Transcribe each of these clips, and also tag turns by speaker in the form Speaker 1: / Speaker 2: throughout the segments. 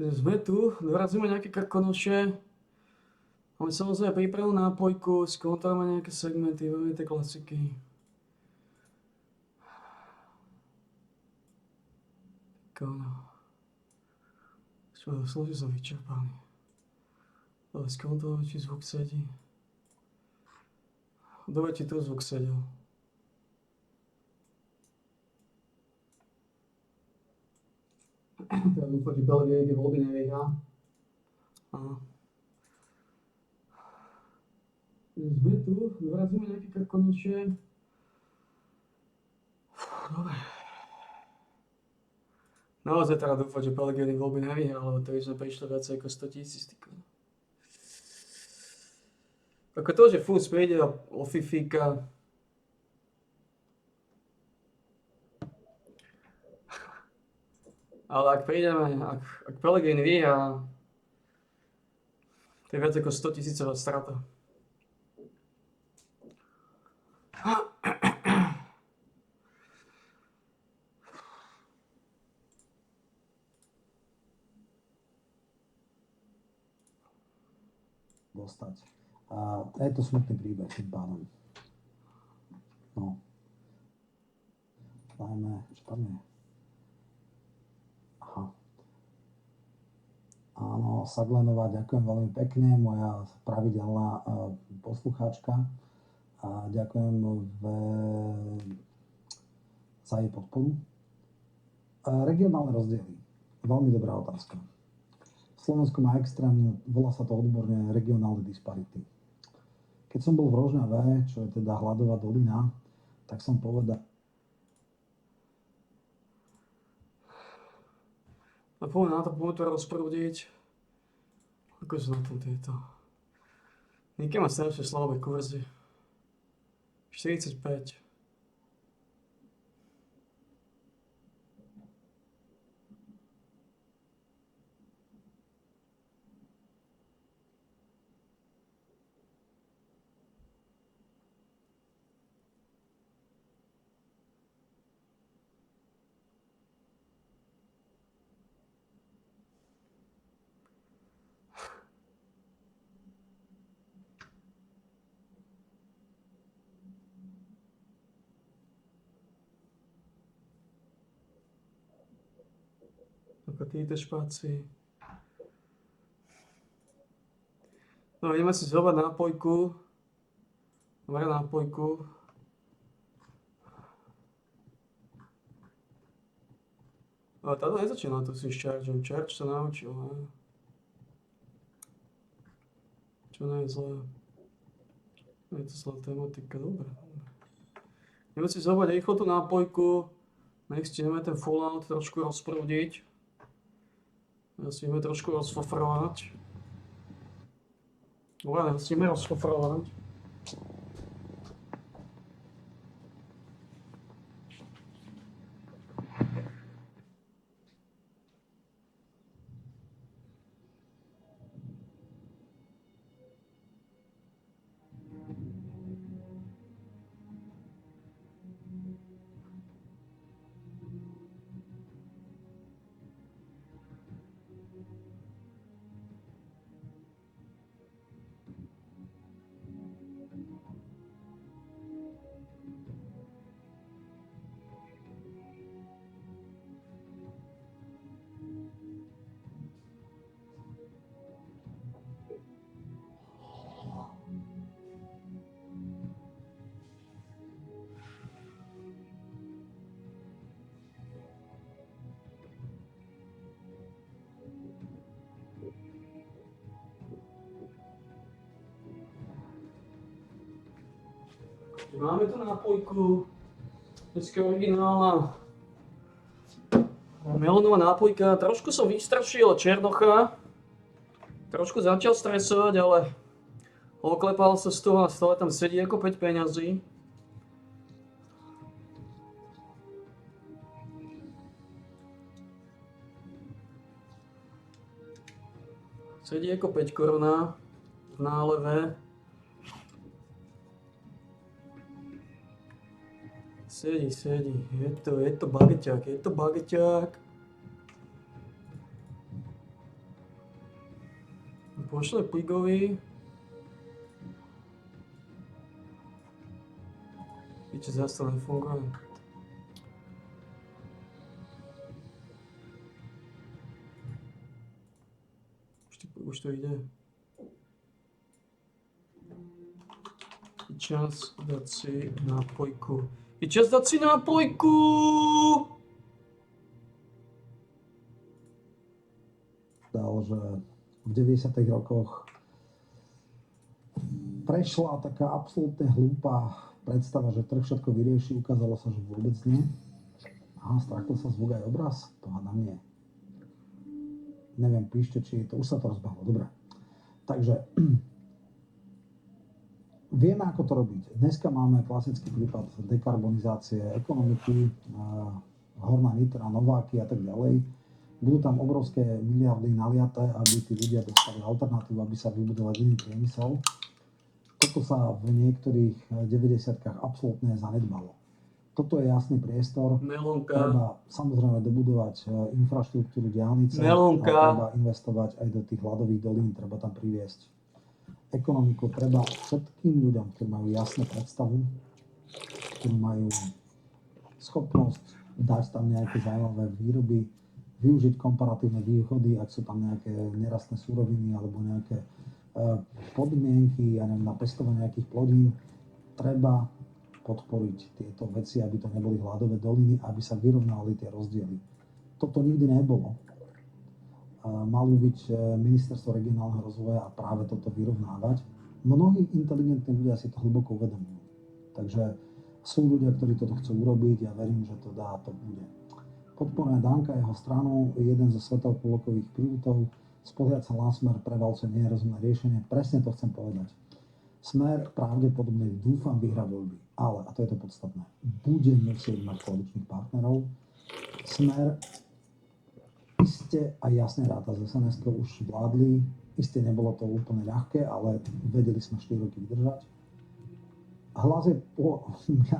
Speaker 1: Sme tu, dorazíme nejaké krkonoše. Máme samozrejme prípravu nápojku, skontrolujeme nejaké segmenty, veľmi tie klasiky. Složí som vyčerpaný. Ale skontrolujeme, či zvuk sedí. Dobre, či tu zvuk sedel. Teda dúfam, že Belgie tie voľby nevyhrá. Sme tu, dorazíme nejaké krkonoše. Dobre. Naozaj teda dúfam, že Pellegrini voľby nevyhrá, lebo to sme prišli viacej ako 100 000. Ako to, že furt príde o Fifíka. Ale ak prídeme, ak Pellegrini vyhrá, to je viac ako 100 000 strata.
Speaker 2: Dostať. A je to smutný príbeh tým pádom. No. Dajme, čo tam je? Aha. Áno, Saglenová, ďakujem veľmi pekne, moja pravidelná poslucháčka. A ďakujem za jej podporu. Regionálne rozdiely. Veľmi dobrá otázka. Slovensko má extrémne, volá sa to odborne regionálne disparity. Keď som bol v Rožňave, čo je teda Hladová dolina, tak som povedal...
Speaker 1: A poďme to rozprúdiť. Ako sú na tom tieto? Niekde má strašne slabé kurzy. 45. Ako títo špáci. No, ideme si zobrať nápojku. Dobre, nápojku. Ale táto nezačína tu si s Chargeom. Charge sa naučil, ne? Čo nie je zlé. Je to zlá tematika, dobre. Ideme si zobrať rýchlo tú nápojku. Nech si ideme ten Fallout trošku rozprúdiť. Si ideme trošku rozfofrovať. Dobre, si ideme rozfofrovať. Máme tu nápojku, dneska originálna melónová nápojka. Trošku som vystrašil Černocha, trošku začal stresovať, ale oklepal sa z toho a stále tam sedí ako 5 peňazí. Sedí ako 5 koruna v náleve. Sedí. Je to bageťák, Pošle Pligovi. Víte, zase to nefunguje. Už to jde. Je čas dát si nápojku. Je čas dát si nápojku!
Speaker 2: Dal, že v 90. rokoch prešla taká absolútne hlúpa predstava, že trh všetko vyrieši, ukázalo sa, že vôbec nie. Aha, strátil sa zvuk aj obraz? To hádam nie. Neviem, píšte, či to už sa to rozbehlo. Dobre. Takže vieme, ako to robiť. Dneska máme klasický prípad dekarbonizácie ekonomiky, Horná Nitra, Nováky a tak ďalej. Budú tam obrovské miliardy naliaté, aby tí ľudia dostali alternatívu, aby sa vybudoval iný priemysel. Toto sa v niektorých 90-kách absolútne zanedbalo. Toto je jasný priestor.
Speaker 1: Melónka.
Speaker 2: Treba samozrejme dobudovať infraštruktúru diaľnice.
Speaker 1: Melónka.
Speaker 2: A treba investovať aj do tých ľadových dolín, treba tam priviesť ekonomiku. Treba všetkým ľuďom, ktorí majú jasnú predstavu, ktorí majú schopnosť dať tam nejaké zaujímavé výroby, využiť komparatívne výhody, ak sú tam nejaké nerastné suroviny alebo nejaké podmienky, ja neviem, na pestovanie nejakých plodín. Treba podporiť tieto veci, aby to neboli hladové doliny, aby sa vyrovnali tie rozdiely. Toto nikdy nebolo. Malo byť ministerstvo regionálneho rozvoja a práve toto vyrovnávať. Mnohí inteligentní ľudia si to hlboko uvedomujú. Takže sú ľudia, ktorí toto chcú urobiť, ja verím, že to dá, to bude. Podporuje Danka jeho stranu, jeden zo svetovopolkových prútov, spoliehať sa na Smer prevalcuje nie je rozumné riešenie. Presne to chcem povedať. Smer pravdepodobne, dúfam, vyhrá voľby. Ale, a to je to podstatné, bude musieť mať koaličných partnerov. Smer iste a jasne ráta z SNS už vládli. Isté nebolo to úplne ľahké, ale vedeli sme 4 roky vydržať. Hlas je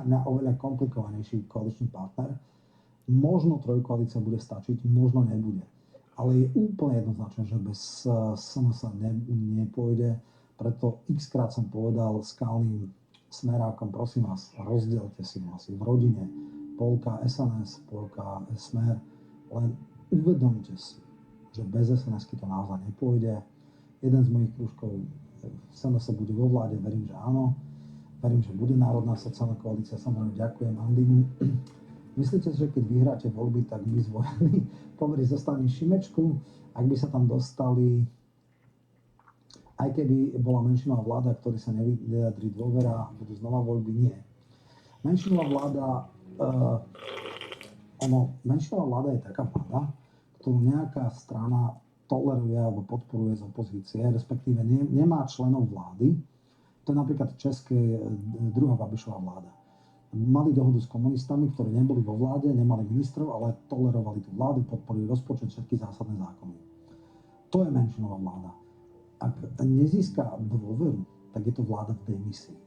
Speaker 2: na oveľa komplikovanejší koaličný partner. Možno trojkoalícia bude stačiť, možno nebude. Ale je úplne jednoznačné, že bez SNS nepôjde. Preto x-krát som povedal skalným smerákom, prosím vás, rozdielte si asi v rodine. Polka SNS, polka Smer. Len uvedomte si, že bez SNS-ky to naozaj nepôjde. Jeden z mojich krúžkov SNS bude vo vláde, verím, že áno. Verím, že bude Národná sociálna koalícia. Samozrejme ďakujem Andymu. Myslíte, že keď vyhráte voľby, tak my zvojení pomery zostane Šimečku, ak by sa tam dostali, aj keby bola menšinová vláda, ktorý sa nevyjadrí dôvera, budú znova voľby, nie. Menšinová vláda je taká vláda, ktorú nejaká strana toleruje alebo podporuje z opozície, respektíve nemá členov vlády. To je napríklad české druhá Babišová vláda. Mali dohodu s komunistami, ktorí neboli vo vláde, nemali ministrov, ale tolerovali tú vládu, podporili rozpočet, všetky zásadné zákony. To je menšinová vláda. Ak nezíska dôveru, tak je to vláda v demisii.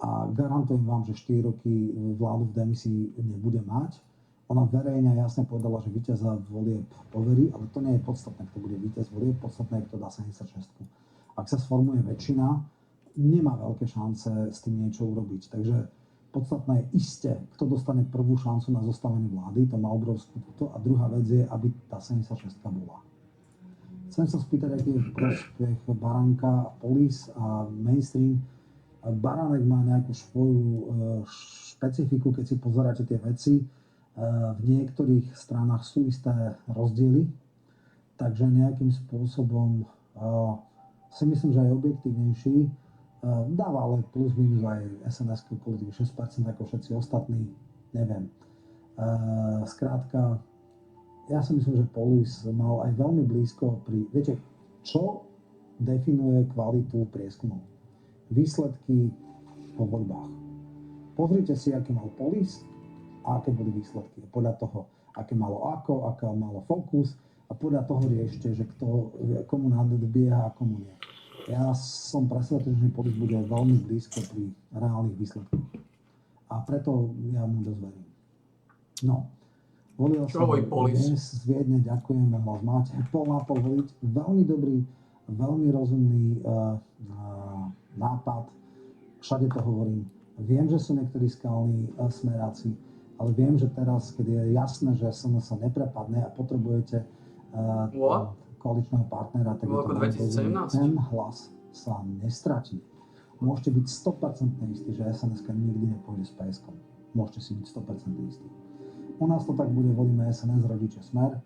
Speaker 2: A garantujem vám, že 4 roky vládu v demisii nebude mať. Ona verejne jasne povedala, že víťaza volieb poverí, ale to nie je podstatné, kto bude víťaz volieb, podstatné je, kto dá 76. Ak sa sformuje väčšina, nemá veľké šance s tým niečo urobiť. Takže podstatné je iste, kto dostane prvú šancu na zostavenie vlády, to má obrovskú túto. A druhá vec je, aby tá 76 bola. Chcem sa spýtať, aký je prospech Baránka, Polis a mainstream. Baránek má nejakú svoju špecifiku, keď si pozeráte tie veci. V niektorých stranách sú isté rozdiely, takže nejakým spôsobom si myslím, že aj objektívnejší. Dáva ale plus minus aj SNS-ku okolo 6% ako všetci ostatní, neviem. Skrátka, ja si myslím, že Polis mal aj veľmi blízko pri... Viete, čo definuje kvalitu prieskumov? Výsledky po voľbách. Pozrite si, aké mal Polis a aké boli výsledky. Podľa toho, aké malo aké malo fokus a podľa toho riešte, že komu nadbieha a komu nie. Ja som presvedčený, že Polis bude veľmi blízko pri reálnych výsledkoch. A preto ja mu dosť verím. No, volil som dnes z Viedne, ďakujem, mohol máte pol na pol voliť. Veľmi dobrý veľmi rozumný nápad, všade to hovorím. Viem, že sú niektorí skalní smeráci, ale viem, že teraz, keď je jasné, že SNS neprepadne a potrebujete
Speaker 1: What?
Speaker 2: koaličného partnera, tak je
Speaker 1: Bolo
Speaker 2: to
Speaker 1: ako
Speaker 2: veľmi rozumné.
Speaker 1: 2017.
Speaker 2: Ten hlas sa nestratí. Môžete byť 100% istí, že SNS nikdy nepôjde s PSK. Môžete si byť 100% istí. U nás to tak bude, volíme SNS, rodiče Smer.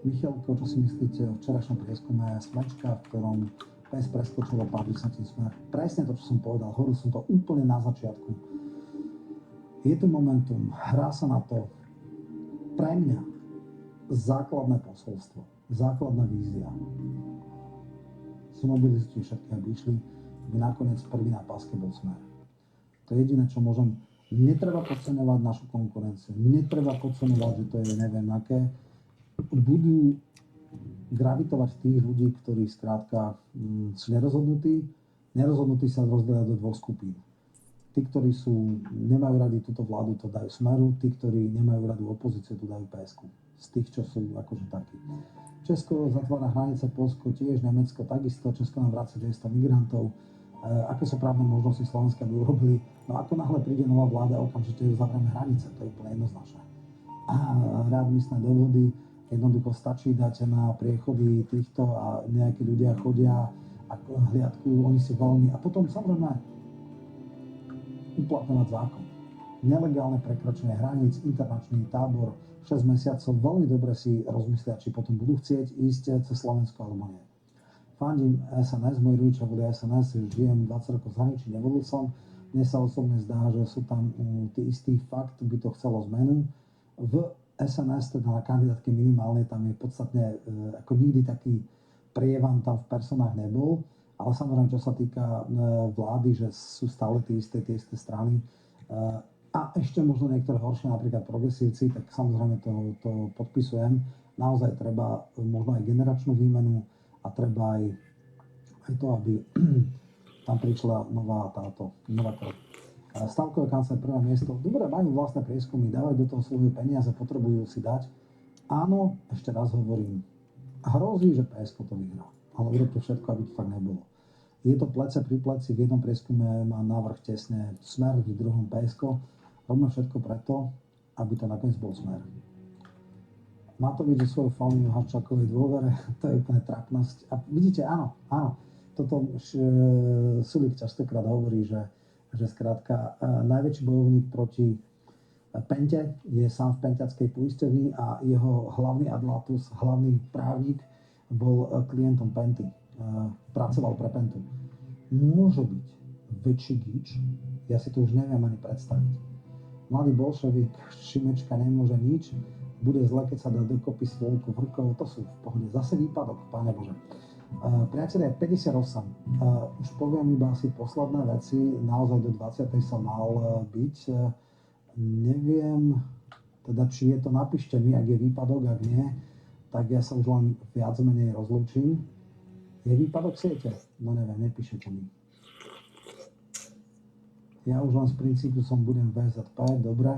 Speaker 2: Michalko, čo si myslíte o včerajšom prieskume Smečka, v ktorom PS preskočilo pár desatín Smer? Presne to, čo som povedal, hovoril som to úplne na začiatku. Je tu momentum, hrá sa na to. Pre mňa základné posolstvo, základná vízia. Zmobilizujte všetky, aby išli, aby nakoniec prvý na páske bol Smer. To je jediné, čo môžem. Netreba podceňovať našu konkurenciu. Netreba podceňovať, že to je neviem aké. Budú gravitovať tých ľudí, ktorí skrátka sú nerozhodnutí. Nerozhodnutí sa rozdelia do dvoch skupín. Tí, ktorí nemajú radi túto vládu, to dajú Smeru. Tí, ktorí nemajú radu opozíciu, to dajú PSK. Z tých, čo sú akože takí. Česko zatvára hranice, Poľsko tiež, Nemecko takisto. Česko nám vracia 200 migrantov. Aké sú právne možnosti Slovenska by urobili? No ako náhle príde nová vláda, okamžite zavrieme hranice. To je úplne jednoznačné. Readmisné dohody, jednoducho stačí dať na priechody týchto a nejakí ľudia chodia a hliadkujú, oni si veľmi... A potom samozrejme uplatňovať zákon. Nelegálne prekročenie hraníc, internačný tábor, 6 mesiacov, veľmi dobre si rozmyslia, či potom budú chcieť ísť cez Slovensko alebo nie. Fandím SNS, moji rodičia boli SNS, žijem 20 rokov v zahraničí, nevolil som. Mne sa osobne zdá, že sú tam tí istí, fakt by to chcelo zmenu. V SNS, teda na kandidátke minimálne, tam je podstatne ako nikdy taký prievan tam v personách nebol. Ale samozrejme, čo sa týka vlády, že sú stále tie isté strany. A ešte možno niektoré horšie, napríklad progresívci, tak samozrejme to podpisujem. Naozaj treba možno aj generačnú výmenu, a treba aj to, aby tam prišla nová krv. Stavkové kancelárie prvé miesto. Dobre, majú vlastné prieskumy, dávajú do toho svoje peniaze, potrebujú si dať. Áno, ešte raz hovorím, hrozí, že PSK to vyhrá. Ale urobte všetko, aby to tak nebolo. Je to plece pri pleci, v jednom prieskume má návrh tesne Smer, v druhom PSK. Robíme všetko preto, aby to nakoniec bol Smer. Matovič so svojou Falminou Haščákovej dôvere, to je úplne trapnosť. A vidíte, áno, toto Sulík častokrát hovorí, že skrátka najväčší bojovník proti Pente je sám v penťackej poisťovni a jeho hlavný adlatus, hlavný právnik bol klientom Penty. Pracoval pre Pentu. Môže byť väčší gíč, ja si to už neviem ani predstaviť. Mladý bolševik Šimečka nemôže nič, bude zle, keď sa dá dokopy Svolku, Vrkov, to sú v pohode. Zase výpadok, Páne Bože. Priatelia, 58. Už poviem iba asi posledné veci. Naozaj do 20. som mal byť. Neviem, teda či je to, napíšte mi, ak je výpadok, ak nie, tak ja sa už len viac menej rozlúčim. Je výpadok v siete? No neviem, nepíšete mi. Ja už len z princípu budem VZP, dobre.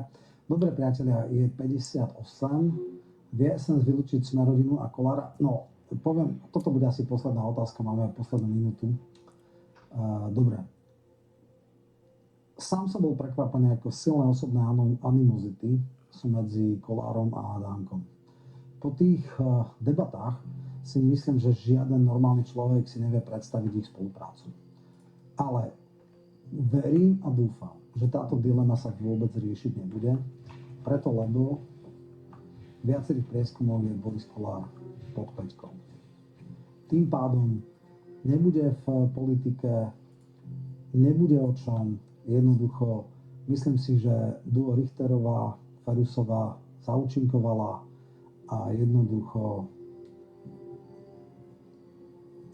Speaker 2: Dobre, priatelia, je 58. Vie SNS vylúčiť Smerodinu a Kollára? No, poviem, toto bude asi posledná otázka, máme poslednú minútu. Dobre. Sám som bol prekvapený, ako silné osobné animozity sú medzi Kollárom a Adamkom. Po tých debatách si myslím, že žiaden normálny človek si nevie predstaviť ich spoluprácu. Ale verím a dúfam, že táto dilema sa vôbec riešiť nebude, preto lebo viacerých prieskumov je Boris Kollár pod 5. Tým pádom nebude v politike, nebude o čom, jednoducho, myslím si, že duo Richterová, Ferusová zaúčinkovala a jednoducho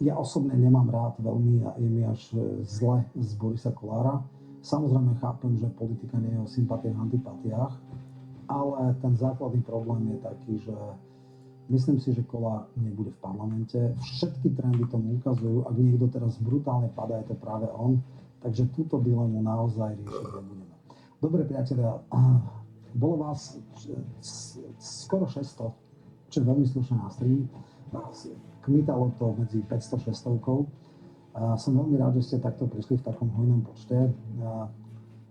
Speaker 2: ja osobne nemám rád veľmi a je mi až zle z Borisa Kollára. Samozrejme chápem, že politika nie je o sympatiách a antipatiách, ale ten základný problém je taký, že myslím si, že Kollár nebude v parlamente. Všetky trendy tomu ukazujú. Ak niekto teraz brutálne padá, je to práve on. Takže túto dilemu naozaj riešiť nebudeme. Dobre, priatelia, bolo vás skoro 600, čo je veľmi slušné na stream. kmitalo to medzi 500-600. Som veľmi rád, že ste takto prišli v takom hojnom počte.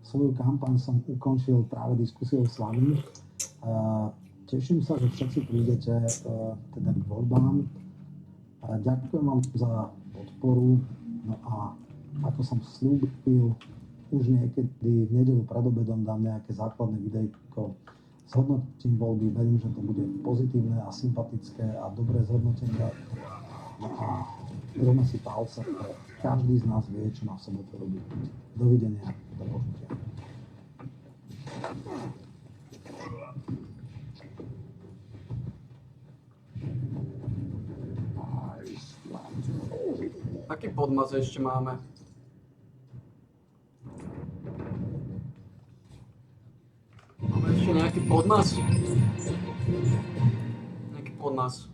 Speaker 2: Svoju kampaň som ukončil práve diskusiou s vami. Teším sa, že všetci prídete teda k voľbám. Ďakujem vám za podporu. No a ako som slúbil, už niekedy v nedeľu pred obedom dám nejaké základné videjko. Zhodnotím voľby, verím, že to bude pozitívne a sympatické a dobré zhodnotenie. No a robíme si palce, každý z nás vie, čo má v sobotu robiť. Dovidenia, do počutia.
Speaker 1: Aký podmaz ešte máme? Máme ešte nejaký podmaz? Nejaký podmaz.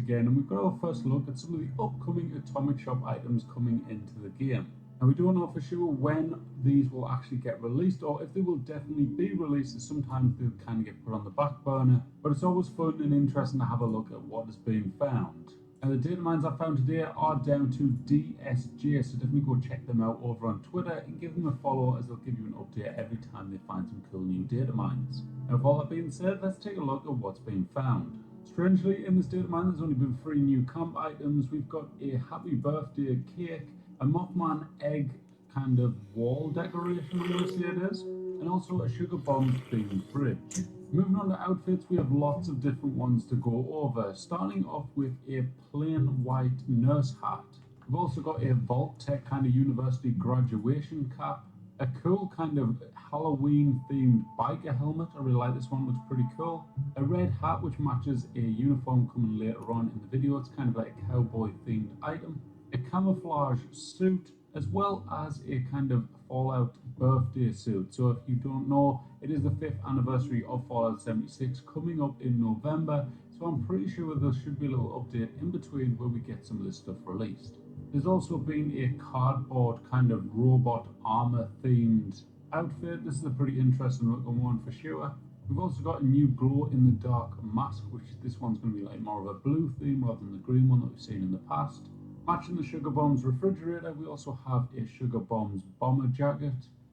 Speaker 3: Again, and we've got our first look at some of the upcoming Atomic Shop items coming into the game. Now, we don't know for sure when these will actually get released or if they will definitely be released. Sometimes they kind of get put on the back burner, but it's always fun and interesting to have a look at what is being found. And the data mines I found today are down to DSJ, so definitely go check them out over on Twitter and give them a follow, as they'll give you an update every time they find some cool new data mines. Now, with all that being said, let's take a look at what's being found. Strangely, in this data mine, there's only been 3 new camp items. We've got a happy birthday cake, a Mothman egg kind of wall decoration, I'm going to say it is, and also a Sugar Bomb themed bridge. Moving on to outfits, we have lots of different ones to go over, starting off with a plain white nurse hat. We've also got a Vault Tech kind of university graduation cap, a cool kind of Halloween themed biker helmet. I really like this one, looks pretty cool. A red hat which matches a uniform coming later on in the video. It's kind of like a cowboy themed item. A camouflage suit, as well as a kind of Fallout birthday suit. So if you don't know, it is the 5th anniversary of Fallout 76 coming up in November. So I'm pretty sure there should be a little update in between where we get some of this stuff released. There's also been a cardboard kind of robot armor themed outfit. This is a pretty interesting looking one for sure. We've also got a new glow in the dark mask, which this one's going to be like more of a blue theme rather than the green one that we've seen in the past. Matching the Sugar Bombs refrigerator, we also have a Sugar Bombs bomber jacket,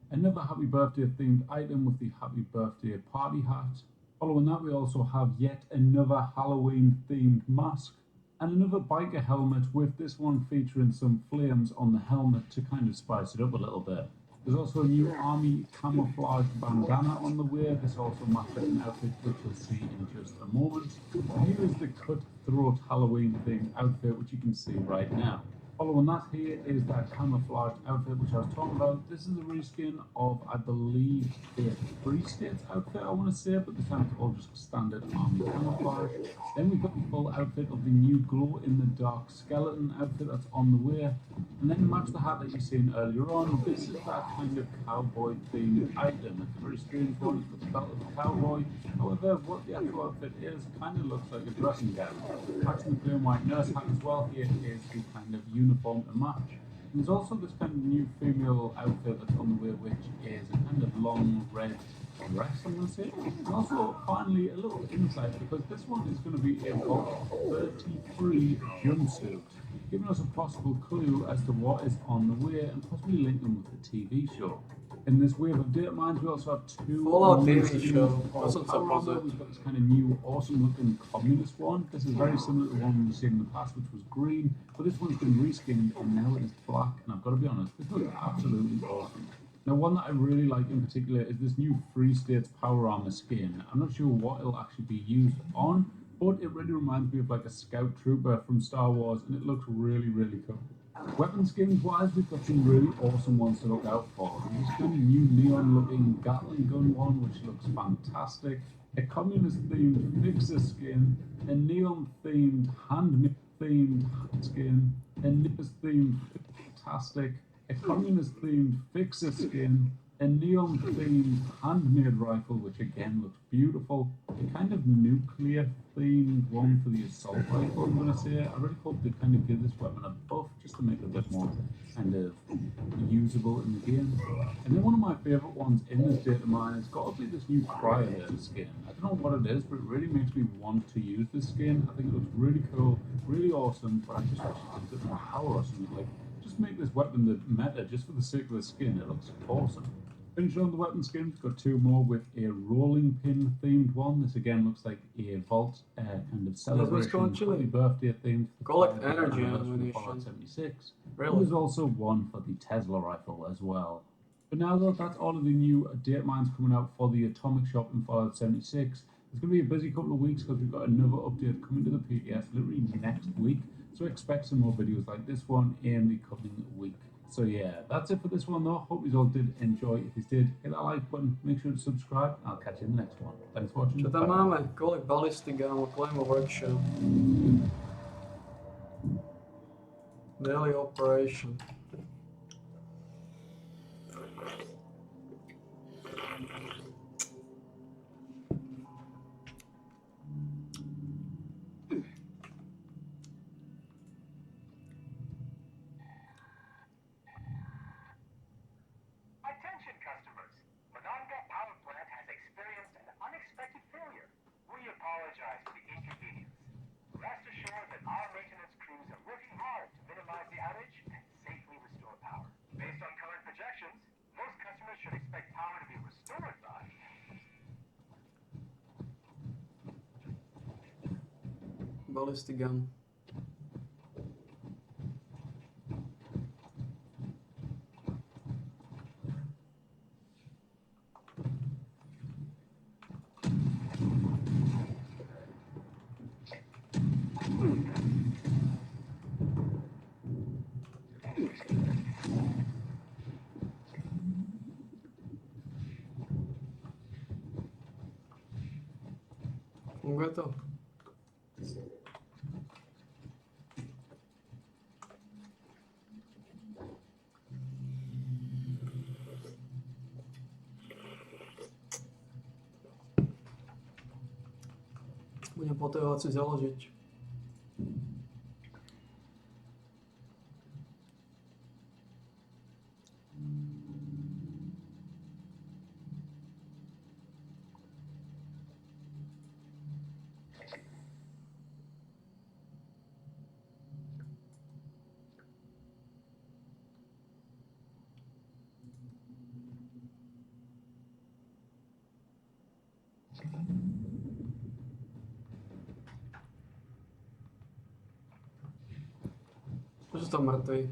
Speaker 3: another happy birthday themed item with the happy birthday party hat. Following that, we also have yet another Halloween themed mask and another biker helmet, with this one featuring some flames on the helmet to kind of spice it up a little bit. There's also a new army camouflage bandana on the way. This also matches an outfit which you'll see in just a moment. Here is the cutthroat Halloween themed outfit, which you can see right now. Following that, here is that camouflaged outfit which I was talking about. This is a reskin of, I believe, a Free States outfit, I want to say, but this time it's all just standard army camouflage. Then we've got the full outfit of the new glow in the dark skeleton outfit that's on the way. And then to match the hat that you've seen earlier on, this is that kind of cowboy themed item. It's a very strange one, it's got the belt of a cowboy. However, what the actual outfit is kind of looks like a dressing gown. Matching the blue and white nurse hat as well, here is the kind of uniform to match. And there's also this kind of new female outfit that's on the way, which is a kind of long red dress, I'm going to say. And also, finally, a little insight, because this one is going to be a Vault 33 jumpsuit, giving us a possible clue as to what is on the way and possibly linking with the TV show. In this wave of data mines, we also have 2
Speaker 1: Fallout
Speaker 3: new
Speaker 1: TV
Speaker 3: skins
Speaker 1: show.
Speaker 3: for
Speaker 1: That's what's
Speaker 3: Power
Speaker 1: up with
Speaker 3: Armor.
Speaker 1: it.
Speaker 3: We've got this kind of new, awesome-looking communist one. This is very similar to the one we've seen in the past, which was green, but this one's been reskinned and now it is black. And I've got to be honest, this looks absolutely awesome. Now, one that I really like in particular is this new Free States Power Armor skin. I'm not sure what it'll actually be used on, but it really reminds me of like a Scout Trooper from Star Wars, and it looks really, really cool. Weapon skins wise, we've got some really awesome ones to look out for. There's this kind of new neon looking Gatling gun one, which looks fantastic. A communist themed Fixer skin, a neon themed hand themed skin, a Nippers themed fantastic, a communist themed Fixer skin, a neon themed handmade rifle, which again looks beautiful, a kind of nuclear themed one for the assault rifle, I'm going to say. I really hope they kind of give this weapon a buff just to make it a bit more kind of usable in the game. And then one of my favorite ones in this data mine has got to be this new Cryonator skin. I don't know what it is, but it really makes me want to use this skin. I think it looks really cool, really awesome, but I just wish it did a bit more power or something. Like, just make this weapon the meta just for the sake of the skin. It looks awesome. Finishing on the weapon skins, got two more with a rolling pin themed one. This again looks like a vault kind of celebration,
Speaker 1: actually?
Speaker 3: happy birthday themed.
Speaker 1: Collect
Speaker 3: Fallout
Speaker 1: energy
Speaker 3: anniversary Fallout
Speaker 1: ammunition.
Speaker 3: 76.
Speaker 1: Really?
Speaker 3: There's also one for the Tesla rifle as well. But now though, that's all of the new data mines coming out for the Atomic Shop in Fallout 76. It's going to be a busy couple of weeks because we've got another update coming to the PTS literally next week. So expect some more videos like this one in the coming week. So yeah, that's it for this one though. Hope you all did enjoy. If you did, hit that like button, make sure to subscribe, and I'll catch you in the next one. Thanks for watching.
Speaker 1: Čo tam
Speaker 3: Bye.
Speaker 1: máme? Kolik ballistic ammo, Claymore Workshop. Daily operation.
Speaker 4: Attention customers, Monongah Power Plant has experienced an unexpected failure. We apologize for the inconvenience. Rest assured that our maintenance crews are working hard to minimize the outage and safely restore power. Based on current projections, most customers should expect power to be restored by
Speaker 1: Ballistic ammo. Funguje to? Budem potrebovať si založiť. Prečo tam mŕtvy?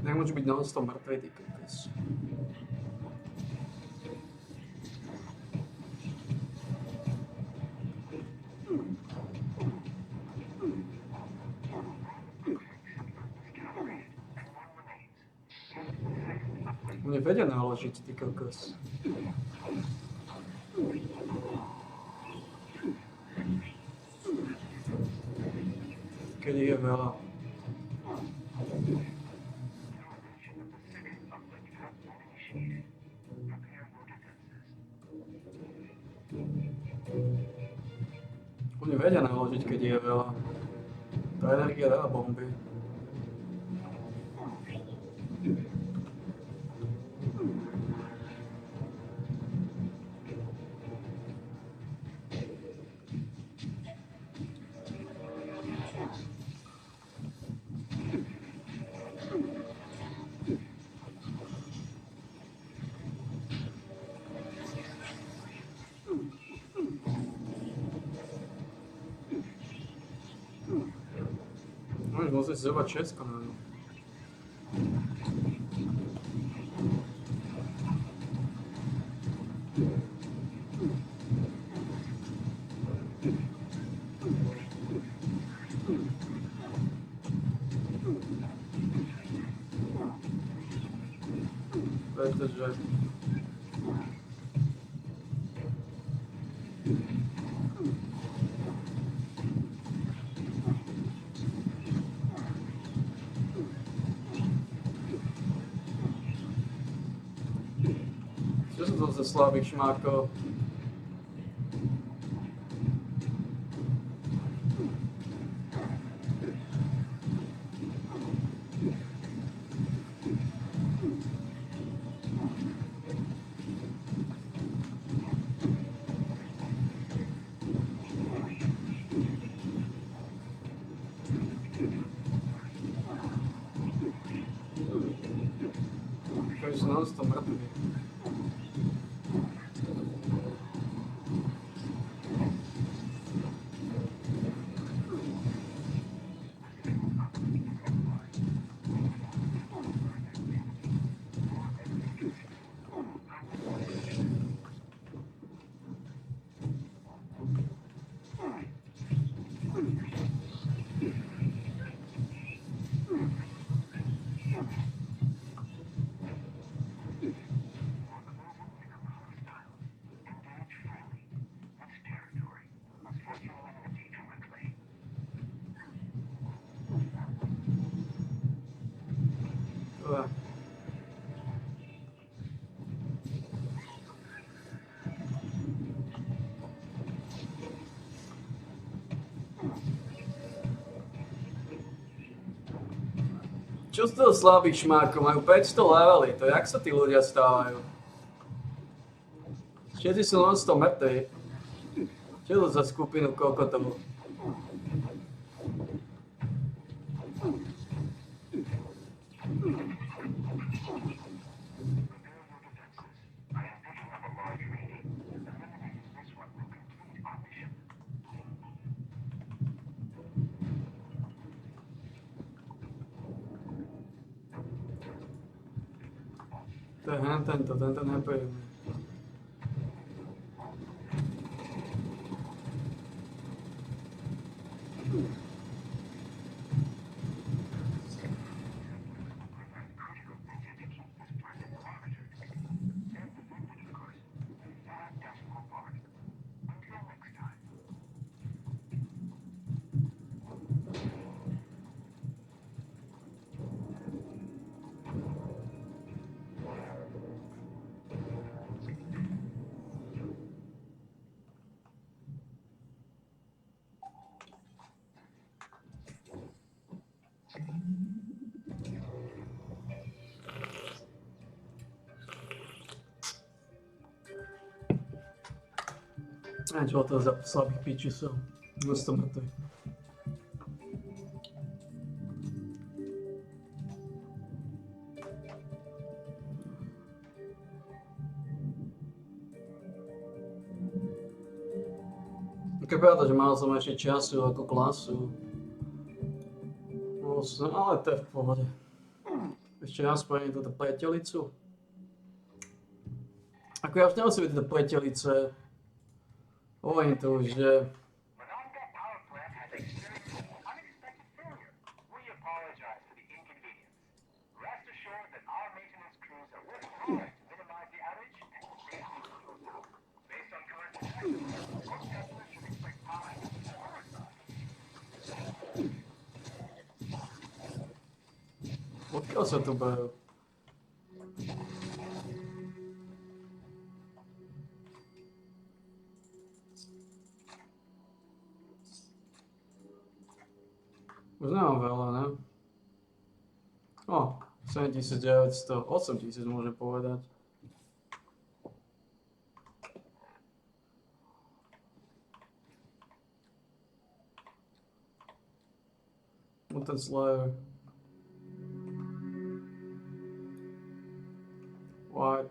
Speaker 1: Nemôžu byť non-stop mŕtvej, ty kokos. Mne vedia naložiť, ty kokos. Keď je veľa. Mne vedia naložiť, keď je veľa. Tá energia dá bomby. Musíš zobrať všetko, no. Pretože čo sú to za slabých šmákov? Koji su non-stop mrtvi. Dobre. Čo z toho slabých šmákov? Majú 500 levely, to jak sa tí ľudia stávajú? Všetci sú non-stop mŕtvi. Čo je to za skupinu kokotov? To je tento nepríjemný. A čo to za slabých piči sú? Non-stop mŕtvi. Také pravda, že mal som ešte času ako klasu. Ale to je v pohode. Ešte raz spravím túto pretelicu. Ako ja už nemusím tieto pretelice. Hovorím to už, že
Speaker 4: Monongah Power Plant has experienced an unexpected failure. We apologize for the inconvenience. Rest assured that our maintenance crews are working hard to minimize the outage and safely restore power. Based on current projections, most customers should expect power to be restored.
Speaker 1: odkiaľ sa tu berú? Už nemám veľa, ne? O, 7900, 8000 môžem povedať. Mutant Slayer. White.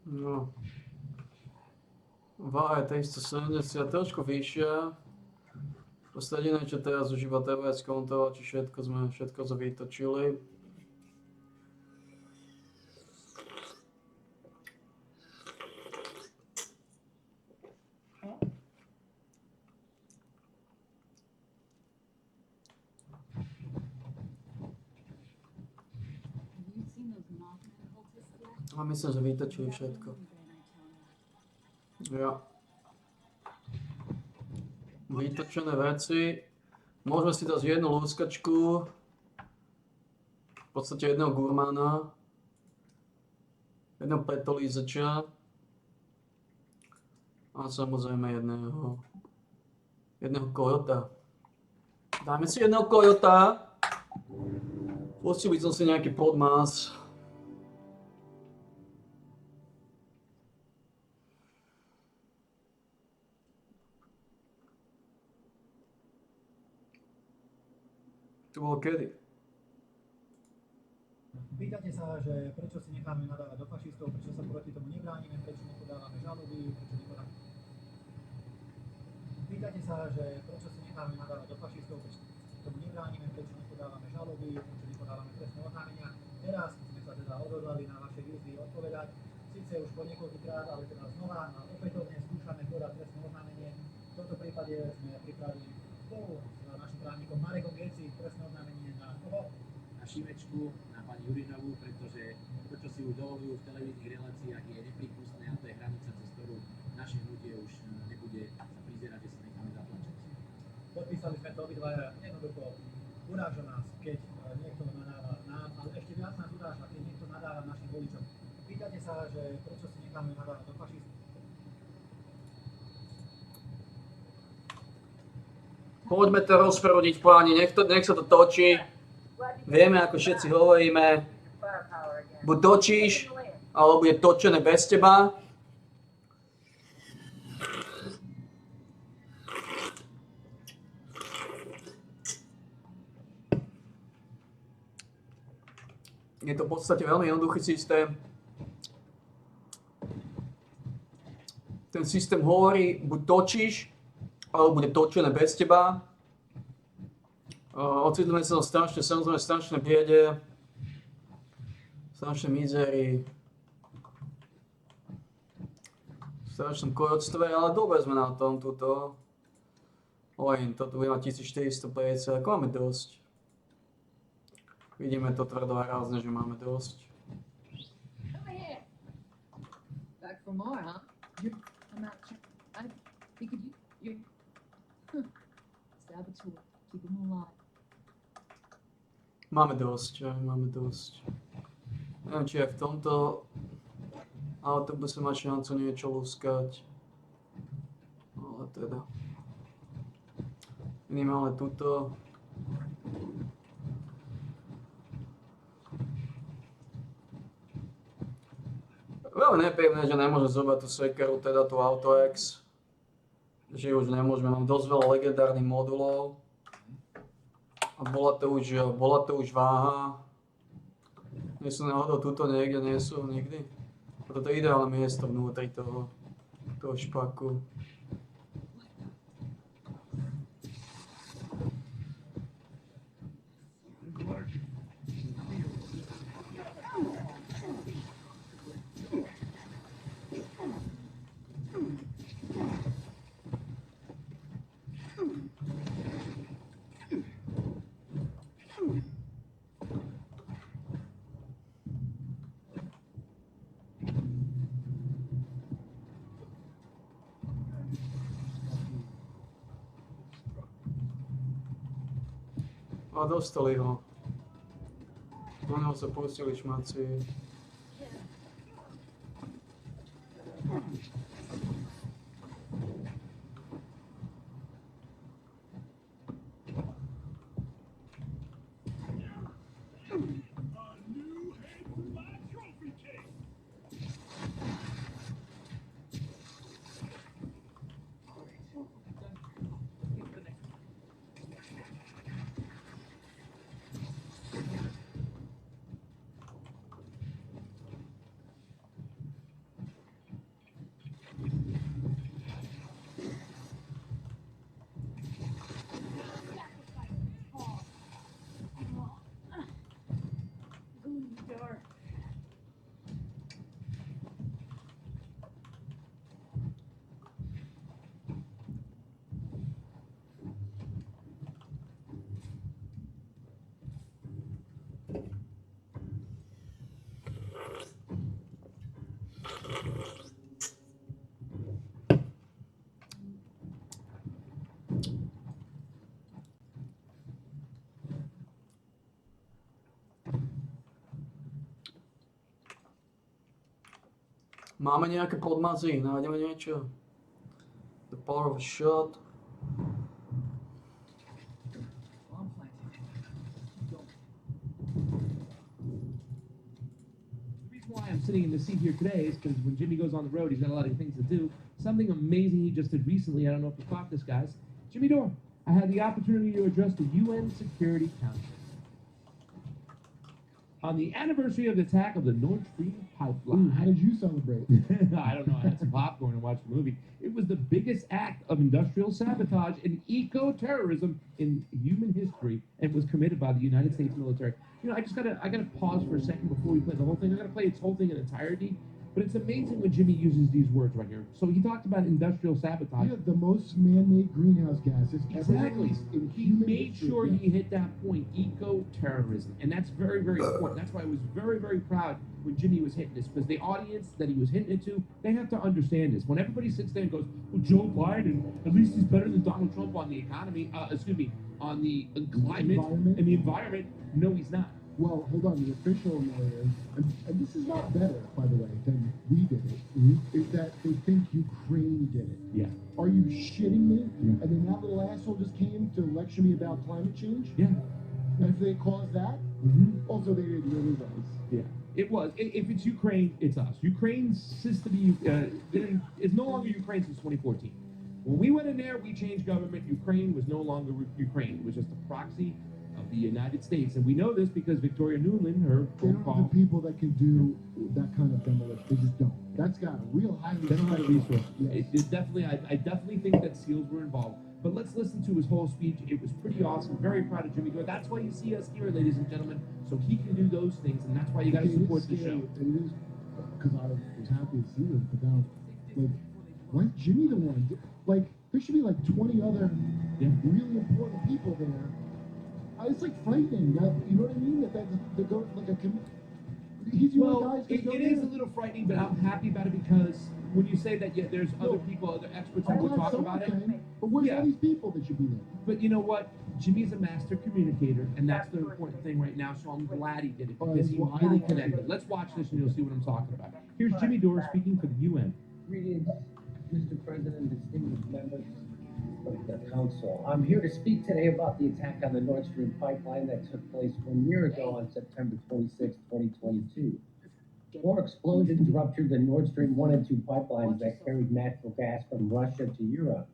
Speaker 1: No. Váha je 370, trošku vyššia. Proste jediné, čo teraz už iba treba je skontrolovať, či všetko sme vytočili. A myslím, že vytočili všetko. Ja. Vytočené veci. Môžeme si dať jednu lúskačku. V podstate jedného gurmána. Jedného petolízača. A samozrejme jedného kojota. Dáme si jedného kojota. Pustil by som si nejaký podmas. To bolo kedy?
Speaker 5: Pýtate sa, že prečo si necháme nadávať do fašistov, prečo sa proti tomu nebránime, prečo nepodávame žaloby, Pýtate sa, že prečo si necháme nadávať do fašistov, prečo tomu nebránime, prečo nepodávame žaloby, prečo nepodávame trestné oznámenia. Teraz sme sa teda odhodlali na vaše výzvy odpovedať, síce už po niekoľkýkrát, ale teda znova a opätovne skúšame podať trestné oznámenie. V tomto prípade sme pripravili spolu s našim právnikom Marekom Geci trestné oznámenie na koho?
Speaker 6: Na Šimečku, na pani Jurinovú, pretože to, čo si už dovolujú v televíznych reláciách, je neprípustné a to je hranica, cez ktorú naše hnutie už nebude sa prizerať, že sa necháme zatlačiť.
Speaker 5: Podpísali sme to obidvaja, jednoducho uráža nás, keď niekto nadáva nám, ale ešte viac nás uráža, keď niekto nadáva našim voličom. Pýtate sa, že prečo si necháme nadávať do fašistov.
Speaker 1: Poďme to rozprúdiť, páni, nech sa to točí. Vieme, ako všetci hovoríme, buď točíš, alebo bude točené bez teba. Je to v podstate veľmi jednoduchý systém. Ten systém hovorí, buď točíš, alebo bude točené bez teba. Ocitneme sa samozrejme strašné biede, strašné mizery, strašnom kojotstve, ale dobre sme na tom tuto. Len toto bude mať 1450, ako máme dosť. Vidíme to tvrdo a rázne, že máme dosť.
Speaker 7: Oh yeah. Back for more, huh? I'm not sure. I figured you. Saboteur. Keep him alive.
Speaker 1: Máme dosť, máme dosť. Neviem, či aj v tomto autobuse má šancu niečo lúskať. Ale teda. Minimálne tuto. Veľmi nepríjemné, že nemôžem zobrať tú sekeru, teda tú AutoX. Že už nemôžeme, mám dosť veľa legendárnych modulov. A bola to už váha. Nie sú náhodou tuto niekde, nie sú nikdy. A toto je ideálne miesto vnútri toho špaku. A dostali ho. Na neho sa pustili šmaci. Máme nejaké podmazy, nájdeme niečo. The power of a shot.
Speaker 7: Bomb planted. Keep going.
Speaker 8: The reason why I'm sitting in the seat here today is because when Jimmy goes on the road, he's got a lot of things to do. Something amazing he just did recently, I don't know if you caught this, guys. Jimmy Dore, I had the opportunity to address the UN Security Council on the anniversary of the attack of the Nord Stream pipeline.
Speaker 5: How did you celebrate?
Speaker 8: I don't know. I had some popcorn and watched the movie. It was the biggest act of industrial sabotage and eco-terrorism in human history, and was committed by the United States military. You know, I gotta pause for a second before we play the whole thing. I gotta play its whole thing in entirety. But it's amazing when Jimmy uses these words right here. So he talked about industrial sabotage.
Speaker 5: Yeah, the most man-made greenhouse gases ever
Speaker 8: Exactly.
Speaker 5: released in
Speaker 8: He
Speaker 5: human
Speaker 8: made
Speaker 5: history.
Speaker 8: sure
Speaker 5: Yeah.
Speaker 8: he hit that point, eco-terrorism. And that's very, very important. That's why I was very, very proud when Jimmy was hitting this, because the audience that he was hitting it to, they have to understand this. When everybody sits there and goes, well, Joe Biden, at least he's better than Donald Trump on the economy, on the climate
Speaker 5: Environment?
Speaker 8: and the environment. No, he's not.
Speaker 5: Well, hold on. The official narrative, and this is not better, by the way, than we did it, is that they think Ukraine did it.
Speaker 8: Yeah.
Speaker 5: Are you shitting me?
Speaker 8: Yeah.
Speaker 5: And then that little asshole just came to lecture me about climate change?
Speaker 8: Yeah.
Speaker 5: And if they caused that?
Speaker 8: Mm-hmm.
Speaker 5: Also, they did really nice.
Speaker 8: Yeah. It was. If it's Ukraine, it's us. Ukraine ceased to be, is no longer Ukraine since 2014. When we went in there, we changed government. Ukraine was no longer Ukraine. It was just a proxy of the United States. And we know this because Victoria Nuland, her
Speaker 5: They don't have the people that can do that kind of demolition. They just don't. That's got a real high
Speaker 8: they don't have the resources.
Speaker 5: Yes.
Speaker 8: It definitely, I definitely think that SEALs were involved. But let's listen to his whole speech. It was pretty awesome. Very proud of Jimmy Dore. That's why you see us here, ladies and gentlemen. So he can do those things, and that's why you got to
Speaker 5: Okay, it is
Speaker 8: support the
Speaker 5: scary.
Speaker 8: show.
Speaker 5: It is, because I was happy to see this, but now, like, why is Jimmy the one? Like, there should be like 20 other
Speaker 8: Yeah.
Speaker 5: really important people there. It's like frightening. That, you know what I mean? They go like a he's the
Speaker 8: Well,
Speaker 5: only guy
Speaker 8: it is a little frightening, but I'm happy about it because when you say that, yeah, there's other people, other experts who will talk about it.
Speaker 5: But where's
Speaker 8: Yeah.
Speaker 5: all these people that should be there?
Speaker 8: But you know what? Jimmy's a master communicator, and that's the important thing right now. So I'm glad he did it because he really connected. Let's watch this, and you'll see what I'm talking about. Here's Jimmy Dore speaking for the UN.
Speaker 9: Greetings, Mr. President, distinguished members of the Council. I'm here to speak today about the attack on the Nord Stream pipeline that took place 1 year ago on September 26, 2022. 4 explosions ruptured the Nord Stream 1 and 2 pipelines that carried natural gas from Russia to Europe.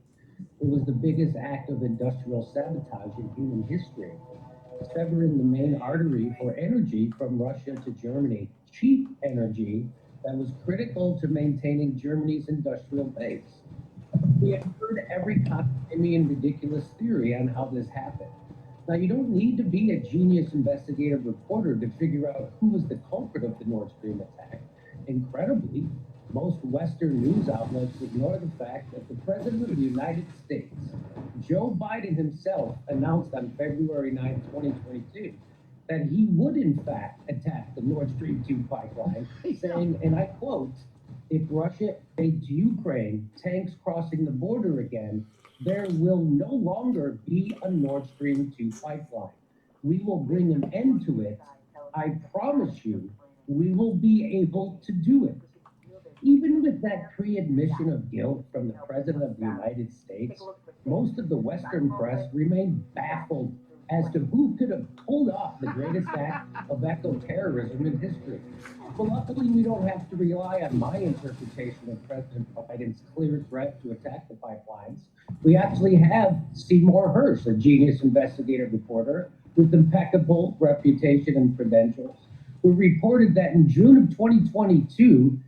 Speaker 9: It was the biggest act of industrial sabotage in human history, severing the main artery for energy from Russia to Germany, cheap energy that was critical to maintaining Germany's industrial base. We have heard every cockamamie and ridiculous theory on how this happened. Now, you don't need to be a genius investigative reporter to figure out who was the culprit of the Nord Stream attack. Incredibly, most Western news outlets ignore the fact that the President of the United States, Joe Biden himself, announced on February 9, 2022, that he would in fact attack the Nord Stream 2 pipeline, saying, and I quote, "If Russia invades Ukraine, tanks crossing the border again, there will no longer be a Nord Stream 2 pipeline. We will bring an end to it. I promise you, we will be able to do it." Even with that pre-admission of guilt from the President of the United States, most of the Western press remained baffled as to who could have pulled off the greatest act of eco-terrorism in history. But luckily, we don't have to rely on my interpretation of President Biden's clear threat to attack the pipelines. We actually have Seymour Hersh, a genius investigative reporter with impeccable reputation and credentials, who reported that in June of 2022,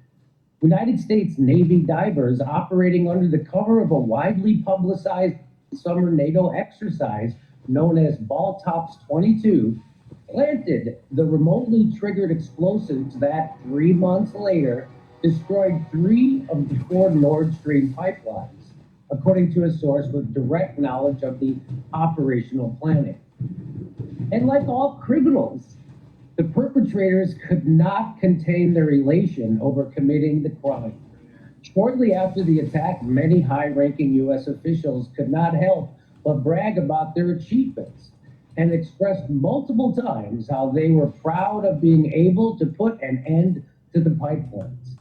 Speaker 9: United States Navy divers operating under the cover of a widely publicized summer NATO exercise known as Baltops 22 planted the remotely triggered explosives that 3 months later destroyed 3 of the 4 Nord Stream pipelines, according to a source with direct knowledge of the operational planning. And like all criminals, the perpetrators could not contain their elation over committing the crime. Shortly after the attack, many high-ranking U.S. officials could not help but brag about their achievements and expressed multiple times how they were proud of being able to put an end to the pipelines.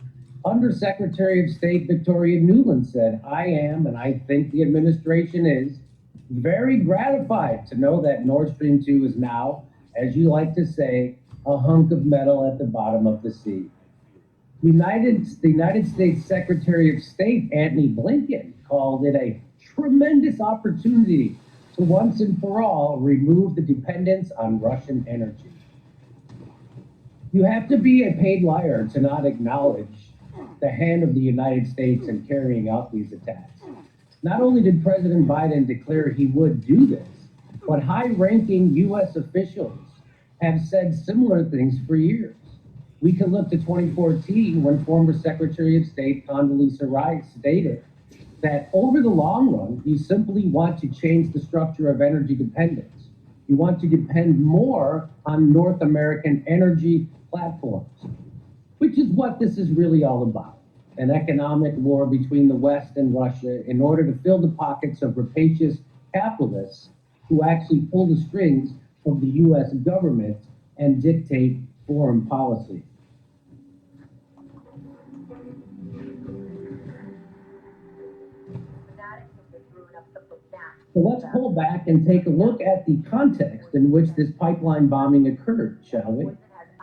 Speaker 9: Undersecretary of State Victoria Nuland said, I am, and I think the administration is, very gratified to know that Nord Stream 2 is now, as you like to say, a hunk of metal at the bottom of the sea. The United States Secretary of State Antony Blinken called it a tremendous opportunity to once and for all remove the dependence on Russian energy. You have to be a paid liar to not acknowledge the hand of the United States in carrying out these attacks. Not only did President Biden declare he would do this, but high-ranking U.S. officials have said similar things for years. We can look to 2014 when former Secretary of State Condoleezza Rice stated that over the long run, you simply want to change the structure of energy dependence. You want to depend more on North American energy platforms, which is what this is really all about. An economic war between the West and Russia in order to fill the pockets of rapacious capitalists who actually pull the strings of the U.S. government and dictate foreign policy. So let's pull back and take a look at the context in which this pipeline bombing occurred, shall we?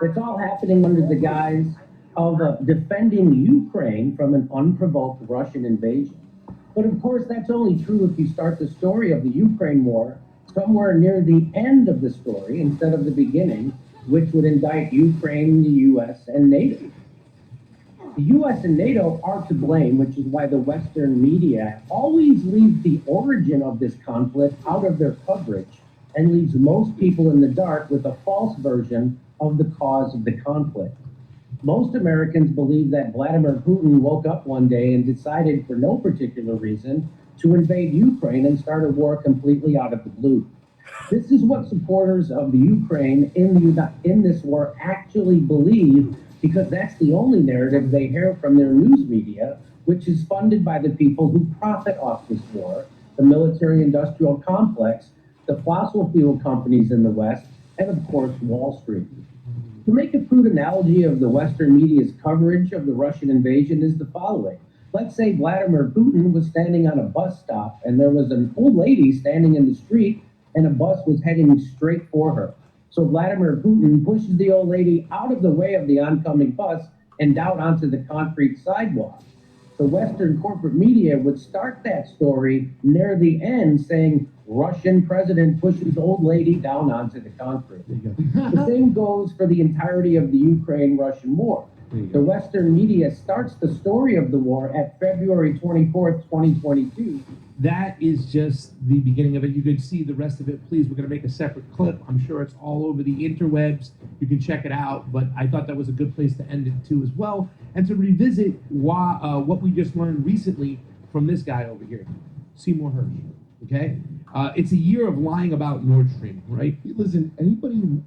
Speaker 9: It's all happening under the guise of defending Ukraine from an unprovoked Russian invasion. But of course, that's only true if you start the story of the Ukraine war somewhere near the end of the story instead of the beginning, which would indict Ukraine, the U.S., and NATO. The U.S. and NATO are to blame, which is why the Western media always leaves the origin of this conflict out of their coverage and leaves most people in the dark with a false version of the cause of the conflict. Most Americans believe that Vladimir Putin woke up one day and decided for no particular reason to invade Ukraine and start a war completely out of the blue. This is what supporters of the Ukraine in this war actually believe, because that's the only narrative they hear from their news media, which is funded by the people who profit off this war, the military-industrial complex, the fossil fuel companies in the West, and of course, Wall Street. To make a crude analogy of the Western media's coverage of the Russian invasion is the following. Let's say Vladimir Putin was standing on a bus stop and there was an old lady standing in the street and a bus was heading straight for her. So Vladimir Putin pushes the old lady out of the way of the oncoming bus and out onto the concrete sidewalk. The Western corporate media would start that story near the end saying, Russian president pushes old lady down onto the concrete. The same goes for the entirety of the Ukraine-Russian war. The Western media starts the story of the war at February 24th, 2022.
Speaker 8: That is just the beginning of it. You can see the rest of it. Please, we're going to make a separate clip. I'm sure it's all over the interwebs. You can check it out. But I thought that was a good place to end it too as well. And to revisit what we just learned recently from this guy over here, Seymour Hersh. Okay? It's a year of lying about Nord Stream, right?
Speaker 10: Listen, anybody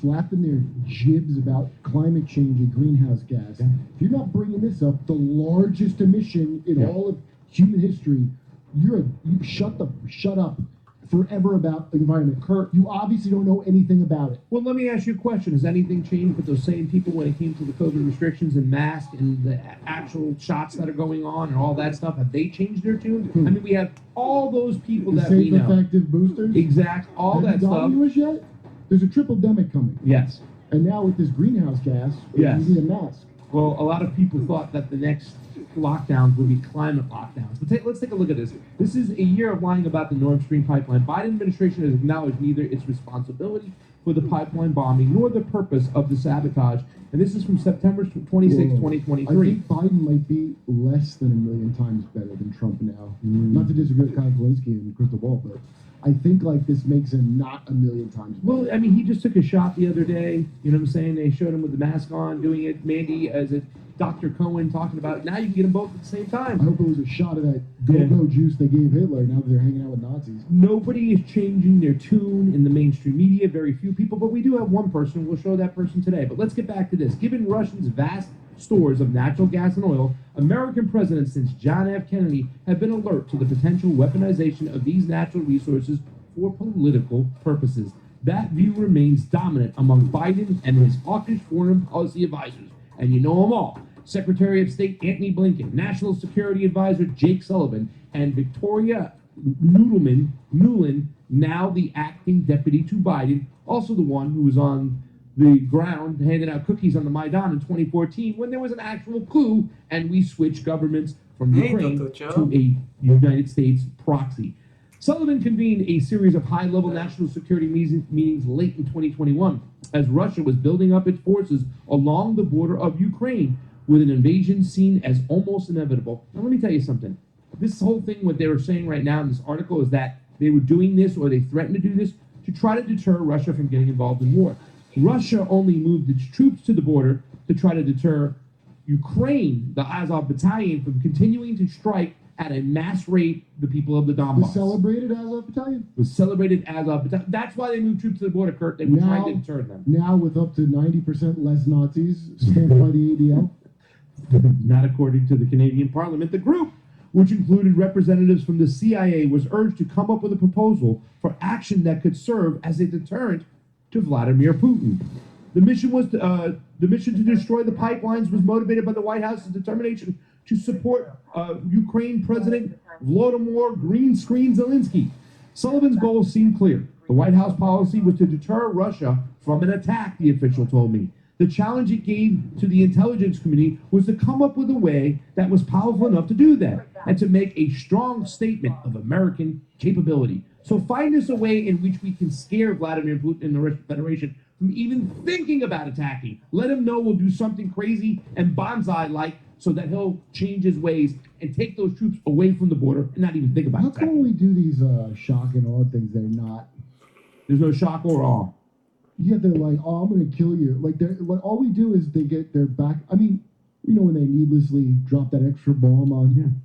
Speaker 10: flapping their jibs about climate change and greenhouse gas, if you're not bringing this up, the largest emission in all of human history, you shut up forever about the environment. Kurt, you obviously don't know anything about it.
Speaker 8: Well, let me ask you a question. Has anything changed with those same people when it came to the COVID restrictions and masks and the actual shots that are going on and all that stuff? Have they changed their tune? I mean, we have all those people that we know.
Speaker 10: Safe, effective boosters?
Speaker 8: Exact, all
Speaker 10: Have
Speaker 8: that
Speaker 10: you
Speaker 8: stuff.
Speaker 10: gotten yours yet? There's a triple-demic coming.
Speaker 8: Yes.
Speaker 10: And now with this greenhouse gas,
Speaker 8: Yes.
Speaker 10: you need a mask.
Speaker 8: Well, a lot of people thought that the next lockdowns would be climate lockdowns. But let's take a look at this. This is a year of lying about the Nord Stream pipeline. Biden administration has acknowledged neither its responsibility for the pipeline bombing nor the purpose of the sabotage. And this is from September 26,
Speaker 10: Whoa.
Speaker 8: 2023.
Speaker 10: I think Biden might be less than a million times better than Trump now. Not to disagree with Kyle Kalinske and Crystal Ball, but I think like this makes him not a million times better.
Speaker 8: Well, I mean, he just took a shot the other day. You know what I'm saying? They showed him with the mask on, doing it. Mandy, as a Dr. Cohen talking about it. Now you can get them both at the same time.
Speaker 10: I hope it was a shot of that go-go juice they gave Hitler now that they're hanging out with Nazis.
Speaker 8: Nobody is changing their tune in the mainstream media, very few people, but we do have one person. We'll show that person today. But let's get back to this. Given Russians' vast stores of natural gas and oil, American presidents since John F. Kennedy have been alert to the potential weaponization of these natural resources for political purposes. That view remains dominant among Biden and his hawkish foreign policy advisors. And you know them all. Secretary of State Antony Blinken, National Security Advisor Jake Sullivan, and Victoria Nuland, now the acting deputy to Biden, also the one who was on the ground handing out cookies on the Maidan in 2014 when there was an actual coup and we switched governments from
Speaker 1: Hey,
Speaker 8: Ukraine
Speaker 1: Dr. Joe.
Speaker 8: to a United States proxy. Sullivan convened a series of high-level national security meetings late in 2021 as Russia was building up its forces along the border of Ukraine with an invasion seen as almost inevitable. Now, let me tell you something. This whole thing, what they were saying right now in this article, is that they were doing this or they threatened to do this to try to deter Russia from getting involved in war. Russia only moved its troops to the border to try to deter Ukraine, the Azov battalion, from continuing to strike at a mass rate the people of the
Speaker 10: The
Speaker 8: Donbass.
Speaker 10: celebrated Azov Battalion.
Speaker 8: Was celebrated Azov battalion. That's why they moved troops to the border, Kurt. They were trying to deter them.
Speaker 10: Now with up to 90% less Nazis stamped by the ADL.
Speaker 8: Not according to the Canadian Parliament. The group, which included representatives from the CIA, was urged to come up with a proposal for action that could serve as a deterrent to Vladimir Putin. The mission to destroy the pipelines was motivated by the White House's determination to support Ukraine President Volodymyr Green Screen Zelensky. Sullivan's goals seemed clear. The White House policy was to deter Russia from an attack, the official told me. The challenge it gave to the intelligence community was to come up with a way that was powerful enough to do that and to make a strong statement of American capability. So find us a way in which we can scare Vladimir Putin and the Russian Federation from even thinking about attacking. Let him know we'll do something crazy and bonsai-like so that he'll change his ways and take those troops away from the border and not even think about
Speaker 10: How
Speaker 8: attacking.
Speaker 10: come when we do these shock and awe things, they're not?
Speaker 8: There's no shock or awe.
Speaker 10: Yeah, they're like, oh, I'm gonna kill you. Like they're like, all we do is they get their back. I mean, you know, when they needlessly drop that extra bomb on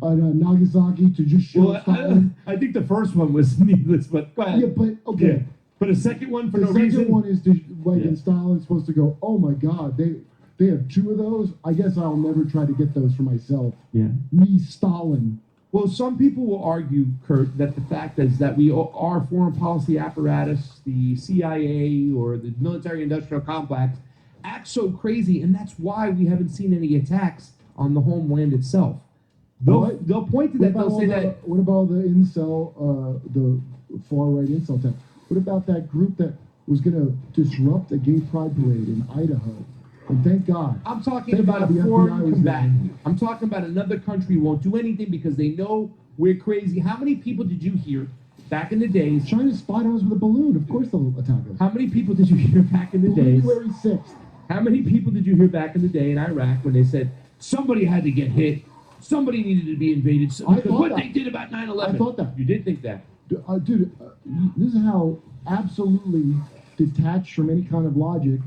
Speaker 10: Nagasaki to just show
Speaker 8: Well,
Speaker 10: Stalin.
Speaker 8: I think the first one was needless, but go ahead.
Speaker 10: Yeah, but okay.
Speaker 8: Yeah. But a second one for
Speaker 10: The
Speaker 8: no
Speaker 10: second
Speaker 8: reason.
Speaker 10: one is to, like,
Speaker 8: Yeah.
Speaker 10: and Stalin's supposed to go, oh my God, they have two of those. I guess I'll never try to get those for myself.
Speaker 8: Yeah.
Speaker 10: Me, Stalin.
Speaker 8: Well, some people will argue, Kurt, that the fact is that our foreign policy apparatus, the CIA or the military-industrial complex, acts so crazy, and that's why we haven't seen any attacks on the homeland itself. They'll point to that. They'll say that.
Speaker 10: What about the incel, the far-right incel type? What about that group that was going to disrupt a gay pride parade in Idaho? And thank God.
Speaker 8: I'm talking
Speaker 10: Thank
Speaker 8: about
Speaker 10: God
Speaker 8: a
Speaker 10: the FBI
Speaker 8: foreign
Speaker 10: was
Speaker 8: combatant.
Speaker 10: there.
Speaker 8: I'm talking about another country who won't do anything because they know we're crazy. How many people did you hear back in the days?
Speaker 10: China spied on us with a balloon. Of course they'll attack us.
Speaker 8: How many people did you hear back in the days?
Speaker 10: January 6th.
Speaker 8: How many people did you hear back in the day in Iraq when they said somebody had to get hit, somebody needed to be invaded?
Speaker 10: I
Speaker 8: Because
Speaker 10: thought
Speaker 8: what
Speaker 10: that.
Speaker 8: they did about 9/11.
Speaker 10: I thought that.
Speaker 8: You did think that.
Speaker 10: Dude, this is how absolutely detached from any kind of logic.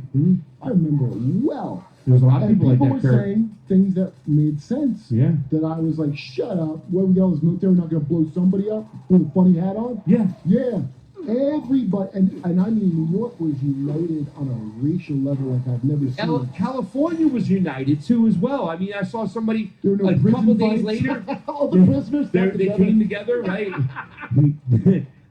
Speaker 10: I remember it well.
Speaker 8: There was a lot of
Speaker 10: And
Speaker 8: people like
Speaker 10: were
Speaker 8: that, Kurt.
Speaker 10: saying things that made sense.
Speaker 8: Yeah.
Speaker 10: That I was like, shut up. What, we got all this military, we're not going to blow somebody up with a funny hat on?
Speaker 8: Yeah.
Speaker 10: Yeah. Everybody, and I mean, New York was united on a racial level like I've never seen.
Speaker 8: California was united too as well. I mean, I saw somebody
Speaker 10: There were no
Speaker 8: a
Speaker 10: prison
Speaker 8: couple days
Speaker 10: fights.
Speaker 8: later.
Speaker 10: All the prisoners got
Speaker 8: They
Speaker 10: together.
Speaker 8: came together, right?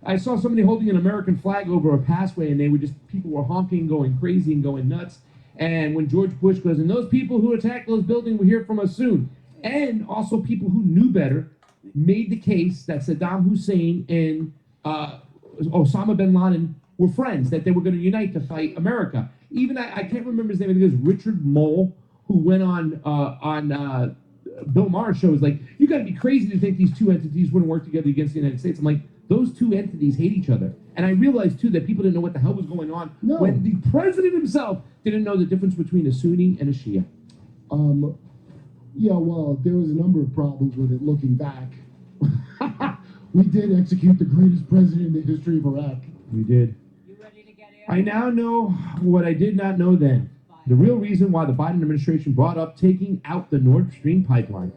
Speaker 8: I saw somebody holding an American flag over a passway, and they were just people were honking, going crazy, and going nuts. And when George Bush goes, and those people who attacked those buildings will hear from us soon. And also people who knew better made the case that Saddam Hussein and Osama bin Laden were friends, that they were going to unite to fight America. Even I can't remember his name. I think it was Richard Mole, who went on Bill Maher's show. Was like, you got to be crazy to think these two entities wouldn't work together against the United States. I'm like, those two entities hate each other. And I realized too that people didn't know what the hell was going on when the president himself didn't know the difference between a Sunni and a Shia.
Speaker 10: Yeah, well, there was a number of problems with it looking back. We did execute the greatest president in the history of Iraq.
Speaker 8: We did. I now know what I did not know then. The real reason why the Biden administration brought up taking out the Nord Stream pipeline.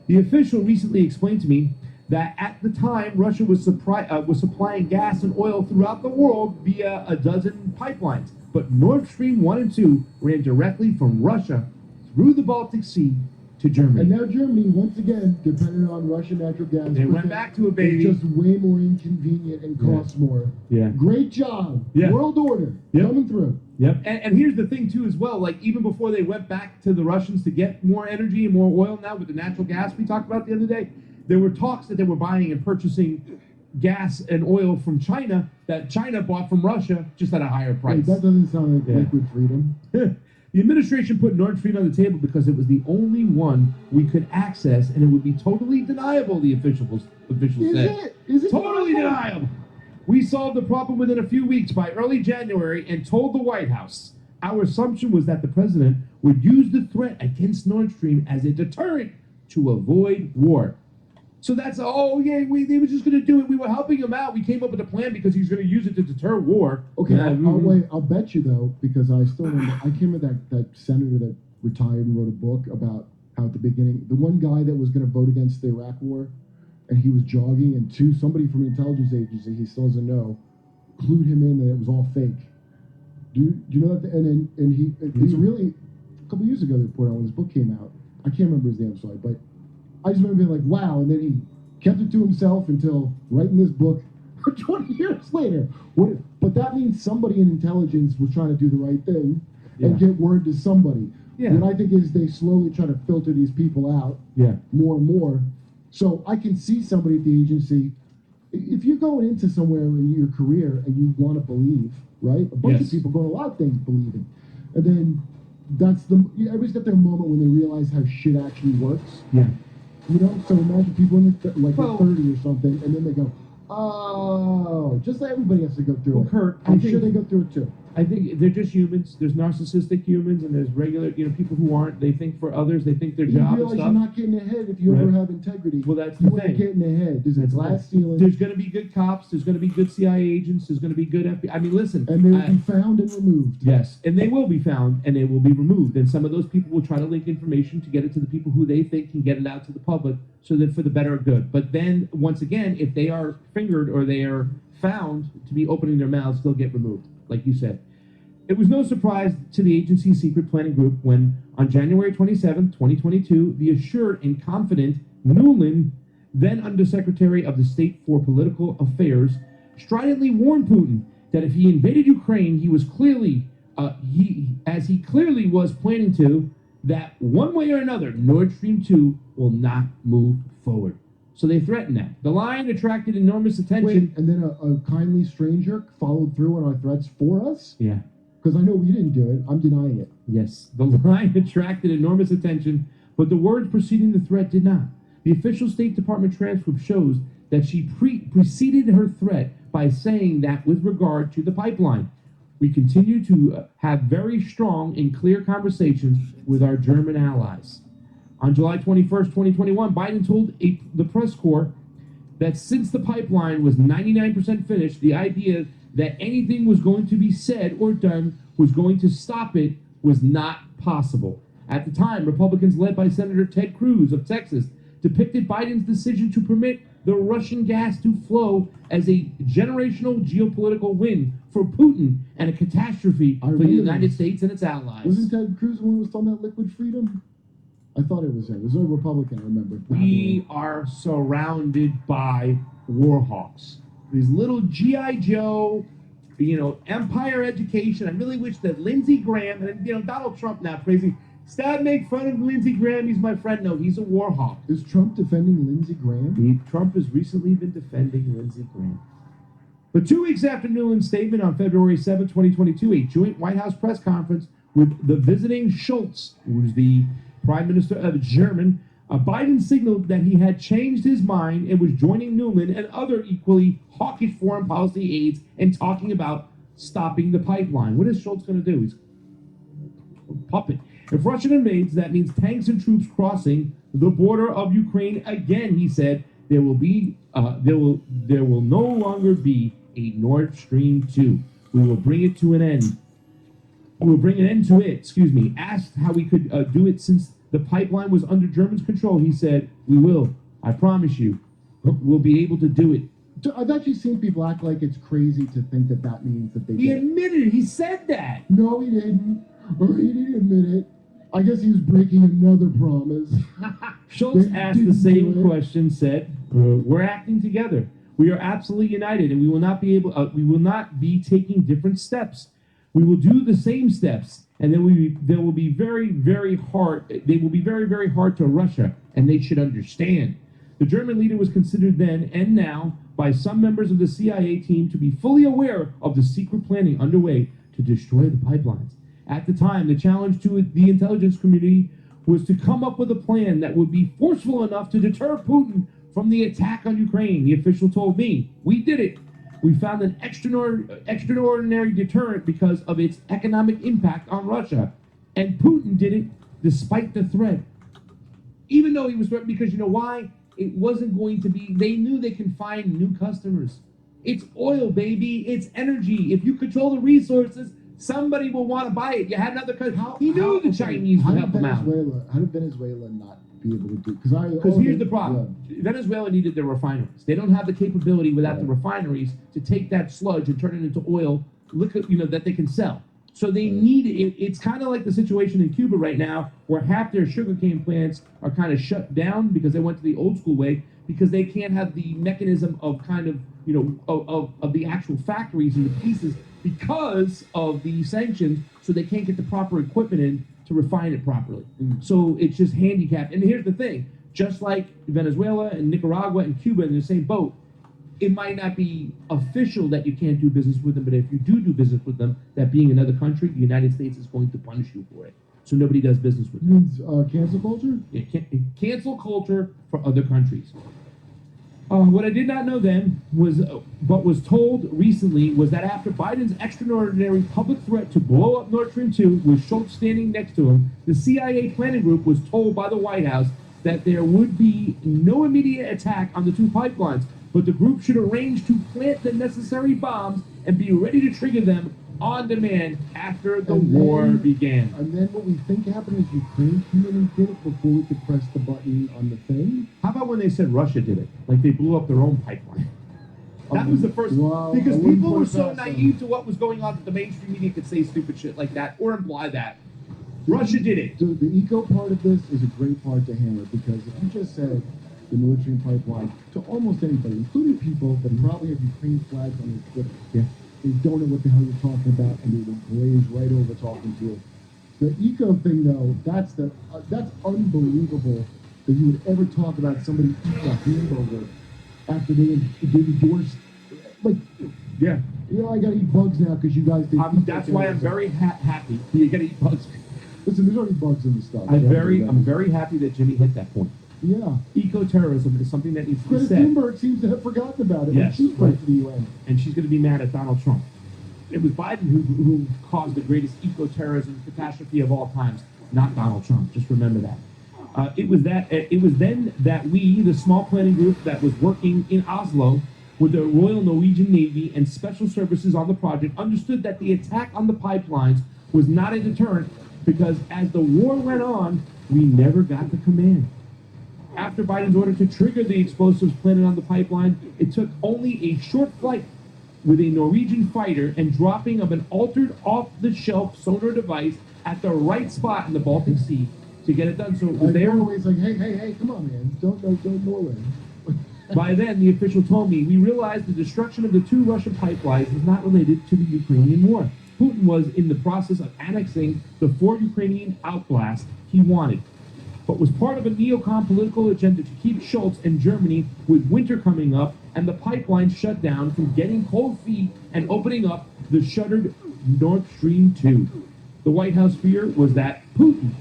Speaker 8: The official recently explained to me that at the time, Russia was supplying gas and oil throughout the world via a dozen pipelines. But Nord Stream 1 and 2 ran directly from Russia through the Baltic Sea to Germany.
Speaker 10: And now Germany, once again, dependent on Russian natural gas.
Speaker 8: They went back to it, baby.
Speaker 10: It's just way more inconvenient and costs more.
Speaker 8: Yeah.
Speaker 10: Great job.
Speaker 8: Yeah.
Speaker 10: World order
Speaker 8: Yep.
Speaker 10: coming through.
Speaker 8: Yep. And here's the thing too, as well. Like even before they went back to the Russians to get more energy and more oil, now with the natural gas we talked about the other day, there were talks that they were buying and purchasing gas and oil from China that China bought from Russia just at a higher
Speaker 10: Wait,
Speaker 8: price.
Speaker 10: that doesn't sound like
Speaker 8: Yeah.
Speaker 10: liquid freedom.
Speaker 8: The administration put Nord Stream on the table because it was the only one we could access, and it would be totally deniable. The officials said.
Speaker 10: Is it
Speaker 8: Totally deniable. We solved the problem within a few weeks by early January and told the White House. Our assumption was that the president would use the threat against Nord Stream as a deterrent to avoid war. So that's, they were just going to do it. We were helping him out. We came up with a plan because he was going to use it to deter war.
Speaker 10: Okay, I'll bet you though, because I still remember, I came with that senator that retired and wrote a book about how at the beginning, the one guy that was going to vote against the Iraq war, and he was jogging, and somebody from an intelligence agency, he still doesn't know, clued him in that it was all fake. Do you know that? And he really, a couple years ago they reported on when his book came out. I can't remember his name, sorry, but I just remember being like, wow, and then he kept it to himself until writing this book 20 years later. But that means somebody in intelligence was trying to do the right thing and get word to somebody.
Speaker 8: Yeah.
Speaker 10: What I think is they slowly try to filter these people out more and more. So I can see somebody at the agency, if you're going into somewhere in your career and you want to believe, right? A bunch of people go to a lot of things believing. And then everybody's got their moment when they realize how shit actually works.
Speaker 8: Yeah.
Speaker 10: You know, so imagine people in their 30 or something, and then they go, oh, just like everybody has to go through it.
Speaker 8: Kurt,
Speaker 10: I'm sure they go through it too.
Speaker 8: I think they're just humans. There's narcissistic humans, and there's regular, people who aren't. They think for others. They think their
Speaker 10: You
Speaker 8: job and
Speaker 10: realize
Speaker 8: stuff.
Speaker 10: you're not getting ahead if you ever have integrity.
Speaker 8: Well, that's
Speaker 10: you
Speaker 8: the
Speaker 10: ain't
Speaker 8: thing.
Speaker 10: getting ahead. There's a
Speaker 8: That's the
Speaker 10: glass
Speaker 8: thing.
Speaker 10: ceiling,
Speaker 8: There's going to be good cops. There's going to be good CIA agents. There's going to be good FBI. I mean, listen.
Speaker 10: and they will be found and removed.
Speaker 8: Yes, and they will be found and they will be removed. And some of those people will try to link information to get it to the people who they think can get it out to the public so that for the better good. But then, once again, if they are fingered or they are found to be opening their mouths, they'll get removed, like you said. It was no surprise to the agency's secret planning group when, on January 27, 2022, the assured and confident Nuland, then Undersecretary of the State for Political Affairs, stridently warned Putin that if he invaded Ukraine, he was clearly, as he clearly was planning to, that one way or another, Nord Stream 2 will not move forward. So they threatened that. The line attracted enormous attention.
Speaker 10: Wait, and then a kindly stranger followed through on our threats for us?
Speaker 8: Yeah.
Speaker 10: Because I know we didn't do it. I'm denying it.
Speaker 8: Yes, the line attracted enormous attention, but the words preceding the threat did not. The official State Department transcript shows that she preceded her threat by saying that with regard to the pipeline, we continue to have very strong and clear conversations with our German allies. On July 21st, 2021, Biden told the press corps that since the pipeline was 99% finished, the idea that anything was going to be said or done was going to stop it was not possible. At the time, Republicans led by Senator Ted Cruz of Texas depicted Biden's decision to permit the Russian gas to flow as a generational geopolitical win for Putin and a catastrophe for the
Speaker 10: remember
Speaker 8: United
Speaker 10: this.
Speaker 8: States and its allies.
Speaker 10: Wasn't Ted Cruz the one who was talking about liquid freedom? I thought it was him. It was a Republican, I remember.
Speaker 8: We are surrounded by warhawks. These little G.I. Joe, empire education. I really wish that Lindsey Graham and, Donald Trump now crazy. Stop make fun of Lindsey Graham. He's my friend. No, he's a warhawk.
Speaker 10: Is Trump defending Lindsey Graham?
Speaker 8: Trump has recently been defending Lindsey Graham. But 2 weeks after Nuland's statement on February 7, 2022, a joint White House press conference with the visiting Schultz, who's the Prime Minister of Germany, Biden signaled that he had changed his mind and was joining Nuland and other equally hawkish foreign policy aides in talking about stopping the pipeline. What is Schultz going to do? He's a puppet. If Russia invades, that means tanks and troops crossing the border of Ukraine again, he said. There will no longer be a Nord Stream 2. We will bring it to an end. We will bring an end to it, Asked how we could do it since the pipeline was under Germany's control, he said, we will. I promise you. We'll be able to do it.
Speaker 10: I've actually seen people act like it's crazy to think that means that they
Speaker 8: He
Speaker 10: did.
Speaker 8: admitted it. He said that.
Speaker 10: No, he didn't. Or he didn't admit it. I guess he was breaking another promise.
Speaker 8: Schultz
Speaker 10: They
Speaker 8: asked the
Speaker 10: didn't
Speaker 8: same
Speaker 10: do it.
Speaker 8: question, said, we're acting together. We are absolutely united, and we will not be taking different steps. We will do the same steps, and then they will be very, very hard. They will be very, very hard to Russia, and they should understand. The German leader was considered then and now by some members of the CIA team to be fully aware of the secret planning underway to destroy the pipelines. At the time, the challenge to the intelligence community was to come up with a plan that would be forceful enough to deter Putin from the attack on Ukraine. The official told me, "We did it. We found an extraordinary deterrent because of its economic impact on Russia. And Putin did it despite the threat." Even though he was threatened, because you know why? It wasn't going to be, they knew they can find new customers. It's oil, baby. It's energy. If you control the resources, somebody will want to buy it. You had another country. He knew the Chinese would help them out.
Speaker 10: How did Venezuela not be able to do?
Speaker 8: Because here's the problem. Venezuela needed their refineries. They don't have the capability without the refineries to take that sludge and turn it into oil, that they can sell. So they need it. It's kind of like the situation in Cuba right now, where half their sugarcane plants are kind of shut down because they went to the old school way, because they can't have the mechanism of of the actual factories and the pieces because of the sanctions, so they can't get the proper equipment in to refine it properly. So it's just handicapped. And here's the thing, just like Venezuela and Nicaragua and Cuba in the same boat, it might not be official that you can't do business with them, but if you do business with them, that being another country, the United States is going to punish you for it. So nobody does business with them.
Speaker 10: Means cancel culture?
Speaker 8: Yeah, cancel culture for other countries. What I did not know then but was told recently, was that after Biden's extraordinary public threat to blow up Nord Stream 2, with Schultz standing next to him, the CIA planning group was told by the White House that there would be no immediate attack on the two pipelines, but the group should arrange to plant the necessary bombs and be ready to trigger them on demand after the war began.
Speaker 10: And then what we think happened is Ukraine came in and did it before we could press the button on the thing.
Speaker 8: How about when they said Russia did it? Like they blew up their own pipeline. That was the first, because people were so naive to what was going on that the mainstream media could say stupid shit like that or imply that. Russia did it.
Speaker 10: So the eco part of this is a great part to hammer, because if you just said the Nord Stream pipeline to almost anybody, including people that probably have Ukraine flags on their Twitter, they don't know what the hell you're talking about, and they will glaze right over talking to you. The eco thing, though, that's unbelievable that you would ever talk about somebody eating a hamburger after they endorsed, I gotta eat bugs now because you guys didn't.
Speaker 8: That's why I'm very happy. You gotta eat bugs.
Speaker 10: Listen, there's already bugs in the stuff.
Speaker 8: I'm very happy that Jimmy hit that point.
Speaker 10: Yeah.
Speaker 8: Eco-terrorism is something that needs to be
Speaker 10: Greta
Speaker 8: said.
Speaker 10: Thunberg seems to have forgotten about it.
Speaker 8: Yes,
Speaker 10: She's right to the UN.
Speaker 8: And she's going to be mad at Donald Trump. It was Biden who caused the greatest eco-terrorism catastrophe of all times, not Donald Trump. Just remember that. It was then that we, the small planning group that was working in Oslo with the Royal Norwegian Navy and special services on the project, understood that the attack on the pipelines was not a deterrent, because as the war went on, we never got the command. After Biden's order to trigger the explosives planted on the pipeline, it took only a short flight with a Norwegian fighter and dropping of an altered off-the-shelf sonar device at the right spot in the Baltic Sea to get it done. So it was there.
Speaker 10: Norway's like, hey, come on, man, don't Norway.
Speaker 8: By then, the official told me, we realized the destruction of the two Russian pipelines was not related to the Ukrainian war. Putin was in the process of annexing the 4 Ukrainian outblast he wanted, but was part of a neocon political agenda to keep Schultz and Germany, with winter coming up and the pipeline shut down, from getting cold feet and opening up the shuttered Nord Stream 2. The White House fear was that Putin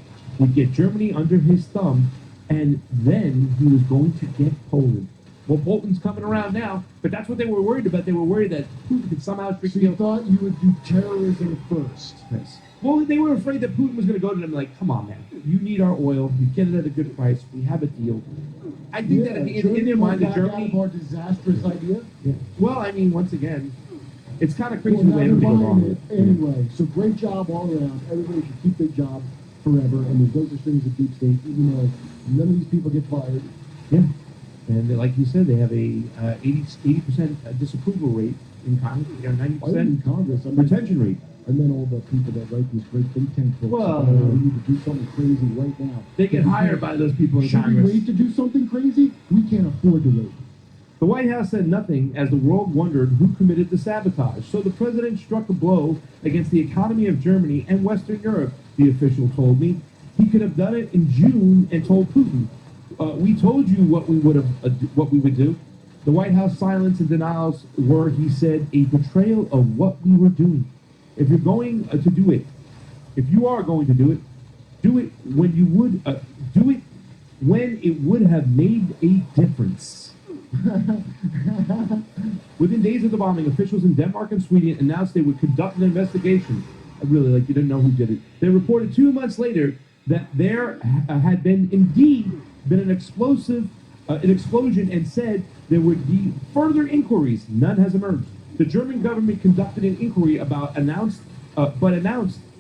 Speaker 8: would get Germany under his thumb, and then he was going to get Poland. Well, Bolton's coming around now, but that's what they were worried about. They were worried that Putin could somehow...
Speaker 10: So you thought you would do terrorism first?
Speaker 8: Yes. Well, they were afraid that Putin was going to go to them like, come on, man, you need our oil, you get it at a good price, we have a deal. I think that in their mind, the Germany...
Speaker 10: more disastrous idea?
Speaker 8: Yeah. Well, I mean, once again, it's kind of crazy
Speaker 10: the
Speaker 8: the way everything goes wrong.
Speaker 10: Anyway, so great job all around. Everybody should keep their job forever, and there's no such thing as a deep state, even though none of these people get fired.
Speaker 8: Yeah. And like you said, they have a 80% disapproval rate in Congress. They got a 90%
Speaker 10: in Congress.
Speaker 8: retention rate.
Speaker 10: And then all the people that write these great think tank books.
Speaker 8: Well,
Speaker 10: we need to do something crazy right now.
Speaker 8: They get hired by those people in
Speaker 10: Should
Speaker 8: Congress.
Speaker 10: we wait to do something crazy? We can't afford to wait.
Speaker 8: The White House said nothing as the world wondered who committed the sabotage. So the president struck a blow against the economy of Germany and Western Europe, the official told me. He could have done it in June and told Putin, we told you what we would do. The White House silence and denials were, he said, a betrayal of what we were doing. If you're going to do it, if you are going to do it when you would do it when it would have made a difference. Within days of the bombing, officials in Denmark and Sweden announced they would conduct an investigation. I really you didn't know who did it. They reported 2 months later that there had been an explosion and said there would be further inquiries. None has emerged. The German government conducted an inquiry announced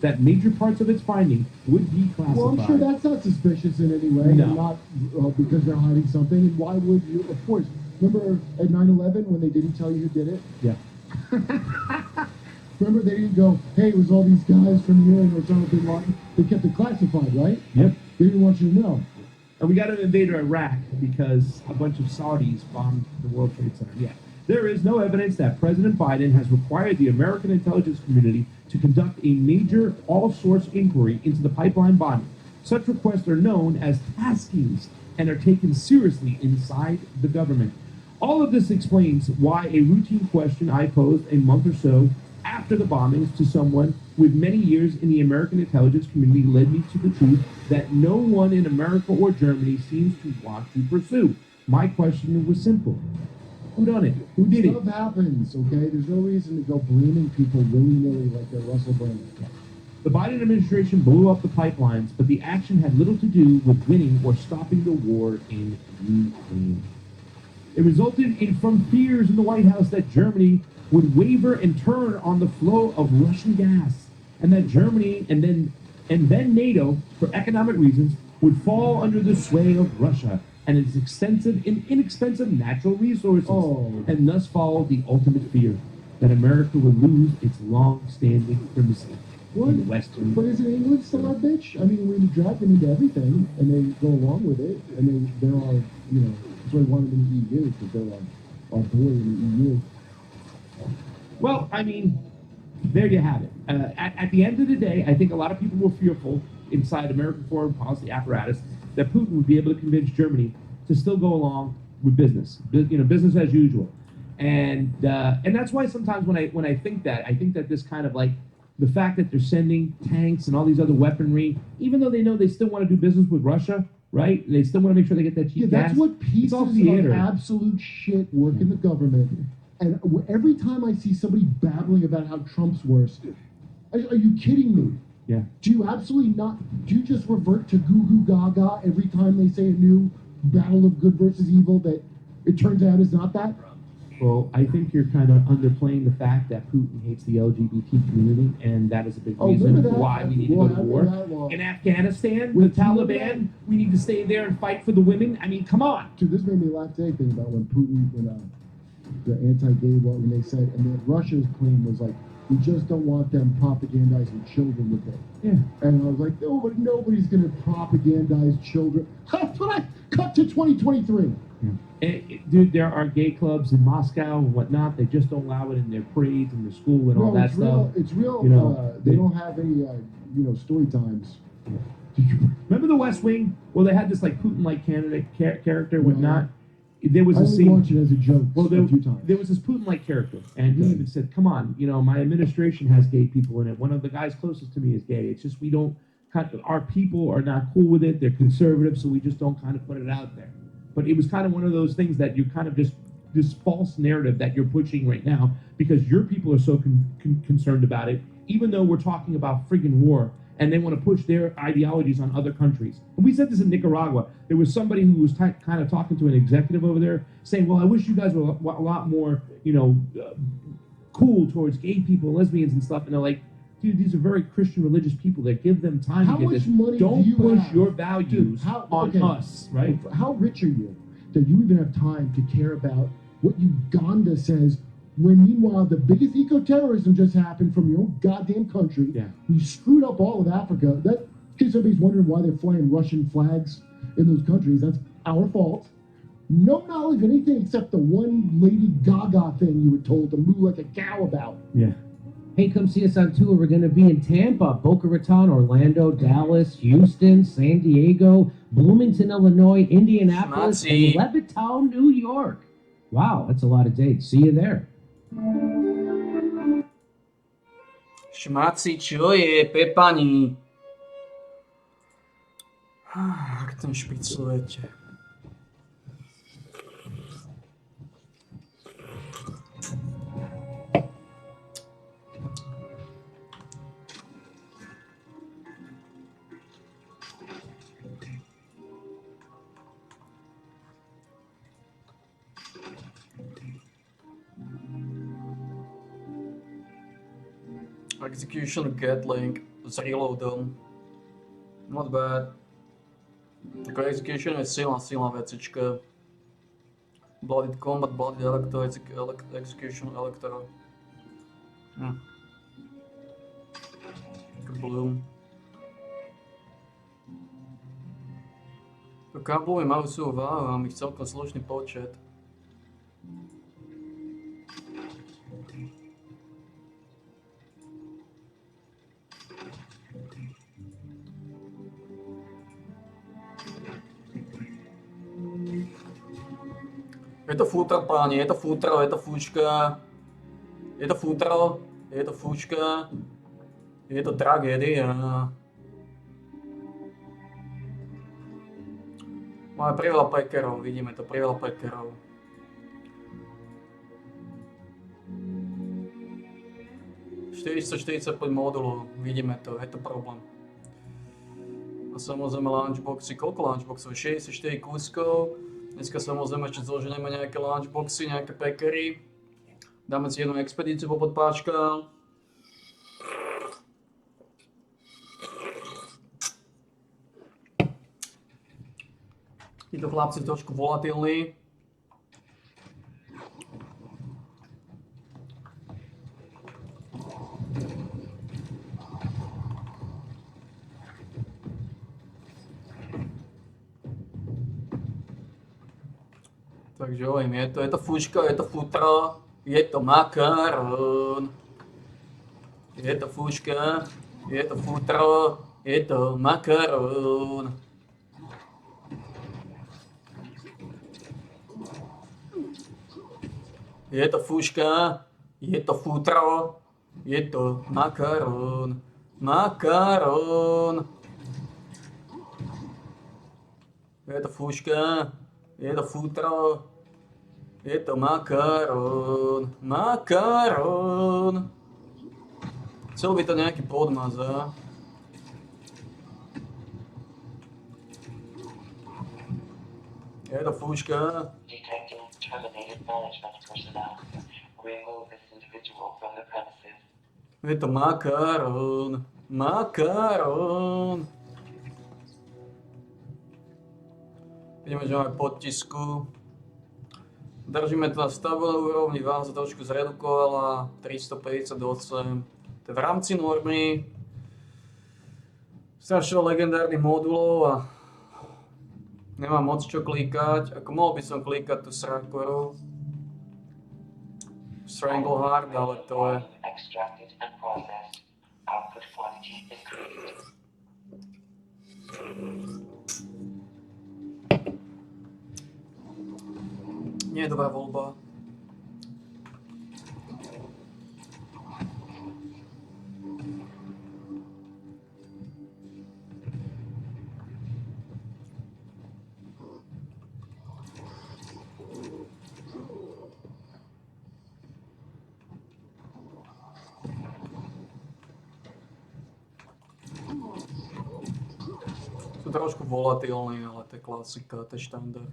Speaker 8: that major parts of its finding would be classified.
Speaker 10: Well, I'm sure that's not suspicious in any way.
Speaker 8: No.
Speaker 10: And not because they're hiding something. And why would you? Of course. Remember at 9/11 when they didn't tell you who did it?
Speaker 8: Yeah.
Speaker 10: Remember they didn't go, hey, it was all these guys from here and Osama bin Laden. They kept it classified, right?
Speaker 8: Yep.
Speaker 10: They didn't want you to know.
Speaker 8: And we got to invade Iraq because a bunch of Saudis bombed the World Trade Center. Yeah. There is no evidence that President Biden has required the American intelligence community to conduct a major all-source inquiry into the pipeline bombing. Such requests are known as taskings and are taken seriously inside the government. All of this explains why a routine question I posed a month or so after the bombings to someone with many years in the American intelligence community led me to the truth that no one in America or Germany seems to want to pursue. My question was simple. Who done it? Who did it?
Speaker 10: Stuff happens, okay? There's no reason to go blaming people willy-nilly like they're Russell Brand.
Speaker 8: The Biden administration blew up the pipelines, but the action had little to do with winning or stopping the war in Ukraine. It resulted from fears in the White House that Germany would waver and turn on the flow of Russian gas, and that Germany and then NATO, for economic reasons, would fall under the sway of Russia and its extensive and inexpensive natural resources, and thus follow the ultimate fear that America would lose its long-standing primacy in Western.
Speaker 10: But isn't England still our bitch? I mean, we drag them into everything, and they go along with it, and they're our, that's why we want them in the EU, because they're our boy in the EU.
Speaker 8: Well, I mean, there you have it. At the end of the day, I think a lot of people were fearful inside American foreign policy apparatus that Putin would be able to convince Germany to still go along with business, business as usual, and that's why sometimes when I think that this kind of like the fact that they're sending tanks and all these other weaponry, even though they know they still want to do business with Russia, right? They still want to make sure they get that cheap gas.
Speaker 10: That's what pieces of absolute shit work in the government. And every time I see somebody babbling about how Trump's worse, are you kidding me?
Speaker 8: Yeah.
Speaker 10: Do you absolutely not? Do you just revert to goo goo gaga every time they say a new battle of good versus evil that it turns out is not that?
Speaker 8: Well, I think you're kind of underplaying the fact that Putin hates the LGBT community, and that is a big reason why we need to go to war. In Afghanistan, with the Taliban, we need to stay there and fight for the women. I mean, come on.
Speaker 10: Dude, this made me laugh today thinking about when Putin, the anti-gay law, when they said, and then Russia's claim was like, we just don't want them propagandizing children with it.
Speaker 8: Yeah.
Speaker 10: And I was like, no, but nobody's going to propagandize children. That's what I cut to 2023.
Speaker 8: Yeah. Dude, there are gay clubs in Moscow and whatnot. They just don't allow it in their parades and their school and all that stuff.
Speaker 10: It's real. They don't have any, story times.
Speaker 8: Remember The West Wing? Well, they had this like Putin-like character and whatnot. There was
Speaker 10: I
Speaker 8: a scene.
Speaker 10: watched it as a joke.
Speaker 8: Well,
Speaker 10: a few times.
Speaker 8: There was this Putin-like character, and he even said, "Come on, my administration has gay people in it. One of the guys closest to me is gay. It's just we don't. Our people are not cool with it. They're conservative, so we just don't kind of put it out there." But it was kind of one of those things that you kind of just this false narrative that you're pushing right now because your people are so concerned about it, even though we're talking about friggin' war. And they want to push their ideologies on other countries. And we said this in Nicaragua. There was somebody who was kind of talking to an executive over there saying, well, I wish you guys were a lot more, cool towards gay people, lesbians and stuff. And they're like, dude, these are very Christian religious people. They give them time to get this. Don't push your values on us, right?
Speaker 10: How rich are you that you even have time to care about what Uganda says when meanwhile the biggest eco-terrorism just happened from your own goddamn country.
Speaker 8: Yeah.
Speaker 10: We screwed up all of Africa. That, in case everybody's wondering why they're flying Russian flags in those countries, that's our fault. no knowledge of anything except the one Lady Gaga thing you were told to moo like a cow about.
Speaker 6: Yeah. Hey, come see us on tour. We're going to be in Tampa, Boca Raton, Orlando, Dallas, Houston, San Diego, Bloomington, Illinois, Indianapolis, and
Speaker 1: Schmatzi.
Speaker 6: Levittown, New York. Wow, that's a lot of dates. See you there.
Speaker 1: Šmáci, čo je, Pepani? Jak ten špiclujete? Execution Gatling s reloadom. Not bad. Tako Execution je silná vecička. Blooded Combat, Blooded Electro, Execution Electro. Bloom. To káblovy majú svoju váhu, mám ich celkom slušný počet. Je to futro, páni, je to futro, je to fúčka. Je to futro, je to fúčka. Je to tragédia. Máme priveľa pekerov, vidíme to, priveľa pekerov. ...445 modulov, vidíme to, je to problém. A samozrejme lunchboxy, koľko lunchboxov? 64 kúskov. Dneska samozrejme ešte zloženeme nejaké lunchboxy, nejaké pekery. Dáme si jednu expedíciu po podpáčkach. Títo chlapci trošku volatilní. Takže hovorím, je to fúčka, je to futro, je to makarón. Je to fúčka, je to futro, je to makarón. Je to fúčka, je to futro, je to makarón. Makarón. Je to fúčka, je to futro, je to makarón. Makarón. Chcel by to nejaký podmaz, a? Je to fúčka.
Speaker 11: Detecting terminated management personnel. Remove this individual from the premises.
Speaker 1: Je to makarón. Makarón. Vidíme, že máme podtisku. Držíme to na stabilnej úrovni, vám sa trošku zredukovala, 358. To je v rámci normy. Strašne legendárnych modulov a nemám moc čo klikať. Ako mohol by som klikať tú Srankoru. Strangleheart, ale to je...
Speaker 11: Extracted and processed. Output quality increased.
Speaker 1: Nie je dobrá voľba. Sú trošku volatilní, ale to je klasika, to je štandard.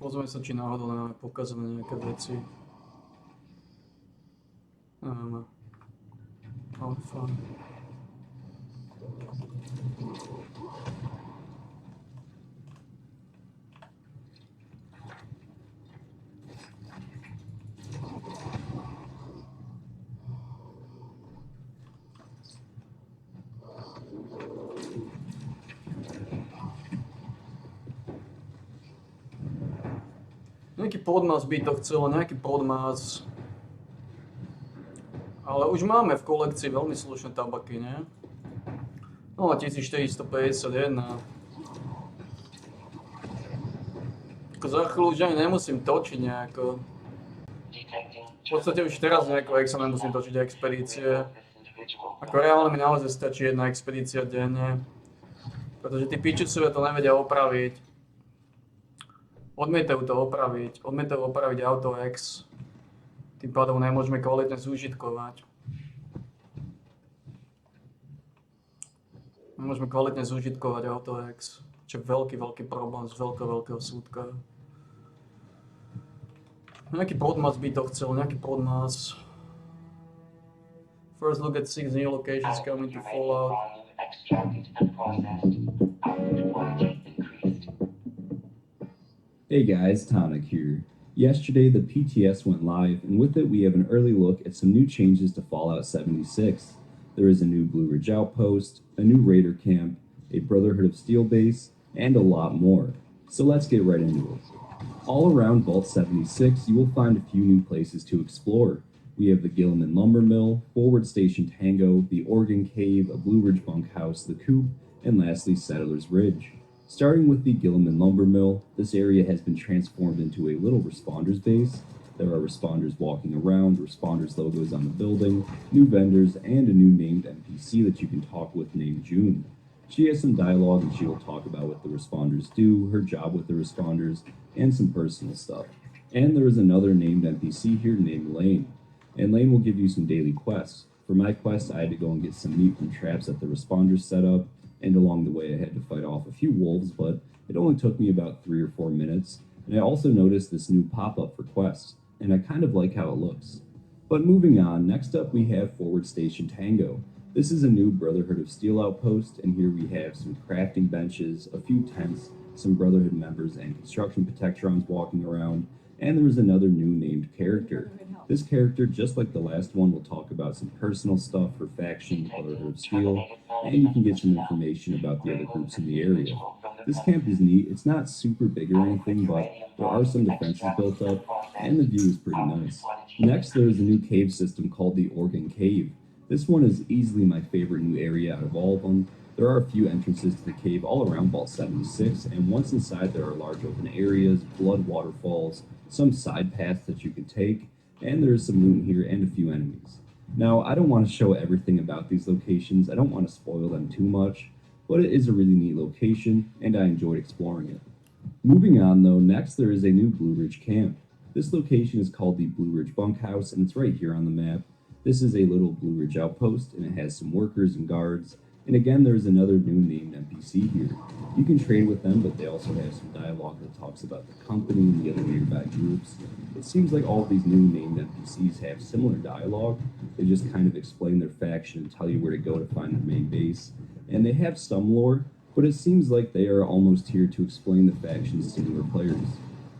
Speaker 1: Pozrieme sa, či náhodou nemáme pokazané nejaké veci. Nemáme. Ale fajn. Nejaký podmas by to chcelo, nejaký podmas. Ale už máme v kolekcii veľmi slušné tabaky, nie? No a 1451. Za chvíľu už ani nemusím točiť nejako. V podstate už teraz nejako sa nemusím točiť expedície. Ako reálne mi naozaj stačí jedna expedícia denne. Pretože tí pičucovia to nevedia opraviť. Odmietajú opraviť AutoX. Tým pádom nemôžeme kvalitne zúžitkovať. Nemôžeme kvalitne zúžitkovať AutoX. Čo je veľký problém z veľkého súdka. Nejaký podmas by to chcel, nejaký podmas. First look at 6 new locations coming to Fallout.
Speaker 12: Hey guys, Tonic here. Yesterday, the PTS went live, and with it, we have an early look at some new changes to Fallout 76. There is a new Blue Ridge Outpost, a new Raider camp, a Brotherhood of Steel base, and a lot more. So let's get right into it. All around Vault 76, you will find a few new places to explore. We have the Gilliman Lumber Mill, Forward Station Tango, the Oregon Cave, a Blue Ridge Bunkhouse, the Coop, and lastly Settler's Ridge. Starting with the Gilliman Lumber Mill, this area has been transformed into a little responders base. There are responders walking around, responders logos on the building, new vendors, and a new named NPC that you can talk with named June. She has some dialogue and she will talk about what the responders do, her job with the responders, and some personal stuff. And there is another named NPC here named Lane. And Lane will give you some daily quests. For my quest, I had to go and get some meat from traps that the responders set up, and along the way I had to fight off a few wolves, but it only took me about 3 or 4 minutes. And I also noticed this new pop-up for quests, and I kind of like how it looks. But moving on, next up we have Forward Station Tango. This is a new Brotherhood of Steel outpost, and here we have some crafting benches, a few tents, some Brotherhood members and construction protectrons walking around, and there is another new named character. This character, just like the last one, will talk about some personal stuff for faction, Brotherhood of Steel, and you can get some information about the other groups in the area. This camp is neat. It's not super big or anything, but there are some defenses built up, and the view is pretty nice. Next, there is a new cave system called the Oregon Cave. This one is easily my favorite new area out of all of them. There are a few entrances to the cave all around Vault 76, and once inside there are large open areas, blood waterfalls, some side paths that you can take, and there is some loot here and a few enemies. Now, I don't want to show everything about these locations, I don't want to spoil them too much, but it is a really neat location, and I enjoyed exploring it. Moving on though, next there is a new Blue Ridge camp. This location is called the Blue Ridge Bunkhouse, and it's right here on the map. This is a little Blue Ridge outpost, and it has some workers and guards, and again there is another new named NPC here. You can trade with them, but they also have some dialogue that talks about the company and the other nearby groups. It seems like all of these new named NPCs have similar dialogue. They just kind of explain their faction and tell you where to go to find their main base. And they have some lore, but it seems like they are almost here to explain the factions to newer players.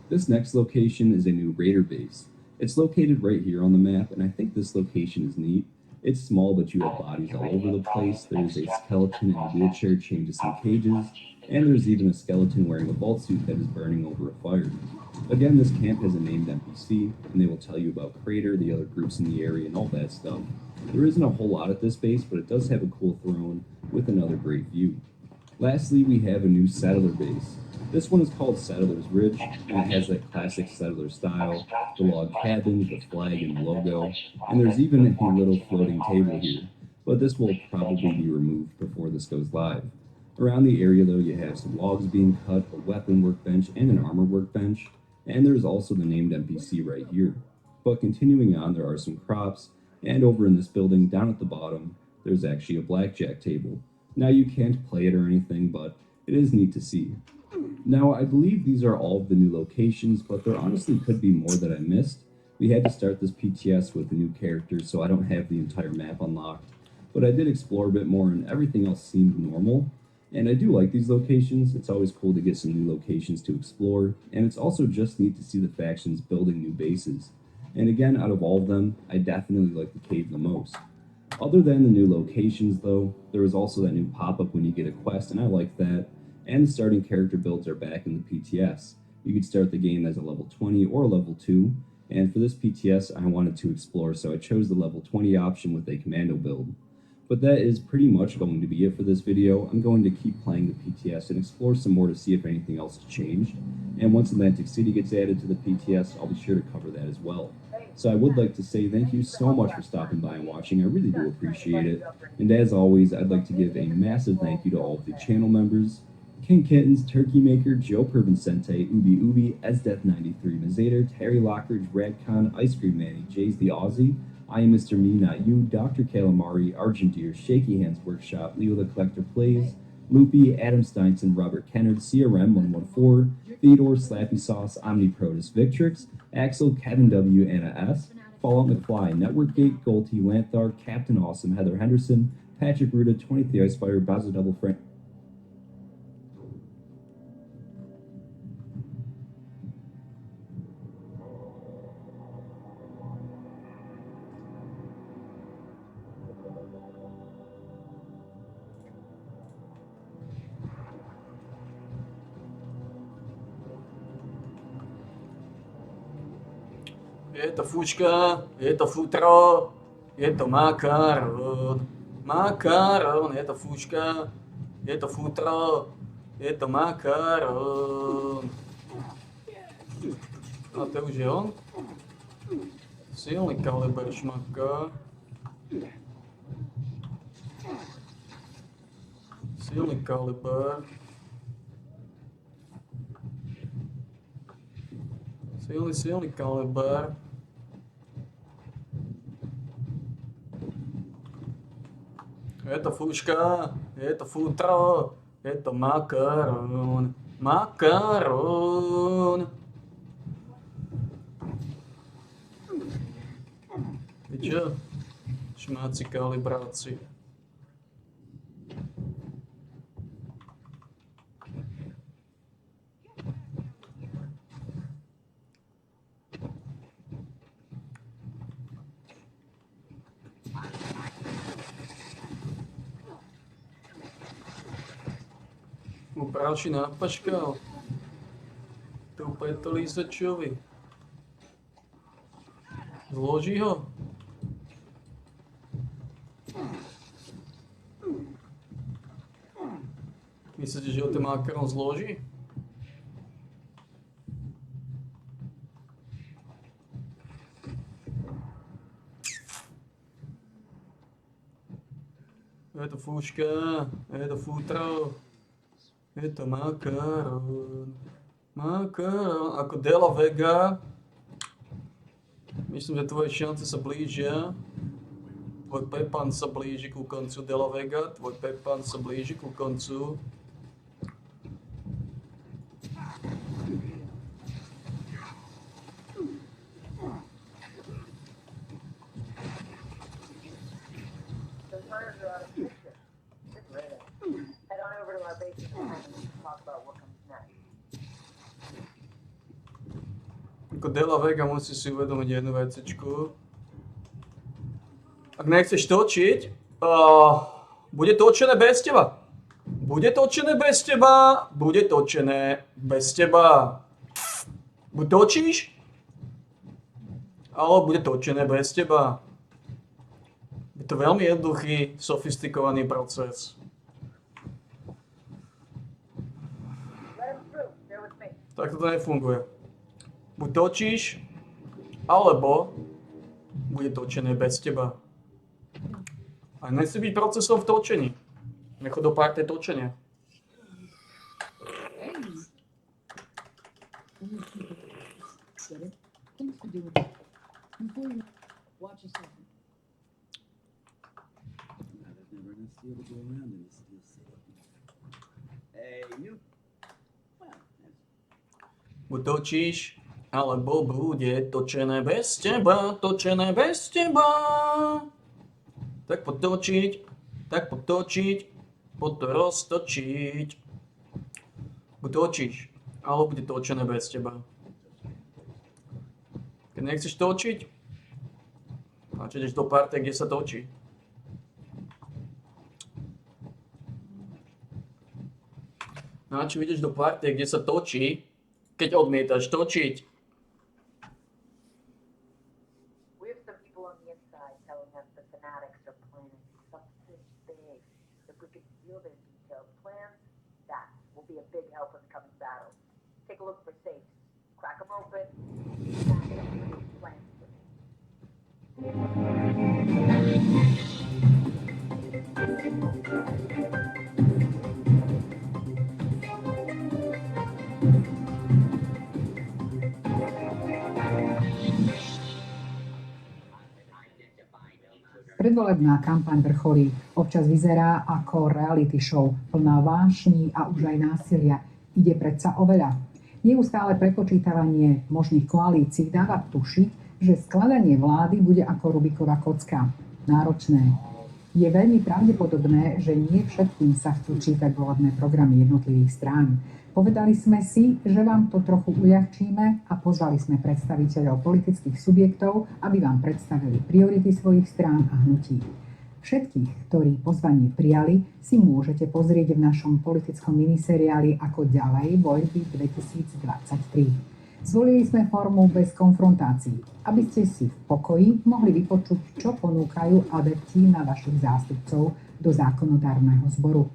Speaker 12: This next location is a new Raider base. It's located right here on the map, and I think this location is neat. It's small, but you have bodies all over the place. There's a skeleton in a wheelchair chained to some cages, and there's even a skeleton wearing a vault suit that is burning over a fire. Again, this camp has a named NPC, and they will tell you about Crater, the other groups in the area, and all that stuff. There isn't a whole lot at this base, but it does have a cool throne with another great view. Lastly, we have a new Settler base. This one is called Settler's Ridge, and it has that classic settler style, the log cabins, the flag, and the logo, and there's even a little floating table here, but this will probably be removed before this goes live. Around the area though, you have some logs being cut, a weapon workbench, and an armor workbench, and there's also the named NPC right here. But continuing on, there are some crops, and over in this building, down at the bottom, there's actually a blackjack table. Now you can't play it or anything, but it is neat to see. Now, I believe these are all of the new locations, but there honestly could be more that I missed. We had to start this PTS with the new characters, so I don't have the entire map unlocked. But I did explore a bit more, and everything else seemed normal. And I do like these locations. It's always cool to get some new locations to explore, and it's also just neat to see the factions building new bases. And again, out of all of them, I definitely like the cave the most. Other than the new locations, though, there was also that new pop-up when you get a quest, and I like that. And the starting character builds are back in the PTS. You could start the game as a level 20 or level 2, and for this PTS I wanted to explore, so I chose the level 20 option with a commando build. But that is pretty much going to be it for this video. I'm going to keep playing the PTS and explore some more to see if anything else has changed. And once Atlantic City gets added to the PTS, I'll be sure to cover that as well. So I would like to say thank you so much for stopping by and watching. I really do appreciate it. And as always, I'd like to give a massive thank you to all of the channel members: King Kittens, Turkey Maker, Joe Pervincente, Ubi, Esdeath93, Mazader, Terry Lockridge, Radcon, Ice Cream Manny, Jay's the Aussie, I Am Mr. Me Not You, Dr. Calamari, Argent Deer, Shaky Hands Workshop, Leo the Collector Plays, Loopy, Adam Steinson, Robert Kennard, CRM114, Theodore, Slappy Sauce, Omniprotus, Victrix, Axel, Kevin W, Anna S, Fallout McFly, Network Gate, Golty, Lanthar, Captain Awesome, Heather Henderson, Patrick Ruda, 20th the Icefire, Bowser Double Frank.
Speaker 1: Je to fučka, je to futro, je to makaron. Makaron, je to fučka, je to futro, je to makaron. A to už je on. Silný kaliber šmaka. Silný kaliber. Silný kaliber. Je to fuška, je to futro, je to makaron. Makaron. Viete, šmáci kalibráci. Práči napaškal. To úplne to lízačovi. Zloží ho. Myslíte, že ho ten makaron zloží? Je to fúška, je to futro. Je to makaron. Makaron. Ako De La Vega. Myslím, že tvoje šance sa blížia. Tvoj Pepan sa blíži ku koncu, De La Vega. Tvoj Pepan sa blíži ku koncu. Ako De La Vega musí si uvedomiť jednu vecičku. Ak nechceš točiť, bude točené bez teba. Bude točené bez teba, bude točené bez teba. Buď točíš, alebo bude točené bez teba. Je to veľmi jednoduchý, sofistikovaný proces. Tak to nefunguje. Buď točíš, alebo bude točené bez teba. A nechci byť procesom v točení. Nechod do party točenia. Buď točíš, alebo bude točené bez teba, točené bez teba. Tak poď točiť, poď to roztočiť. Buď točíš, alebo bude točené bez teba. Keď nechceš točiť, radšej ideš do party, kde sa točí. Radšej ideš do party, kde sa točí, keď odmietaš točiť.
Speaker 7: We have some people on the inside telling us the fanatics are planning something big. If we could steal their detailed plans, that will be a big help in the coming battle. Take a look for safes. Crack them open. Smash them with these plans.
Speaker 13: Predvolebná kampaň vrcholí. Občas vyzerá ako reality show, plná vášní a už aj násilia. Ide predsa o veľa. Neustále prepočítavanie možných koalícií dáva tušiť, že skladanie vlády bude ako Rubiková kocka. Náročné. Je veľmi pravdepodobné, že nie všetkým sa chcú čítať volebné programy jednotlivých strán. Povedali sme si, že vám to trochu uľahčíme a pozvali sme predstaviteľov politických subjektov, aby vám predstavili priority svojich strán a hnutí. Všetkých, ktorí pozvanie prijali, si môžete pozrieť v našom politickom miniseriáli Ako ďalej voľby 2023. Zvolili sme formu bez konfrontácií, aby ste si v pokoji mohli vypočuť, čo ponúkajú adepti na vašich zástupcov do zákonodárneho zboru.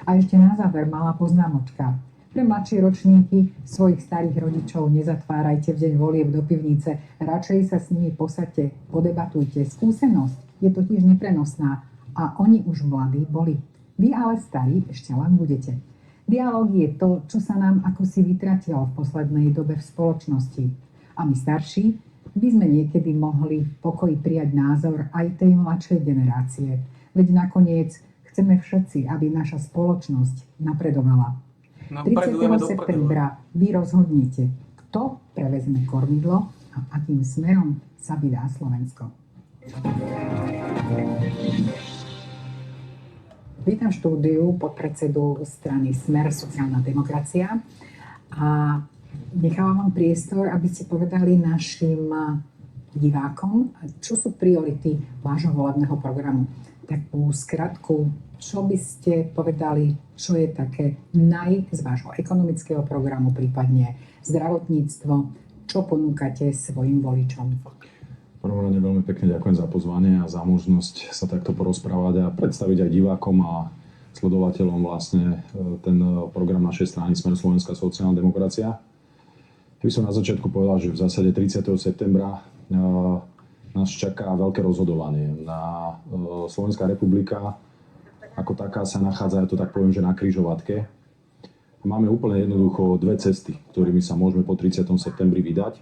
Speaker 13: A ešte na záver malá poznámočka. Pre mladšie ročníky svojich starých rodičov nezatvárajte v deň volieb do pivnice, radšej sa s nimi posaďte, podebatujte. Skúsenosť je totiž neprenosná a oni už mladí boli. Vy ale starí ešte len budete. Dialóg je to, čo sa nám ako si vytratilo v poslednej dobe v spoločnosti. A my starší by sme niekedy mohli v pokoji prijať názor aj tej mladšej generácie. Veď nakoniec chceme všetci, aby naša spoločnosť napredovala. 30. septembra vy rozhodnete, kto prevezme kormidlo a akým smerom sa vydá Slovensko. Vítam v štúdiu podpredsedu strany Smer sociálna demokracia a nechávam vám priestor, aby ste povedali našim divákom, čo sú priority vášho volebného programu. Takú skratku, čo by ste povedali, čo je také z vášho ekonomického programu, prípadne zdravotníctvo, čo ponúkate svojim voličom?
Speaker 14: V prvom rade veľmi pekne ďakujem za pozvanie a za možnosť sa takto porozprávať a predstaviť aj divákom a sledovateľom vlastne ten program našej strany Smer Slovenská sociálna demokracia. Ja by som na začiatku povedal, že v zásade 30. septembra nás čaká veľké rozhodovanie. Slovenská republika ako taká sa nachádza, ja to tak poviem, že na križovatke. Máme úplne jednoducho dve cesty, ktorými sa môžeme po 30. septembri vydať.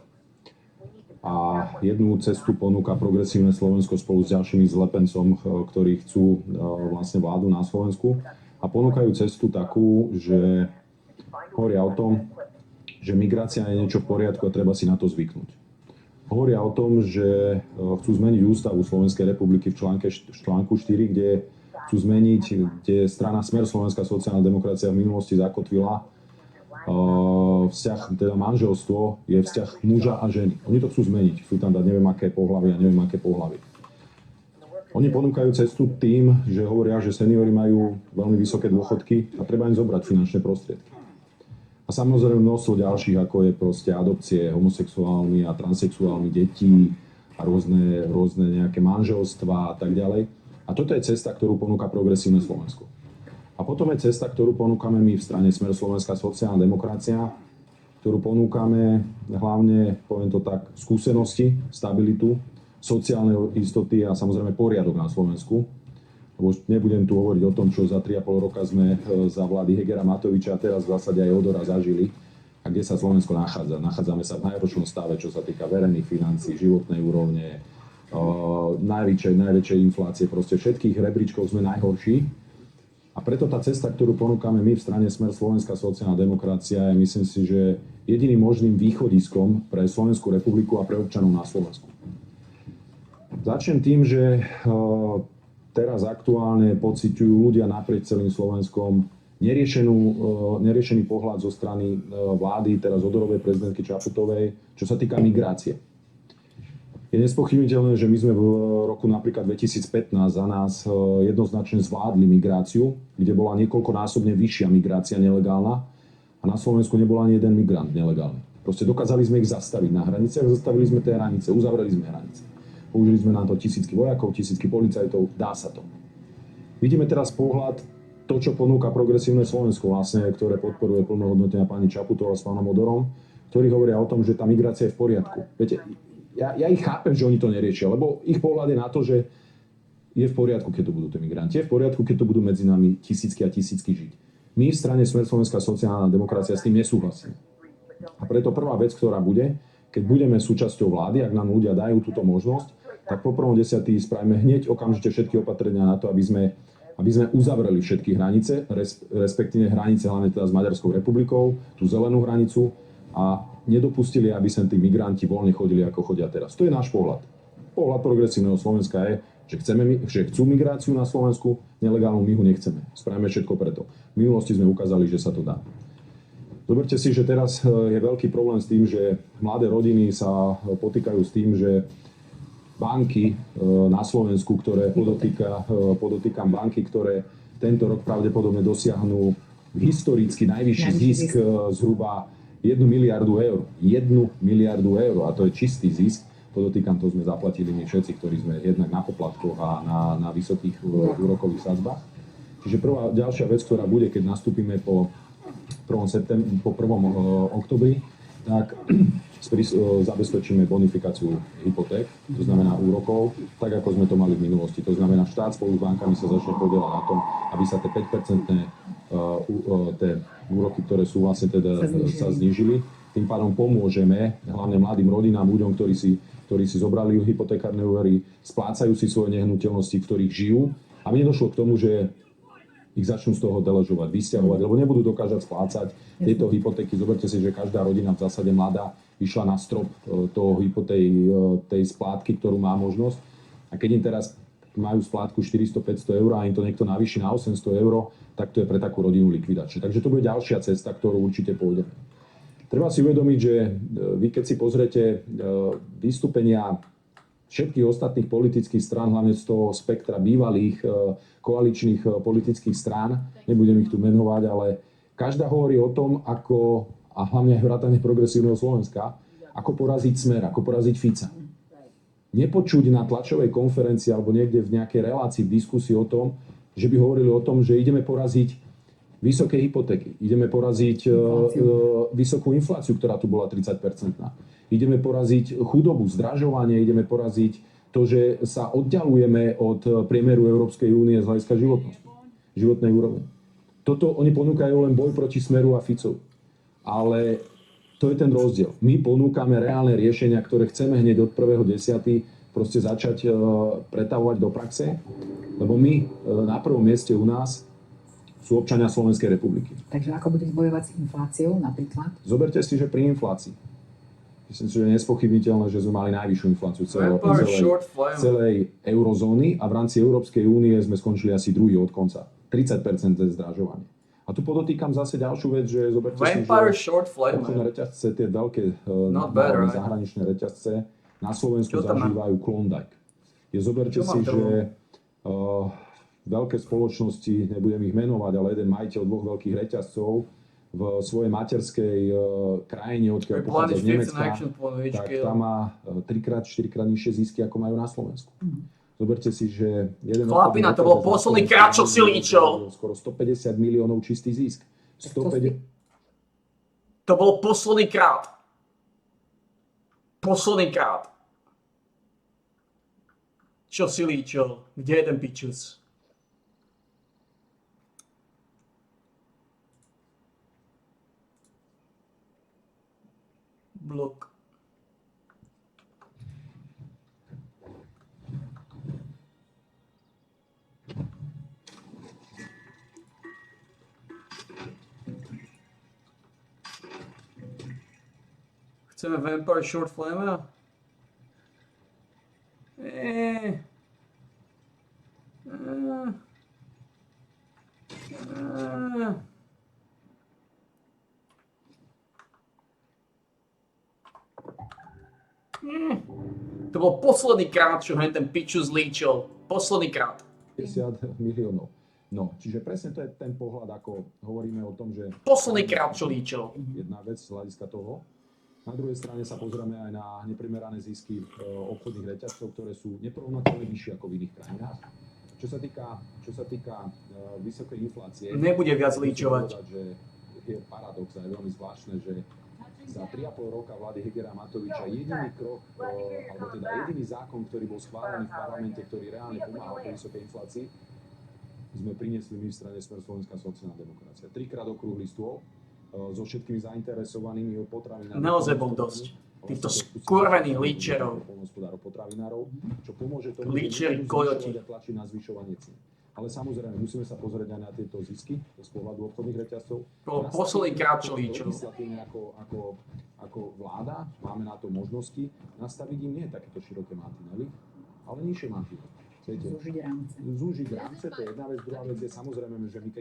Speaker 14: A jednu cestu ponúka Progresívne Slovensko spolu s ďalšími zlepencom, ktorí chcú vlastne vládu na Slovensku. A ponúkajú cestu takú, že hovoria o tom, že migrácia je niečo v poriadku a treba si na to zvyknúť. Hovoria o tom, že chcú zmeniť ústavu Slovenskej republiky v článku 4, kde chcú zmeniť, kde strana Smer Slovenská sociálna demokracia v minulosti zakotvila vzťah, teda manželstvo je vzťah muža a ženy. Oni to chcú zmeniť, chcú tam dať neviem aké pohlavie a neviem aké pohlavie. Oni ponúkajú cestu tým, že hovoria, že seniori majú veľmi vysoké dôchodky a treba im zobrať finančné prostriedky. A samozrejme množstvo ďalších, ako je proste adopcie homosexuálmi a transsexuálmi detí a rôzne nejaké manželstvá a tak ďalej. A toto je cesta, ktorú ponúka Progresívne Slovensko. A potom je cesta, ktorú ponúkame my v strane Smer Slovenská sociálna demokracia, ktorú ponúkame hlavne, poviem to tak, skúsenosti, stabilitu, sociálne istoty a samozrejme poriadok na Slovensku. Lebo nebudem tu hovoriť o tom, čo za 3,5 roka sme za vlády Hegera Matoviča a teraz v zásade aj Odora zažili. A kde sa Slovensko nachádza? Nachádzame sa v najhoršom stave, čo sa týka verejných financií, životnej úrovne, najväčšej inflácie, proste všetkých rebríčkov sme najhorší. A preto tá cesta, ktorú ponúkame my v strane Smer Slovenská sociálna demokracia, je myslím si, že jediným možným východiskom pre Slovenskú republiku a pre občanov na Slovensku. Začnem tým, že teraz aktuálne pociťujú ľudia naprieč celým Slovenskom neriešený pohľad zo strany vlády, teraz Odorovej prezidentky Čaputovej, čo sa týka migrácie. Je nespochybniteľné, že my sme v roku napríklad 2015 za nás jednoznačne zvládli migráciu, kde bola niekoľkonásobne vyššia migrácia nelegálna a na Slovensku nebol ani jeden migrant nelegálny. Proste dokázali sme ich zastaviť na hraniciach, zastavili sme tie hranice, uzavreli sme hranice. Použili sme na to tisícky vojakov, tisícky policajtov, dá sa to. Vidíme teraz pohľad, to, čo ponúka progresívne Slovensko, vlastne, ktoré podporuje plnohodnotne pani Čaputová s pánom Odorom, ktorí hovoria o tom, že tá migrácia je v poriadku. Viete, ja ich chápem, že oni to neriešia, lebo ich pohľad je na to, že je v poriadku, keď tu budú tí migranti, je v poriadku, keď tu budú medzi nami tisícky a tisícky žiť. My v strane Smer Slovenská sociálna demokracia s tým nesúhlasíme. A preto prvá vec, ktorá bude, keď budeme súčasťou vlády, ak nám ľudia dajú túto možnosť, tak po 1.10. spravíme hneď okamžite všetky opatrenia na to, aby sme uzavreli všetky hranice, respektíve hranice hlavne teda s Maďarskou republikou, tú zelenú hranicu a nedopustili, aby sem tí migranti voľne chodili, ako chodia teraz. To je náš pohľad. Pohľad progresívneho Slovenska je, že chcú migráciu na Slovensku, nelegálnu my ho nechceme. Spravíme všetko preto. V minulosti sme ukázali, že sa to dá. Zoberte si, že teraz je veľký problém s tým, že mladé rodiny sa potýkajú s tým, že banky na Slovensku, ktoré podotýkam banky, ktoré tento rok pravdepodobne dosiahnu historicky najvyšší zisk zhruba 1 miliardu eur. 1 miliardu eur a to je čistý zisk. Podotýkam, to sme zaplatili my všetci, ktorí sme jednak na poplatkoch a na vysokých úrokových sadzbách. Čiže prvá ďalšia vec, ktorá bude, keď nastúpime po 1. oktobri, tak zabezpečíme bonifikáciu hypoték, to znamená úrokov, tak ako sme to mali v minulosti. To znamená, štát spolu s bankami sa začne podieľať na tom, aby sa tie 5% úroky, ktoré sú vlastne teda sa znížili. Tým pádom pomôžeme hlavne mladým rodinám, ľuďom, ktorí si zobrali hypotekárne úvery, splácajú si svoje nehnuteľnosti, v ktorých žijú, aby nedošlo k tomu, že ich začnú z toho deležovať, vysťahovať, lebo nebudú dokázať splácať tieto hypotéky. Zoberte si, že každá rodina v zásade mladá išla na strop tej splátky, ktorú má možnosť. A keď im teraz majú splátku 400-500 eur a im to niekto navýši na 800 eur, tak to je pre takú rodinu likvidačné. Takže to bude ďalšia cesta, ktorú určite pôjdeme. Treba si uvedomiť, že vy keď si pozriete vystúpenia všetkých ostatných politických strán, hlavne z toho spektra bývalých koaličných politických strán, nebudem ich tu menovať, ale každá hovorí o tom, ako, a hlavne vrátane progresívneho Slovenska, ako poraziť Smer, ako poraziť Fica. Nepočuť na tlačovej konferencii alebo niekde v nejakej relácii v diskusii o tom, že by hovorili o tom, že ideme poraziť vysoké hypotéky, ideme poraziť vysokú infláciu, ktorá tu bola 30%. Ideme poraziť chudobu, zdražovanie, ideme poraziť to, že sa oddialujeme od priemeru Európskej únie z hľadiska životnej úrovne. Toto oni ponúkajú len boj proti Smeru a Ficovi. Ale to je ten rozdiel. My ponúkame reálne riešenia, ktoré chceme hneď od 1.10. proste začať pretavovať do praxe, lebo my na prvom mieste u nás sú občania Slovenskej republiky.
Speaker 13: Takže ako budete bojovať s infláciou napríklad?
Speaker 14: Zoberte si, že pri inflácii. Myslím si, že je nespochybniteľné, že sme mali najvyššiu infláciu celej eurozóny a v rámci Európskej únie sme skončili asi druhý od konca. 30% zdražovanie. A tu podotýkam zase ďalšiu vec, že zoberte si, že obchodné reťazce, tie veľké zahraničné reťazce na Slovensku zažívajú Klondike. Zoberte si, že veľké spoločnosti, nebudem ich menovať, ale jeden majiteľ dvoch veľkých reťazcov v svojej materskej krajine, odkiaľ pochádza z Nemecka, tak tam má 3-4-krát nižšie zisky, ako majú na Slovensku. Zoberte si, že jeden...
Speaker 1: Chlapina, to bolo posledný krát, čo si líčil.
Speaker 14: Skoro 150 miliónov čistý zisk.
Speaker 1: To bolo posledný krát. Posledný krát. Čo si líčil? Kde je ten pičus? Blok. Chceme Vampire Short Flame? To bol posledný krát, čo ten piču zlíčil. Posledný krát.
Speaker 14: 50 miliónov. No, čiže presne to je ten pohľad, ako hovoríme o tom, že...
Speaker 1: Posledný krát, čo líčil.
Speaker 14: Jedna vec z hľadiska toho. Na druhej strane sa pozrieme aj na neprimerané zisky obchodných reťazcov, ktoré sú neporovnateľne vyššie ako v iných krajinách. Čo sa týka vysokej inflácie,
Speaker 1: Nebude viac líčovať.
Speaker 14: že je paradox a je veľmi zvláštne, že za 3,5 roka vlády Hegera a Matoviča jediný krok, alebo teda jediný zákon, ktorý bol schválený v parlamente, ktorý reálne pomáhal tej vysokej inflácii, sme priniesli my v strane Smer Slovenská sociálna demokracia. 3-krát okrúhly stôl so všetkými zainteresovanými potravinármi.
Speaker 1: Naozaj bol dosť. Týchto skurvených líčerov.
Speaker 14: Poľnohospodárov, potravinárov, čo pomôže tomu,
Speaker 1: Líčeri, kojoti.
Speaker 14: tlačiť na zvyšovanie cien. Ale samozrejme, musíme sa pozrieť aj na tieto zisky z pohľadu obchodných reťazcov.
Speaker 1: Bolo posledný krát, čo líčil.
Speaker 14: Legislatívne ako vláda máme na to možnosti nastaviť im nie takéto široké mantinely, ale nižšie mantinely.
Speaker 13: Zúžiť rámce.
Speaker 14: Zúžiť rámce, to je jedna vec. Druhá vec je samozrejme, že my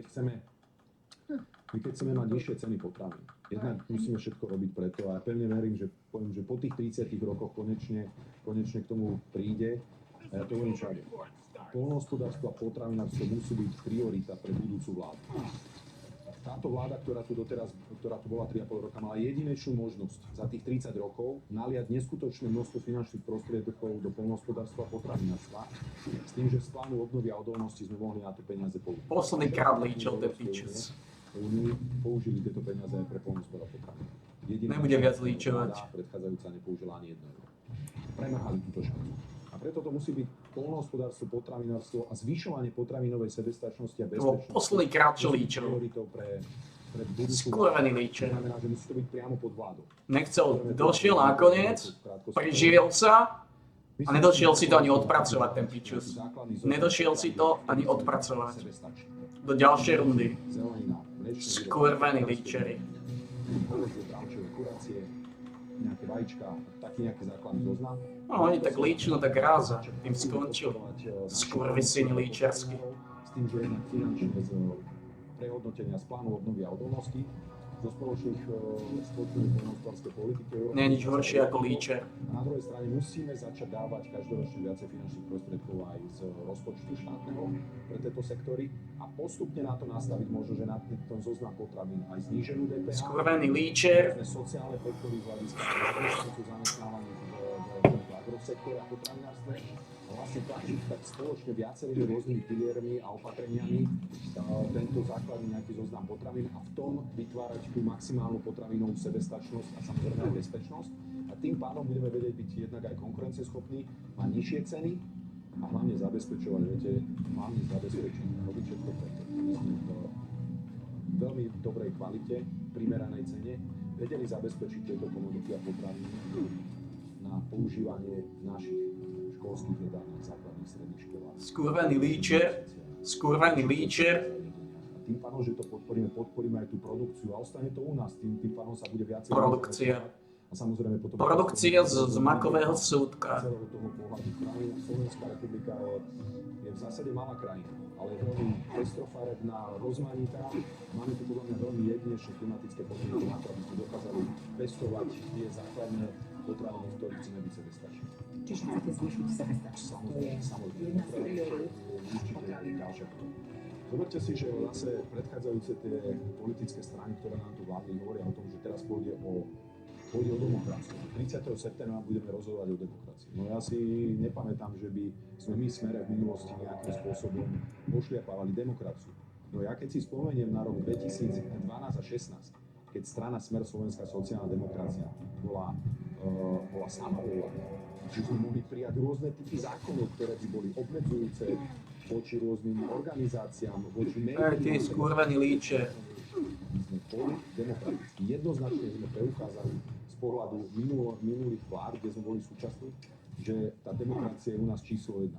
Speaker 14: keď chceme mať nižšie ceny potravín, jednak musíme všetko robiť preto a ja pevne verím, že po tých 30 rokoch konečne k tomu príde. A ja to hovorím všade. Poľnohospodárstvo a potravinárstvo musí byť priorita pre budúcu vládu. Táto vláda, ktorá tu bola 3,5 roka, mala jedinečnú možnosť za tých 30 rokov naliať neskutočné množstvo finančných prostriedkov do poľnohospodárstva a potravinárstva s tým, že z plánu obnovy a odolnosti sme mohli na to peniaze použiť.
Speaker 1: Posledný krát líčil the bitches.
Speaker 14: Použili tieto peniaze aj pre poľnohospodárstvo a potravín.
Speaker 1: Nebude viac líčovať.
Speaker 14: Predchádzajúca nepoužila ani jedno euro. Premrhali túto šancu. A preto to musí byť poľnohospodárstvo, potravinárstvo a zvyšovanie potravinovej sebestačnosti a bezpečnosti.
Speaker 1: To bol posledný krát, čo líčil. Skurvený líčer.
Speaker 14: Znamená, že musí to byť priamo pod vládou.
Speaker 1: Došiel nakoniec, priživil sa a nedošiel si to ani odpracovať, ten pičus. Nedošiel si to ani odpracovať. Do ďalšej rundy. Skurvený líčeri.
Speaker 14: Nejaké vajíčka, taký nejaký základný zoznam.
Speaker 1: No oni tak líču, no tak ráza. Tým skončil. Skurvisín líčersky.
Speaker 14: S tým, že jednak finančne z prehodnotenia z plánu obnovy a odolnosti, zo spoločnej poľnohospodárskej politiky Európy.
Speaker 1: Nie je nič horšie ako líčer.
Speaker 14: A na druhej strane musíme začať dávať každoročne viacej finančných prostriedkov aj z rozpočtu štátneho pre tieto sektory a postupne na to nastaviť možno, že na ten zoznam potravín aj zníženú DPH.
Speaker 1: Skurvený líčer.
Speaker 14: Sociálne podpory z hľadiska zamestnávania v agrosektore a potravinárstve. Vlastne tlačiť tak spoločne viacerými rôznymi piliermi a opatreniami tento základný nejaký zoznam potravín a v tom vytvárať tú maximálnu potravinovú sebestačnosť a samozrejme aj bezpečnosť. A tým pádom budeme vedieť byť jednak aj konkurencieschopní, mať nižšie ceny a hlavne zabezpečovať, robiť všetko preto. V veľmi dobrej kvalite, primeranej cene, vedeli zabezpečiť tieto komodity a potraviny na používanie našich školských jedálnych základných stredných školách.
Speaker 1: Skurvený líčer.
Speaker 14: Tým pádom, že to podporíme aj tú produkciu a ostane to u nás, tým pádom sa bude viacej...
Speaker 1: Produkcia.
Speaker 14: A samozrejme potom...
Speaker 1: Produkcia z makového súdka.
Speaker 14: Celého toho pohľadu krajín. Slovenská republika je v zásade malá krajina, ale je veľmi pestrofarebná, rozmanitá. Máme tu podľa mňa veľmi jedinečné klimatické podmienky na to, aby sme dokázali pestovať tie základné potraviny, v ktorých chceme byť sebestační.
Speaker 13: Čiže chcete zvýšiť sebestačnosť. To je jedna z priorít potravín.
Speaker 14: Zoberte si, že zase predchádzajúce tie politické strany, ktoré nám tu vládli, hovoria o tom, že teraz pôjde o demokraciu. 30. septembra budeme rozhodovať o demokracii. No ja si nepamätám, že by sme my Smere v minulosti nejakým spôsobom pošliapávali demokraciu. No ja keď si spomeniem na rok 2012 a 2016, keď strana Smer Slovenská sociálna demokracia bola samovou, že sme mohli prijať rôzne typy zákonov, ktoré by boli obmedzujúce voči rôznym organizáciám, voči médiám.
Speaker 1: Tie skurvený líče.
Speaker 14: My sme boli demokraticky. Jednoznačne sme preukázali z pohľadu minulých vlád, kde sme boli súčasní, že tá demokracia je u nás číslo 1.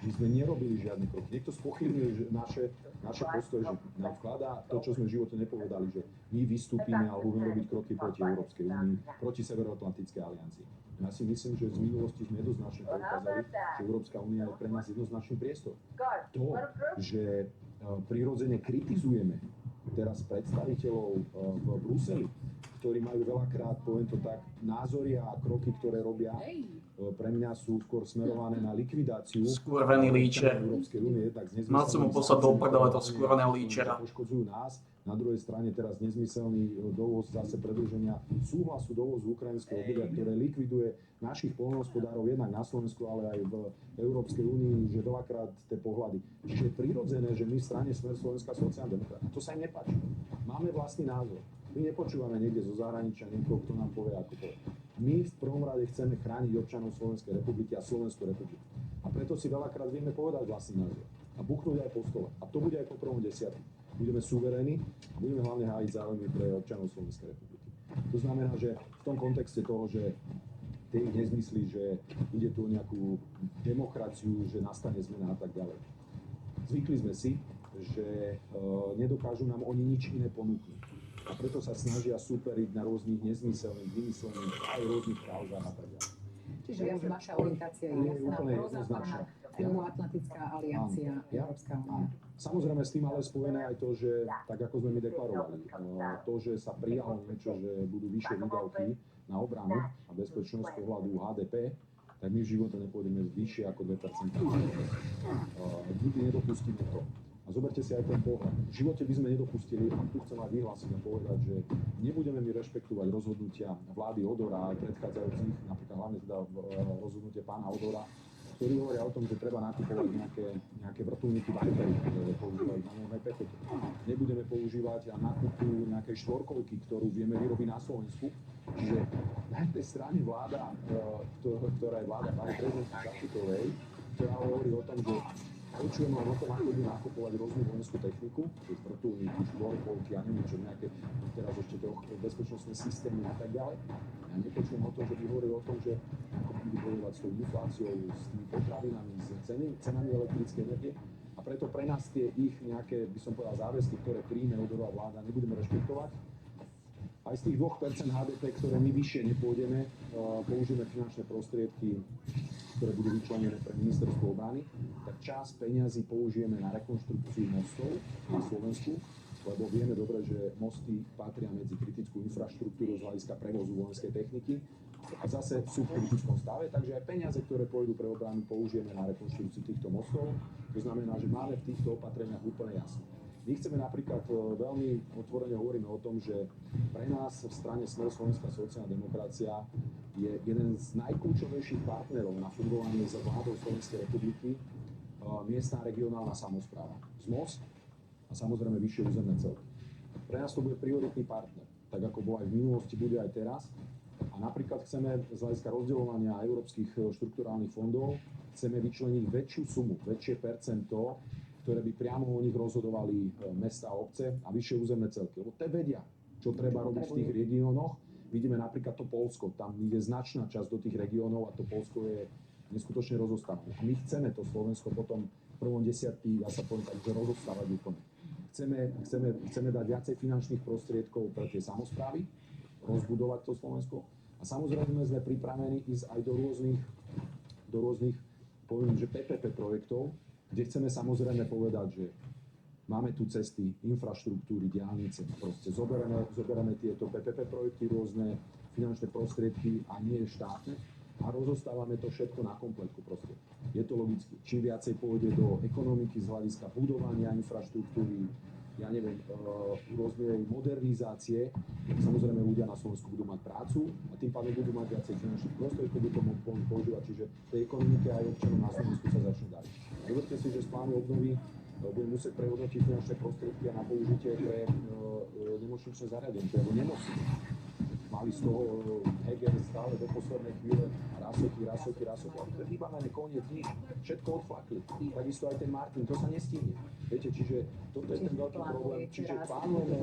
Speaker 14: My sme nerobili žiadne kroky. Niekto spochybňuje naše postoje, že nám vkladá to, čo sme v živote nepovedali, že my vystúpime alebo budeme robiť kroky proti Európskej únii, proti Severoatlantickej aliancii. Ja si myslím, že z minulosti sme jednoznačne preukázali, že Európska únia je pre nás jednoznačný priestor. To, že prirodzene kritizujeme teraz predstaviteľov v Bruseli, ktorí majú veľakrát, poviem to tak, názory a kroky, ktoré robia, pre mňa sú skôr smerované na likvidáciu
Speaker 1: skurvený líčer.
Speaker 14: Európskej únie.
Speaker 1: Mal som mu poslať do prdele to skurveného líčera.
Speaker 14: Poškodzujú nás, Na druhej strane teraz nezmyselný dovoz zase predĺženia súhlasu dovozu ukrajinského obilia, ktoré likviduje našich poľnohospodárov jednak na Slovensku, ale aj v Európskej únii, že dvakrát tie pohľady. Čiže je prirodzené, že my v strane Smer Slovenská sociálna demokracia, to sa im nepáči. Máme vlastný názor. My nepočúvame niekde zo zahraničia niekoho, kto nám povie, ako to je. My v prvom rade chceme chrániť občanov Slovenskej republiky a Slovenskú republiku. A preto si veľakrát vieme povedať vlastný názor. A buchnúť aj po stole. A to bude aj po 1.10. Budeme suverénni a budeme hlavne hájiť záujmy pre občanov Slovenskej republiky. To znamená, že v tom kontexte toho, že tie ich nezmyslí, že ide tu o nejakú demokraciu, že nastane zmena a tak ďalej. Zvykli sme si, že nedokážu nám oni nič iné ponúknuť. A preto sa snažia superiť na rôznych nezmyselných, vymyslených aj rôznych kauzách a tak ďalej.
Speaker 13: Čiže vaša orientácia je jasná, prozápadná Euroatlantická aliancia, Európska únia.
Speaker 14: Samozrejme s tým ale spojené aj to, že tak ako sme my deklarovali, to, že sa prijalo niečo, že budú vyššie výdavky na obranu a bezpečnosť z pohľadu HDP, tak my v živote nepôjdeme vyššie ako 2%. Nikdy nedopustíme to. A zoberte si aj ten pohľad. V živote by sme nedopustili, a tu chcem aj vyhlásiť a povedať, že nebudeme my rešpektovať rozhodnutia vlády Odora aj predchádzajúcich, napríklad hlavne teda rozhodnutie pána Odora, ktorí hovoria o tom, že treba nakupovať nejaké vrtuľníky Viper, ktoré používajú na nové pechete. Nebudeme používať a nakupu nejakej štvorkolky, ktorú vieme vyrobiť na Slovensku. Čiže na tej strane vláda, ktorá je vláda pani prezidentky Čaputovej, ktorá hovorí o tom, že počujeme o tom, ako budú nakupovať rôznu vojenskú techniku, čiže vrtuľníky, štvorkolky, ja neviem, že nejaké teraz ešte bezpečnostné systémy a tak ďalej. Ja nepočujem o tom, že by hovorili o tom, že ako budú bojovať s tou infláciou, s tými potravinami, s cenami elektrickej energie. A preto pre nás tie ich nejaké, by som povedal, záväzky, ktoré príjme Odorová vláda, nebudeme rešpektovať. Aj z tých 2% HDP, ktoré my vyššie nepôjdeme, použijeme finančné prostriedky, ktoré budú vyčlenené pre ministerstvo obrany, tak časť peňazí použijeme na rekonštrukciu mostov na Slovensku, lebo vieme dobre, že mosty patria medzi kritickú infraštruktúru z hľadiska prevozu vojenskej techniky a zase sú v kritickom stave, takže aj peniaze, ktoré pôjdu pre obranu, použijeme na rekonštrukciu týchto mostov. To znamená, že máme v týchto opatreniach úplne jasno. My chceme napríklad, veľmi otvorene hovoríme o tom, že pre nás v strane Smer Slovenská sociálna demokracia je jeden z najkľúčovejších partnerov na fungovanie s vládou Slovenskej republiky miestna regionálna samospráva. ZMOS a samozrejme vyššie územné celky. Pre nás to bude prioritný partner, tak ako bol aj v minulosti, bude aj teraz. A napríklad chceme z hľadiska rozdeľovania európskych štrukturálnych fondov chceme vyčleniť väčšiu sumu, väčšie percento, ktoré by priamo o nich rozhodovali mesta a obce a vyššie územné celky. Lebo te vedia, čo treba robiť v tých regiónoch. Vidíme napríklad to Poľsko, tam ide značná časť do tých regiónov a to Poľsko je neskutočne rozostavené. A my chceme to Slovensko potom v prvom desiatky, ja sa poviem tak, že rozostávať úplne. Chceme dať viacej finančných prostriedkov pre tie samosprávy, rozbudovať to Slovensko. A samozrejme sme pripravení ísť aj do rôznych, poviem, že PPP projektov, kde chceme samozrejme povedať, že máme tu cesty, infraštruktúry, diaľnice, proste zoberieme tieto PPP projekty, rôzne finančné prostriedky a nie štátne a rozostávame to všetko na kompletku proste. Je to logicky. Čím viacej pôjde do ekonomiky z hľadiska budovania infraštruktúry, ja neviem, rôznej modernizácie, tak samozrejme ľudia na Slovensku budú mať prácu a tým pádom budú mať viacej finančných prostriedkov, budú to môcť používať, čiže tej ekonomike aj občanom na Slovensku sa začne dať. Zoberte si, že z plánu obnovy budeme musieť prehodnotiť finančné prostriedky a na použitie pre nemocničné zariadenie, alebo nemocnice. Mali z toho Heger stále do poslednej chvíle rasoky. A to je vybavené koniec dní. Všetko odflakli. Takisto aj ten Martin, to sa nestihne. Viete, čiže toto je ten veľký problém. Čiže plánujeme,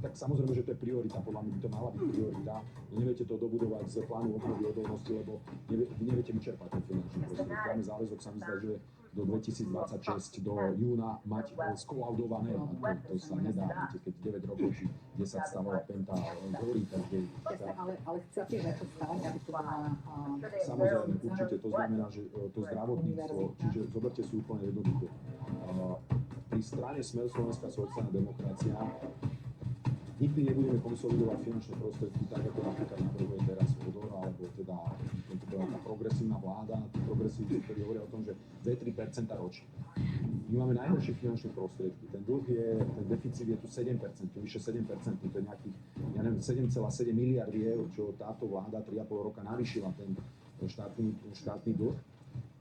Speaker 14: tak samozrejme, že to je priorita. Podľa mňa by to mala byť priorita. Neviete to dobudovať z plánu obnovy odolnosti, lebo vy neviete vyčerpať ten finančný prostriedok. Máme záväzok, sa mi zdá, že do 2026, do júna mať skolaudované. To sa nedá, viete, keď 9 rokov či 10 stavová penta horí, takže...
Speaker 13: Ale chcete za to stať, aby to bola...
Speaker 14: Samozrejme, určite, to znamená, že to zdravotníctvo, čiže zoberte si úplne jednoducho. Pri strane Smer Slovenská sociálna demokracia nikdy nebudeme konsolidovať finančné prostriedky tak, ako napríklad navrhuje teraz Odor, alebo teda tá progresívna progresívna vláda, tí progresívci, ktorí hovoria o tom, že 2-3% ročne. My máme najhoršie finančné prostriedky. Ten deficit je tu 7%, vyše 7%, to je nejakých, 7,7 miliardy eur, čo táto vláda 3,5 roka navýšila ten štátny dlh.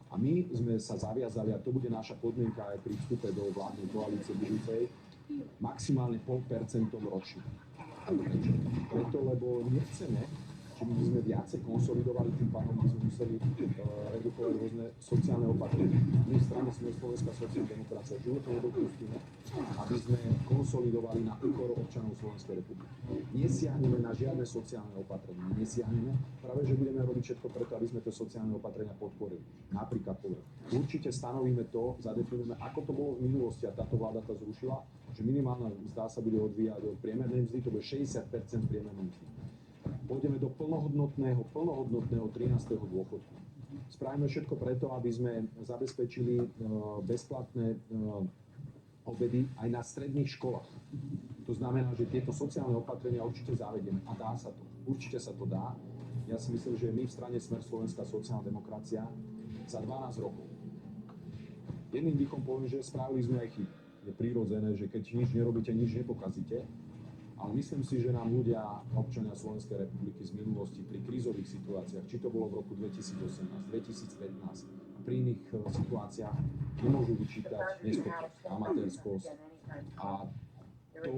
Speaker 14: A my sme sa zaviazali, a to bude naša podmienka aj pri vstupe do vládnej koalície budúcej, maximálne 0,5% ročne. Preto, lebo nechceme, že by sme viacej konsolidovali, tým pádom by sme museli redukovať rôzne sociálne opatrenia. My v strane Slovenská sociálna demokracia životne nedopustíme, aby sme konsolidovali na úkor občanov Slovenskej republiky. Nesiahneme na žiadne sociálne opatrenia. Nesiahneme, práve že budeme robiť všetko preto, aby sme tie sociálne opatrenia podporili. Napríklad poviem, určite stanovíme to, zadefinujeme, ako to bolo v minulosti, a táto vláda to zrušila, že minimálna mzda sa bude odvíjať od priemernej mzdy, to bude 60% priemernej mzdy. Pôjdeme do plnohodnotného 13. dôchodku. Spravíme všetko preto, aby sme zabezpečili bezplatné obedy aj na stredných školách. To znamená, že tieto sociálne opatrenia určite zavedieme. A dá sa to. Určite sa to dá. Ja si myslím, že my v strane Smer Slovenská sociálna demokracia za 12 rokov. Jedným dýchom poviem, že spravili sme aj chyby. Je prirodzené, že keď nič nerobíte, nič nepokazíte. Ale myslím si, že nám ľudia, občania Slovenskej republiky z minulosti pri krízových situáciách, či to bolo v roku 2018, 2015, pri iných situáciách nemôžu vyčítať neschopnosť, amatérskosť. A to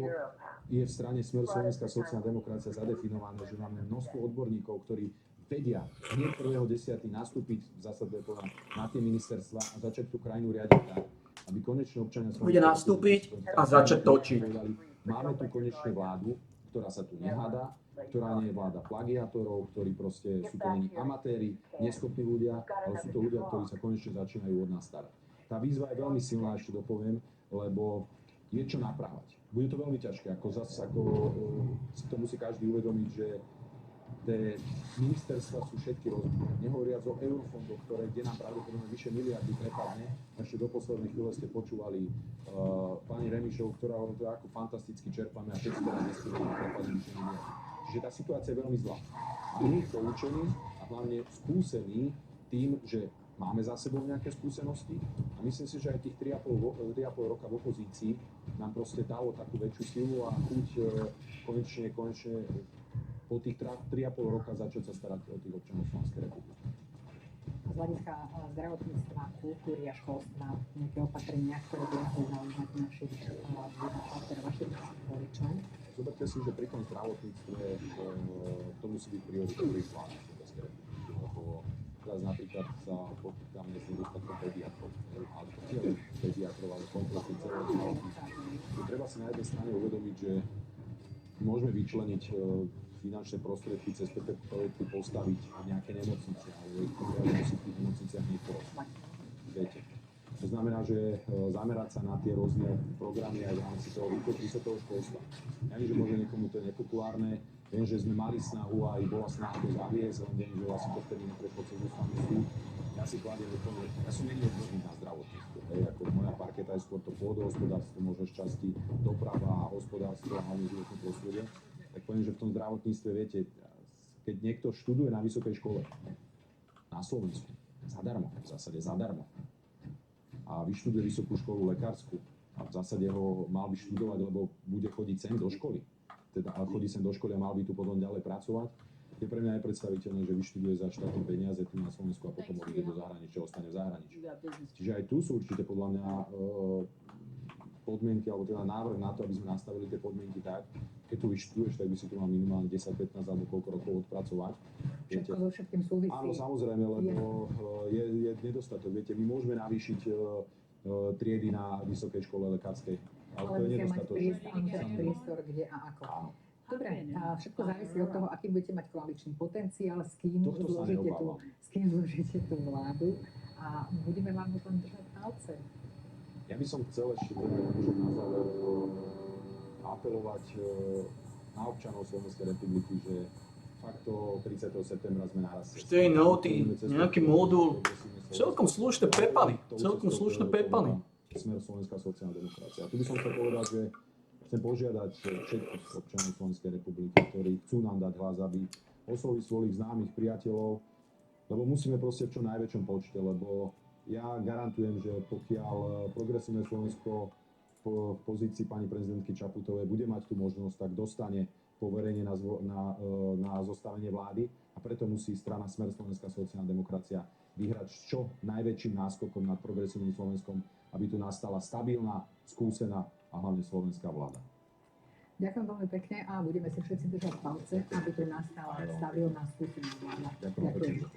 Speaker 14: je v strane Smer Slovenská sociálna demokracia zadefinované, že máme množstvo odborníkov, ktorí vedia hneď 1.10. nastúpiť v zásade na tie ministerstva a začať tú krajinu riadiť tak, aby konečne občania
Speaker 1: bude nastúpiť a začať točiť.
Speaker 14: Máme tu konečne vládu, ktorá sa tu nehádá, ktorá nie je vláda plagiátorov, ktorí proste sú to není amatéri, neschopní ľudia, ale sú to ľudia, ktorí sa konečne začínajú od nás starať. Tá výzva je veľmi silná, ešte dopoviem, lebo je čo napravať. Bude to veľmi ťažké, ako si to musí každý uvedomiť, že tie ministerstva sú všetky rozbité. Nehovoriac o eurofondoch, kde nám pravdepodobne vyše miliardy prepadne. Ešte do poslednej chvíle ste počúvali pani Remišovu, ktorá hovorí, ako fantasticky čerpáme a všetci teraz nestihnú prepadne vyše miliardy. Čiže tá situácia je veľmi zlá. A my poučení a hlavne skúsení tým, že máme za sebou nejaké skúsenosti a myslím si, že aj tých 3,5 roka v opozícii nám proste dalo takú väčšiu silu a chuť konečne po tých 3,5 roka začať sa starať o tých občanov Slovenskej republiky.
Speaker 13: Z hľadiska zdravotníctva, kultúry a školstva, nejaké opatrenia, ktoré by mohli zaujímať našich voličov?
Speaker 14: Zoberte si, že pri tom zdravotníctve to musí byť priorita pri vláde Slovenskej republiky, lebo teraz napríklad sa potýkame s nedostatkom pediatrov, ale pokiaľ pediatrov, ale kompletne celé zdravotníctvo. Treba si na jednej strane uvedomiť, že môžeme vyčleniť finančné prostriedky cez PP projekty postaviť nejaké nemocnice, ale ich musí v tých nemocniciach niektoré. Viete. To znamená, že zamerať sa na tie rôzne programy aj v rámci toho vysokého školstva. Ja viem, že možno niekomu to je nepopulárne, viem, že sme mali snahu a aj bola snaha to zaviesť, len viem, že vlastne to vtedy neprešlo cez ústavný súd. Ja si kladiem úplne, ja som není odborník na zdravotníctvo, ako moja parketa je skôr to pôdohospodárstvo, možno z časti doprava, hospodárstvo a hlavne životné prostredie. Tak poviem, že v tom zdravotníctve, viete, keď niekto študuje na vysokej škole, na Slovensku, zadarmo, v zásade zadarmo, a vyštuduje vysokú školu lekársku, a v zásade ho mal by študovať, lebo bude chodiť sem do školy, teda chodí sem do školy a mal by tu potom ďalej pracovať, je pre mňa nepredstaviteľné, že vyštuduje za štátne peniaze tu na Slovensku a potom odíde do zahraničia, ostane v zahraničí. Čiže aj tu sú určite podľa mňa podmienky, alebo teda návrh na to, aby sme nastavili tie podmienky tak, keď tu vyštuduješ, tak by si tu mal minimálne 10, 15 alebo koľko rokov odpracovať.
Speaker 13: Všetko so všetkým súvisí.
Speaker 14: Áno, samozrejme, lebo je nedostatok. Viete, my môžeme navýšiť triedy na vysokej škole lekárskej, ale to je nedostatok.
Speaker 13: Priestor, kde a ako. Áno. Dobre, všetko závisí od toho, aký budete mať koaličný potenciál, s kým zložíte tú vládu a budeme vám potom držať palce.
Speaker 14: Ja by som chcel ešte môžem na záver apelovať na občanov Slovenskej republiky, že fakt to 30. septembra sme narastli.
Speaker 1: 4 noty, nejaký modul, celkom slušné prepady,
Speaker 14: Smer Slovenská sociálna demokracia. A tu by som chcel povedať, že chcem požiadať všetkých občanov Slovenskej republiky, ktorí chcú nám dať hlas, aby oslovili svojich známych priateľov, Lebo musíme proste v čo najväčšom počte, lebo ja garantujem, že pokiaľ progresívne Slovensko v pozícii pani prezidentky Čaputovej bude mať tú možnosť, tak dostane poverenie na zostavenie vlády a preto musí strana Smer Slovenská sociálna demokracia vyhrať s čo najväčším náskokom nad progresívnym Slovenskom, aby tu nastala stabilná, skúsená a hlavne slovenská vláda.
Speaker 13: Ďakujem veľmi pekne a budeme si všetci držať palce, aby tu nastala stabilná skúsená vláda. Ďakujem.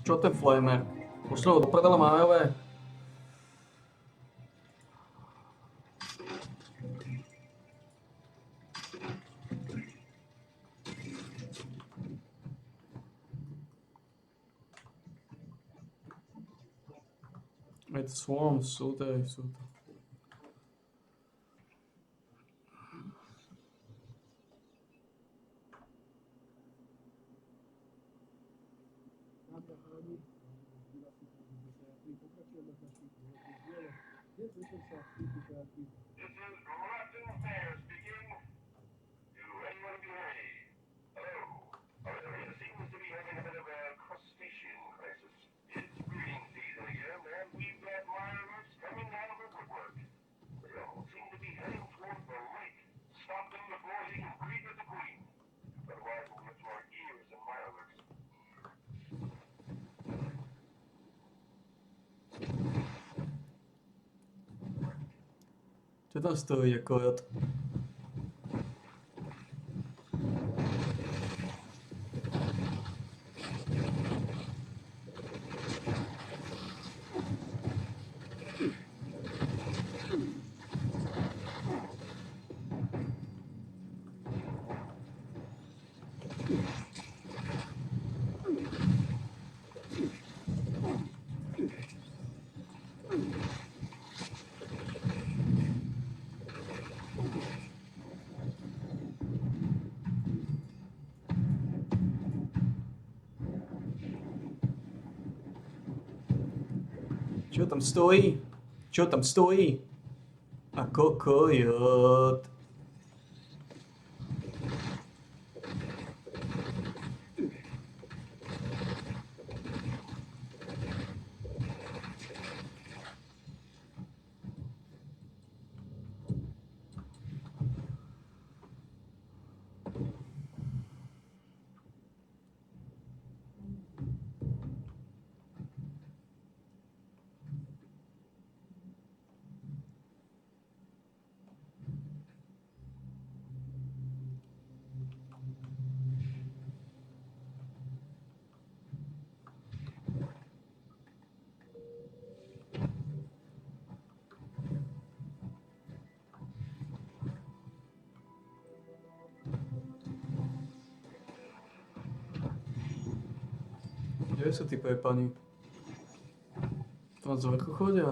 Speaker 1: Čo ten flamer? Už toho do prdele máme, ale... Aj to Swarms sú to.
Speaker 4: This is Rotten Fair speaking. Do anyone be ready? Hello. Our area seems to be having a bit of a crustacean crisis. It's breeding season again, and we've got wireless coming out of the woodwork. They all seem to be heading toward the lake. Stop them before they can breed with the queen. Otherwise, we'll get to our ears and wireless.
Speaker 1: Čo tam stojí ako jod? Čo tam stojí? Čo tam stojí? Ako kojot. Kde sú tí prepani? Tam z vrchu chodia?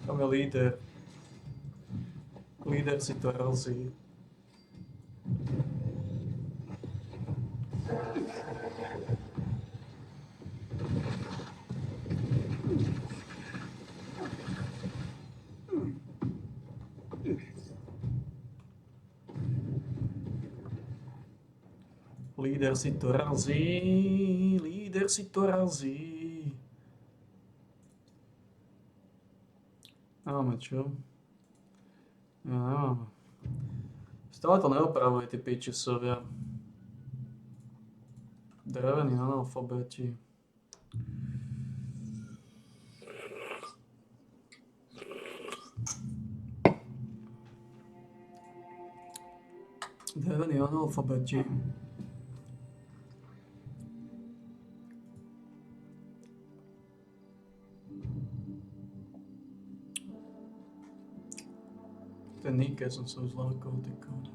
Speaker 1: Tam je líder. Líder si to razí. Líder si to razí. Líder. der si to razí. Máme čo? Ja nemám. Stále to neopravuje, tí pičesovia. Drevení analfabeti. Drevení analfabeti. Ten Nike som sa už zlákol, ty kód.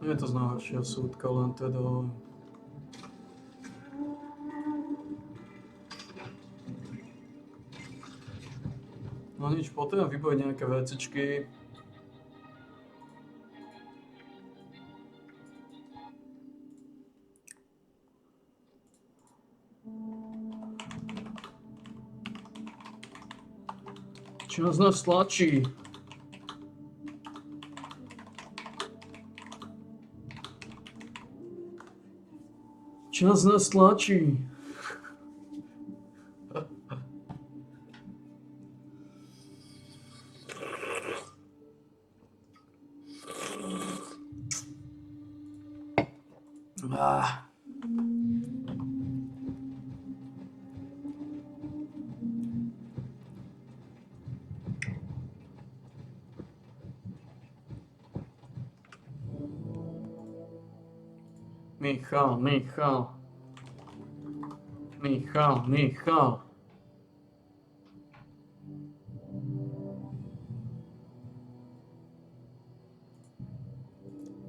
Speaker 1: Nie je to z najhoršieho súdka, len teda... No nič, potrebujem vybaviť nejaké vecičky. Čo z nás tlačí? Čas nás tlačí. Michal.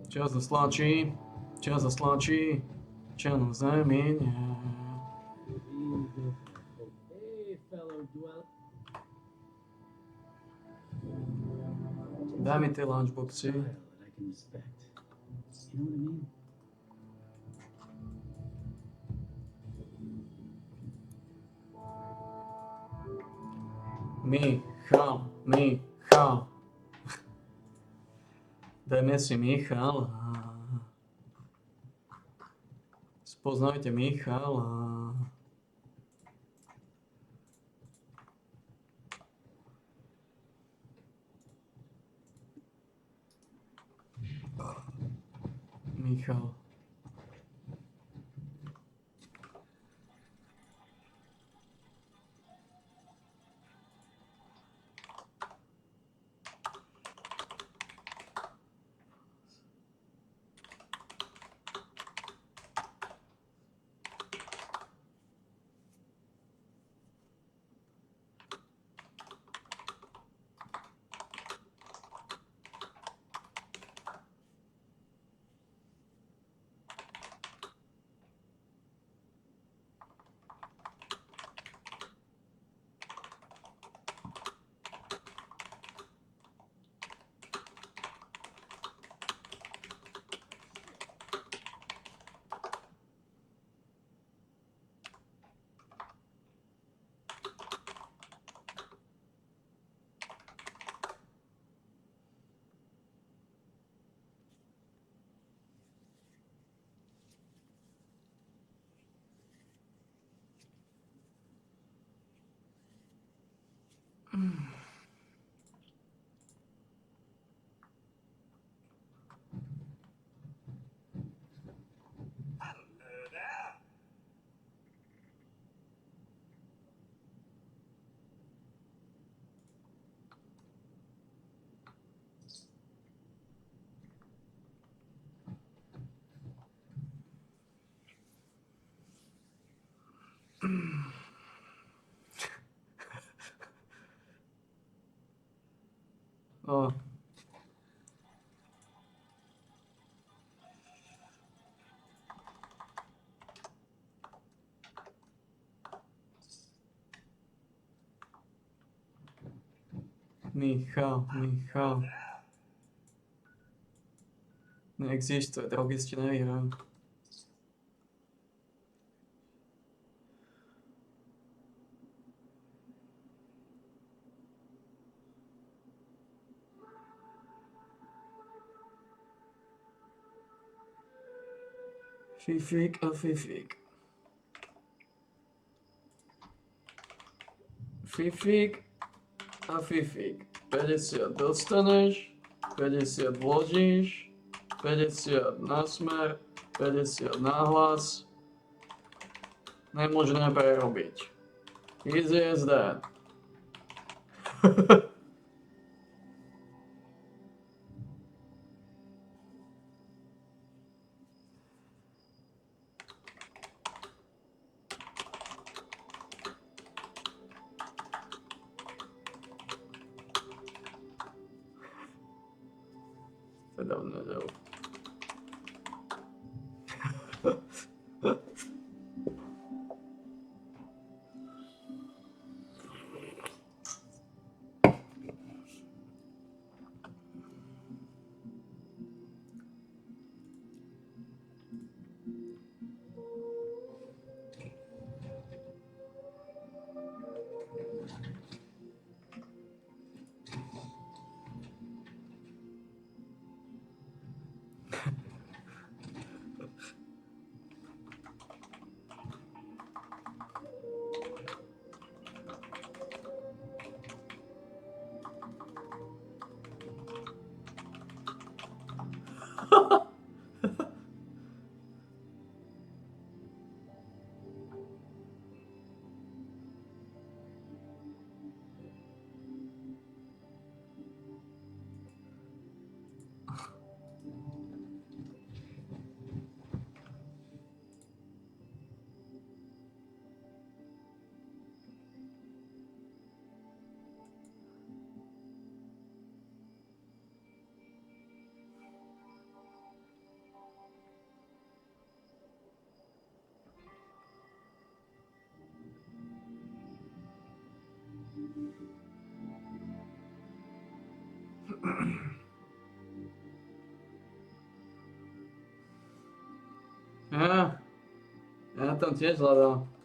Speaker 1: Čas zasláčí, čo na zemi nie. Daj mi tie lunchboxy. Michal. Dajme si Michala. Spoznajte Michala. Michal. O. Michal. Neexistuje, drogisti nevyhrajú. Fifík a fifík. Fifík a fifík. 50 dostaneš, 50 vložíš, 50 na smer, 50 na hlas. Nemožné prerobiť. Easy as that. Teda v nedelu. Ja tam tiež hľadám.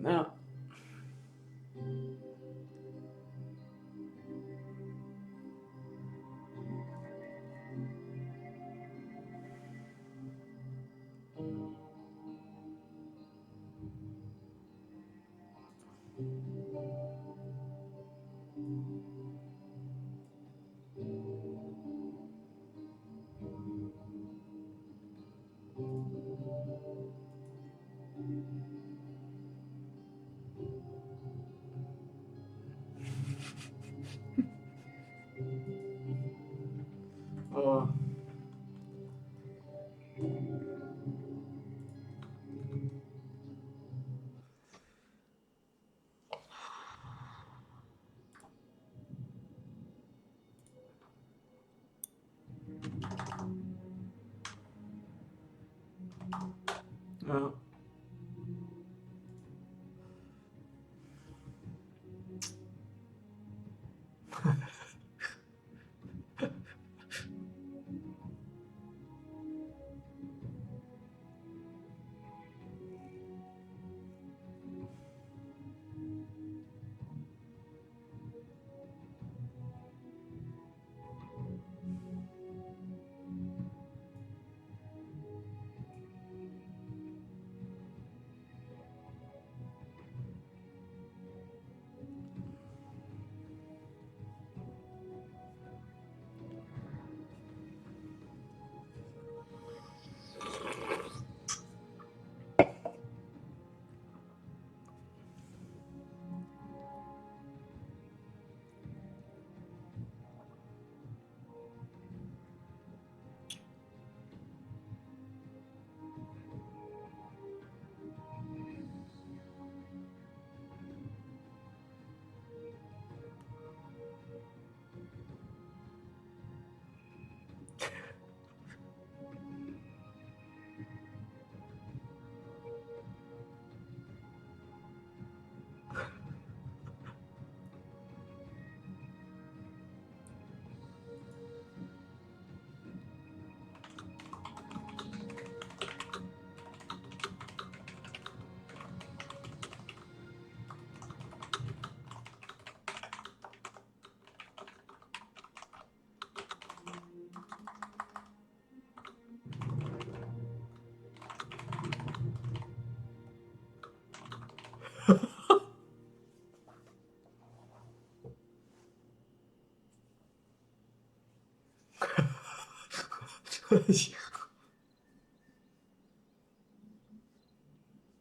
Speaker 1: No. Uh, uh,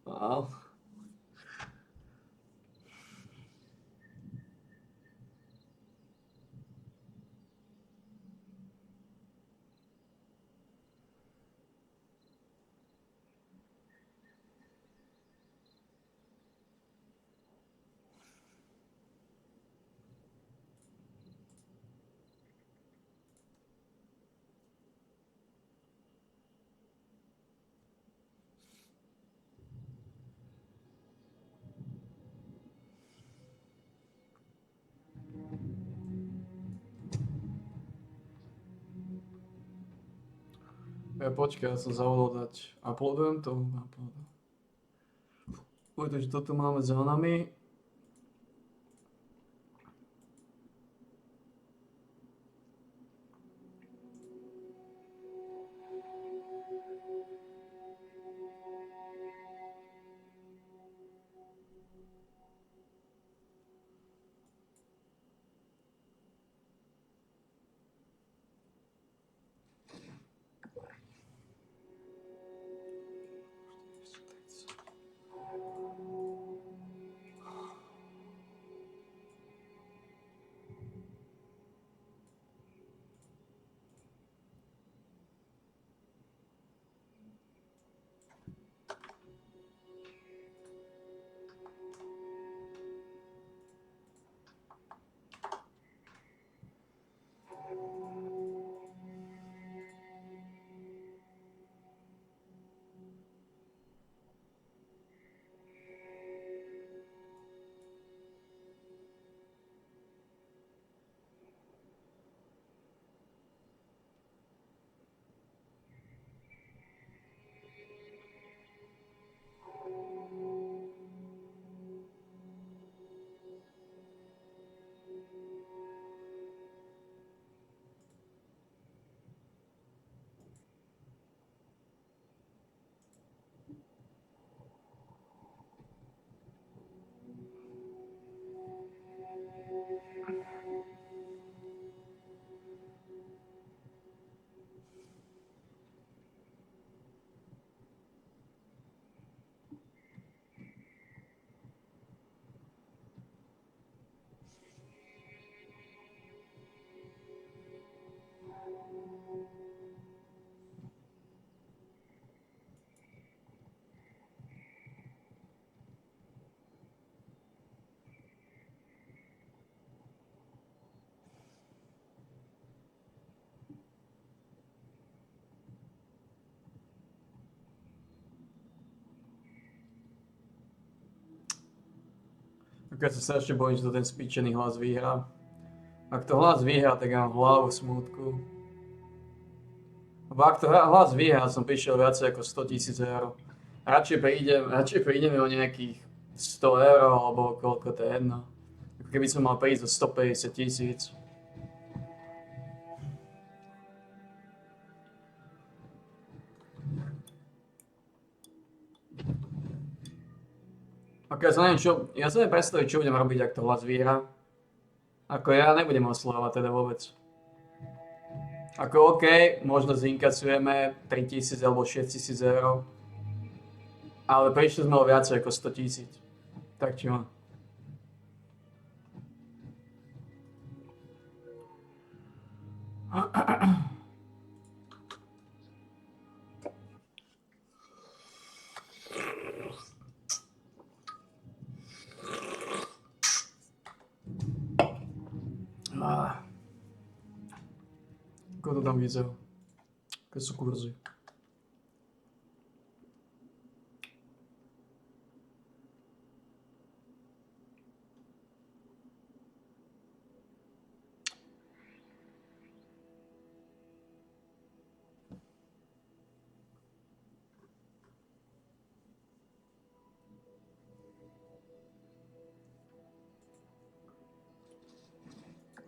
Speaker 1: wow. Počkaj, ja som zavolal dať. Uploadujem to? Uploadujem. Takže toto máme za nami. Keď sa strašne bojím, že to ten spíčený hlas vyhrá. Ak to hlas vyhrá, tak ja mám hlavu v smútku. Lebo ak to hlas vyhrá, som prišiel viacej ako 100 000 eur. Radšej prídeme o nejakých 100 eur, alebo koľko to je jedno. Ako keby som mal prísť za 150 000. Ako ja sa neviem predstaviť, čo budem robiť, ak to hlas vyhrá. Ako ja nebudem oslovať teda vôbec. Ako OK, možno zinkasujeme 3 000 alebo 6 000 eur. Ale prišli sme o viacej ako 100 000. Tak či on. Ako to tam vyzerá? Aké sú kurzy?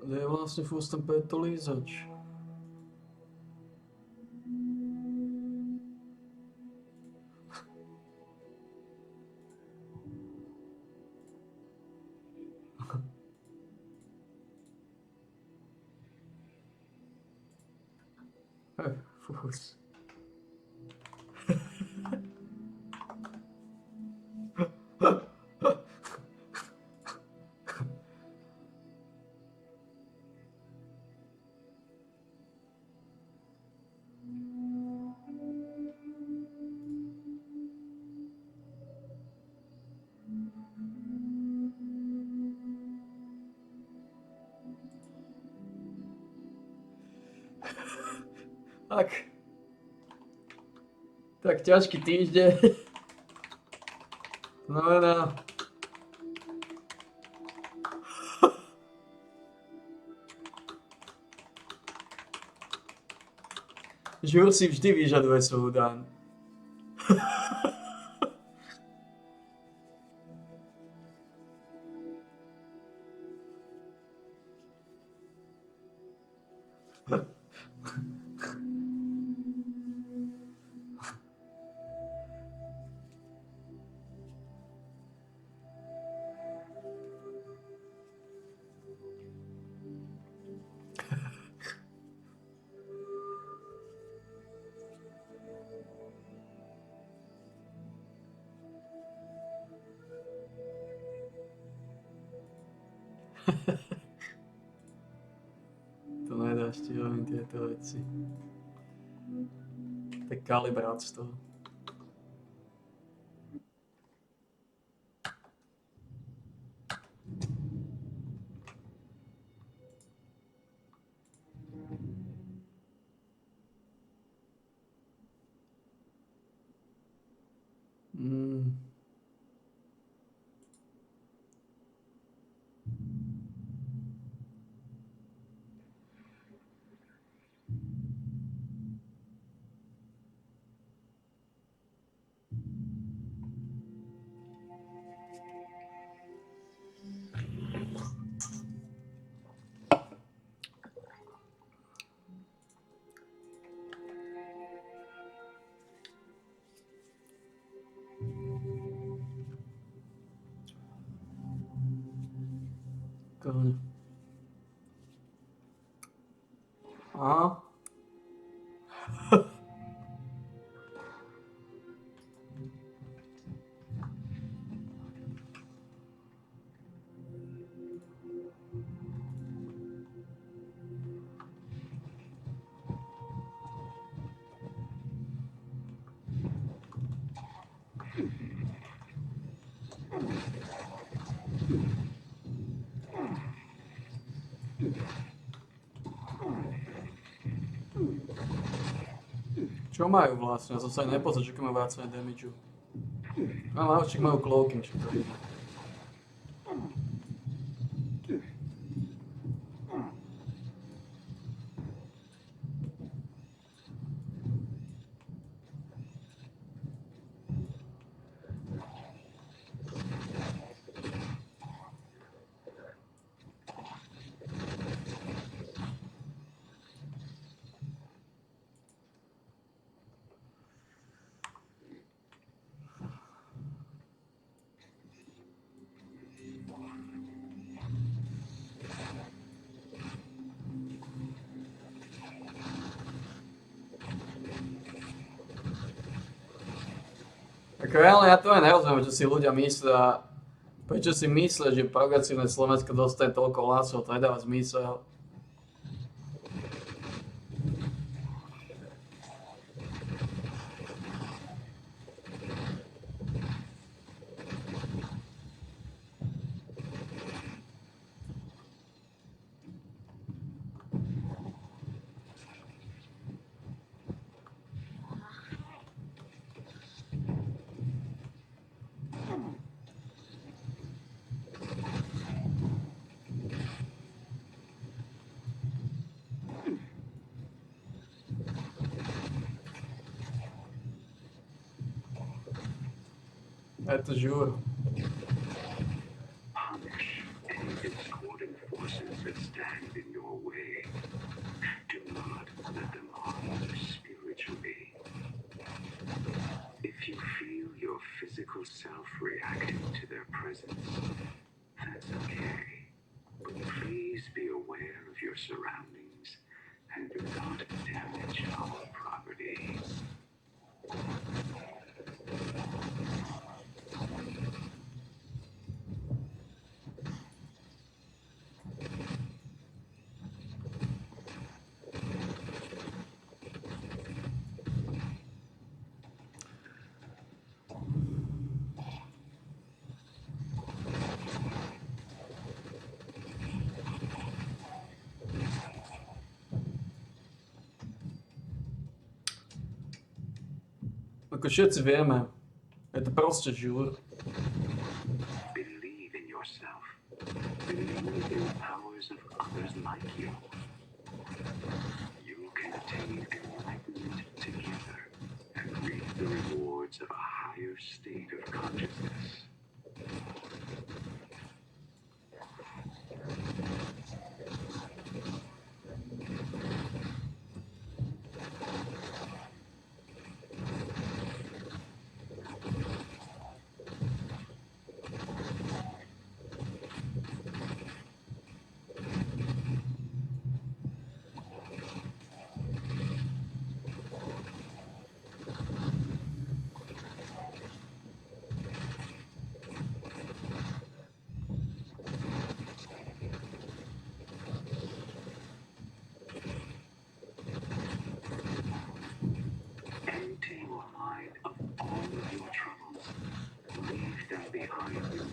Speaker 1: Kde je vlastne furt ten to lízač? Furt. Tak ťažký týždeň. Znamená... Žur si vždy vyžaduje svoju daň. To nedáš ti len tieto veci. To je kalibráctvo. Koň. A? Čo majú vlastne? Ja som sa aj nepozrel, že majú vracanie damageu. A naučík majú cloaking, čo to je. Tak reálne ja to aj nerozumiem, čo si ľudia myslia. Prečo si myslia, že progresívne Slovensko dostane toľko hlasov, to nedáva zmysel. Je to žúr.
Speaker 15: Punish any discordant forces that stand in your way. Do not let them harm you spiritually. If you feel your physical self reacting to their presence, that's okay. But please be aware of your surroundings and do not damage our property.
Speaker 1: Ako všetci vieme, je to proste žúr.
Speaker 15: Believe in yourself. Believe in the powers of others like you. You can attain enlightenment together and reap the rewards of a higher state of consciousness. Empty your mind of all of your troubles. Leave them behind you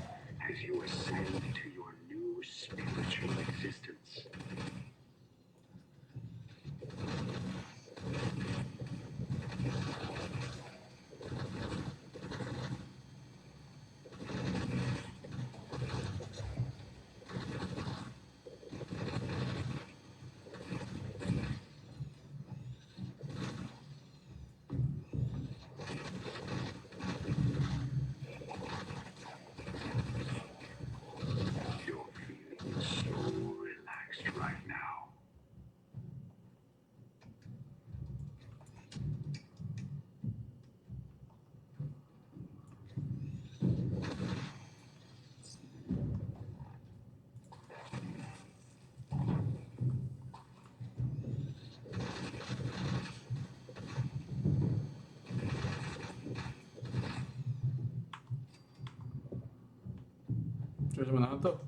Speaker 15: as you ascend to your new spiritual existence. You're feeling so relaxed right now.
Speaker 1: Čo ideme na to?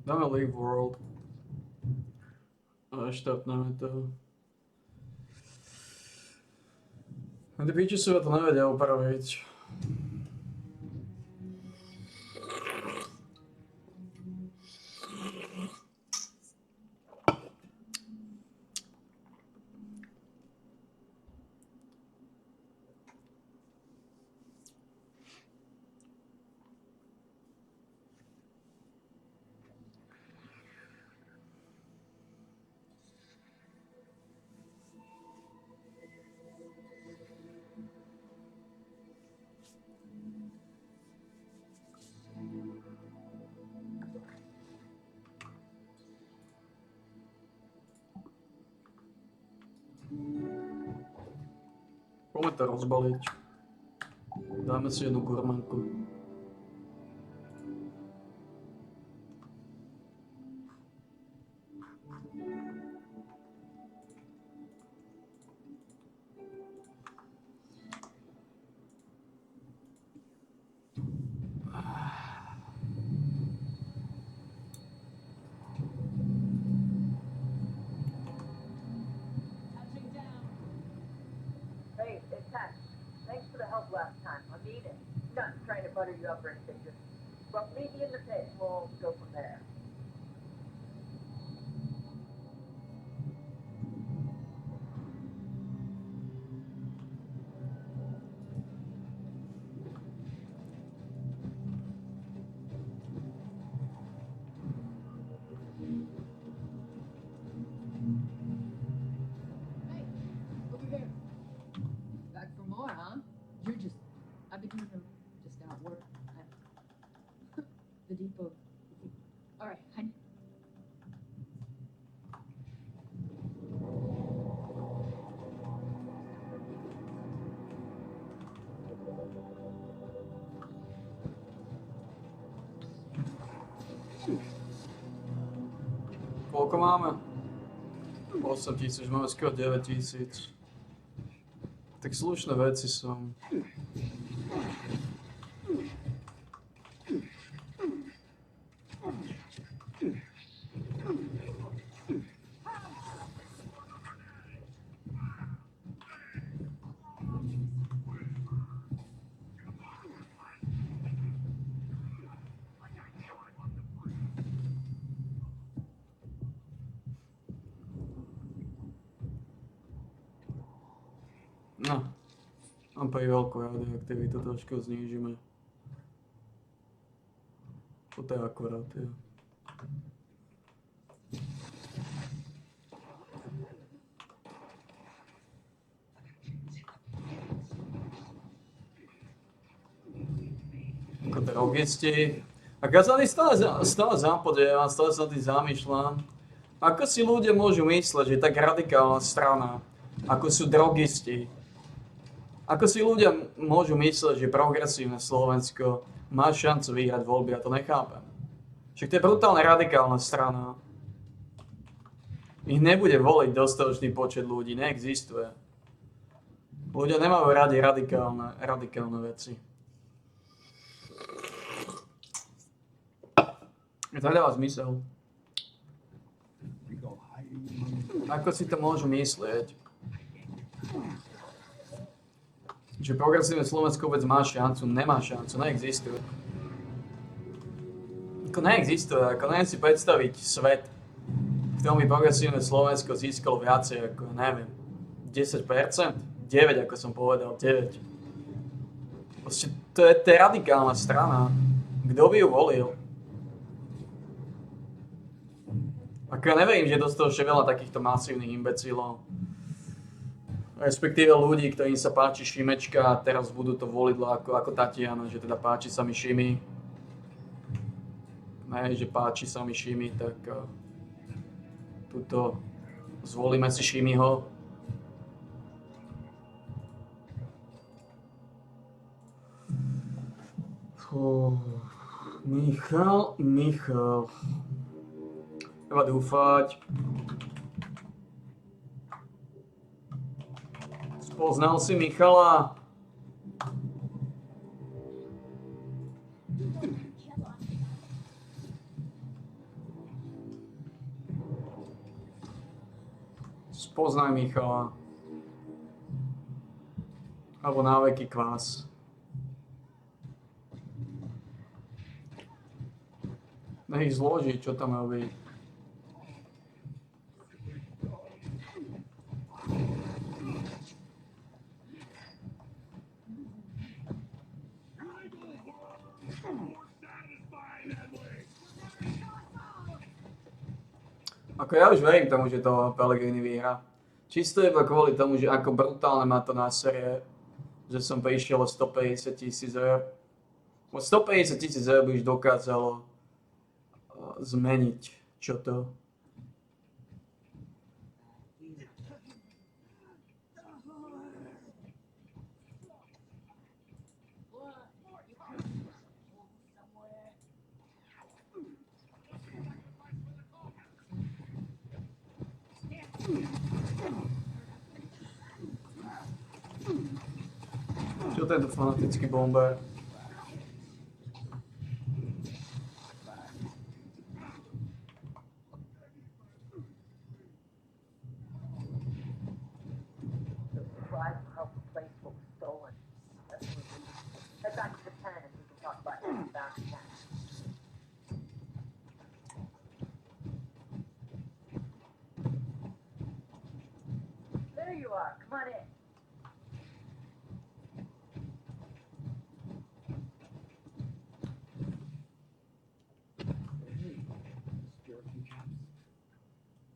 Speaker 1: Dáme Leave World. A štartneme to. A ty piči to nevedia upraviť. Poďme to rozbaliť. Dáme si jednu gurmanku.
Speaker 7: Hey, it's Pat. Thanks for the help last time. I mean it. Not trying to butter you up or anything, just, well, meet me in the pit. We'll go from there.
Speaker 16: Over here. Back for more, huh? You're just, I've been doing them just out work at the depot. All right, honey.
Speaker 1: Koľko máme? 8 000, už máme skoro 9 000. Tak slušné veci sú. No, mám pri veľkú radioaktivitu, trošku znížime. Toto je akorát, jo. Ako drogisti. A keď sa stále zapodievam, stále sa tým zamýšľam, ako si ľudia môžu mysleť, že tak radikálna strana, ako sú drogisti, ako si ľudia môžu mysleť, že progresívne Slovensko má šancu vyhrať voľby, ja to nechápem. Však to je brutálne radikálna strana. Ich nebude voliť dostatočný počet ľudí, neexistuje. Ľudia nemajú radi radikálne veci. To nedáva zmysel. Ako si to môžu myslieť? Že progresívne Slovensko vôbec má šancu, nemá šancu, neexistuje. Ako neexistuje, ako neviem si predstaviť svet, v ktorom by progresívne Slovensko získalo viacej ako, neviem, 10%? 9, ako som povedal, 9. Proste to je radikálna strana. Kto by ju volil? Ako ja neverím, že je dostatočne veľa takýchto masívnych imbecilov. Respektíve ľudí, ktorým sa páči Šimečka a teraz budú to voliť ako Tatiana, že teda páči sa mi Šimi. Ne, že páči sa mi Šimi, tak tuto zvolíme si Šimiho. Michal. Treba dúfať. Spoznal si Michala. Spoznaj Michala. Alebo náveky kvás. Nech ich zloží, čo tam robí. Ako ja už verím tomu, že to Pellegrini vyhrá. Čisto iba kvôli tomu, že ako brutálne má to na série, že som prišiel o 150 000 eur. O 150 000 eur by už dokázalo zmeniť čo to. Čo tento fanatický bomber?
Speaker 7: The prize will help replace what was stolen. That's what we head back to the pen and we can talk about any bounty cash. There you are. Come on in.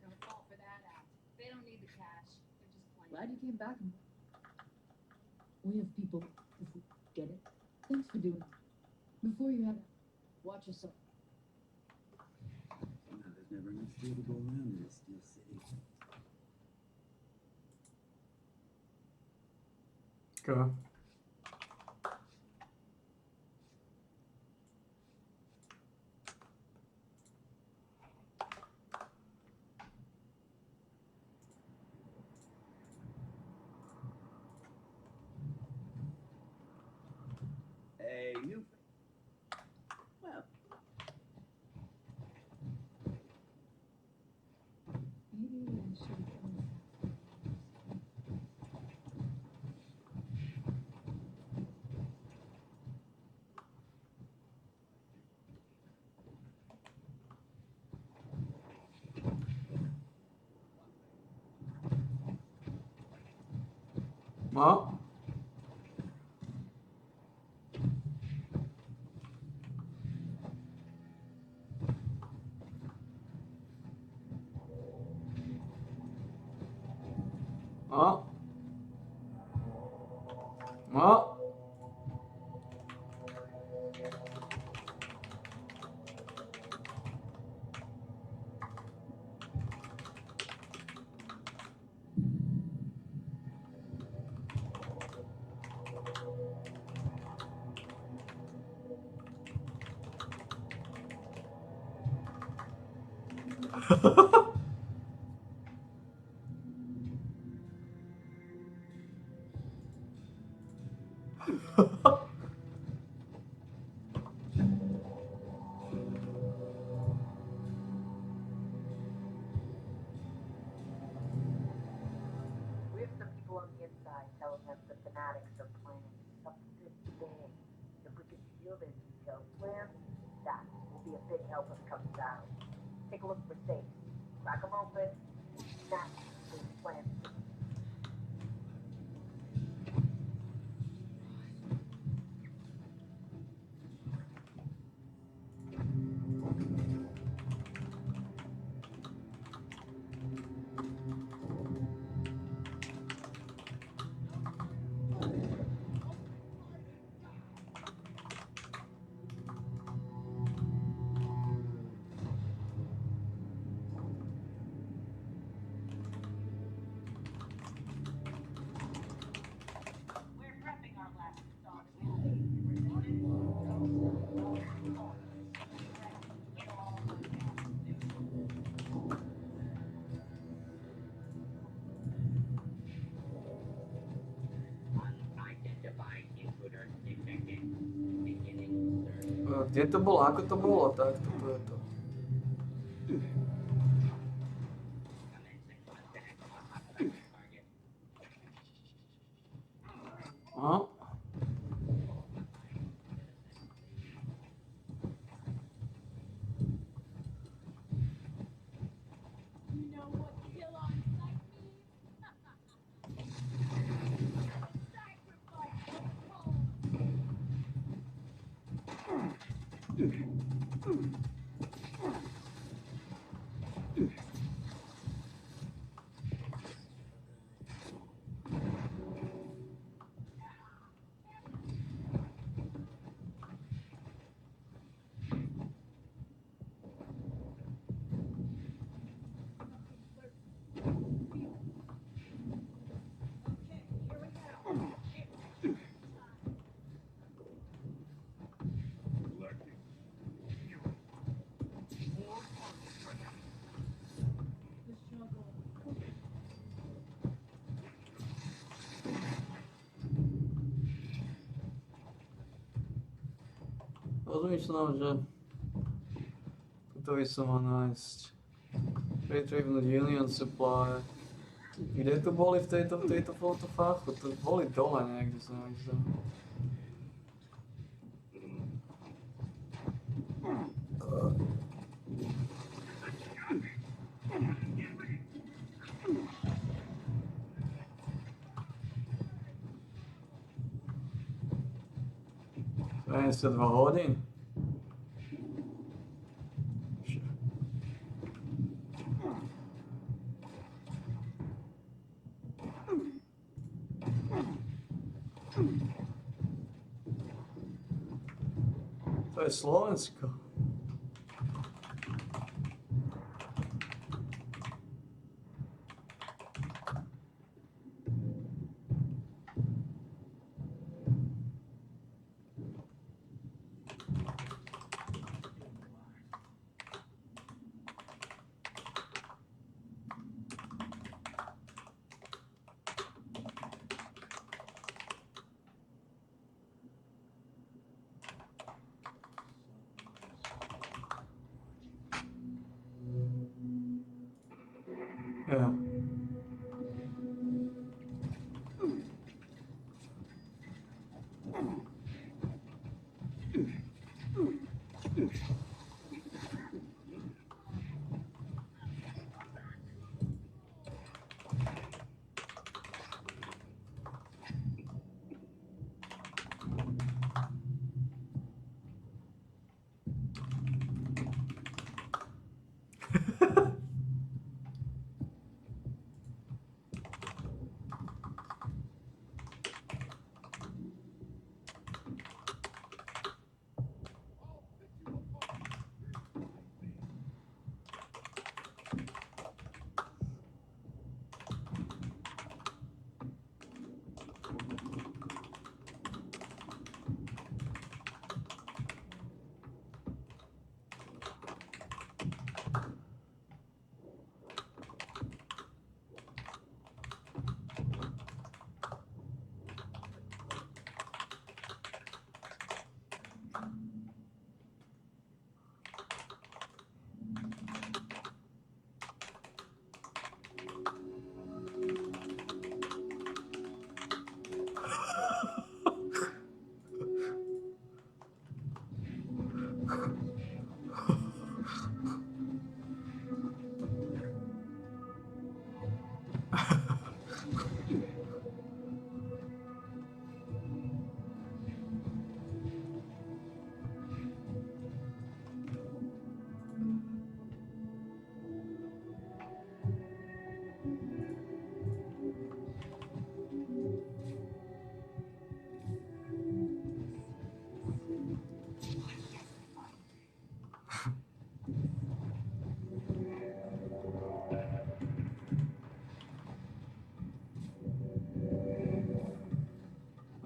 Speaker 16: Don't fall for that act. They don't need the cash. They're just playing.
Speaker 17: Glad you came back. We have people who get it. Thanks for doing it. Before you had to watch yourself.
Speaker 18: There's never enough fuel to go around in Steel City.
Speaker 1: Okay.
Speaker 18: Hey, new. Well,
Speaker 17: Maybe I should have come.
Speaker 1: No. No. No.
Speaker 7: We have some people on the inside telling us the fanatics are planning something big. If we can steal their detailed plans, that will be a big help in the coming battle. Take a look for safes. Crack them open. Snatch those plans.
Speaker 1: Kde to bolo? Ako to bolo? Tak, toto je to. No. Rozmýšľam, že to by som mal nájsť. Retrievnúť Union Supply. Kde tu boli v tejto fotofáchu? To boli dole niekde sa mi zdá. To 72 hodín. To je Slovensko. Yeah.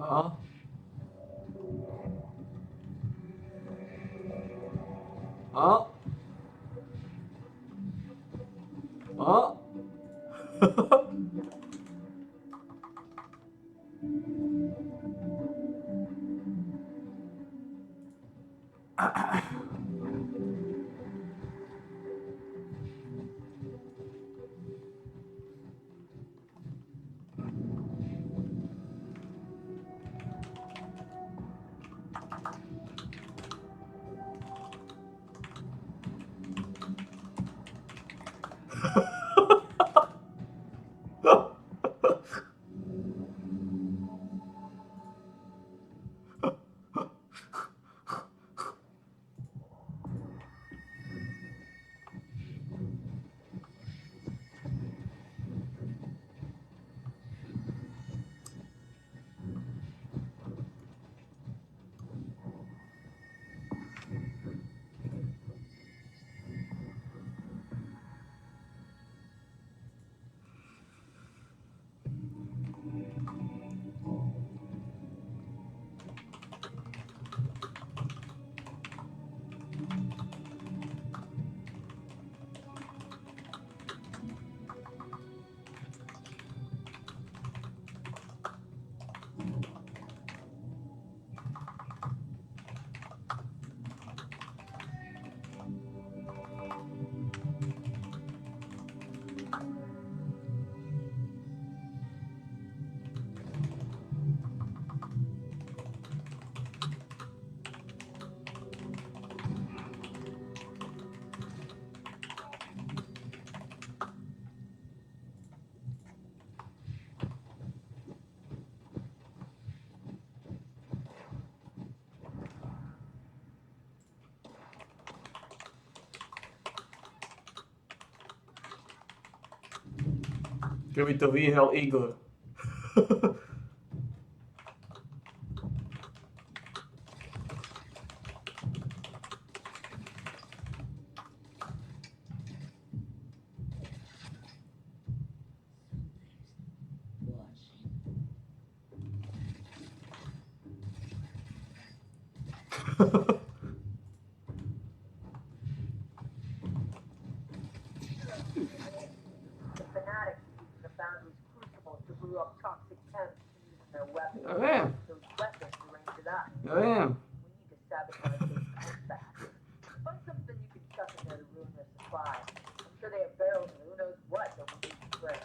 Speaker 1: Aha. A? A? Keby to vyhral Igor.
Speaker 7: The fanatics using the Foundry's crucible to brew up toxic chems to use in their weapons.
Speaker 1: Ja viem,
Speaker 7: Those weapons are aimed at us.
Speaker 1: ja viem.
Speaker 7: We need to sabotage those pump fast. Find something you can chuck in there to ruin their supply. I'm sure they have barrels of who knows what that will need to spray.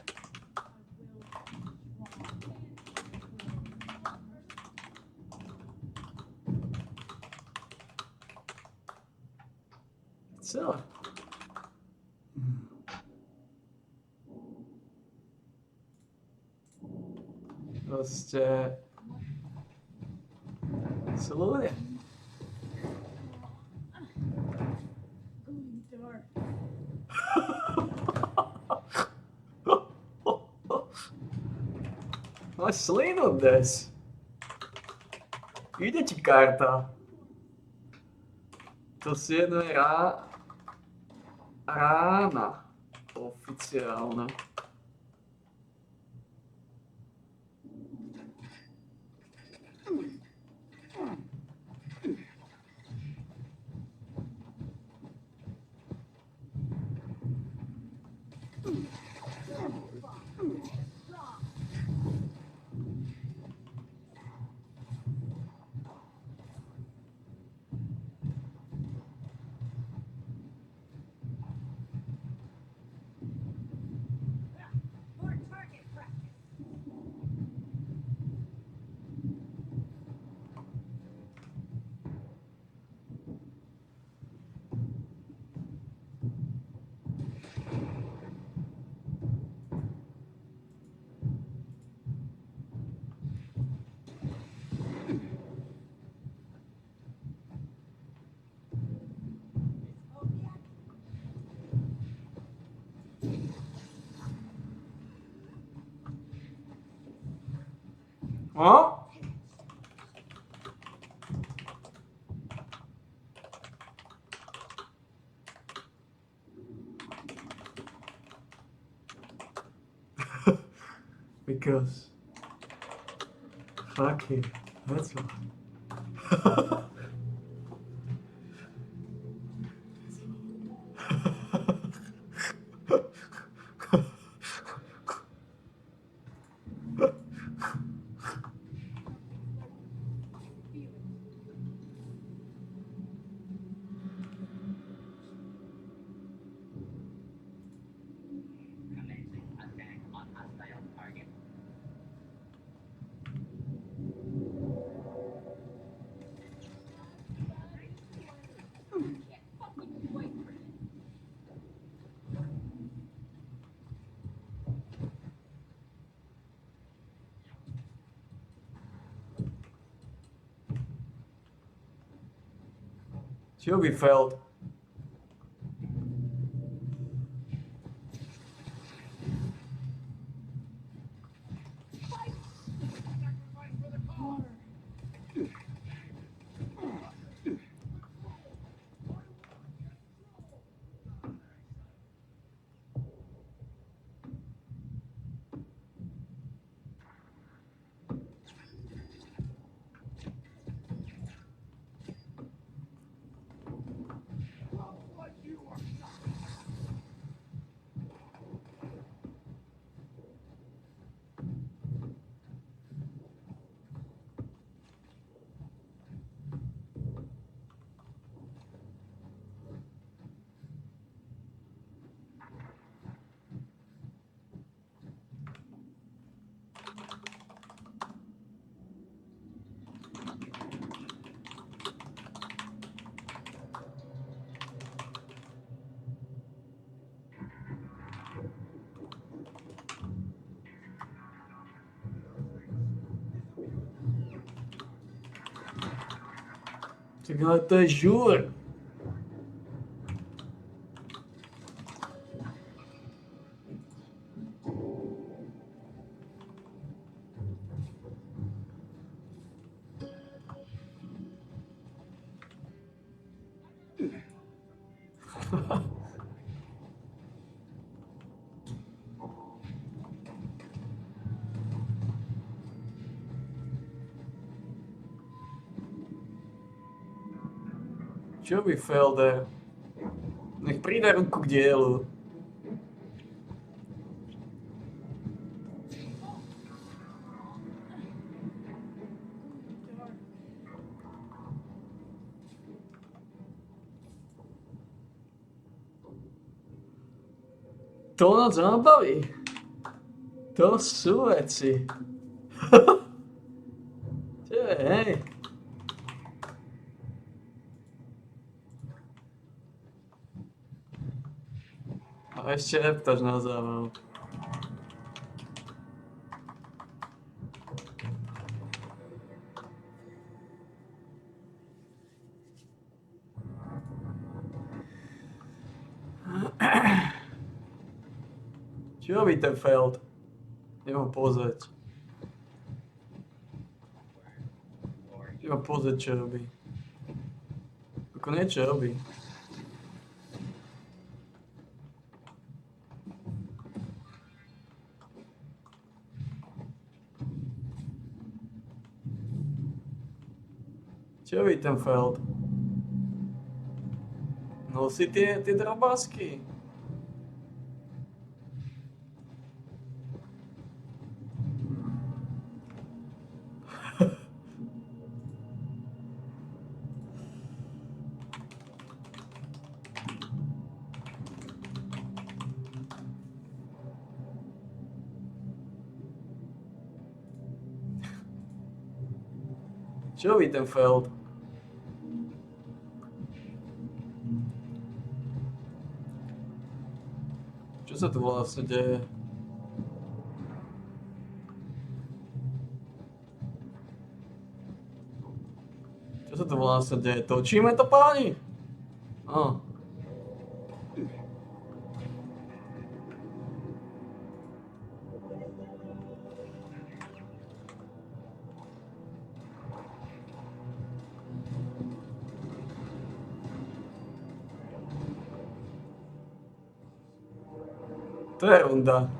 Speaker 1: Co? Proste... Sú ľudia. Máš slinu dnes. Ide ti karta. To si jedno je rána. Oficiálna. O? Because fuck it, that's why. She'll be felled. Tak ale to je žůr. Čo by Felder? Nech prida ruku k dielu. To nás zabaví. To sú veci. Čo je, hej? A ešte reptaš na zábavu. Čo robí ten Feld? Idem ho pozrieť. Idem ho pozrieť, čo robí. Ako niečo robí. Čo robí ten Feld? Nosí tie drobásky. Čo robí ten Feld? Čo sa tu vlastne deje? Čo sa tu vlastne deje? Točíme to, páni? Á. To je runda.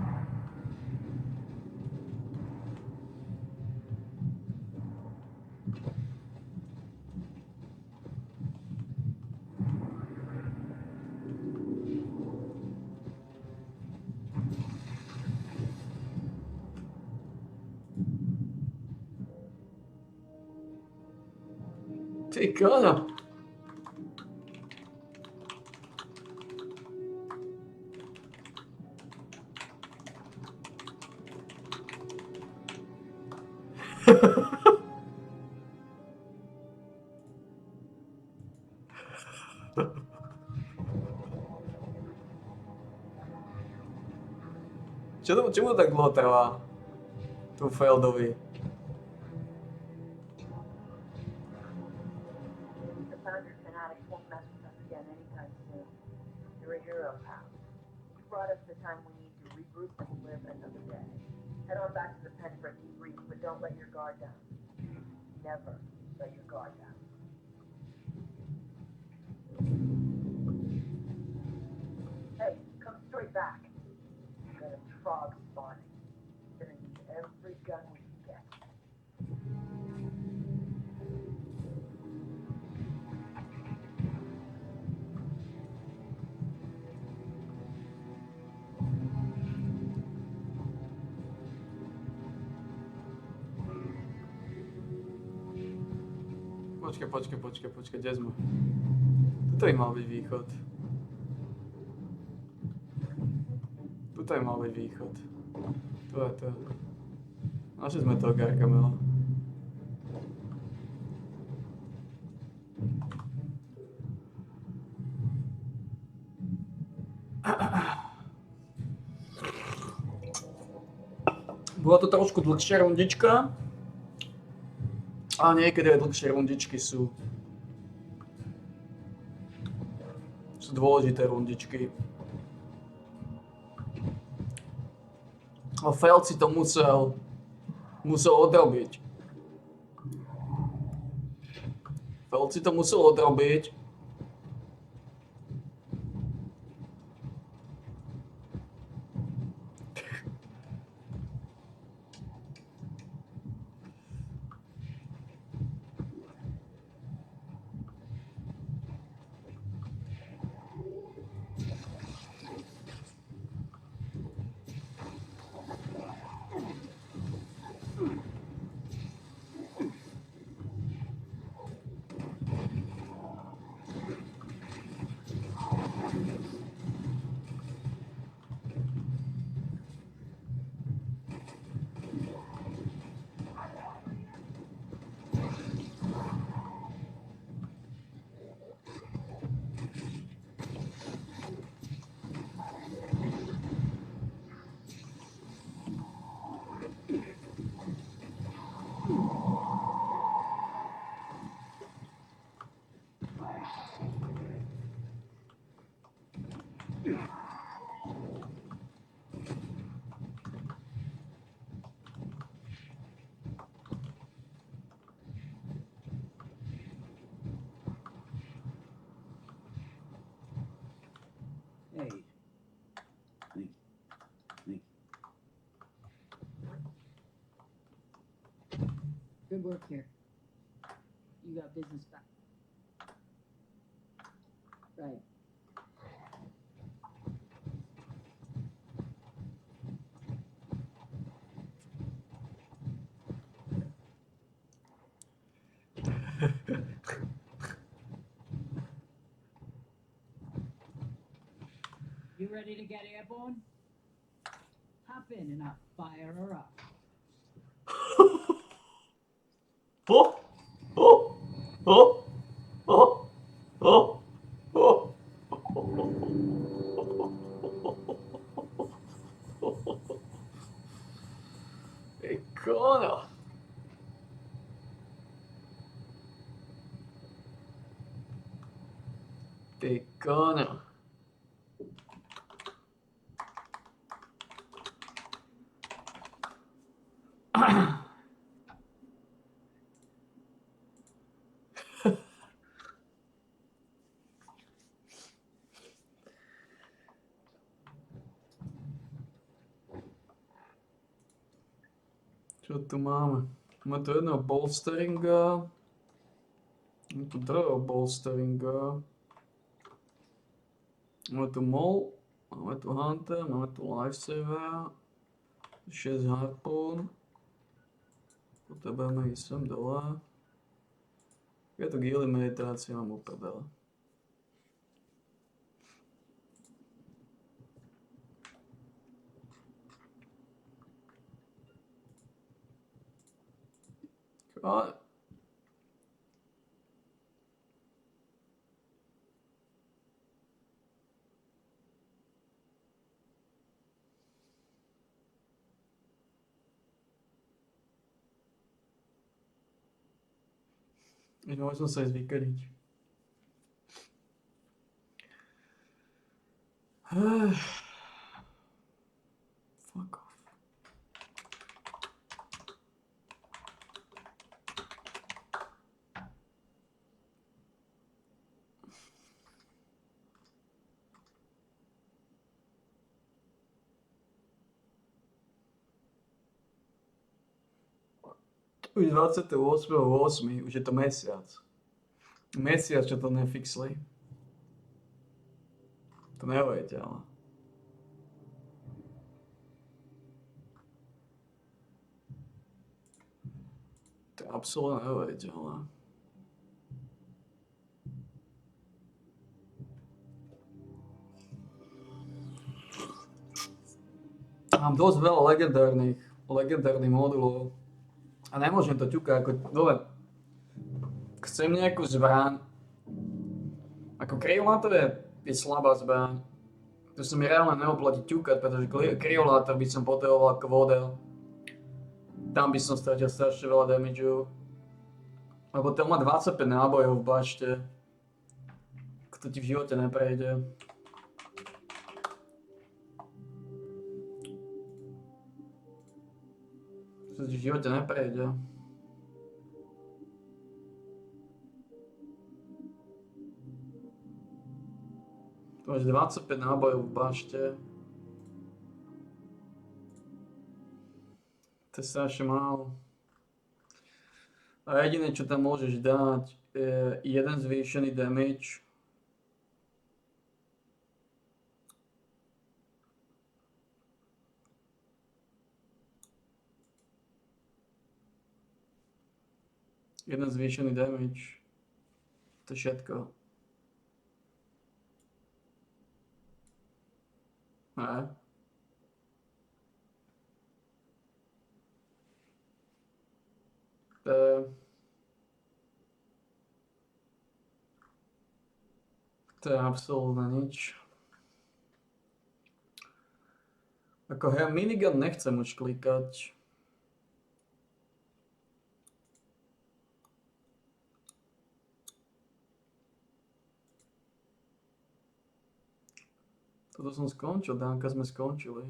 Speaker 1: Ty kona. Čemu tak dlho trvá? Tu Feldovi.
Speaker 7: The Founders fanatics won't mess with us again anytime soon. You're a hero, pal. You brought us the time we need to regroup and live another day. Head on back to the pen for a debrief, but don't let your guard down. Never let your guard down. Hey, come straight back. We've got a frog spawning. Gonna use every gun we can get.
Speaker 1: Počkaj, kde sme? Tuto by mal byť východ. Tuto by mal byť východ. Tu je to. Našli sme toho Gargamela. Bola to trošku dlhšia rundička. A niekedy aj dlhšie rundičky sú dôležité rundičky. A Feld si to musel odrobiť. Feld si to musel odrobiť.
Speaker 16: good work here. You got business back. Right.
Speaker 6: You ready to get airborne? Hop in and I'll fire her up.
Speaker 1: Oh! Oh! Oh! Oh! Oh! Oh! Icona! Icona! Čo tu máme? Máme tu jedného bolsteringa. Máme tu druhého bolsteringa. Máme tu mol. Máme tu hunter. Máme tu lifesaver. 6 harpún. Potrebujeme ísť sem dole. Je to gilly meditácia, mám uprdele. Čo? Môžem sa aj zvykadiť. Fuck off. Už 28.8. Už je to mesiac. Mesiac, čo to nefixli. To neuveriteľné. To je absolútne neuveriteľné. Mám dosť veľa legendárnych modulov. A nemôžem to ťukať ako dole. Chcem nejakú zbraň. Ako kriolátor je slabá zbraň. To sa mi reálne neoplatí ťukať, pretože kriolátor by som potreboval ako vodel. Tam by som stratil strašne veľa damageu. Lebo ten má 25 nábojov v bašte. To ti v živote neprejde. To ti v živote neprejde. Tu máš 25 nábojov v bašte. To je strašne málo. A jediné, čo tam môžeš dať, je jeden zvýšený damage. Jeden zvýšený damage. To je všetko. Ne. To je absolútne nič. Ako ja minigun nechcem už klikať. Toto som skončil, Danka sme skončili.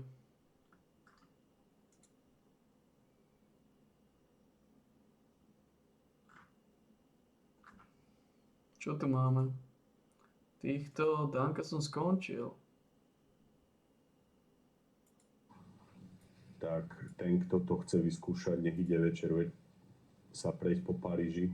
Speaker 1: Čo tu máme? Týchto, Danka som skončil.
Speaker 19: Tak ten, kto to chce vyskúšať, nech ide večer, veď. sa prejsť po Paríži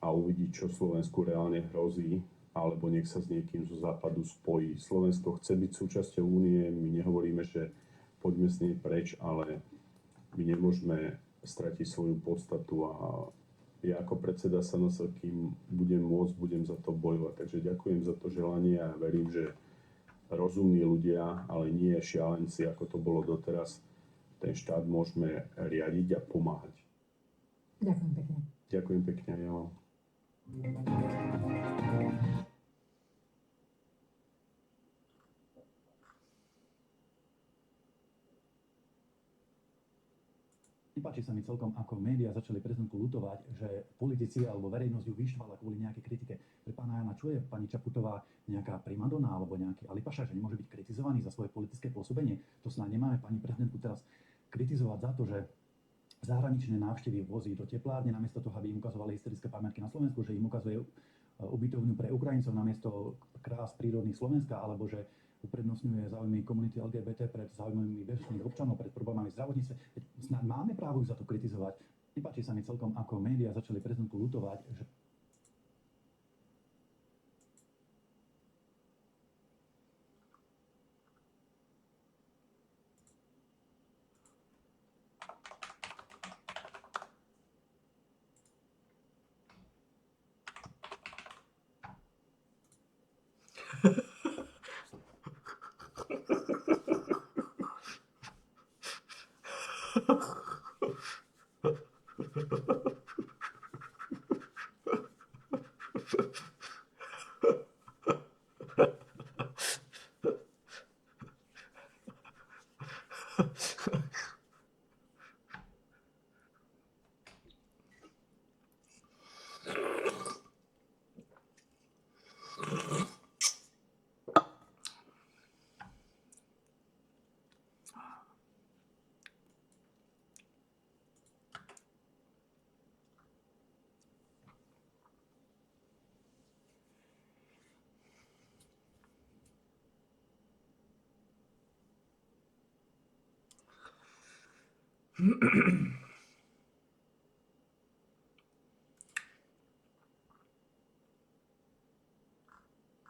Speaker 19: a uvidí, čo Slovensku reálne hrozí, alebo nech sa s niekým zo západu spojí. Slovensko chce byť súčasťou únie, my nehovoríme, že poďme s nej preč, ale my nemôžeme stratiť svoju podstatu a ja ako predseda SNS, kým budem môcť, budem za to bojovať. Takže ďakujem za to želanie a verím, že rozumní ľudia, ale nie šialenci, ako to bolo doteraz, ten štát môžeme riadiť a pomáhať.
Speaker 13: Ďakujem pekne.
Speaker 19: Ďakujem pekne aj ja vám.
Speaker 20: Nepáči sa mi celkom, ako médiá začali prezidentku ľutovať, že politici alebo verejnosť ju vyštvala kvôli nejakej kritike. Pre pána Jana, čo je pani Čaputová nejaká primadona alebo nejaký alipaša, že nemôže byť kritizovaný za svoje politické pôsobenie? To snáď nemáme pani prezidentku teraz kritizovať za to, že zahraničné návštevy vozí do teplárne, namiesto toho, aby im ukazovali historické pamiatky na Slovensku, že im ukazuje ubytovňu pre Ukrajincov namiesto krás prírodných Slovenska, alebo že uprednostňuje záujmy komunity LGBT pred záujmami bežných občanov, pred problémami zdravotníctva. Snáď máme právo ju za to kritizovať. Nepáči sa mi celkom, ako médiá začali prezidentku ľutovať, že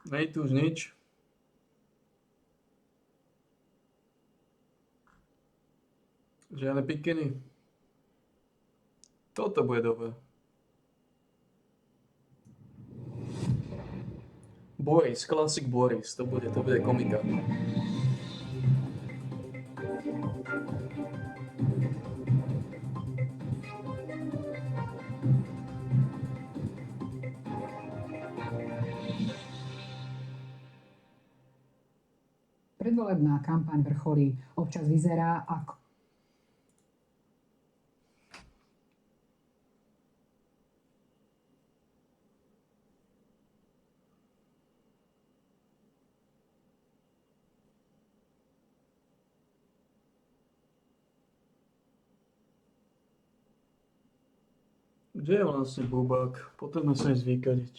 Speaker 1: Nej tu už nič. Žiadne pikiny. Toto bude dobré. Boris, klasik Boris, to bude komika.
Speaker 13: Predvolebná kampaň vrcholí. Občas vyzerá ako...
Speaker 1: Kde je vlastne Bubák? Potrebujeme sa ísť vykadiť.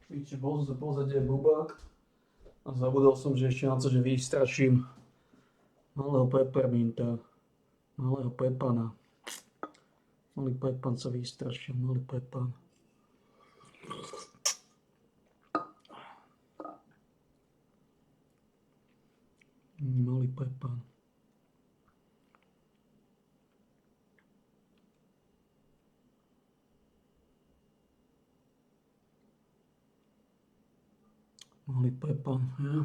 Speaker 1: Víte, bol som pozadie bubák a zabudol som, že ešte na to, že vystraším malého pepperminta, malého pepana. Malý pepan sa vystrašil, malý pepan. Malý pepan. Malý pepan, ja.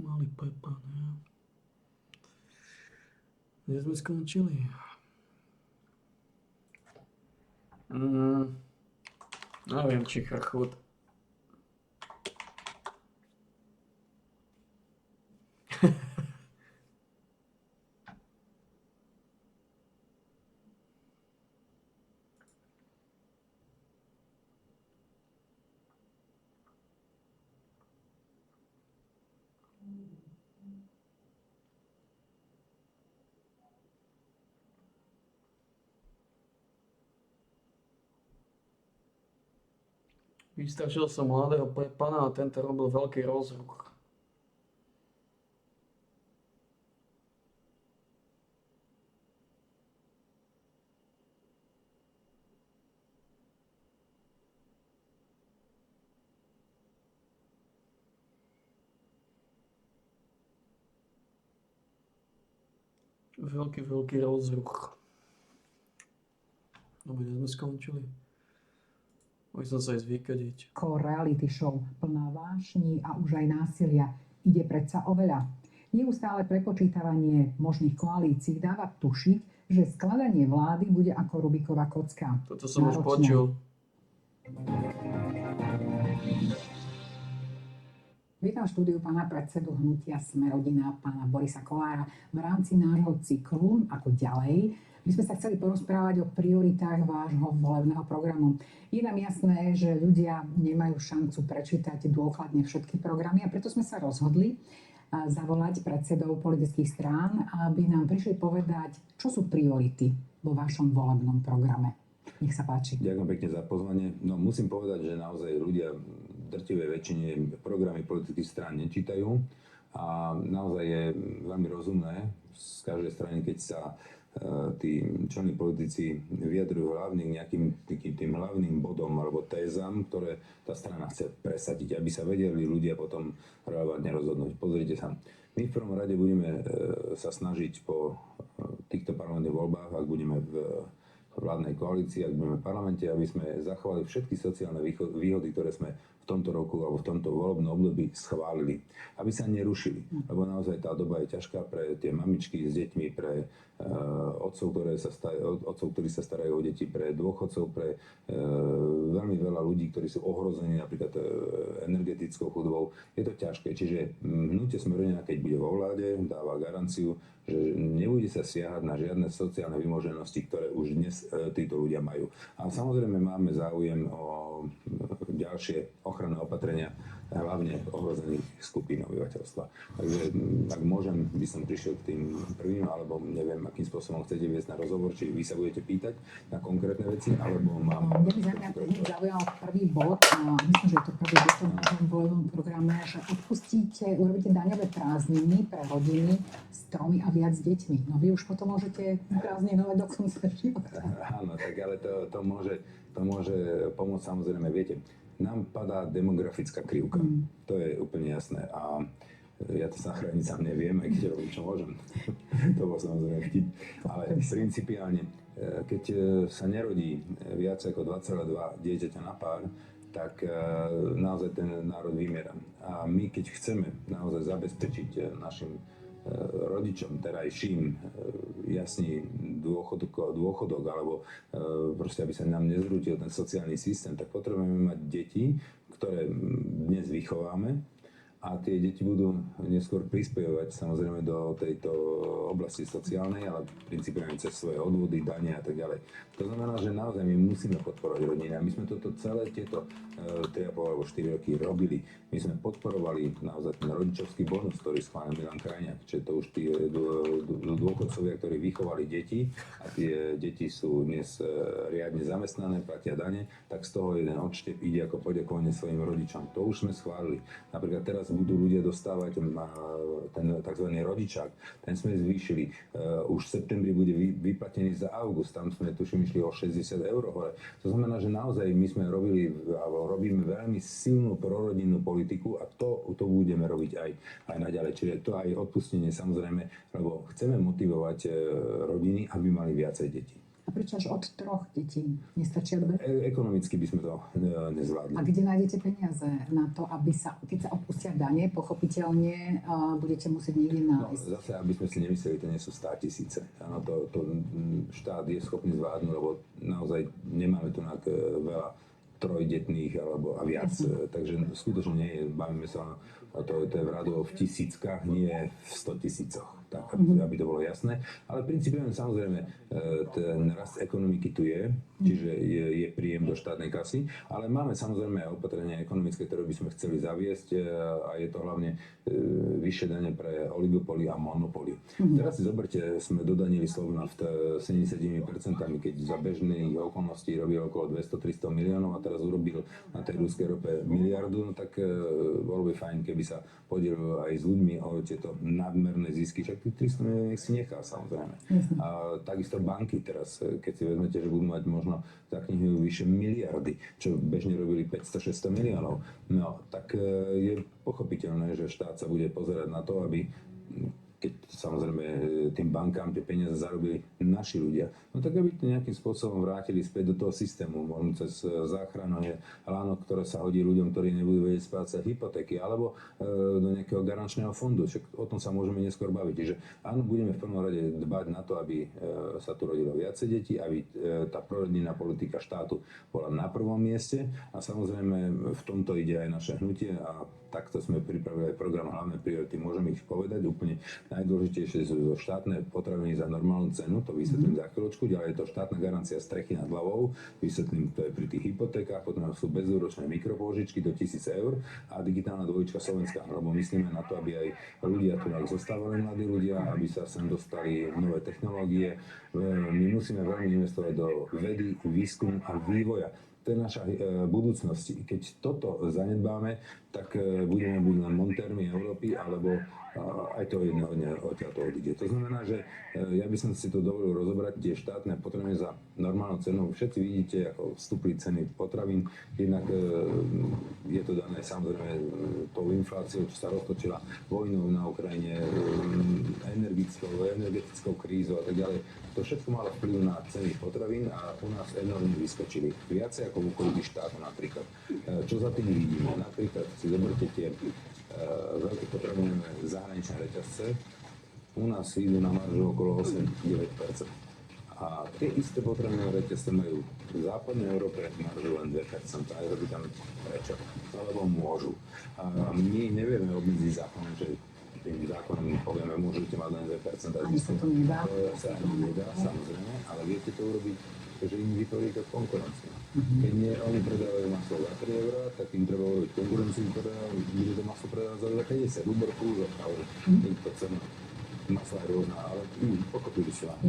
Speaker 1: Malý pepan, ja. Kde sme skončili? Neviem, či chachut. Vystrašil som mladého pepana a tento robil veľký rozruch. Veľký rozruch. No, kde sme skončili? Môj som sa aj zvykadiť.
Speaker 13: Ako reality show plná vášní a už aj násilia ide predsa o veľa. Neustále prepočítavanie možných koalícií dáva tušiť, že skladanie vlády bude ako Rubiková kocka.
Speaker 1: Toto som už počul.
Speaker 13: Vítam v štúdiu pána predsedu hnutia Smer-rodina, pána Borisa Kollára. V rámci nášho cyklu, ako ďalej, my sme sa chceli porozprávať o prioritách vášho volebného programu. Je nám jasné, že ľudia nemajú šancu prečítať dôkladne všetky programy a preto sme sa rozhodli zavolať predsedov politických strán, aby nám prišli povedať, čo sú priority vo vašom volebnom programe. Nech sa páči.
Speaker 21: Ďakujem pekne za pozvanie. No, musím povedať, že naozaj ľudia v drtivej väčšine programy politických strán nečítajú a naozaj je veľmi rozumné z každej strany, keď sa tí čelní politici vyjadrujú hlavne k nejakým tým hlavným bodom alebo tézam, ktoré tá strana chce presadiť, aby sa vedeli ľudia potom relevantne rozhodnúť. Pozrite sa, my v prvom rade budeme sa snažiť po týchto parlamentných voľbách, ak budeme v vládnej koalícii, ak budeme v parlamente, aby sme zachovali všetky sociálne výhody, ktoré sme v tomto roku alebo v tomto volebnom období schválili. Aby sa nerušili, lebo naozaj tá doba je ťažká pre tie mamičky s deťmi, pre otcov, ktorí sa starajú o deti, pre dôchodcov, pre veľmi veľa ľudí, ktorí sú ohrození napríklad energetickou chudobou. Je to ťažké, čiže hnutie Smer-rodina, keď bude vo vláde, dáva garanciu, že nebude sa siahať na žiadne sociálne vymoženosti, ktoré už dnes títo ľudia majú. A samozrejme máme záujem o ďalšie ochranné opatrenia, hlavne ohrozených skupín obyvateľstva. Takže ak môžem, by som prišiel k tým prvým, alebo neviem, akým spôsobom chcete viesť na rozhovor, či vy sa budete pýtať na konkrétne veci, alebo mám...
Speaker 13: Mňa by zaujal prvý bod, a myslím, že je to prvý bod v našom volebnom programe, že urobíte daňové prázdniny pre rodiny s 3 a viac deťmi. No vy už potom môžete prázdninovať do konca života.
Speaker 21: Áno, tak ale to môže pomôcť, samozrejme, viete. Nám padá demografická krivka. To je úplne jasné. A ja to zachrániť sám neviem, aj keď robím, čo môžem. To bol samozrejme vtip. Ale principiálne, keď sa nerodí viac ako 2,2 dieťaťa na pár, tak naozaj ten národ vymiera. A my, keď chceme naozaj zabezpečiť našim rodičom terajším jasný dôchodok alebo proste, aby sa nám nezrútil ten sociálny systém, tak potrebujeme mať deti, ktoré dnes vychováme a tie deti budú neskôr prispievať samozrejme do tejto oblasti sociálnej, ale principiálne cez svoje odvody, dane a tak ďalej. To znamená, že naozaj my musíme podporovať rodiny a my sme toto celé tieto 3,5 alebo 4 roky robili. My sme podporovali naozaj ten rodičovský bonus, ktorý schválil Milan Krajniak, čiže to už tí dôchodcovia, ktorí vychovali deti a tie deti sú dnes riadne zamestnané, platia dane, tak z toho jeden odštep ide ako poďakovanie svojim rodičom. To už sme schválili. Napríklad teraz budú ľudia dostávať ten tzv. Rodičák, ten sme zvýšili. Už v septembri bude vyplatený za august, tam sme tuším išli o 60 eur hore. To znamená, že naozaj my sme robíme veľmi silnú prorodinnú politiku a to budeme robiť aj naďalej. Čiže to aj odpustenie samozrejme, lebo chceme motivovať rodiny, aby mali viacej detí.
Speaker 13: A prečo až od 3 detí? Nestačia 2?
Speaker 21: Ekonomicky by sme to nezvládli.
Speaker 13: A kde nájdete peniaze na to, aby keď sa odpustia dane, pochopiteľne budete musieť niekde nájsť?
Speaker 21: No, zase, aby sme si nemysleli, to nie sú 100 000. Áno, to štát je schopný zvládnuť, lebo naozaj nemáme tu veľa trojdetných alebo a viac. Takže skutočne nie je, bavíme sa to je v rádovo v tisíckach, nie v 100 000. Tak, aby to bolo jasné. Ale principiálne samozrejme ten rast ekonomiky tu je, čiže je príjem do štátnej kasy, ale máme samozrejme aj opatrenia ekonomické, ktoré by sme chceli zaviesť a je to hlavne vyššie dane pre oligopoly a monopoly. Teraz si zoberte, sme dodanili Slovnaft 70%, keď za bežných okolností robil okolo 200-300 miliónov a teraz urobil na tej ruskej rope miliardu, no tak bolo by fajn, keby sa podielil aj s ľuďmi o tieto nadmerné zisky. Však tých 300 miliónov nech si nechá, samozrejme. A takisto banky teraz, keď si vezmete, že budú mať možno za knihu vyše miliardy, čo bežne robili 500-600 miliónov, no tak je pochopiteľné, že štát sa bude pozerať na to, aby keď samozrejme tým bankám tie peniaze zarobili naši ľudia, no tak aby to nejakým spôsobom vrátili späť do toho systému, možno cez záchranné lánok, ktoré sa hodí ľuďom, ktorí nebudú vedieť splácať hypotéky, alebo do nejakého garančného fondu. Však o tom sa môžeme neskôr baviť. Čiže áno, budeme v prvom rade dbať na to, aby sa tu rodilo viacej detí, aby tá prorodinná politika štátu bola na prvom mieste a samozrejme v tomto ide aj naše hnutie a takto sme pripravili aj program hlavné priority. Môžem ich povedať úplne najdôležitejšie sú štátne potraviny za normálnu cenu, to vysvetlím za chvíľočku, ďalej je to štátna garancia strechy nad hlavou, vysvetlím, to je pri tých hypotékach, potom sú bezúročné mikropôžičky do 1000 eur a digitálna dvojička Slovenska, lebo myslíme na to, aby aj ľudia tu zostávali mladí ľudia, aby sa sem dostali nové technológie. My musíme veľmi investovať do vedy, výskumu a vývoja. To je naša budúcnosť. Keď toto zanedbáme, tak budeme buď len montérmi Európy, alebo aj to jedného dňa odtiaľto odíde. To znamená, že ja by som si to dovolil rozobrať tie štátne potraviny za normálnu cenu. Všetci vidíte, ako vstúpli ceny potravín. Jednak je to dané samozrejme tou infláciou, čo sa roztočila vojnou na Ukrajine, energetickou krízou a tak ďalej. To všetko malo vplyv na ceny potravín a u nás enormne vyskočili. Viacej ako v okolí štátov napríklad. Čo za tým vidíme? Napríklad si zoberte tie veľké potravinové zahraničné reťazce. U nás idú na maržu okolo 8-9%. A tie isté potravinové reťazce majú v západnej Európe maržu len 2%. A ja zapýtam prečo? Lebo môžu. A my nevieme obmedziť zákonom, že tým zákonom povieme, môžete mať len 2%.
Speaker 13: Ani sa to nedá.
Speaker 21: To sa ani nedá, samozrejme, ale viete to urobiť, že im vytvoríte konkurenciu. Keď nie, oni predávajú maslo za 3 eurá, tak im treba urobiť konkurenciu, ktorá bude to maslo predávať za 2,50. Ľubor Púžok, ale to cena masla je rôzna, ale pochopili si vám.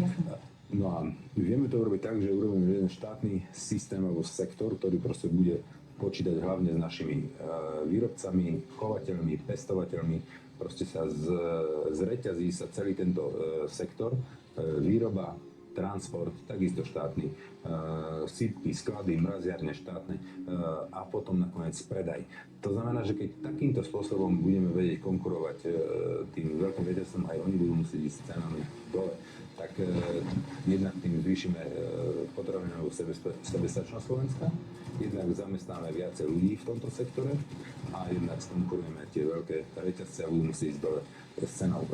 Speaker 21: No a vieme to urobiť tak, že urobíme jeden štátny systém alebo sektor, ktorý proste bude počítať hlavne s našimi výrobcami, chovateľmi, pestovateľmi. Proste sa zreťazí sa celý tento sektor, výroba, transport, takisto štátny, sípky, sklady, mraziarne štátne a potom nakoniec predaj. To znamená, že keď takýmto spôsobom budeme vedieť konkurovať tým veľkým reťazcom, aj oni budú musieť ísť cenami dole, tak jednak tým zvýšime potravinovú sebestačnosť Slovenska, jednak zamestnáme viacej ľudí v tomto sektore a jednak skonkurujeme tie veľké reťazce a budú musieť ísť dole s cenou.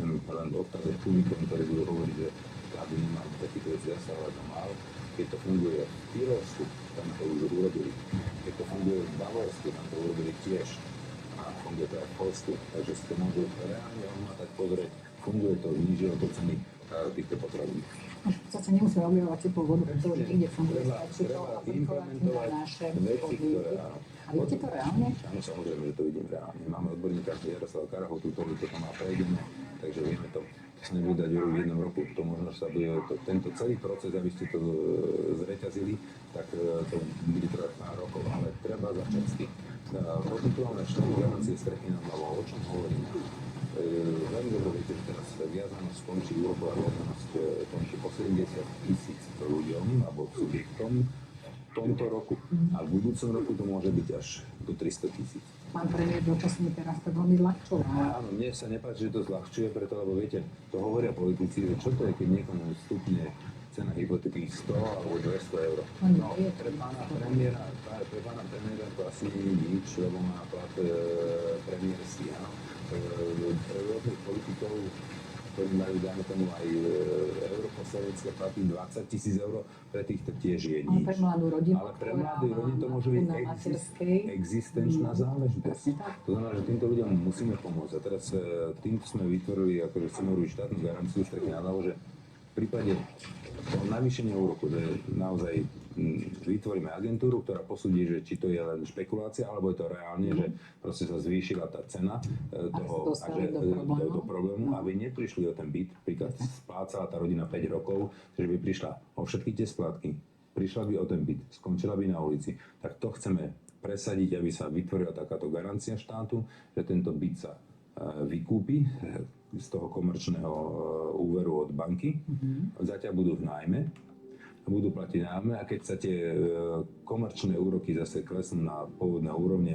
Speaker 21: Chcem len odkázať publikom, ktorí budú hovoriť, že štát by nemal takýto veci zasahovať, no mal. Keď to funguje v Tyrolsku, tam to už urobili. Keď to funguje v Bavorsku, tam to urobili tiež. A funguje to aj v Polsku, takže si to môžu reálne odmatať, pozrieť, funguje to, znížilo to ceny týchto potravín.
Speaker 13: V podstate nemusíme objavovať teplú vodu, pretože niekde funguje, stačí to
Speaker 21: Treba
Speaker 13: aplikovať na
Speaker 21: implementovať
Speaker 13: naše
Speaker 21: veci, ktoré
Speaker 13: podmienky.
Speaker 21: áno.
Speaker 13: A vidíte to reálne?
Speaker 21: Áno, samozrejme, že to vidím reálne. Máme odborníka Jaroslava Karahotu, ktorý to má prejdené, takže vieme to. To sa nebude dať v jednom roku. To možno sa bude tento celý proces, aby ste to zreťazili, tak to bude trvať pár rokov, ale treba začať s tým. Potom tu máme 4 garancie strechy nad hlavou. O čom hovoríme? Veľmi dobre viete, že teraz viazanosť končí, úroková viazanosť končí po 70 000 ľuďom alebo subjektom v tomto roku. A v budúcom roku to môže byť až do 300 000.
Speaker 13: Pán premiér dočasne teraz to veľmi zľahčoval.
Speaker 21: Áno, mne sa nepáči, že to zľahčuje, preto, lebo viete, to hovoria politici, že čo to je, keď niekomu stupne cena hypotéky 100 alebo 200 eur. No, pre pána premiéra to asi nie je nič, lebo má plat premiérský, áno. Pre rôznych politikov, ktorí majú, dáme tomu, aj europoslanické platy 20 000 eur, pre týchto tiež je nič.
Speaker 13: Ale pre mladú rodinu,
Speaker 21: Ale pre mladú rodinu to môže byť existenčná záležitosť. To znamená, že týmto ľuďom musíme pomôcť. A teraz týmto sme vytvorili, akože chceme urobiť štátnu garanciu strechy nad hlavou, že v prípade toho navýšenia úroku, že naozaj vytvoríme agentúru, ktorá posúdi, že či to je len špekulácia, alebo je to reálne, že proste sa zvýšila tá cena toho, do problému, aby neprišli o ten byt. Napríklad splácala tá rodina 5 rokov, že by prišla o všetky tie splátky, prišla by o ten byt, skončila by na ulici. Tak to chceme presadiť, aby sa vytvorila takáto garancia štátu, že tento byt sa vykúpi z toho komerčného úveru od banky, zatiaľ budú v nájme, budú platiť nájme a keď sa tie komerčné úroky zase klesnú na pôvodné úrovne,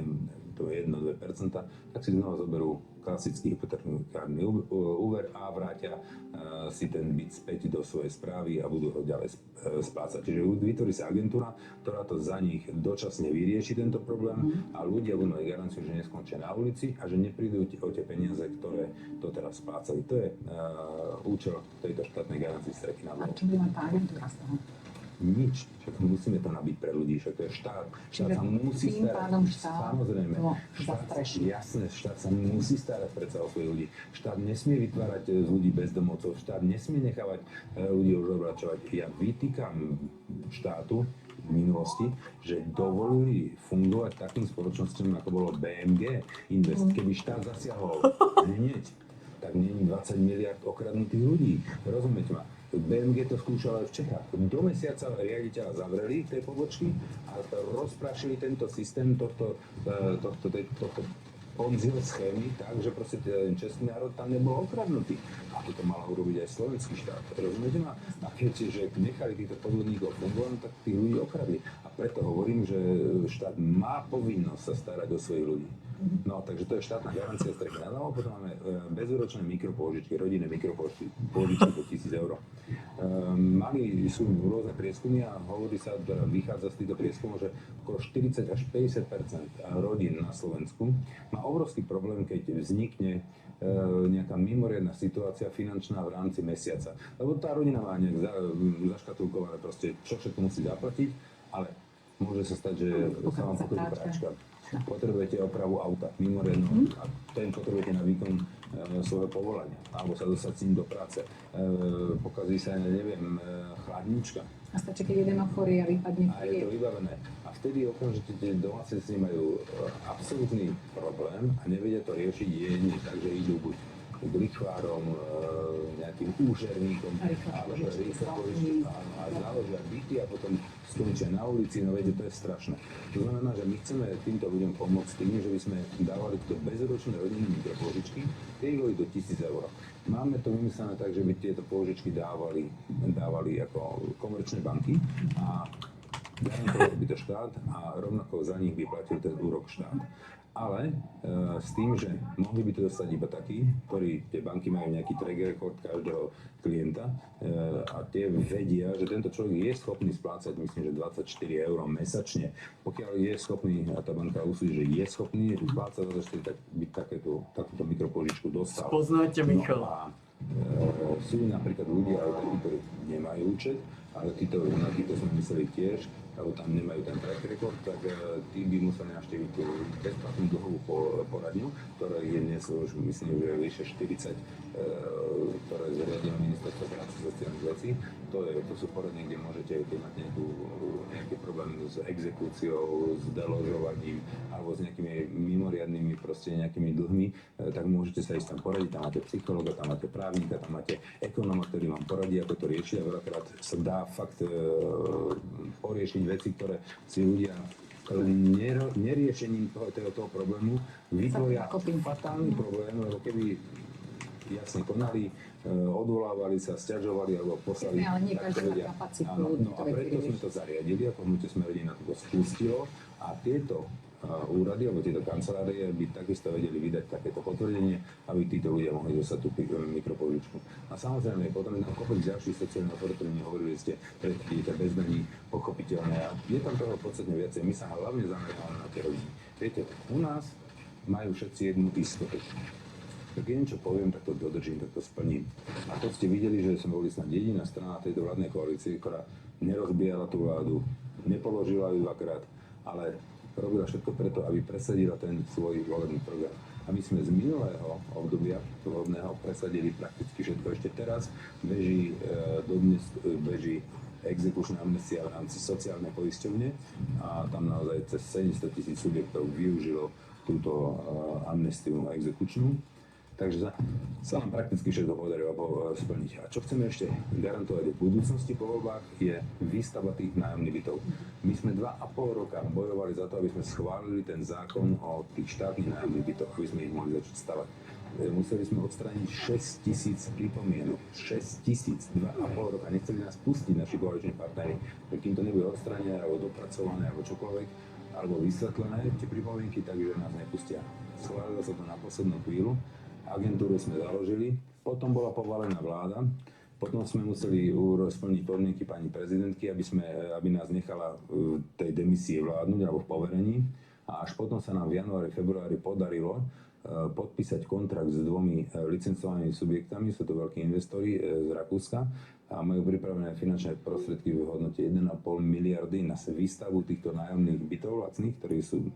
Speaker 21: to je 1-2%, tak si znova zoberú klasický hypotekárny úver a vrátia si ten byt späť do svojej správy a budú ho ďalej splácať. Čiže vytvorí sa agentúra, ktorá to za nich dočasne vyrieši tento problém a ľudia budú mať garanciu, že neskončia na ulici a že neprídu o tie peniaze, ktoré to teraz splácali. To je účel tejto štátnej garancie strechy nad hlavou.
Speaker 13: A čo by má tá agentúra z toho?
Speaker 21: Nič. Však musíme to nabiť pre ľudí, však to je štát. Štát sa musí
Speaker 13: tým pádom štát
Speaker 21: samozrejme.
Speaker 13: zastreší.
Speaker 21: Jasné, štát sa musí starať predsa o svojich ľudí. Štát nesmie vytvárať z ľudí bezdomovcov. Štát nesmie nechávať ľudí ožobračovať. Ja vytýkam štátu v minulosti, že dovolili fungovať takým spoločnosťom, ako bolo BMG Invest. Keby štát zasiahol hneď, tak nie je 20 miliard okradnutých ľudí. Rozumiete ma? BMG to skúšalo aj v Čechách. Do mesiaca riaditeľa zavreli tej pobočky a rozprašili tento systém, tohto Ponziho schémy tak, že proste ten český národ tam nebol okradnutý. A to mala urobiť aj slovenský štát. Rozumiete ma? A keďže nechali týchto podvodníkov fungovať, tak tých ľudí okradli. A preto hovorím, že štát má povinnosť sa starať o svojich ľudí. No, takže to je štátna garancia strechy nad hlavou. Potom máme bezúročné mikropôžičky, rodinné mikropôžičky do 1000 eur. Sú rôzne prieskumy a hovorí sa, vychádza z týchto prieskumov, že okolo 40 až 50% rodín na Slovensku má obrovský problém, keď vznikne nejaká mimoriadna situácia finančná v rámci mesiaca. Lebo tá rodina má nejak zaškatulkované proste, čo všetko musí zaplatiť, ale môže sa stať, že sa vám pochodí práčka. Potrebujete opravu auta, mimoriadnu, a ten potrebujete na výkon svojho povolania, alebo sa dostať s ním do práce. Pokazí sa, neviem, chladnička.
Speaker 13: A stačí, keď jeden ochorí a vypadne.
Speaker 21: A je to vybavené. A vtedy okamžite tie domácnosti majú absolútny problém a nevedia to riešiť jedine tak, že idú buď k lichvárom, nejakým úžerníkom, alebo a založia byty a potom skončia na ulici, no viete, to je strašné. To znamená, že my chceme týmto ľuďom pomôcť tým, že by sme dávali tieto bezročné rodinné mikropôžičky, tie boli do 1000 eur. Máme to vymyslené tak, že by tieto pôžičky dávali ako komerčné banky a garantoval by to štát a rovnako za nich by platil ten úrok štát. Ale s tým, že mohli by to dostať iba takí, ktorí, tie banky majú nejaký track record každého klienta a tie vedia, že tento človek je schopný splácať, myslím, že 24 eur mesačne. Pokiaľ je schopný, a tá banka usúdi, že je schopný splácať 24, tak by takúto mikropôžičku dostal.
Speaker 1: Poznáte, Michal.
Speaker 21: No a Sú napríklad ľudia aj takí, ktorí nemajú účet, ale na týchto sme mysleli tiež, lebo tam nemajú ten track record, tak tí by museli navštíviť tú bezplatnú dlhovú poradňu, ktorá je dnes už myslím, že vyše 40, ktoré zriadilo Ministerstvo práce a sociálnych vecí. To sú poradne, kde môžete, keď máte nejaké problémy s exekúciou, s deložovaním alebo s nejakými mimoriadnymi proste nejakými dlhmi, tak môžete sa ísť tam poradiť. Tam máte psychologa, tam máte právnika, tam máte ekonóma, ktorý vám poradí, ako to riešiť. A veľakrát sa dá fakt poriešiť veci, ktoré si ľudia neriešením toho problému vytvoria fatálny problém, lebo keby jasne konali, odvolávali sa, sťažovali alebo poslali.
Speaker 13: Ale nie každý má kapacitu.
Speaker 21: No a preto sme to zariadili, ako hnutie Sme rodina to spustilo a tieto úrady alebo tieto kancelárie by takisto vedeli vydať takéto potvrdenie, aby títo ľudia mohli dostať tú mikropožičku. A samozrejme, potom je tam kopec ďalších sociálnych opatrení, hovorili ste pre dieťa bez daní, pochopiteľné. A je tam toho podstatne viacej. My sa hlavne zameriavame na tie rodiny. Viete, u nás majú všetci jednu istotu. Keď niečo poviem, tak to dodržím, tak to splním. A to ste videli, že sme boli snad jediná strana tejto vládnej koalície, ktorá nerozbíjala tú vládu, nepoložila ju dvakrát, ale robila všetko preto, aby presadila ten svoj volebný program. A my sme z minulého obdobia volebného presadili prakticky všetko. Ešte teraz dodnes beží exekučná amnestia v rámci sociálnej poisťovne a tam naozaj cez 700 000 subjektov využilo túto amnestiu exekučnú. Takže sa nám prakticky všetko podarilo splniť. A čo chceme ešte garantovať v budúcnosti po voľbách je výstava tých nájomných bytov. My sme 2,5 roka bojovali za to, aby sme schválili ten zákon o tých štátnych nájomných bytoch, aby sme ich mohli začať stavať. Museli sme odstrániť 6 000 pripomienok. 6 000, 2,5 roka. Nechceli nás pustiť naši koaliční partneri. Kým to nebude odstránené, alebo dopracované, alebo čokoľvek, alebo vysvetlené tie pripomienky, takže nás nepustia. Schválilo sa to na poslednú chvíľu. Agentúru sme založili, potom bola povalená vláda, potom sme museli splniť podmienky pani prezidentky, aby nás nechala v tej demisii vládnuť alebo v poverení. A až potom sa nám v januári, februári podarilo podpísať kontrakt s 2 licencovanými subjektami, sú to veľkí investori z Rakúska a majú pripravené finančné prostriedky v hodnote 1,5 miliardy na výstavbu týchto nájomných bytov lacných, ktorí sú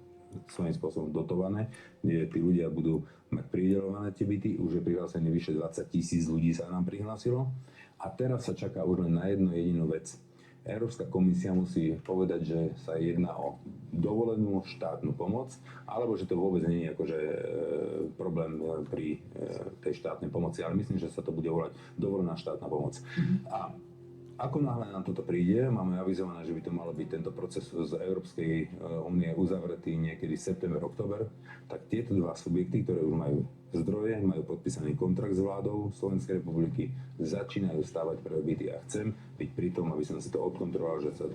Speaker 21: svojím spôsobom dotované, kde tí ľudia budú mať prideľované tie byty. Už je prihlásené vyše 20 000 ľudí sa nám prihlásilo. A teraz sa čaká už len na jednu jedinú vec. Európska komisia musí povedať, že sa jedná o dovolenú štátnu pomoc, alebo že to vôbec nie je akože problém pri tej štátnej pomoci, ale myslím, že sa to bude volať dovolená štátna pomoc. A ako náhle nám toto príde, máme avizované, že by to malo byť tento proces z Európskej únie uzavretý niekedy september, október, tak tieto 2 subjekty, ktoré už majú zdroje, majú podpísaný kontrakt s vládou Slovenskej republiky, začínajú stavať prvé byty a chcem byť pri tom, aby som si to odkontroloval, že sa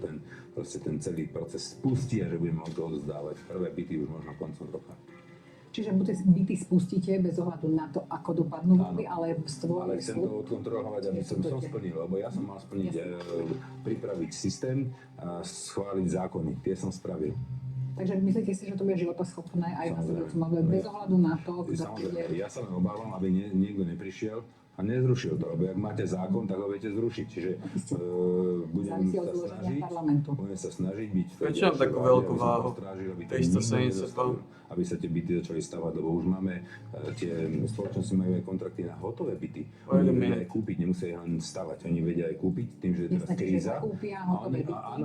Speaker 21: ten celý proces spustí a že budeme odozdávať prvé byty už možno koncom roka.
Speaker 13: Čiže byty spustíte bez ohľadu na to, ako dopadnú voľby, ale
Speaker 21: Ale chcem to odkontrolovať, aby som splnil, lebo ja som mal splniť, pripraviť systém, schváliť zákony. Tie som spravil.
Speaker 13: Takže myslíte si, že to bude životoschopné aj bez ohľadu na to, kto príde?
Speaker 21: Ja sa len obávam, aby niekto neprišiel a nezrušil to, lebo ak máte zákon, tak ho viete zrušiť. Čiže budem sa snažiť byť v tej
Speaker 1: ďalšej
Speaker 21: takú
Speaker 1: veľkú váhu.
Speaker 21: 372. Aby sa tie byty začali stavať, lebo už máme, tie spoločnosti majú aj kontrakty na hotové byty. Oni vedia aj kúpiť, nemusia ich len stavať. Oni vedia aj kúpiť, tým, že je teraz kríza.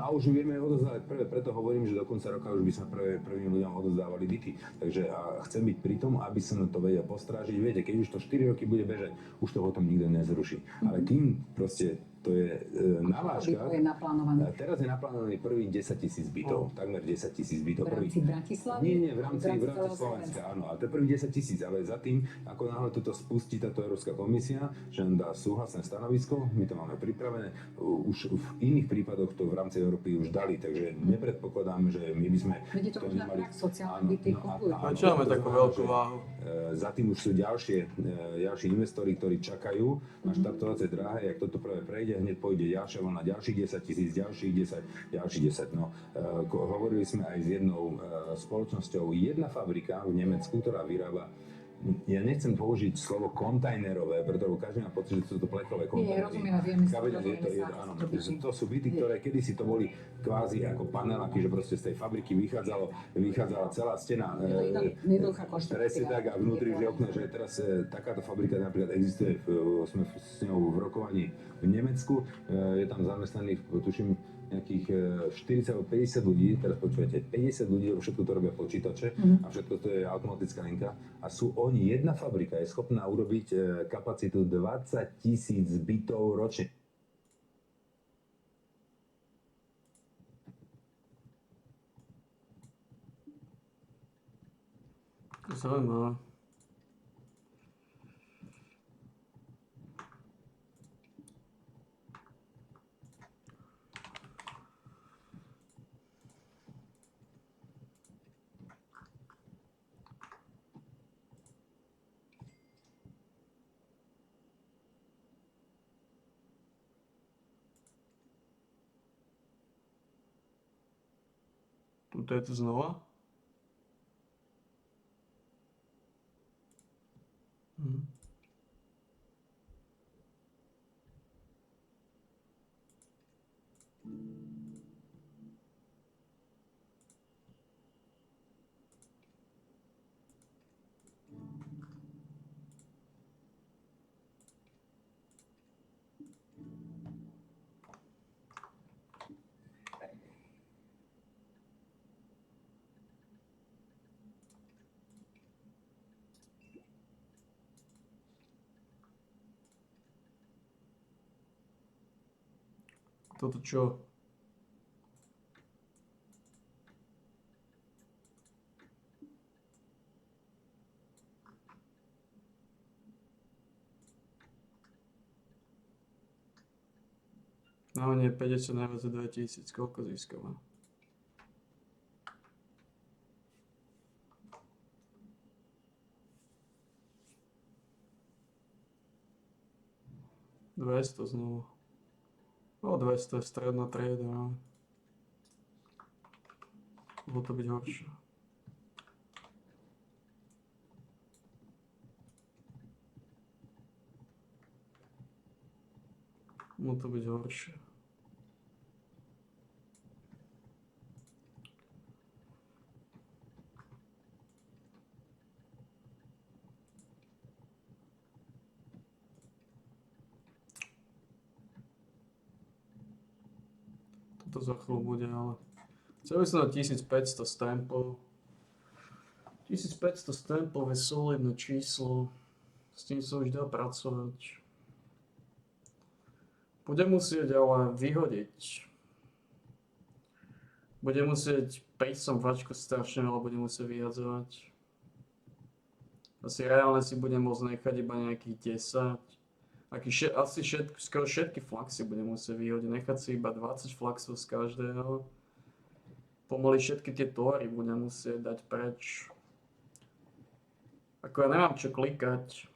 Speaker 21: A už vieme odozdávať prvé, preto hovorím, že do konca roka už by sme prvým ľuďom odozdávali byty. Takže chcem byť pri tom, aby som to vedel postrážiť. Viete, keď už to 4 roky bude bežať, už to potom nikto nezruší. Ale kým proste to je na vážkach. Teraz je naplánovaný prvých 10 000 bytov, takmer 10 000 bytov.
Speaker 13: V rámci Bratislavy?
Speaker 21: Nie, v rámci Slovenska, áno. A to je prvých 10 000, ale za tým, ako náhle toto spustí táto Európska komisia, že nám dá súhlasné stanovisko, my to máme pripravené, už v iných prípadoch to v rámci Európy už dali, takže nepredpokladám, že my by sme
Speaker 13: to nemali. Sociálne byty kupujú.
Speaker 1: A čo máme takú veľkú váhu?
Speaker 21: Za tým už sú ďalší investori, ktorí čakajú na štartovacej dráhe, jak toto prvé prejde, hneď pôjde ďalšia vlna, ďalších 10 000, ďalších 10. No, hovorili sme aj s jednou spoločnosťou, jedna fabrika v Nemecku, ktorá vyrába ja nechcem použiť slovo kontajnerové, pretože každý má pocit, že sú to plechové kontajnery.
Speaker 13: rozumiem, vieme si,
Speaker 21: Chápete, že
Speaker 13: rozumieme sa,
Speaker 21: áno,
Speaker 13: čo byty.
Speaker 21: že to sú byty, ktoré kedysi to boli kvázi ako paneláky, že proste z tej fabriky vychádzala celá stena.
Speaker 13: Jednoduchá konštrukcia.
Speaker 21: Presne tak, a vnútri, že okno, že teraz takáto fabrika napríklad existuje, sme s ňou v rokovaní v Nemecku, je tam zamestnaných, tuším, nejakých 40 alebo 50 ľudí, teraz počujete, 50 ľudí, lebo všetko to robia počítače a všetko to je automatická linka a sú oni, jedna fabrika je schopná urobiť kapacitu 20 000 bytov ročne.
Speaker 1: Zaujímavé. Tuto je to znova. Toto čo? No nie, 50 najviac za 2000, koľko získava? $200 znovu. O, 200 je stredná trieda, no. Mohlo to byť horšie. Mohlo to byť horšie. To za chvíľu bude, ale chcel by som dať 1500 stampov. 1500 stampov je solidné číslo. S tým sa už dá pracovať. Budem musieť ale vyhodiť. Budem musieť prísť som vačko strašne veľa, budem musieť vyhadzovať. Asi reálne si budem môcť nechať iba nejakých 10. Asi skoro všetky flaxy budem musieť vyhodiť, nechať si iba 20 flaxov z každého. Pomaly všetky tie tóry budem musieť dať preč. Ako ja nemám čo klikať.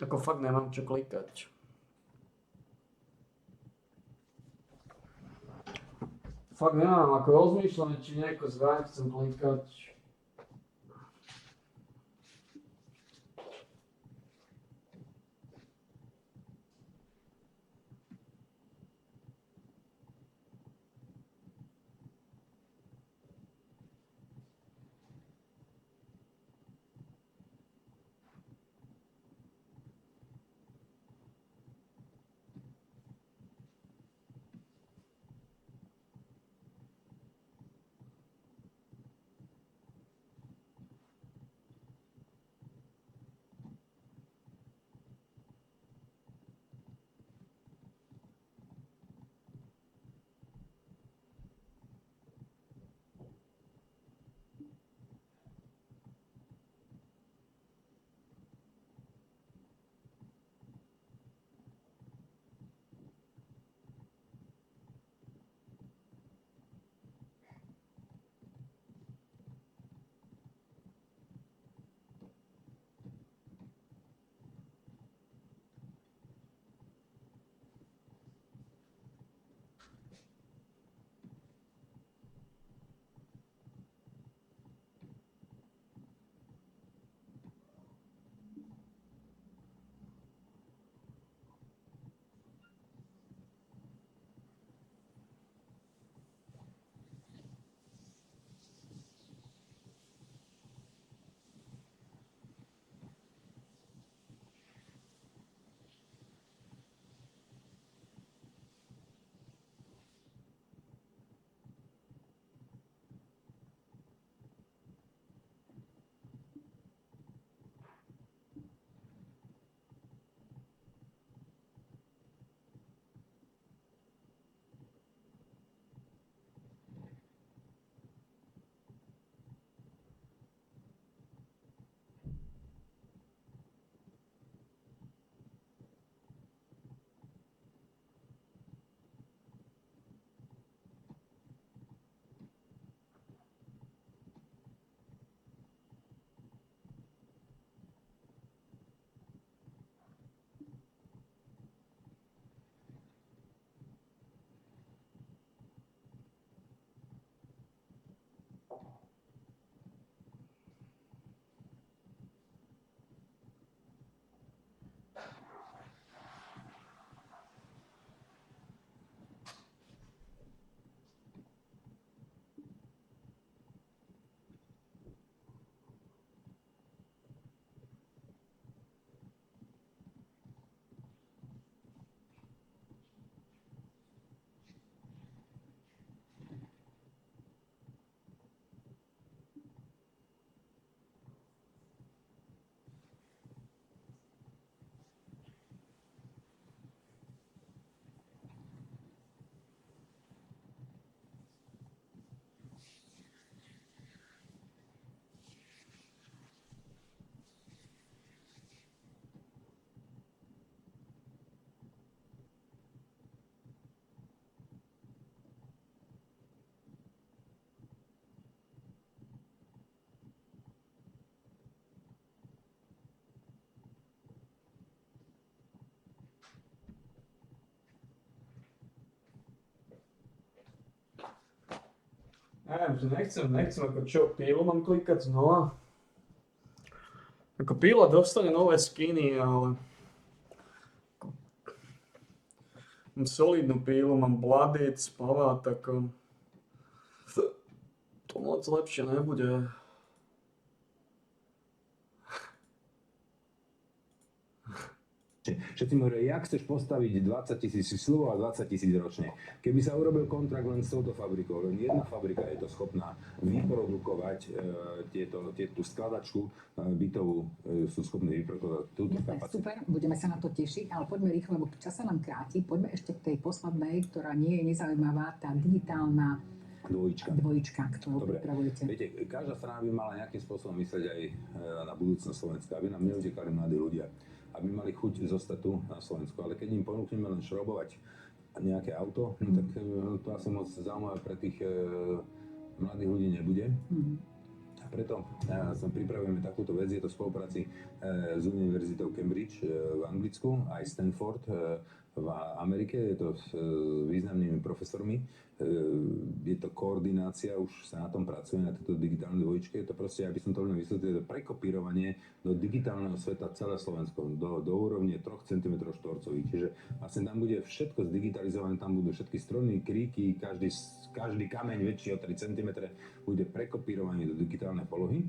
Speaker 1: Ako fakt nemám čo klikať. Fakt nemám, ako rozmýšľam, či nejako zvlášť chcem klikať. Neviem, že nechcem, ako čo, Pílo mám klikať znova. Ako Píla dostane nové skiny, ale... Mám solidnú Pílu, mám Blooded, Spava, tak... To moc lepšie nebude.
Speaker 21: Všetci mi hovoria, jak chceš postaviť 20 000 slov a 20 000 ročne. Keby sa urobil kontrakt len s touto fabrikou, len jedna fabrika je to schopná vyprodukovať tú skladačku bytovú, sú schopní vyprodukovať túto kapacitu.
Speaker 13: Super, budeme sa na to tešiť, ale poďme rýchlo, lebo čas sa nám kráti. Poďme ešte k tej poslednej, ktorá nie je nezaujímavá, tá digitálna dvojička, ktorú pripravujete.
Speaker 21: Viete, každá strana by mala nejakým spôsobom myslieť aj na budúcnosť Slovenska, aby nám neutekali mladí ľudia, aby mali chuť zostať tu na Slovensku. Ale keď im ponúkneme len šrobovať nejaké auto, tak to asi moc zaujímavé pre tých mladých ľudí nebude. A preto pripravujeme takúto vec, je to v spolupráci s Univerzitou Cambridge v Anglicku, aj Stanford v Amerike, je to s významnými profesormi. Je to koordinácia, už sa na tom pracuje, na tejto digitálnej dvojičke. Je to proste, aby som to veľmi vysvetlil, je to prekopírovanie do digitálneho sveta celé Slovensko, do úrovne 3 cm štvorcových. Čiže vlastne tam bude všetko zdigitalizované, tam budú všetky strony, kríky, každý kameň väčší o 3 cm bude prekopírovaný do digitálnej polohy.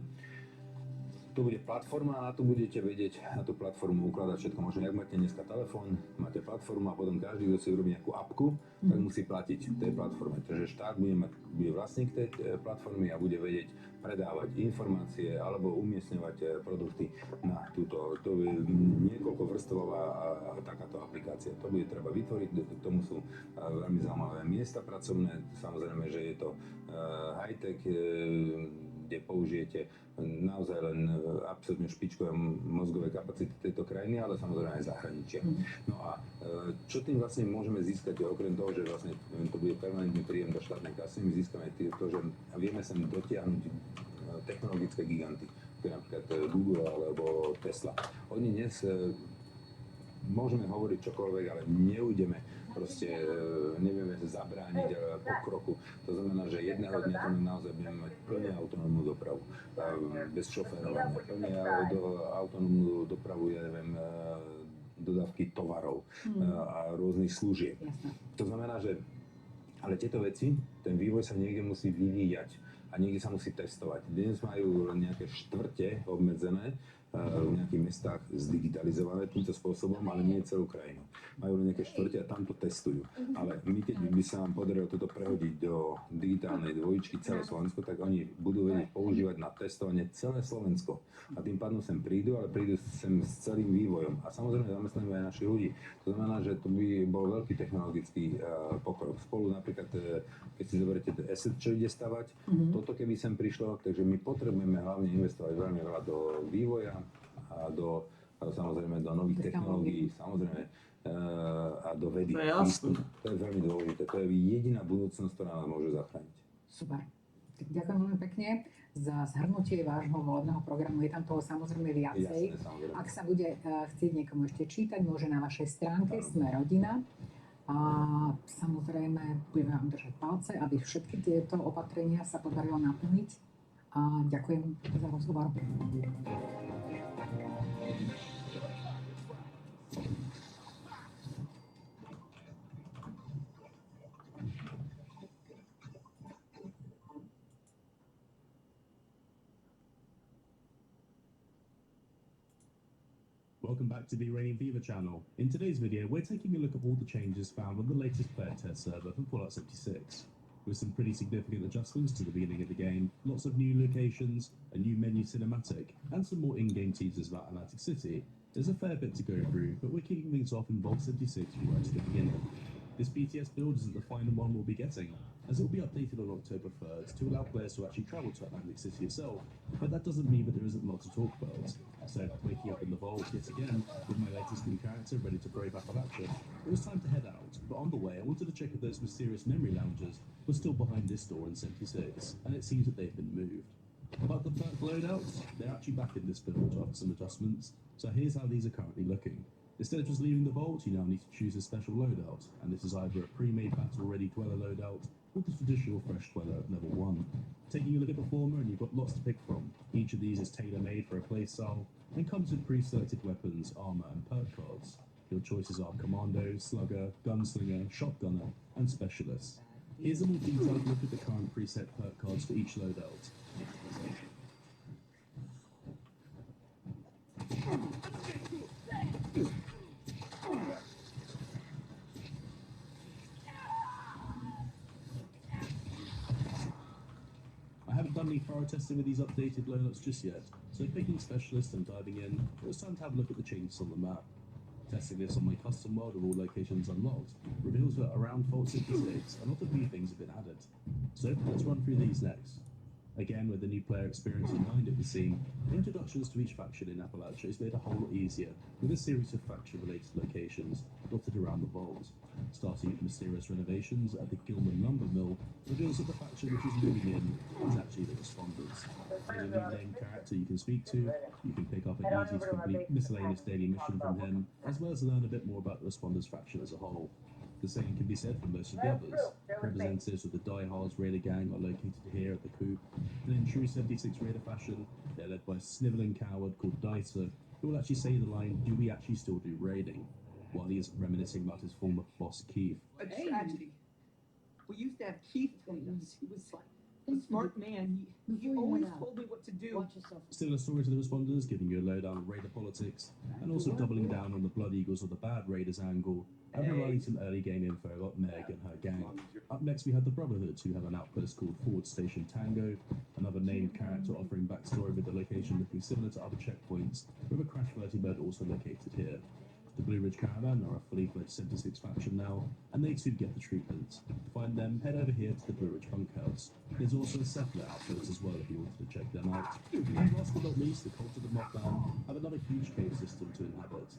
Speaker 21: Tu bude platforma a na to budete vedieť na tú platformu ukladať všetko. Možno, ak máte dneska telefón, máte platformu a potom každý, kto si urobí nejakú apku, tak musí platiť tej platforme. Takže štát bude vlastník tej platformy a bude vedieť predávať informácie alebo umiestňovať produkty na túto. To je niekoľkovrstvová takáto aplikácia. To bude treba vytvoriť, k tomu sú veľmi zaujímavé miesta pracovné. Samozrejme, že je to high-tech, kde použijete naozaj len absolútne špičkové mozgové kapacity tejto krajiny, ale samozrejme aj zahraničia. No a čo tým vlastne môžeme získať, okrem toho, že vlastne to bude permanentný príjem do štátnej kasy, my získame to, že vieme sem dotiahnuť technologické giganty, ako napríklad Google alebo Tesla. Oni dnes môžeme hovoriť čokoľvek, ale neujdeme, proste nevieme zabrániť pokroku. To znamená, že jedného dňa to naozaj budeme mať plne autonómnu dopravu, bez šoférovania, plne autonómnu dopravu, ja neviem, dodávky tovarov a rôznych služieb. To znamená, že ale tieto veci, ten vývoj sa niekde musí vyvíjať a niekde sa musí testovať. Dnes majú nejaké štvrte obmedzené, v nejakých mestách zdigitalizované týmto spôsobom, ale nie celú krajinu. Majú nejaké štvrte a tam to testujú. Ale my, keď by sa nám podarilo toto prehodiť do digitálnej dvojičky celé Slovensko, tak oni budú vedieť používať na testovanie celé Slovensko. A tým pádom sem prídu, ale prídu sem s celým vývojom. A samozrejme zamestnajú aj našich ľudí. To znamená, že to by bol veľký technologický pokrok. Spolu napríklad, keď si zoberiete asset, čo ide stavať, toto keby sem prišlo, takže my potrebujeme hlavne investovať veľmi veľa do vývoja a samozrejme do nových technológií, samozrejme a do vedy.
Speaker 1: To je jasné.
Speaker 21: To je veľmi dôležité. To je jediná budúcnosť, ktorá nás môže zachrániť.
Speaker 13: Super. Tak ďakujem veľmi pekne za zhrnutie vášho volebného programu. Je tam toho samozrejme viacej.
Speaker 21: Jasné, samozrejme.
Speaker 13: Ak sa bude chcieť niekomu ešte čítať, môže na vašej stránke Sme rodina. A samozrejme budeme vám držať palce, aby všetky tieto opatrenia sa podarilo naplniť. A ďakujem za rozhovor.
Speaker 2: Welcome back to the Iranian Fever channel. In today's video, we're taking a look at all the changes found on the latest player test server for Fallout 76. With some pretty significant adjustments to the beginning of the game, lots of new locations, a new menu cinematic, and some more in-game teasers about Atlantic City, there's a fair bit to go through, but we're kicking things off in Vault 76 right at the beginning. This BTS build isn't the final one we'll be getting, as it will be updated on October 3rd to allow players to actually travel to Atlantic City itself, but that doesn't mean that there isn't much to talk about. So, waking up in the vault yet again, with my latest new character ready to brave Appalachia, it was time to head out, but on the way I wanted to check if those mysterious memory loungers were still behind this door in 76, and it seems that they've been moved. About the perk loadouts, they're actually back in this build after some adjustments, so here's how these are currently looking. Instead of just leaving the vault, you now need to choose a special loadout, and this is either a pre-made battle-ready Dweller loadout, or the traditional Fresh Dweller at level 1. Taking a look at Performer, and you've got lots to pick from. Each of these is tailor-made for a playstyle, and comes with pre-selected weapons, armor, and perk cards. Your choices are Commando, Slugger, Gunslinger, Shotgunner, and Specialist. Here's a more detailed look at the current preset perk cards for each loadout. I haven't done any thorough testing with these updated loadouts just yet, so picking Specialist and diving in, it was time to have a look at the changes on the map. Testing this on my custom world with all locations unlocked reveals that around Vault 66, a lot of new things have been added. So let's run through these next. Again, with the new player experience in mind at the scene, the introductions to each faction in Appalachia is made a whole lot easier, with a series of faction-related locations dotted around the vault. Starting with mysterious renovations at the Gilman Lumber Mill reveals that the faction which is moving in is actually the Responders. With a new named character you can speak to, you can pick up an easy-to-complete miscellaneous daily mission from him, as well as learn a bit more about the Responders faction as a whole. The same can be said for most of the others. Representatives of the Die Hards Raider gang are located here at the Coop, and in true 76 Raider fashion, they're led by a snivelling coward called Dicer, who will actually say the line, "Do we actually still do raiding?" while he is reminiscing about his former boss Keith.
Speaker 3: A tragedy. We used to have Keith join us. He was like a smart man. He always told me what to do.
Speaker 2: Similar story to the Responders, giving you a lowdown on Raider politics, and also doubling down on the Blood Eagles or the Bad Raiders angle, and providing some early game info about Meg and her gang. Up next we have the Brotherhood, who have an outpost called Forward Station Tango, another named character offering backstory with the location looking similar to other checkpoints, with a Crash Vertibird also located here. The Blue Ridge Caravan are a fully fledged 76 faction now, and they too get the treatment. To find them, head over here to the Blue Ridge Bunkhouse. There's also a settler outpost as well if you wanted to check them out. And last but not least, the Cult of the Mothman have another huge cave system to inhabit.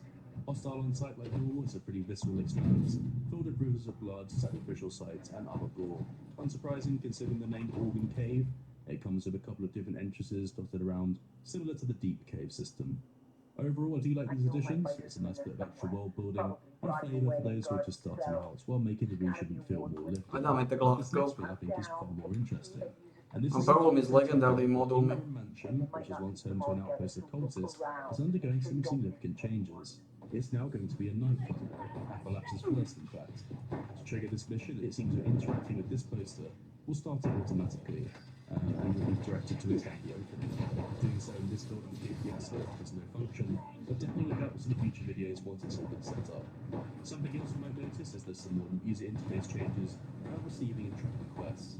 Speaker 2: Hostile on site like normal, it's a pretty visceral experience, filled with rivers of blood, sacrificial sites, and other gore. Unsurprising considering the name Organ Cave, it comes with a couple of different entrances dotted around, similar to the Deep Cave system. Overall, I do like these additions. It's a nice bit of extra world building and flavour for those who are just starting out, while making the region feel more lived.
Speaker 1: Dáme tak ľahko.
Speaker 2: This bit I think is far more interesting. And this
Speaker 1: A
Speaker 2: is
Speaker 1: problem is legendary model.
Speaker 2: Mansion, which was once home to an outpost of cultists, is undergoing some significant changes. It's now going to be a nightclub, Appalachia's first in fact. To trigger this mission, it seems that interacting with this poster will start it automatically, and will be directed to attack the opening. Doing so in this build on PTS offers no function, but definitely look out for some future videos once it's all been set up. Something else you might notice is there's some more user interface changes around receiving and tracking quests.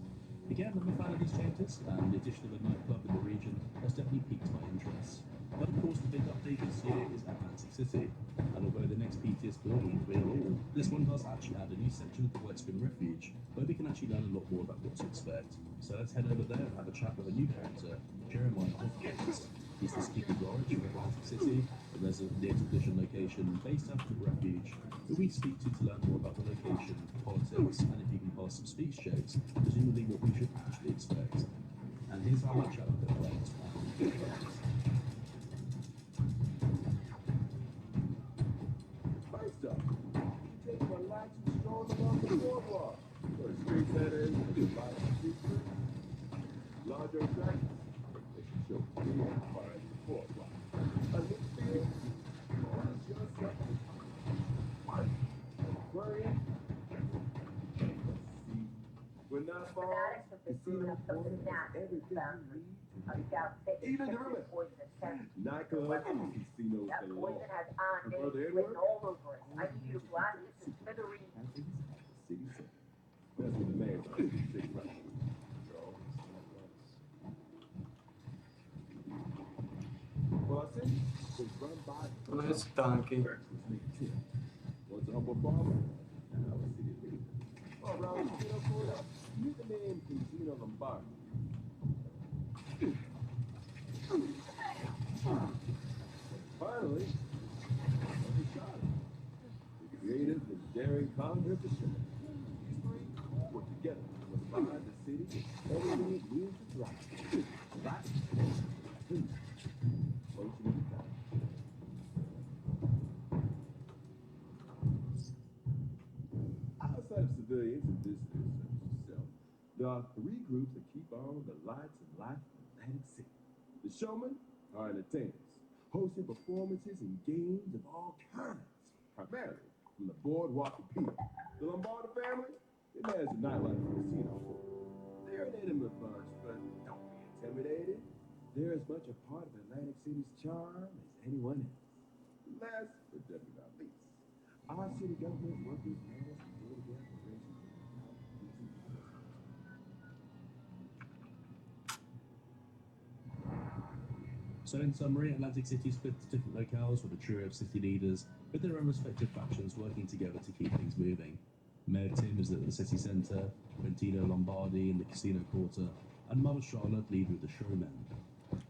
Speaker 2: Again, I'm a fan of these changes, and the addition of a nightclub in the region has definitely piqued my interest. But of course, the big update this year is Atlantic City, and although the next PTS build will be all, this one does actually add a new section of the Wet Spring Refuge, where we can actually learn a lot more about what to expect. So let's head over there and have a chat with a new character, Jeremiah Hopkins. He's the Speaker Gorge from Atlantic City, a resident near to Vision location based out of the Refuge, who we speak to learn more about the location, politics, and if you can pass some speech checks, presumably what we should actually expect. And here's how much I would have went.
Speaker 22: First up, take a relaxing stroll along the boardwalk. Where the street centers, by the street food, larger attractions, they can show you as far as the boardwalk. A new field, or just something. Aquarium. We're not far. Casino corner, everything you need. Even the river. Nightclub, casinos galore. And further inward, city center. That's what the man's city right. Well, I said, just run by.
Speaker 1: To nie jest tanki.
Speaker 22: What's up with Barbara? And I was city leader. Around the casino corner, use the name Casino Lombardi. Finally, we shot it. The creative and daring concept of show. These three work together to provide the city everything it needs to thrive. That's functioning time.
Speaker 5: of the lights and life of Atlantic City. The showmen are entertainers, hosting performances and games of all kinds, primarily from the boardwalk appeal. The Lombardi family, they manage the nightlife and casino for you. They're an intimate bunch, but don't be intimidated. They're as much a part of Atlantic City's charm as anyone else. Last, but definitely not least, our city government working hands to build together operations.
Speaker 2: So in summary, Atlantic City split into different locales with a trio of city leaders with their own respective factions working together to keep things moving. Mayor Tim is at the city centre, Quintino Lombardi in the casino quarter, and Mother Charlotte lead with the showmen.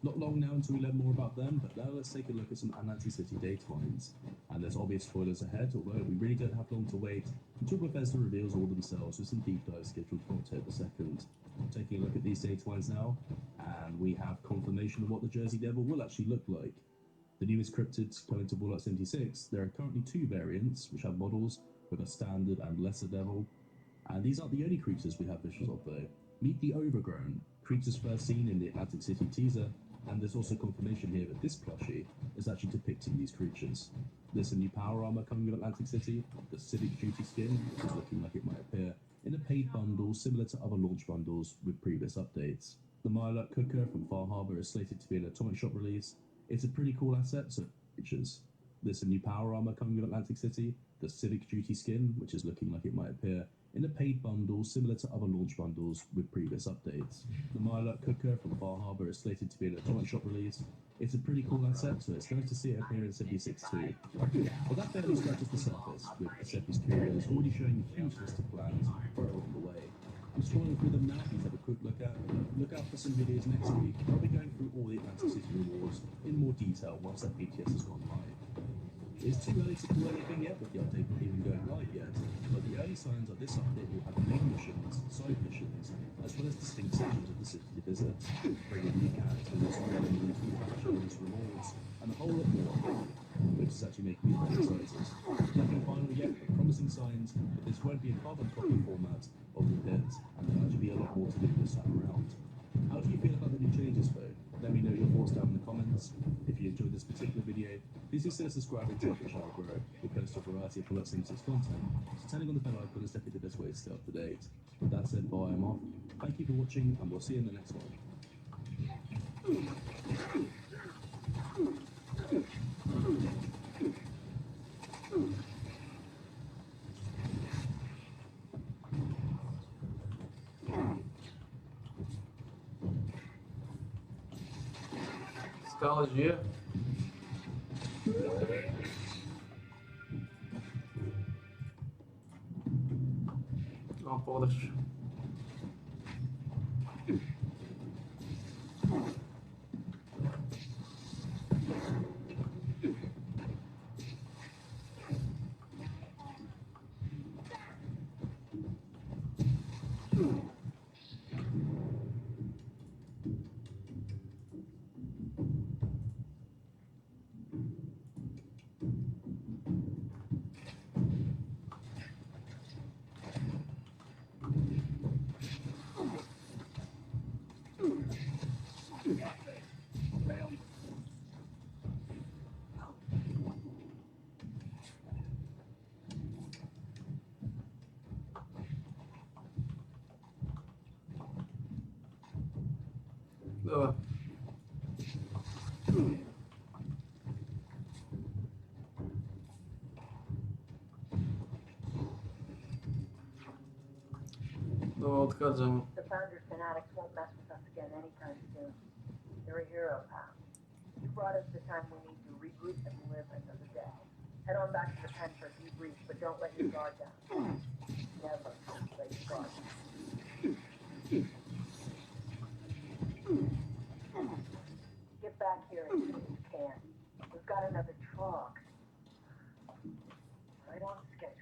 Speaker 2: Not long now until we learn more about them, but now let's take a look at some Atlantic City data points. And there's obvious spoilers ahead, although we really don't have long to wait until Bethesda reveals all themselves with some deep dives scheduled for October 2nd. Taking a look at these data points now, and we have confirmation of what the Jersey Devil will actually look like. The newest cryptids coming to Fallout 76, there are currently 2 variants, which have models with a standard and lesser devil. And these aren't the only creatures we have visuals of though. Meet the Overgrown, creatures first seen in the Atlantic City teaser, and there's also confirmation here that this plushie is actually depicting these creatures. There's some new power armor coming with Atlantic City, the Civic Duty skin, which is looking like it might appear in a paid bundle similar to other launch bundles with previous updates. The Mirelurk Cooker from Far Harbor is slated to be an Atomic Shop release. It's a pretty cool asset, so features. There's some new power armor coming with Atlantic City, the Civic Duty skin, which is looking like it might appear in a paid bundle similar to other launch bundles with previous updates. The Mirelurk Cooker from Far Harbor is slated to be an Atomic Shop release. It's a pretty cool asset, so it's going to see it appear in 76 too. But that barely scratches the surface, with Giuseppe's Curios already showing a huge list of plans for along the way. I'm scrolling through them now for you to have a quick look at. Look out for some videos next week. I'll be going through all the Atlantic City rewards in more detail once that BTS has gone live. It's too early to call anything yet with the update not even going live yet, but the early signs are this update will have main missions, side missions, as well as distinct sections of the city to visit, bringing new characters, new factions, rewards, and a whole lot more, which is actually making me quite excited. Nothing final yet, but promising signs that this won't be a carbon copy format of the pit, and there'll actually be a lot more to do this time around. How do you feel about the new changes though? Let me know your thoughts down in the comments. If you enjoyed this particular video, please consider subscribing to help the channel grow. We post a variety of Fallout 76 content, so turning on the bell icon is definitely the best way to stay up to date. With that said, bye, I'm off. Thank you for watching, and we'll see you in the next one.
Speaker 1: Stále žije. No, podrž. Dobra. No, odchádzam.
Speaker 7: The Founders fanatics won't mess with us again anytime soon. You're a hero, pal. You brought us the time we need to regroup and live another day. Head on back to the pen for a debrief, but don't let your guard down. Never let your guard down. Get back here as soon as you can. We've got another truck. Right on schedule.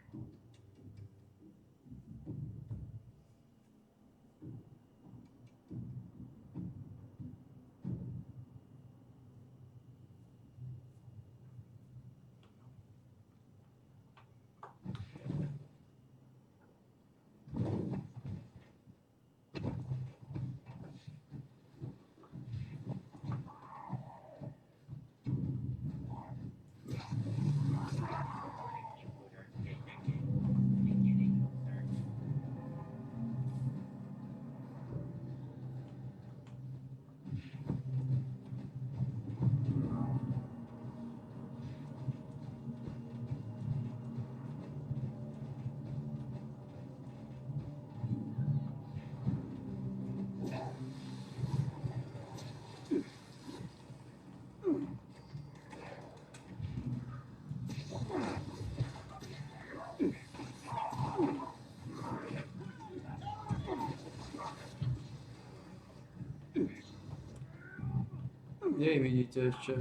Speaker 1: Kde ich vidíte ešte?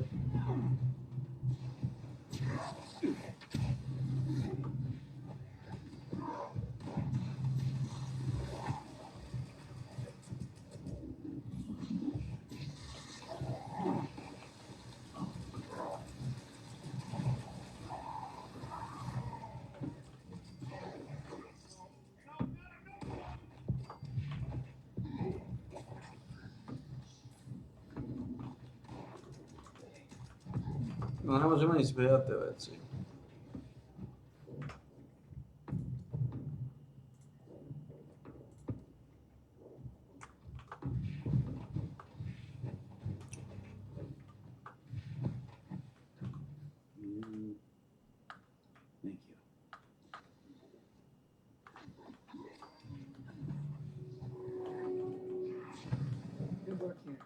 Speaker 1: No nemôžeme ani zbierať tie veci.
Speaker 18: Thank you.
Speaker 16: Good work here.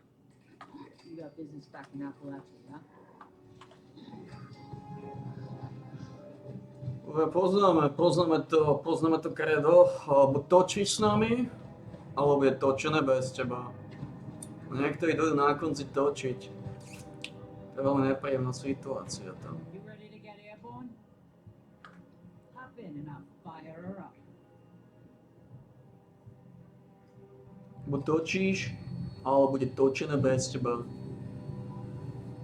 Speaker 16: You got business back in Appalachia, yeah?
Speaker 1: Poznáme to kredo, alebo točíš s nami, alebo je točené bez teba. Niektorí idú na konci točiť. To je veľmi nepríjemná situácia tam.
Speaker 6: You ready to get airborne? Hop in and I'll fire her up.
Speaker 1: Buď točíš, alebo bude točené bez teba.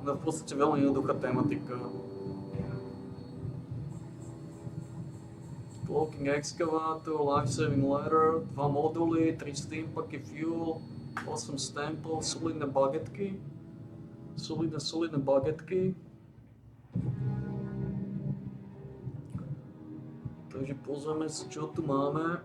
Speaker 1: To je v podstate veľmi jednoduchá tematika. Cloaking excavator, life-saving ladder, 2 moduly, 3 steampacky fuel, 8 stempel, solidné bagetky. Solidné bagetky. Takže pozrieme si, čo tu máme.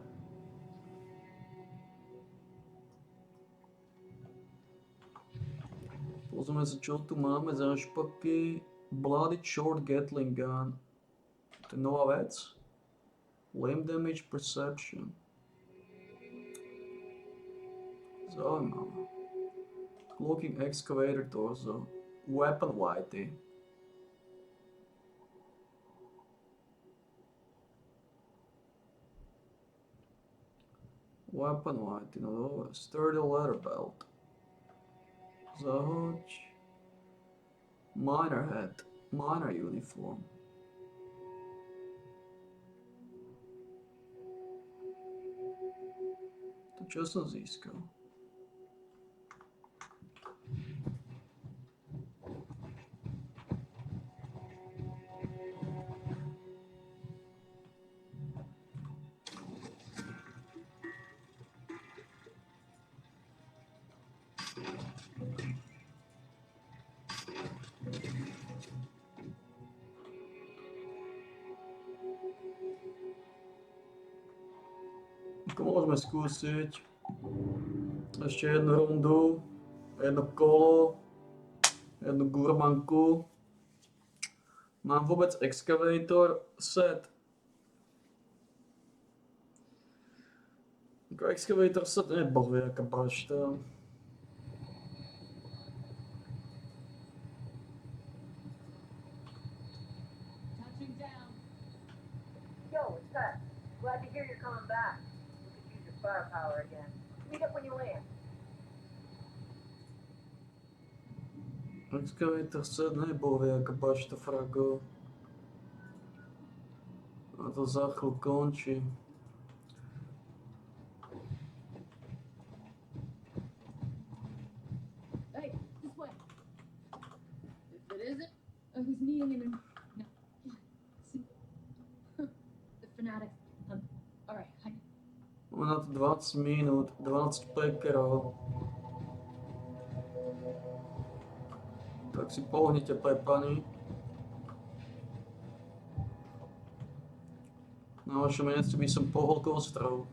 Speaker 1: Pozrieme si, čo tu máme za špaky. Blooded Short Gatling Gun. To je nová vec. Limb damage perception. Zaujímavé. Cloaking excavator torso. Weapon whitey. Weapon whitey, no dobre. Sturdy leather belt. Zahoď. Miner hat. Miner uniform. Čo som získal? Ako môžeme skúsiť ešte jednu rundu, jedno kolo, jednu gurmanku. Mám vôbec excavator set? Ako excavator set nebol jaká bašta.
Speaker 16: Touching down.
Speaker 7: Yo, what's up? Glad to hear you're coming back. We could use your firepower again. Meet up when you land.
Speaker 1: Excavator set nebol jaká bašta, frago. A to za chvíľu končí.
Speaker 16: Hey, this way. If it isn't, I was kneeling in. No. See? The fanatics. Alright, hi.
Speaker 1: Máme na to 20 minút, 12 pekerov. Tak si pohnite, pepani. Na vašom mieste by som pohol kostrov.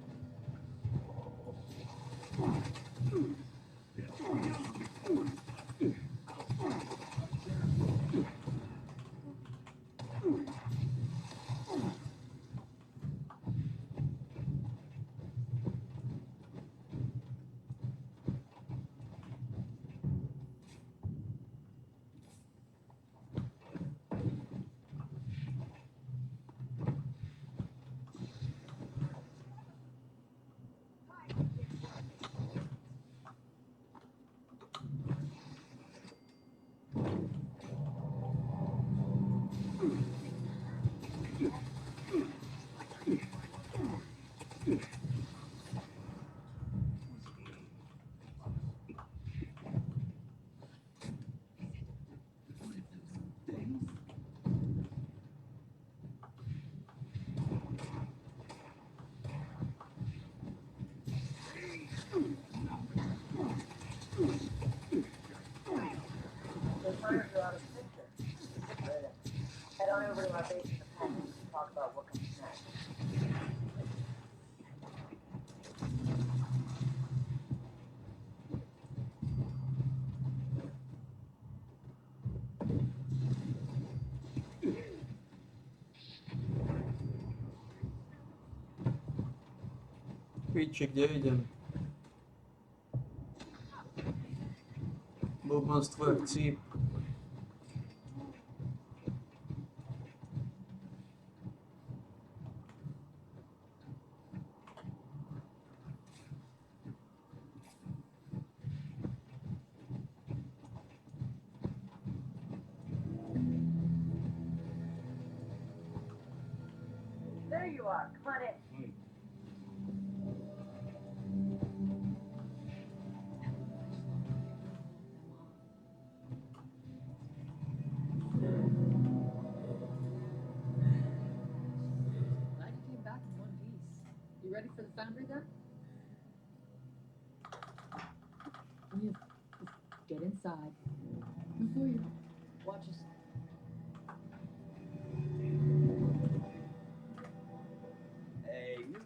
Speaker 7: The fires are out of the picture. Good. Head on over to our base in the pen and talk about what comes next.
Speaker 1: Piči, kde idem? Blbmanstvo jak cíp.
Speaker 7: There you are. Come on in.
Speaker 16: Glad you came back in one piece. You ready for the foundry then? Get inside. Before you watch us.
Speaker 18: Hey, new.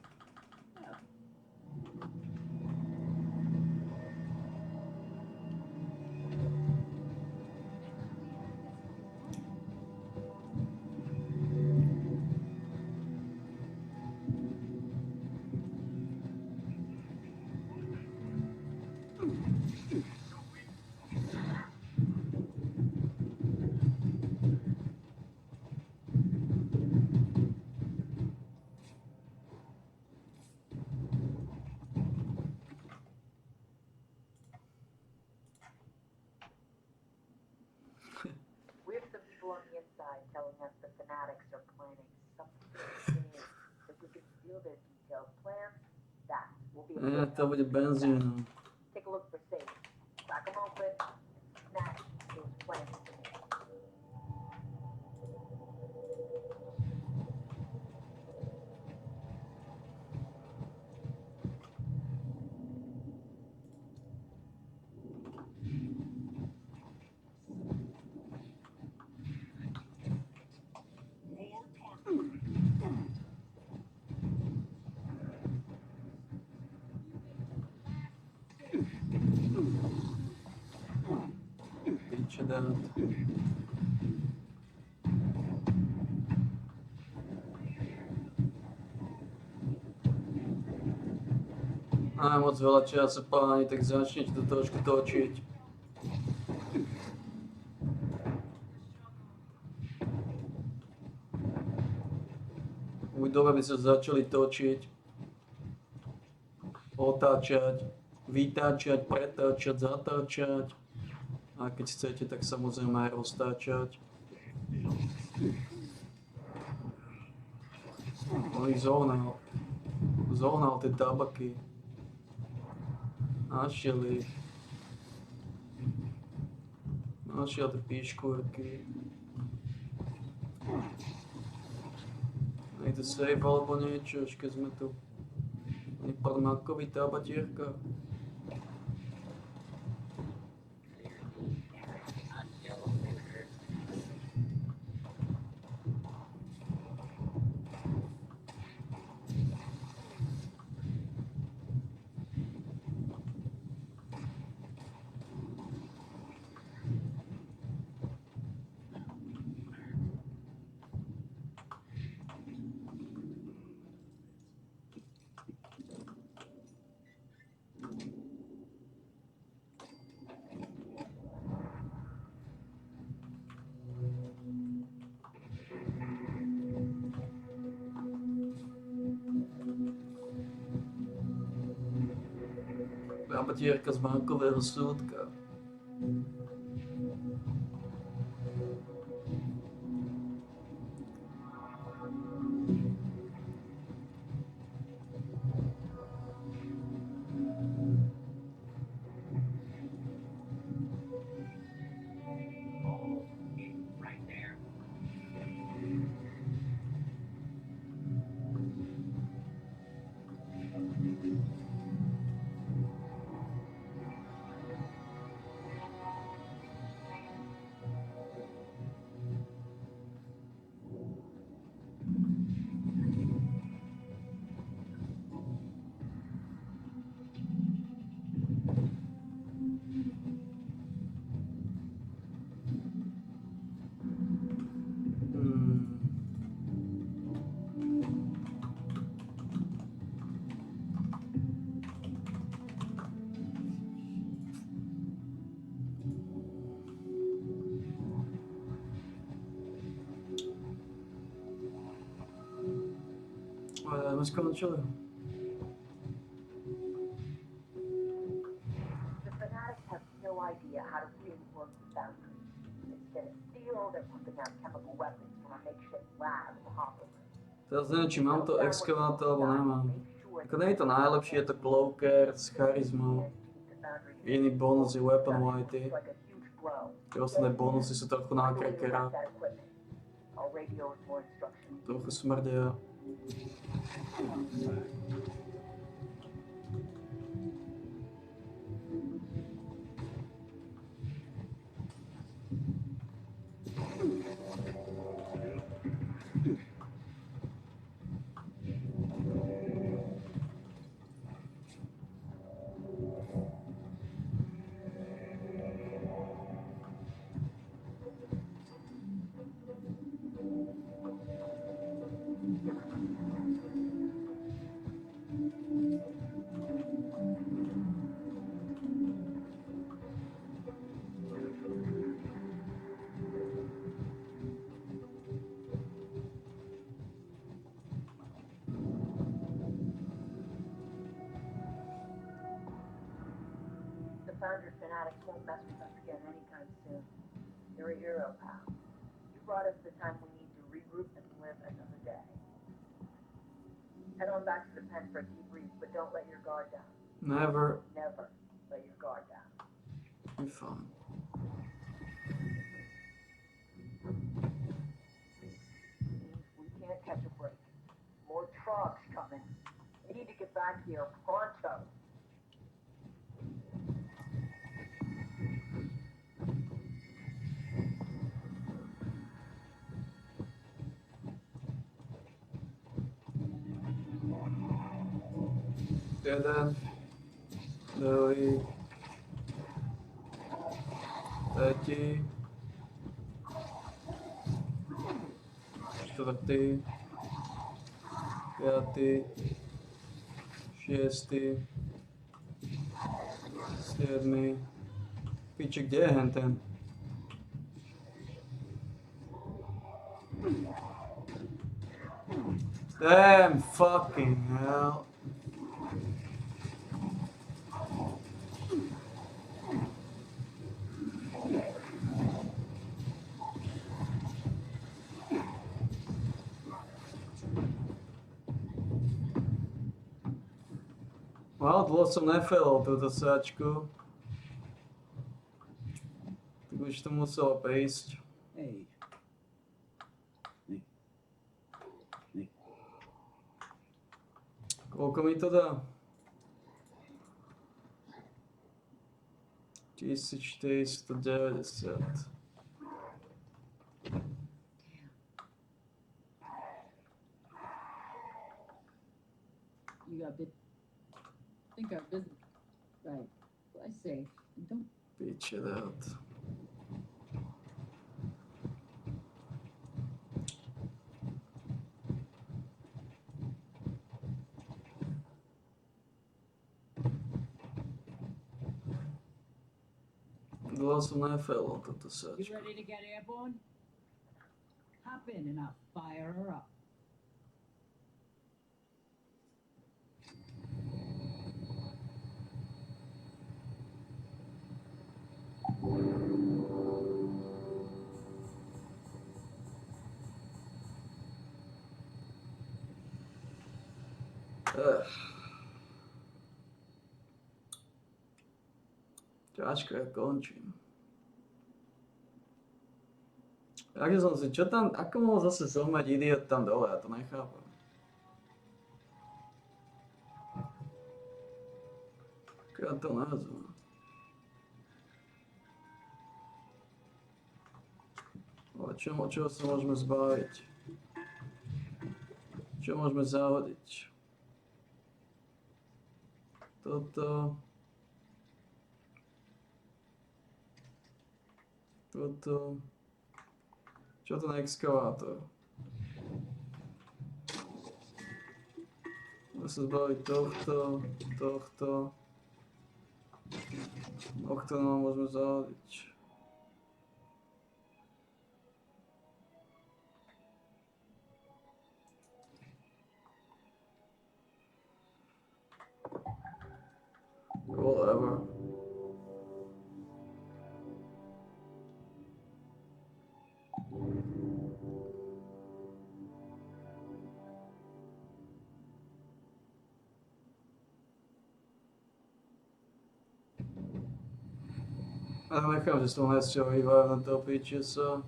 Speaker 18: Yeah.
Speaker 7: We have some people on the inside telling us the fanatics are planning something big. If we can steal their detailed plans, that will be a big
Speaker 1: To bude
Speaker 7: help.
Speaker 1: benzín.
Speaker 7: Take a look for safe. Crack them open. Snatch those plans to me.
Speaker 1: Piči dát. Máme moc veľa času, páni, tak začnite to trošku točiť. Buď dobre by sa začali točiť, otáčať, vytáčať, pretáčať, zatáčať. A keď chcete, tak samozrejme aj roztáčať. No ich zohnal tie tabaky. Našiel tie píškôrky. Niekde safe alebo niečo, ešte keď sme tu. Parnákový tabatierka. Tabatierka z bankového súdka. sme skončili.
Speaker 7: The fanatics have no idea how to really work the boundary. Instead of steel, they're pumping out chemical weapons from a makeshift lab in the hopper room.
Speaker 1: Teraz neviem, či mám to excavátor, alebo nemám. Ako nie je to najlepšie, je to Cloaker s charizmou. Iný bonus je Weapon Whitey. Tie ostatné bonusy sú trochu na crackera.
Speaker 7: I'll radio with more instructions.
Speaker 1: Trochu smrdia.
Speaker 7: The Foundry fanatics won't mess with us again anytime soon. You're a hero, pal. You brought us the time we need to regroup and live another day. Head on back to the pen for a debrief, but don't let your guard down.
Speaker 1: Never.
Speaker 7: Never let your guard down.
Speaker 1: Be fun.
Speaker 7: We can't catch a break. More trucks coming. We need to get back here pronto.
Speaker 1: Jeden, druhý, tretí, čtvrtý, pátý, šiestý, siedmý. Piči, kde je henten? Damn fucking hell. No, dlho som nefelol túto sáčku. Tak už to muselo prísť.
Speaker 6: Hej.
Speaker 1: Koľko mi to dá? 1490.
Speaker 16: You got bit. Think our business. Right. Well, I say, don't.
Speaker 1: Piče dát. Dlho som nefelol túto
Speaker 8: You
Speaker 1: sáčku.
Speaker 8: ready to get airborne? Hop in and I'll fire her up.
Speaker 1: Ťažko, ja končím. Takže som si, čo tam, ako mohol zase zohmať idiot tam dole, ja to nechápam. Ako ja to nazvu? O čoho sa môžeme zbaviť? Čo môžeme zahodiť? Toto. Toto. Čo to na exkavátor? Môžeme sa zbaviť tohto. Tohto nám môžeme zahodiť. Whatever. A nechám, že som nesťahovývajú na toho pičesa.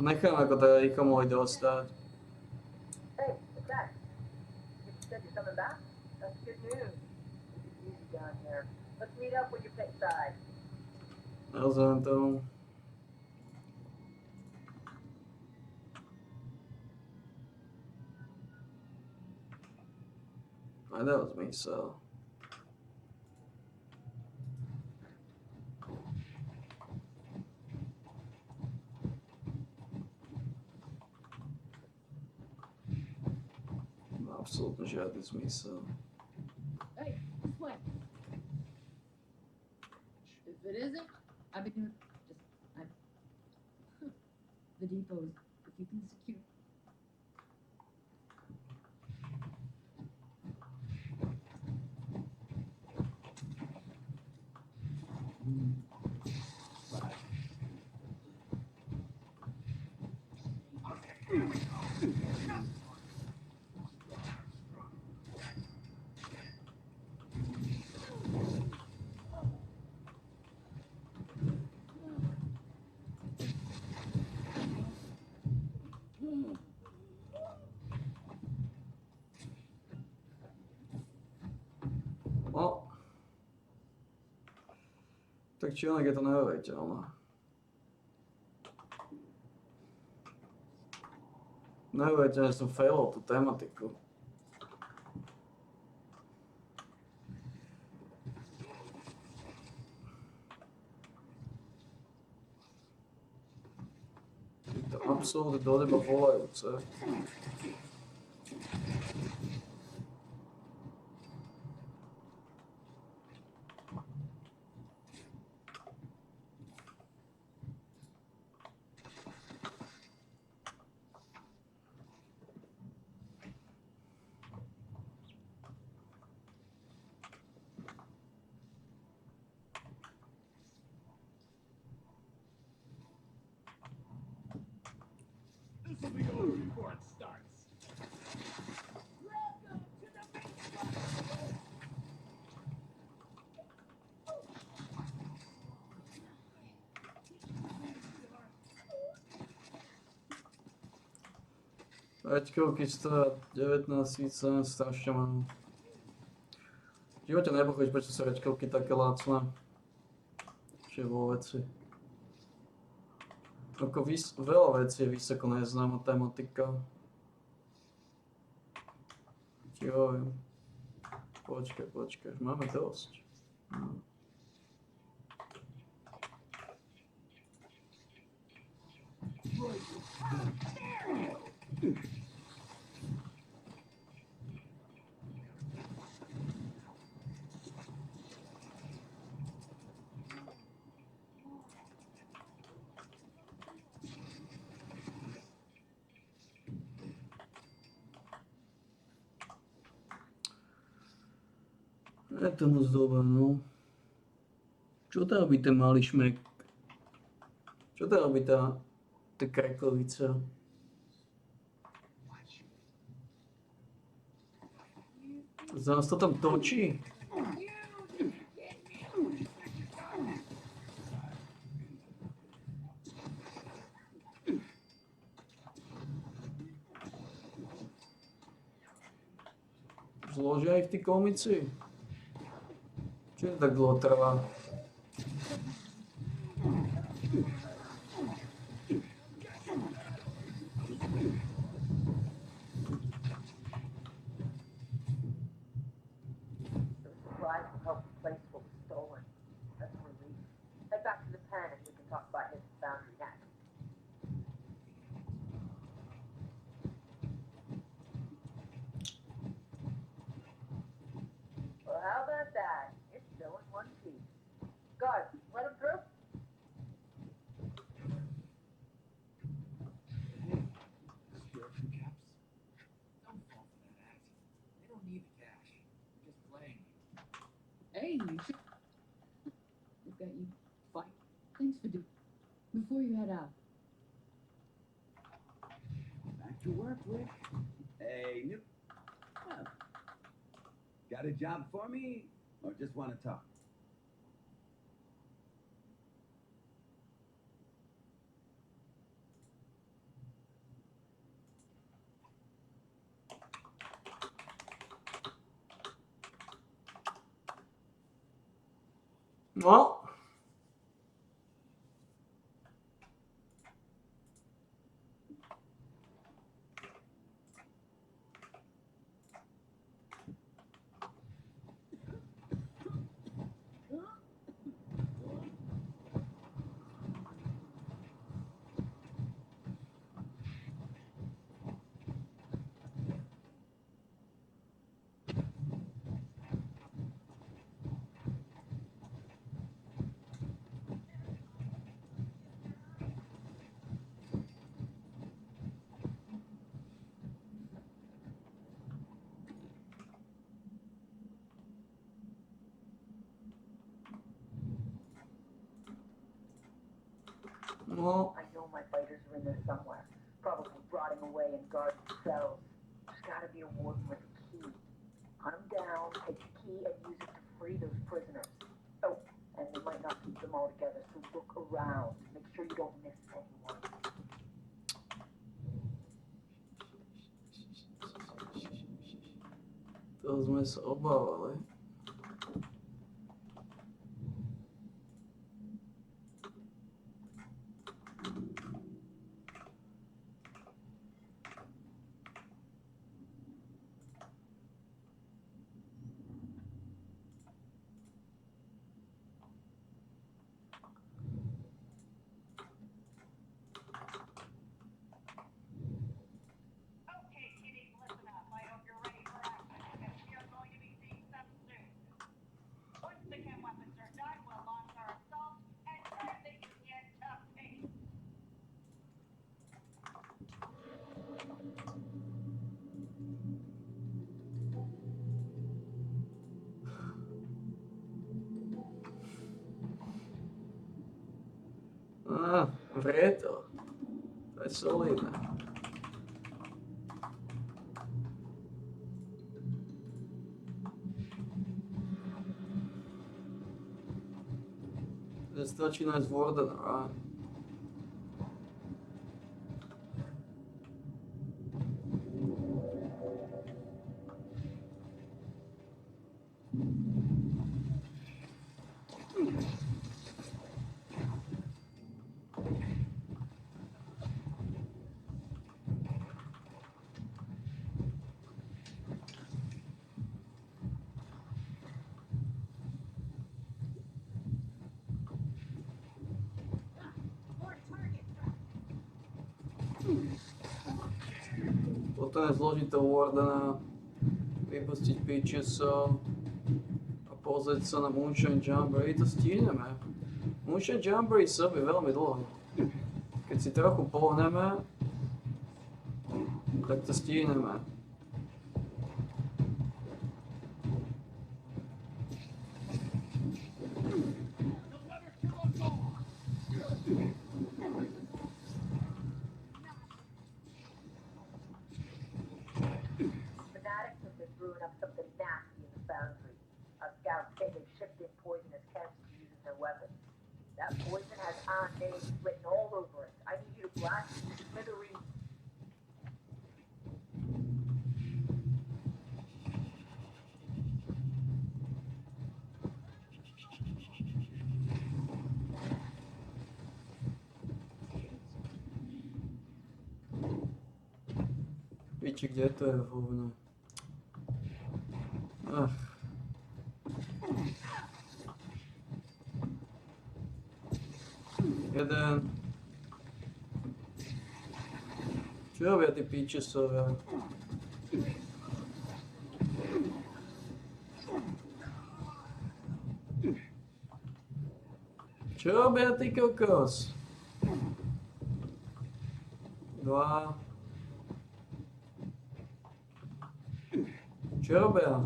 Speaker 1: Nechám, ako to rýchlo mohli dostať.
Speaker 7: Hey, what's that? You said you're coming back? That's good news. It's easy down here. Let's meet up when you pick sides.
Speaker 1: Rozumiem tomu. Nedal zmysel. Absolutne žiadny zmysel.
Speaker 16: Hey, this way. If it isn't, I've been doing the depots. If you can secure.
Speaker 1: No. Tak či onak je to neuveriteľné. Neuveriteľné, že som failol tú tematiku. Je to absolútne do neba volajúce.
Speaker 5: This will be over before it starts.
Speaker 1: Peťkovky stojí 19 000, strašne málo. V živote nepochopíš, prečo sú reťkovky také lacné. Čiže vo veci. Ako veľa vecí je vysoko neznáma tematika. Joj. Počkaj, už máme dosť. No. Je to moc dobré, no. Čo tam robí ten malý šmek? Čo tam robí tá kreklovica? Zás to tam točí? Zložia ich tí komici? Čo to tak dlho trvá?
Speaker 7: Supplies will help replace what was stolen. That's a relief. Head back to the pen and we can talk about his boundary next. Well, how about that? It's still in one piece. Guards, let him through.
Speaker 6: Secure a few caps? Don't fall for that act. They don't need the cash. They're just playing.
Speaker 16: before you head out.
Speaker 18: Back to work, Rick. Hey, new. Well, got a job for me, or just want to talk?
Speaker 1: No. No.
Speaker 7: I know my fighters are in there somewhere, probably rotting away in guard cells. There's gotta be a warden with a key. Hunt them down, take the key, and use it to free those prisoners. Oh, and they might not keep them all together, so look around. Make sure you don't miss anyone.
Speaker 1: To sme sa obávali. Vreto. To je solidné. Stačí nájsť Wardena, a? Potom je zložiť toho Wardena, vypustiť Peachesov a pozrieť sa na Moonshine Jamboree, to stihneme. Moonshine Jamboree sub je veľmi dlhý. Keď si trochu pohneme, tak to stihneme. Piči, kde to je hovno? Ach. Jeden. Čo robia tí Peachesovia? Čo robia tí kokos? Dva. Čo robia?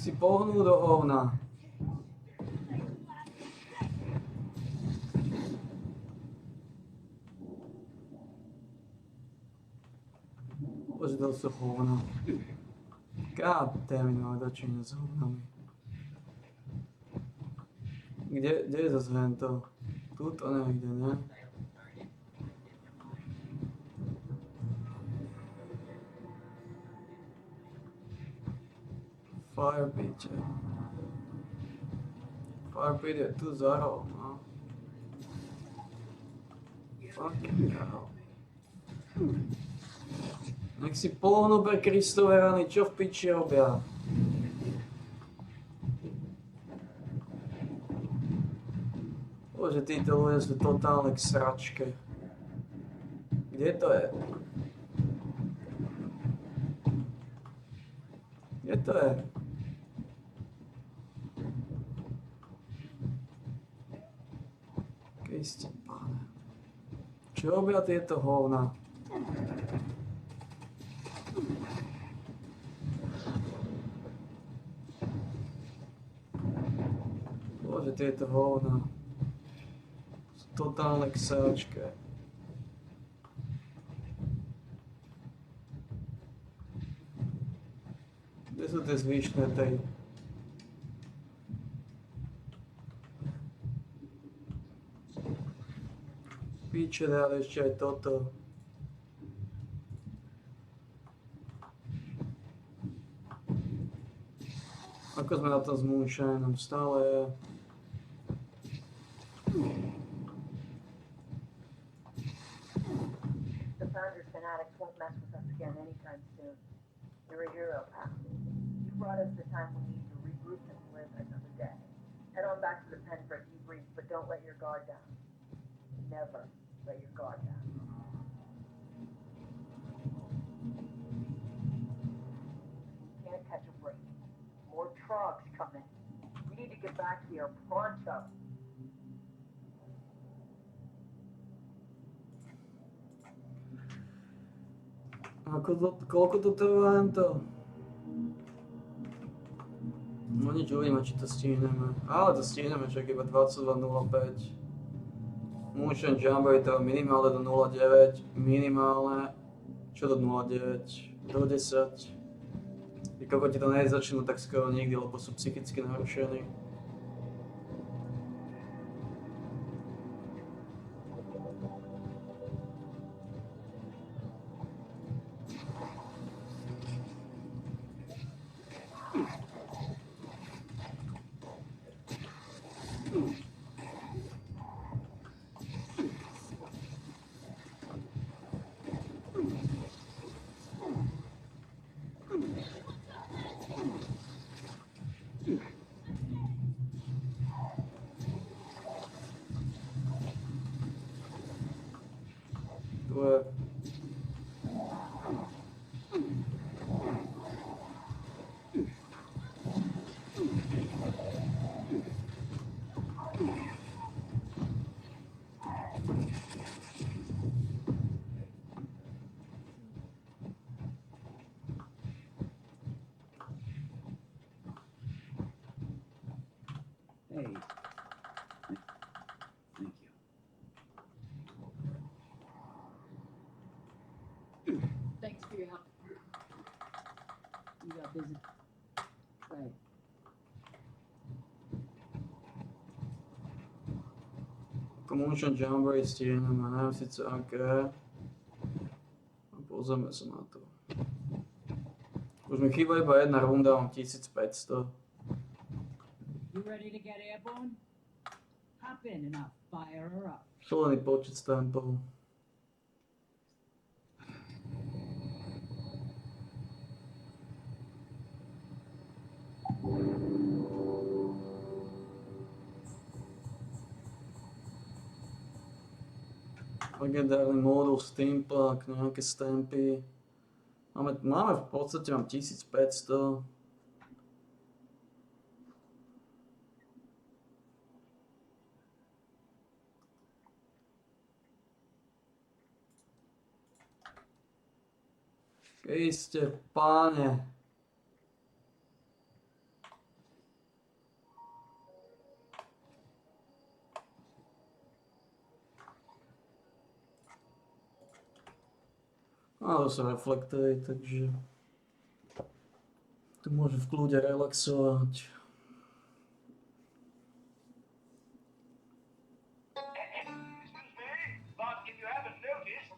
Speaker 1: si pohnú do hovna. Bože, to sú hovna. God damn it, máme dočinenia s hovnami. Kde je zase hento? Tuto nejde, ne? Firepit. Firepit je tu za rohom, no. Fucking hell. Nech si pohnú pre Kristove rany, čo v piči robia? Bože, títo ľudia sú totálne k sračke. Kde to je? Kde to je? Kriste, páne. Čo robia tieto hovna? Bože, tieto hovna. Sú totálne k sračke. Kde sú tie zvyšné tej? Píče, ale ešte aj toto. Ako sme na tom s Moonshineom? Stále je.
Speaker 7: The Founders fanatics won't mess with us again anytime soon. You're a hero, pal. You brought us the time we need to regroup and live another day. Head on back to the pen for a debrief, but don't let your guard down. Never let your guard down. We can't catch a break. More trucks coming. We need to get back here pronto.
Speaker 1: Koľko to trvá to? No nič, uvidíme, či to stihneme. Ale to stihneme, však iba 22.05. Moonshine Jamboree trvá minimálne do 09. Minimálne. Čo do 09? Do 10. I kokoti to nezačnú tak skoro nikdy, lebo sú psychicky narušení.
Speaker 18: Hey. Thank you.
Speaker 16: Thanks for your help. You got busy. Right.
Speaker 1: Moonshine Jamboree stihneme, neviem síce aké. A pozrieme sa na to. Už mi chýba iba jedna runda, mám 1500.
Speaker 8: You ready to get airborne? Hop in and I'll fire her up.
Speaker 1: Šelený počet stampov. Legendárny módul Steampunk, nejaké stampy. Máme v podstate, mám 1500. Kriste, páne. A to sú reflektory, takže tu môže v kľude relaxovať.
Speaker 4: But if you haven't noticed,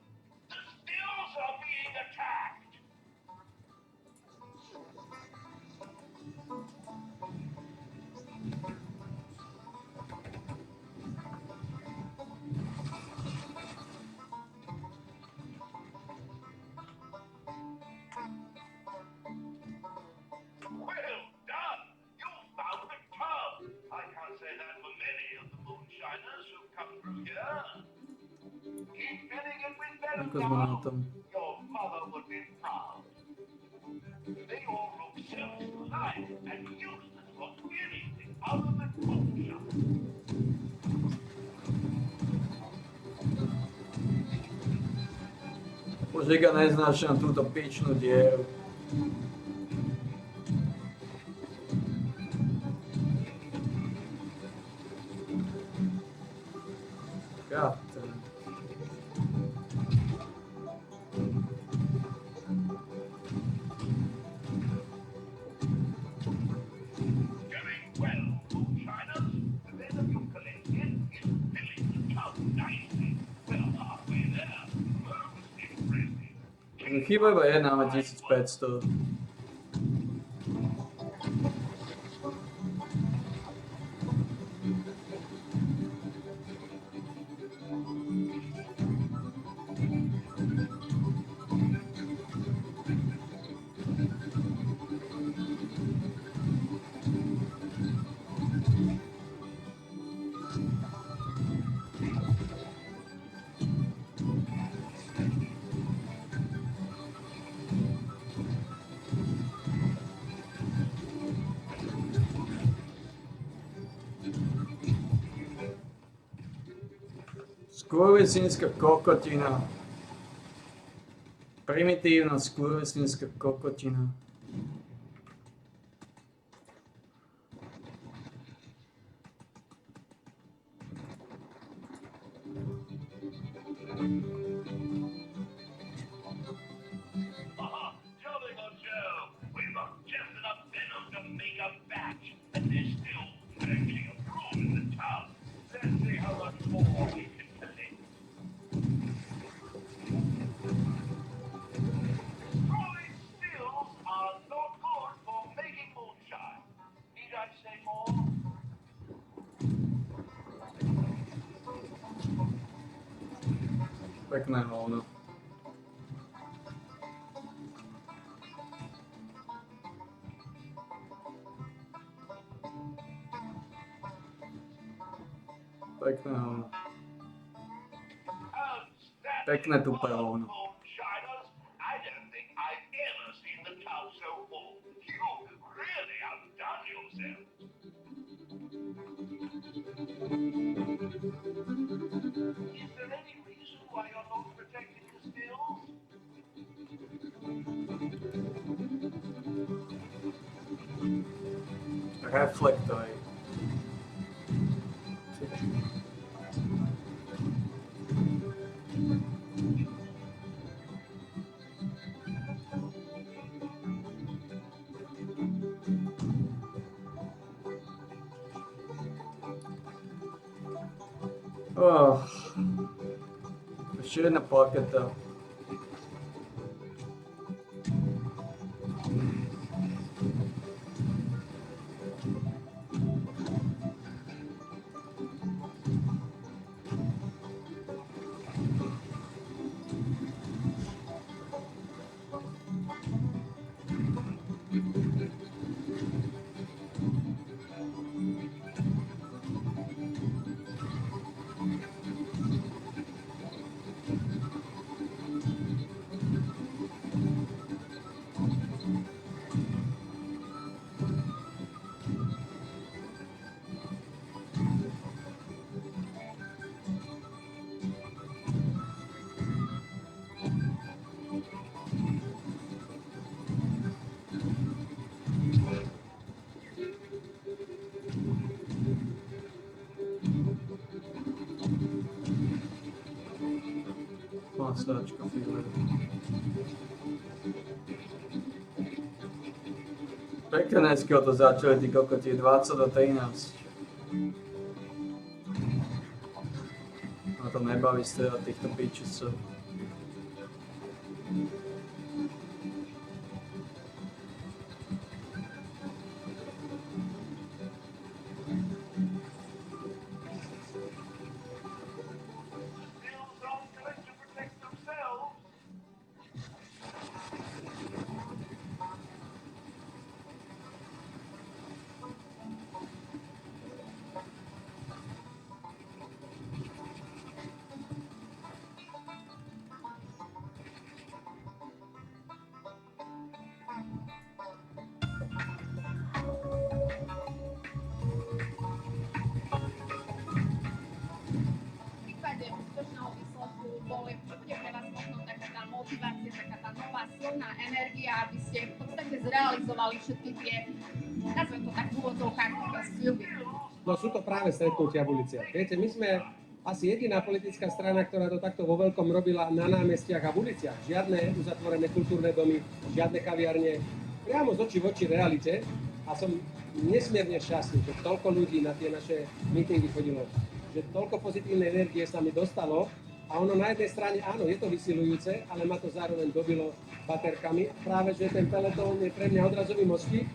Speaker 4: the stills are being attacked. Well done! You found the tub. I can't say that for many of the moonshiners who've come through here. Keep filling it with venom
Speaker 1: Ako sme na
Speaker 4: now.
Speaker 1: tom?
Speaker 4: Your mother would be proud. They all look self-reliant and useless for anything other than moonshine.
Speaker 1: Bože, ja neznášam túto pičnú dieru. God damn.
Speaker 4: Doing well, moonshiners. The venom you collected is filling the tub nicely. Well, halfway there. Most impressive.
Speaker 1: Chýba iba jedna, máme 1500. Skurvysínska kokotina. Primitívna skurvysínska kokotina.
Speaker 4: Jolly good Joe. We've got just enough venom to make a batch, and there's still plenty of room in the tub. Let's see how much more we can collect. Rolling stills are not good for making moonshine. Need I say more?
Speaker 1: Pekné hovno. Pekné hovno. Pekné tupé hovno.
Speaker 4: Moonshiners, I don't think I've ever seen the tub so full. You've really outdone yourself. Is there any reason why you're not protecting the stills?
Speaker 1: Reflektory. Oh. Ešte jedna plaketa. Sáčko figuje. Pekné skoro to začali, tí kokoti, 20 do 13. A to nebaví strieľať týchto pičicov.
Speaker 9: Aby ste v podstate zrealizovali všetky tie, nazvem to tak v úvodzovkách, sľuby.
Speaker 10: No sú to práve stretnutia v uliciach. Viete, my sme asi jediná politická strana, ktorá to takto vo veľkom robila na námestiach a v uliciach. Žiadne uzatvorené kultúrne domy, žiadne kaviarne. Priamo z očí v oči realite. A som nesmierne šťastný, že toľko ľudí na tie naše meetingy chodilo. Že toľko pozitívnej energie sa mi dostalo. A ono na jednej strane, áno, je to vysilujúce, ale ma to zároveň dobilo baterkami. Práve, že ten peletón je pre mňa odrazový mostík,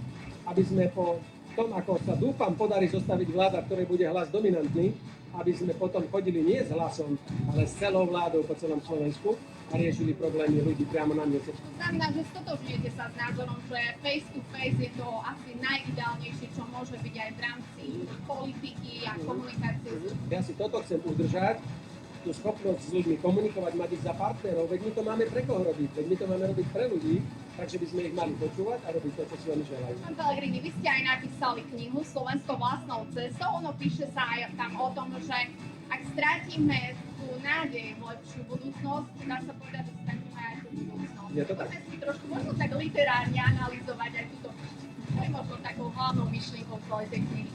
Speaker 10: aby sme po tom, ako sa dúfam podarí zostaviť vláda, v ktorej bude hlas dominantný, aby sme potom chodili nie s hlasom, ale s celou vládou po celom Slovensku a riešili problémy ľudí priamo na mieste.
Speaker 9: Znamená, že stotožňujete sa s názorom, že face to face je to asi najideálnejšie, čo môže byť aj v rámci politiky a komunikácie.
Speaker 10: Ja si toto chcem udržať, tú schopnosť s ľuďmi komunikovať, mať ich za partnerov, veď my to máme pre koho robiť, veď my to máme robiť pre ľudí, takže by sme ich mali počúvať a robiť to, čo si oni želajú.
Speaker 9: Pán Pellegrini, vy ste aj napísali knihu Slovensko vlastnou cestou, ono píše sa aj tam o tom, že ak stratíme tú nádej v lepšiu budúcnosť, dá sa povedať, že stratíme aj tú budúcnosť.
Speaker 10: Je to tak.
Speaker 9: Poďme si trošku možno tak literárne analyzovať aj túto, čo je možno takou hlavnou myšlienkou celej tej knihy.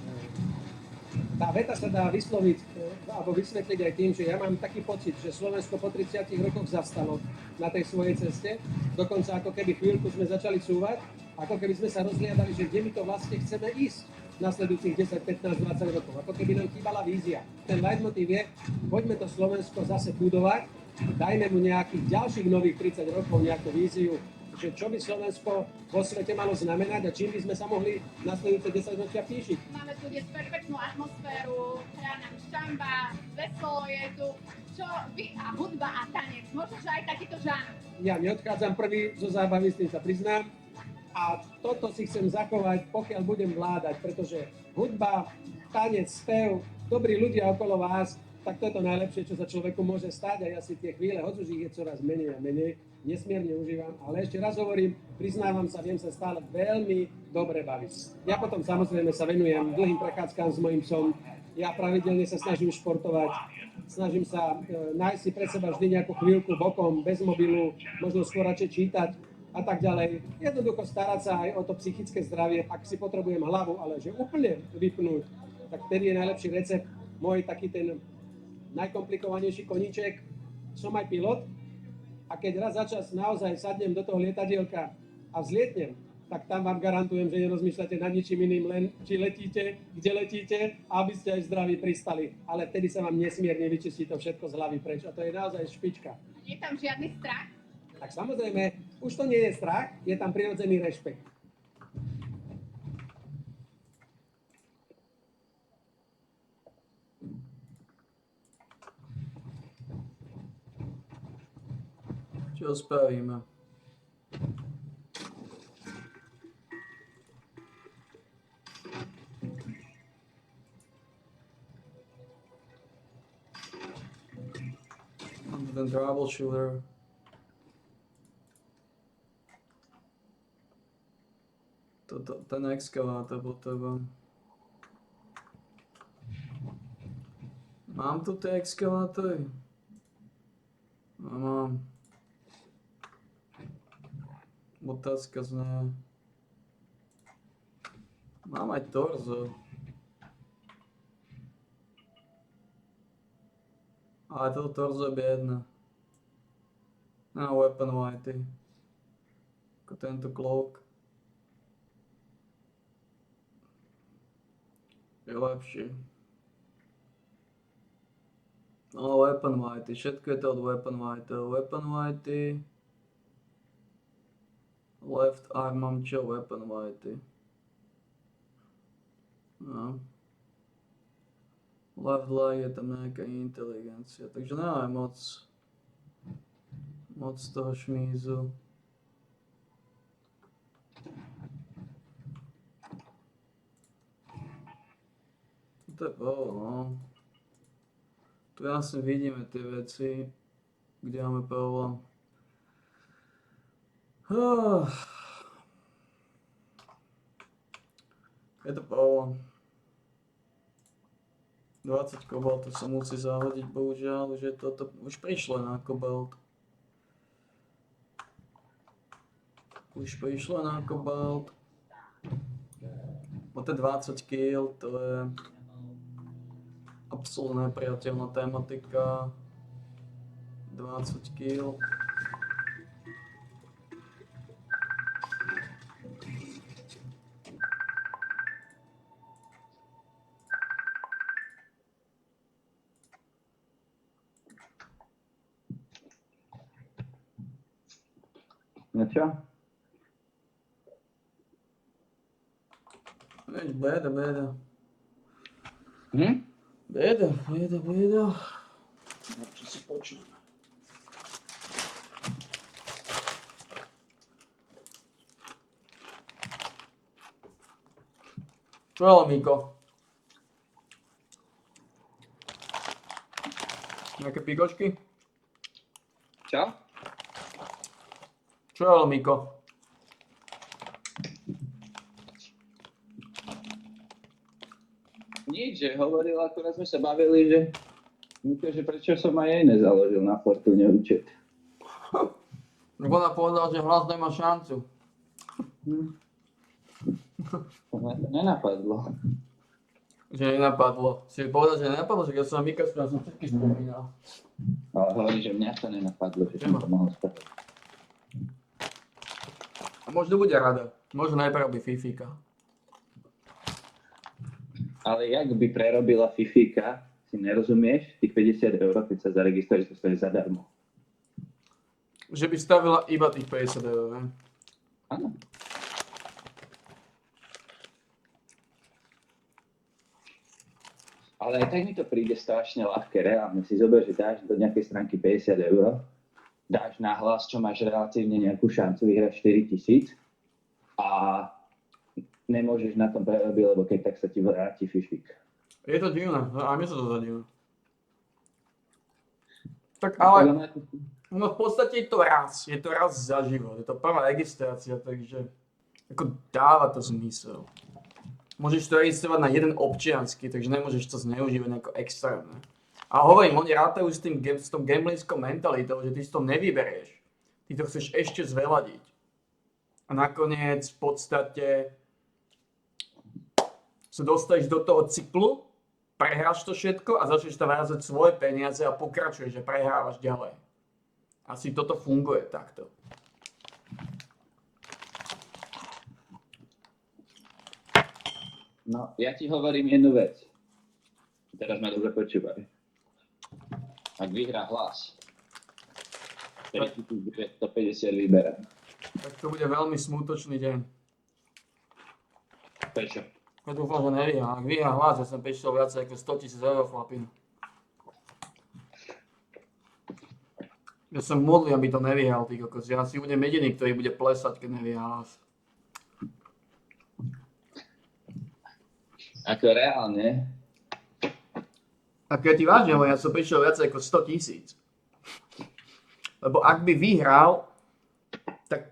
Speaker 10: Tá veta sa dá vysloviť alebo vysvetliť aj tým, že ja mám taký pocit, že Slovensko po 30 rokoch zastalo na tej svojej ceste. Dokonca ako keby chvíľku sme začali cúvať, ako keby sme sa rozhliadali, že kde my to vlastne chceme ísť v nasledujúcich 10, 15, 20 rokov. Ako keby nám chýbala vízia. Ten leitmotív je, poďme to Slovensko zase budovať, dajme mu nejakých ďalších nových 30 rokov nejakú víziu, že čo by Slovensko vo svete malo znamenať a čím by sme sa mohli nasledujúce 10 ročia píšiť.
Speaker 9: Máme tu dnes perfektnú atmosféru, hrá nám šťamba, veselo je tu. Čo vy a hudba a tanec, možno, že aj takýto žánr.
Speaker 10: Ja neodchádzam prvý zo zábavy, s tým sa priznám. A toto si chcem zachovať, pokiaľ budem vládať, pretože hudba, tanec, spev, dobrí ľudia okolo vás, tak to je to najlepšie, čo sa človeku môže stať a ja si tie chvíle, hoď už ich je čoraz menej a menej, nesmierne užívam, ale ešte raz hovorím, priznávam sa, viem sa stále veľmi dobre baviť. Ja potom samozrejme sa venujem dlhým prechádzkám s mojím psom, ja pravidelne sa snažím športovať, snažím sa nájsť si pre seba vždy nejakú chvíľku bokom, bez mobilu, možno skôr radšej čítať a tak ďalej. Jednoducho starať sa aj o to psychické zdravie, ak si potrebujem hlavu, ale že úplne vypnúť, tak vtedy je najlepší recept môj taký ten najkomplikovanejší koníček. Som aj pilot a keď raz za čas naozaj sadnem do toho lietadielka a vzlietnem, tak tam vám garantujem, že nerozmýšľate nad ničím iným, len či letíte, kde letíte, aby ste aj zdraví pristali. Ale vtedy sa vám nesmierne vyčistí to všetko z hlavy preč a to je naozaj špička.
Speaker 9: Je tam žiadny strach?
Speaker 10: Tak samozrejme, už to nie je strach, je tam prirodzený rešpekt.
Speaker 1: Čo spravíme? Ten troubleshooter. Ten exkavátor potrebujem. Mám tu tie exkavátory? No, mám. Otázka znie. Mám aj torzo. Ale toto torzo je biedne. Na weapon whitey. Ako tento cloak. Je lepší. No weapon whitey, všetko je to od weapon whitey. Weapon whitey. Left arm mám čo weapon whitey. No. Left leg je tam nejaká inteligencia, takže nemáme moc toho šmízu. To je bolo, no. Tu jasne vidíme tie veci, kde máme problém. Je to problém. 20 kobaltov sa musí zahodiť, bohužiaľ, že toto už prišlo na kobalt. Už prišlo na kobalt. O to 20 kg, to je absolútne nepriateľná tematika. 20 kg.
Speaker 11: No čo?
Speaker 1: Beda.
Speaker 11: Hm?
Speaker 1: Beda. Čo si počujem? Čo je, Míko? Nejaké pikočky?
Speaker 11: Čo?
Speaker 1: Čo je, Míko?
Speaker 11: Nič, že hovoril, akurát sme sa bavili, že prečo som aj jej nezaložil na Fortune účet.
Speaker 1: Lebo ona povedala, že hlas nemá šancu.
Speaker 11: To mňa to nenapadlo.
Speaker 1: Že nenapadlo. Si povedal, že nenapadlo, že keď som na Mika spomínal, som všetky spomínal.
Speaker 11: Ale hovorí, že mňa to nenapadlo, že som to mohol spraviť.
Speaker 1: A možno bude rada. Možno najprv by Fifika.
Speaker 11: Ale jak by prerobila Fifika, si nerozumieš, tých 50 €, keď sa zaregistruješ, dostaneš zadarmo.
Speaker 1: Že by stavila iba tých 50 €, ne?
Speaker 11: Áno. Ale aj tak mi to príde strašne ľahké, reálne. Si zober, že dáš do nejakej stránky 50 €, dáš na hlas, čo máš relatívne nejakú šancu vyhrať 4 000 a nemôžeš na tom prerobiť, lebo keď tak sa ti vráti Fifik.
Speaker 1: Je to divné, a mne sa to zdá divné. Tak ale, no v podstate je to raz za život, je to prvá registrácia, takže ako dáva to zmysel. Môžeš to registrovať na jeden občiansky, takže nemôžeš to zneužívať ako extrémne. A hovorím, oni rátajú s tom gamblerskou mentalitou, že ty si to nevyberieš. Ty to chceš ešte zveladiť. A nakoniec v podstate sa dostaneš do toho cyklu, prehráš to všetko a začneš tam vázať svoje peniaze a pokračuješ, že prehrávaš ďalej. Asi toto funguje takto.
Speaker 11: No, ja ti hovorím jednu vec. Teraz ma dobre počúvaj. Ak vyhrá hlas, 4950 vyberá.
Speaker 1: Tak to bude veľmi smutočný deň.
Speaker 11: Prečo?
Speaker 1: Ja dúfam, že nevyhrá. Ak vyhrá hlas, ja som prišiel viac ako 100 000 € chlapín. Ja som modlý, aby to nevyhral, ty kokos. Ja si budem jediný, ktorý bude plesať, keď nevyhrá hlas.
Speaker 11: Ako reálne?
Speaker 1: Ako ja ti vážne, ja som prišiel viac ako 100 000. Lebo ak by vyhral, tak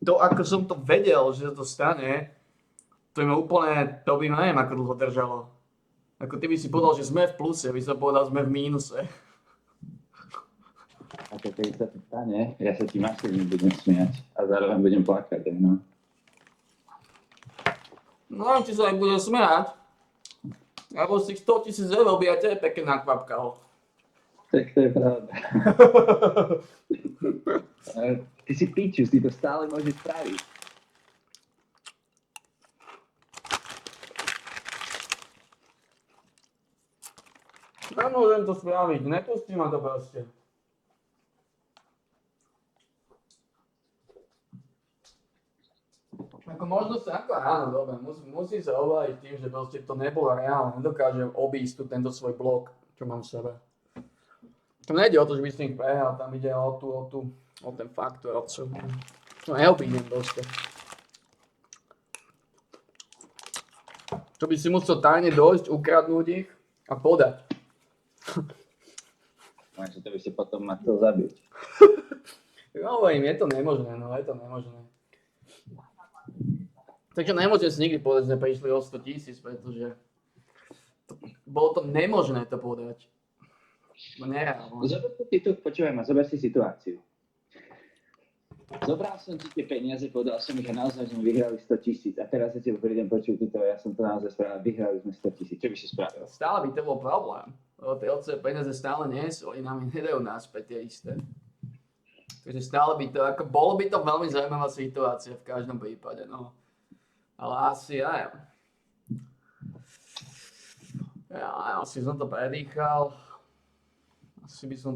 Speaker 1: to, ako som to vedel, že to stane, to by ma neviem, ako dlho držalo. Ako ty by si povedal, že sme v pluse, by som povedal, že sme v mínuse.
Speaker 11: A keď sa to stane, ja sa ti masívne budem smiať a zároveň budem plakať, no.
Speaker 1: No, či sa aj budem smiať. Lebo z tých 100 000 € by aj tebe pekne nakvapkal.
Speaker 11: Tak to je pravda. Ty si pičus, ty to stále môžeš spraviť.
Speaker 1: Nemôžem to spraviť, nepustí ma to proste. Ako možno sa, ako áno, dobre, musím sa obáviť tým, že proste to nebolo reálne, nedokážem obísť tu tento svoj blok, čo mám v sebe. To nejde o to, že by som ich prehral, tam ide o ten faktor, o čo. No neobídem proste. To by si musel tajne dojsť, ukradnúť ich a podať.
Speaker 11: To by si potom ma chcel zabiť.
Speaker 1: No hovorím, je to nemožné, no je to nemožné. Takže nemôžem si nikdy povedať, že sme prišli o 100 000, pretože bolo to nemožné to podať. Nereálne.
Speaker 11: Zober si situáciu. Zobral som ti tie peniaze, podal som ich a naozaj sme vyhrali 100 000. A teraz sa ti prídem počuť, ja som to naozaj spravil, vyhrali sme 100 000. Čo by si spravil?
Speaker 1: Stále by to bol problém. Lebo tie otcové peniaze stále nie sú, oni nám ich nedajú naspäť tie isté. Takže stále by to, ako bolo by to veľmi zaujímavá situácia v každom prípade, no. Ale asi aj. Asi som to predýchal. Asi by som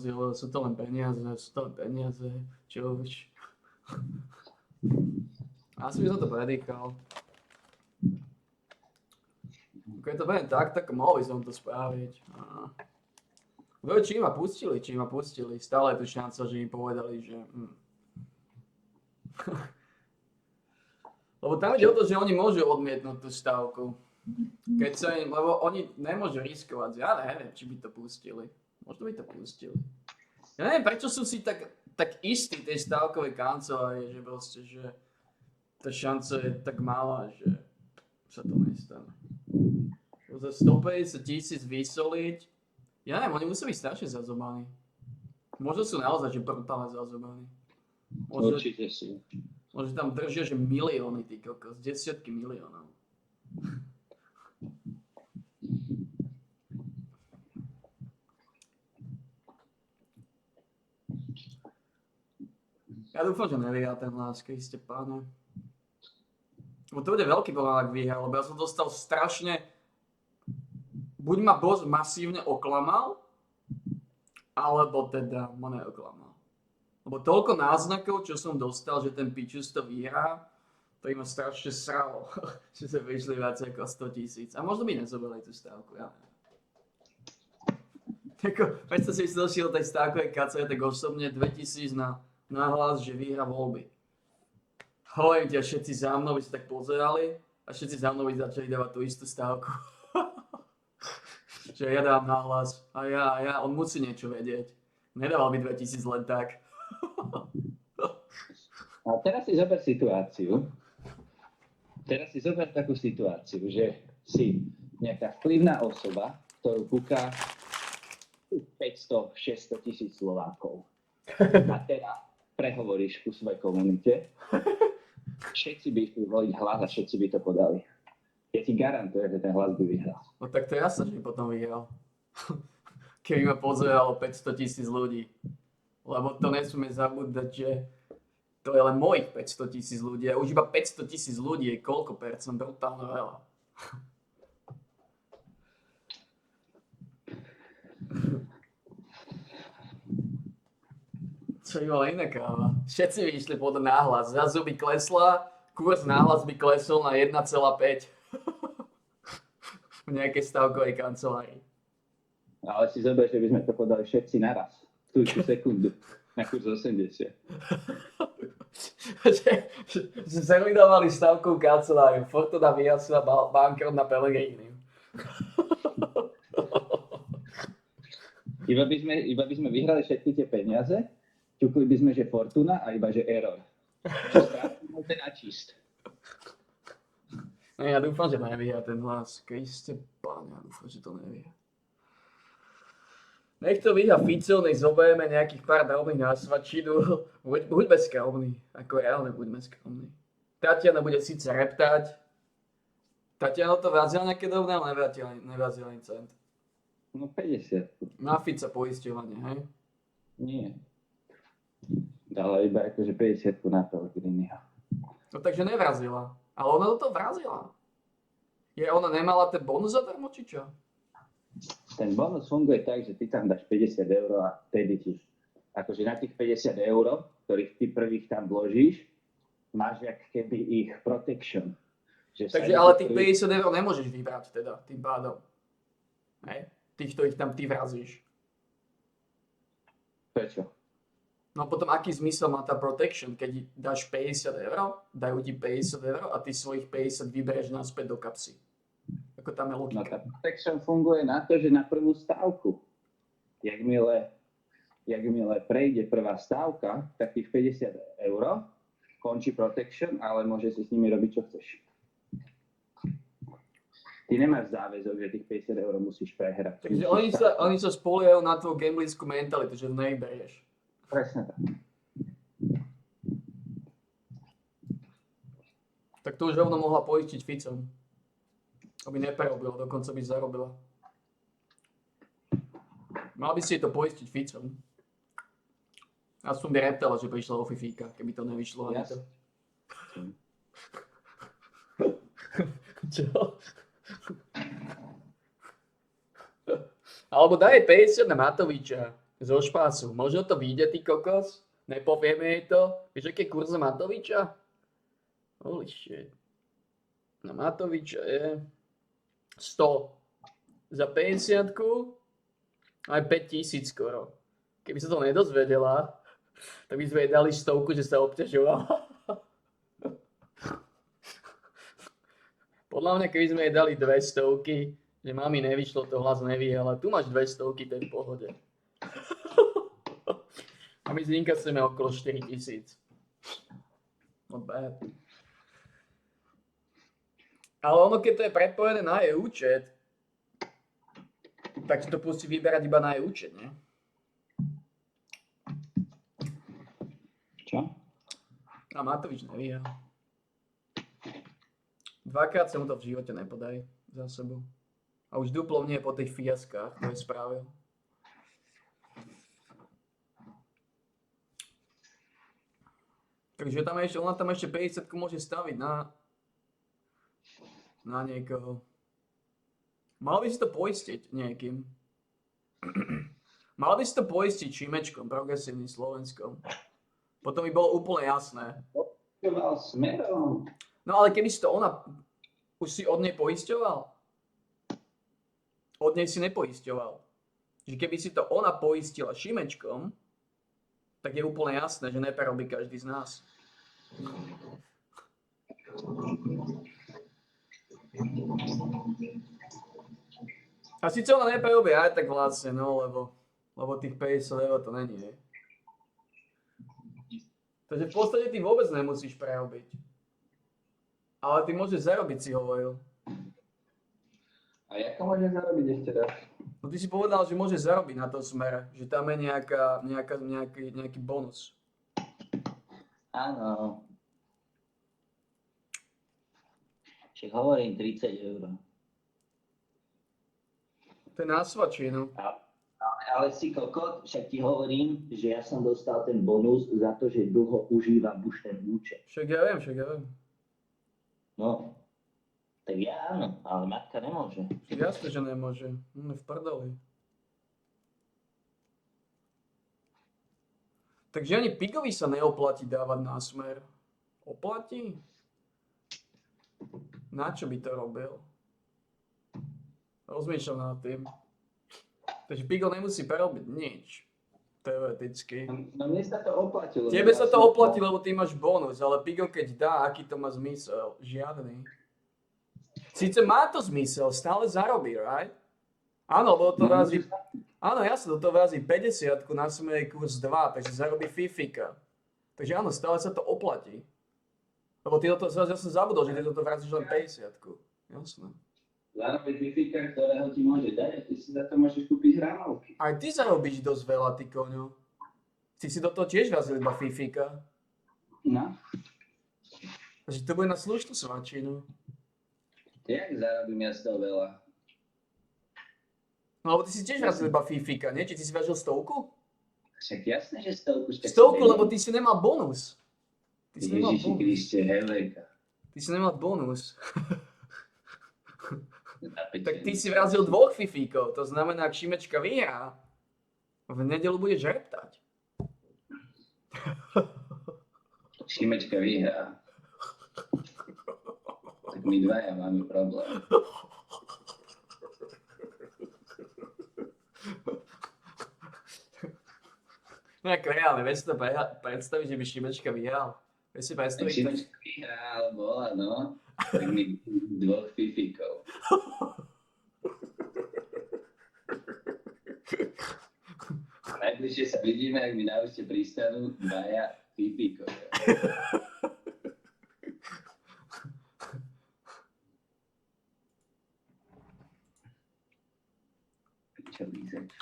Speaker 1: si hovoril, sú to len peniaze, čo už. Asi by som to predýchal. Keď to poviem tak mohol by som to spraviť. Či ma pustili, stále je tu šanca, že im povedali, že... Lebo tam ide o to, že oni môžu odmietnúť tú stavku. Keď sa im, lebo oni nemôžu riskovať, ja neviem, či by to pustili. Možno by to pustili. Ja neviem, prečo sú si tak istí tej stavkovej kancelárie, že proste, že tá šanca je tak malá, že sa to nestane. Za 150 000 vysoliť, ja neviem, oni musí byť strašne zazobaní. Možno sú naozaj, že brutálne zazobaní.
Speaker 11: Určite sú.
Speaker 1: Možno tam držia, že milióny, ty kokos, desiatky miliónov. Ja dúfam, že nevyhrá ten hlas, Kriste páne. Lebo to bude veľký problém, ak vyhrá, lebo ja som dostal strašne... Buď ma boss masívne oklamal, alebo teda ma neoklamal. Lebo toľko náznakov, čo som dostal, že ten pičus to vyhrá, to im strašne sralo, že sa vyšli viac ako 100 000. A možno by nezobrali tú stávku, ja neviem. Predstav si došiel tej stávkovej kacere, tak osobne 2000 na hlas, že vyhrá voľby. Hovorím ťa, všetci za mnou by sa tak pozerali a všetci za mnou by začali dávať tú istú stávku. Že ja dám nahlas a on musí niečo vedieť. Nedával by 2000 len tak.
Speaker 11: A teraz si zober situáciu. Teraz si zober takú situáciu, že si nejaká vplyvná osoba, ktorú kúka 500-600 000 Slovákov. A teraz prehovoríš ku svojej komunite. Všetci by išli voliť hlas a všetci by to podali. Ja ti garantujem, že ten hlas by vyhral.
Speaker 1: No tak to je jasné, že by potom vyhral. Keby ma pozeralo 500 000 ľudí. Lebo to nesmieme zabúdať, že to je len mojich 500 000 ľudí. A už iba 500 000 ľudí je koľko percent? Brutálne veľa. Čo by bola iná káva? Všetci by išli podľa náhlas. Zrazu by klesla, kurz náhlas by klesol na 1,5. V nejakej stavkovej kancelárii.
Speaker 11: Ale si zober, že by sme to podali všetci naraz. V tú sekundu. Na kurz 80.
Speaker 1: Že zlikvidovali stavkovú kanceláriu. Fortuna vyhlasila bankrot na Pellegrini.
Speaker 11: Iba by sme vyhrali všetky tie peniaze, ťukli by sme, že Fortuna a iba, že error. Čo strátime ten načist.
Speaker 1: No ja dúfam, že nevyhrá ten hlas. Kriste páne, ja dúfam, že to nevyhrá. Nech to vyhrá Fico, nech zoberieme nejakých pár drobných na svačinu. Buďme skromní, ako reálne buďme skromní. Tatiana bude síce reptať. Tatiana to vrazila nejaké drobné, ale nevrazila ani cent.
Speaker 11: No 50.
Speaker 1: Na Fica poisťovanie, hej?
Speaker 11: Nie. Dala iba akože 50 na Pellegriniho.
Speaker 1: No takže nevrazila. Ale ona do toho vrazila. Ona nemala ten bonus zadarmo, či čo?
Speaker 11: Ten bonus funguje tak, že ty tam dáš 50 eur a vtedy ti, akože na tých 50 eur, ktorých ty prvých tam vložíš, máš jak keby ich protection. Že
Speaker 1: Takže ale tých 50 eur nemôžeš vybrať teda, tým pádom. Hej? Tých, ktorých tam ty vrazíš.
Speaker 11: Prečo?
Speaker 1: No potom aký zmysel má tá protection, keď dáš 50 eur, dajú ti 50 eur a ty svojich 50 vyberieš naspäť do kapsy. Ako tam je
Speaker 11: No
Speaker 1: logika.
Speaker 11: tá protection funguje na to, že na prvú stávku. Jakmile prejde prvá stávka, tak tých 50 eur končí protection, ale môže si s nimi robiť, čo chceš. Ty nemáš záväzok, že tých 50 eur musíš prehrať.
Speaker 1: Takže oni sa spoliehajú na tvoju gamblingskú mentalitu, že nevyberieš.
Speaker 11: Presne tak.
Speaker 1: Tak to už rovno mohla poistiť Ficom. Aby neprerobila, dokonca by zarobila. Mal by si to poistiť Ficom. Aspoň by reptala, že prišla o Fifíka, keby to nevyšlo ani to. Čo? Alebo daj 50 na Matoviča zo špásu. Možno to vyjde, ty kokos? Nepovieme jej to? Vieš, aké kurz Matoviča? Holy shit. Na Matoviča je 100. Za 50-ku aj 5000 skoro. Keby sa to nedozvedela, tak by sme jej dali 100, že sa obťažovala. Podľa mňa, keby sme jej dali 200, že mami nevyšlo, to hlas nevie, ale tu máš 200, to je v pohode. A my z Linka chceme okolo 4000. Not bad. Ale ono, keď to je predpojené na jej účet, tak to pustí vyberať iba na jej účet, nie?
Speaker 11: Čo?
Speaker 1: A Matovič nevyhral. Dvakrát sa mu to v živote nepodarí za sebou. A už duplo nie po tých fiaskách, to je spravil. Takže ona tam ešte 50 môže staviť na niekoho. Mal by si to poistiť niekým. Mal by si to poistiť Šimečkom, progresívnym Slovenskom. Potom by bolo úplne jasné.
Speaker 11: Smerom.
Speaker 1: No ale keby si to ona... Už si od nej poisťoval? Od nej si nepoisťoval. Že keby si to ona poistila Šimečkom, tak je úplne jasné, že neprerobí každý z nás. A síce ona neprerobí aj tak vlastne, no, lebo tých 50 eur to není, je. Takže v podstate ty vôbec nemusíš prerobiť. Ale ty môžeš zarobiť, si hovoril.
Speaker 11: A ako môže zarobiť ešte raz?
Speaker 1: No ty si povedal, že môžeš zarobiť na tom smere, že tam je nejaký bonus.
Speaker 12: Áno. Však hovorím 30 eur.
Speaker 1: To je na svačinu.
Speaker 12: Ale si kokot, však ti hovorím, že ja som dostal ten bonus za to, že dlho užívam už ten účet.
Speaker 1: Však ja viem.
Speaker 12: No, tak ja áno, ale matka nemôže.
Speaker 1: Však jasne, že nemôže. V prdeli. Takže ani Pigovi sa neoplatí dávať na smer. Oplatí? Na čo by to robil? Rozmýšľam nad tým. Takže Pigo nemusí prerobiť nič. Teoreticky.
Speaker 11: No mne sa to oplatilo.
Speaker 1: Tebe sa to oplatí, lebo ty máš bonus, ale Pigo keď dá, aký to má zmysel? Žiadny. Síce má to zmysel, stále zarobí, right? Áno, lebo to vrazí... Áno, jasne, do toho vrazí 50 na smer kurz 2, takže zarobí fifika. Takže áno, stále sa to oplatí. Lebo ty do toho, ja som zabudol, že ty do toho vrazíš len 50. Jasné.
Speaker 11: Zarobiť bifika, ktorého ti môže dať, a ty si za to môžeš kúpiť hranovky.
Speaker 1: Aj ty zarobíš dosť veľa, ty koňo. Ty si do toho tiež vrazil iba fifika.
Speaker 11: No.
Speaker 1: Takže to bude na slušnú svačinu.
Speaker 11: Jak zarobím ja z toho veľa?
Speaker 1: No lebo ty si tiež vrazil iba fifika, nie? Či ty si vrazil 100?
Speaker 12: Však jasné, že 100.
Speaker 1: 100, lebo ty si nemal bonus. Ty si nemal
Speaker 12: Ježiši
Speaker 1: bonus.
Speaker 12: Kriste, Helejka.
Speaker 1: Ty si nemal bonus.
Speaker 12: Tak
Speaker 1: Tak ty si vrazil 2 fifíkov, to znamená, ak Šimečka vyhrá, v nedeľu budeš reptať.
Speaker 12: Šimečka vyhrá. Tak my dvaja máme problém.
Speaker 1: No ako reálne, vieš si to predstaviť, že by Šimečka vyhral? Vieš si
Speaker 12: Tak
Speaker 1: predstaviť?
Speaker 12: Šimečka vyhrá, alebo no. Tak my 2 fifíkov. Najbližšie sa vidíme, ak mi na úste pristanú 2 fifíkov. Čo lízeč?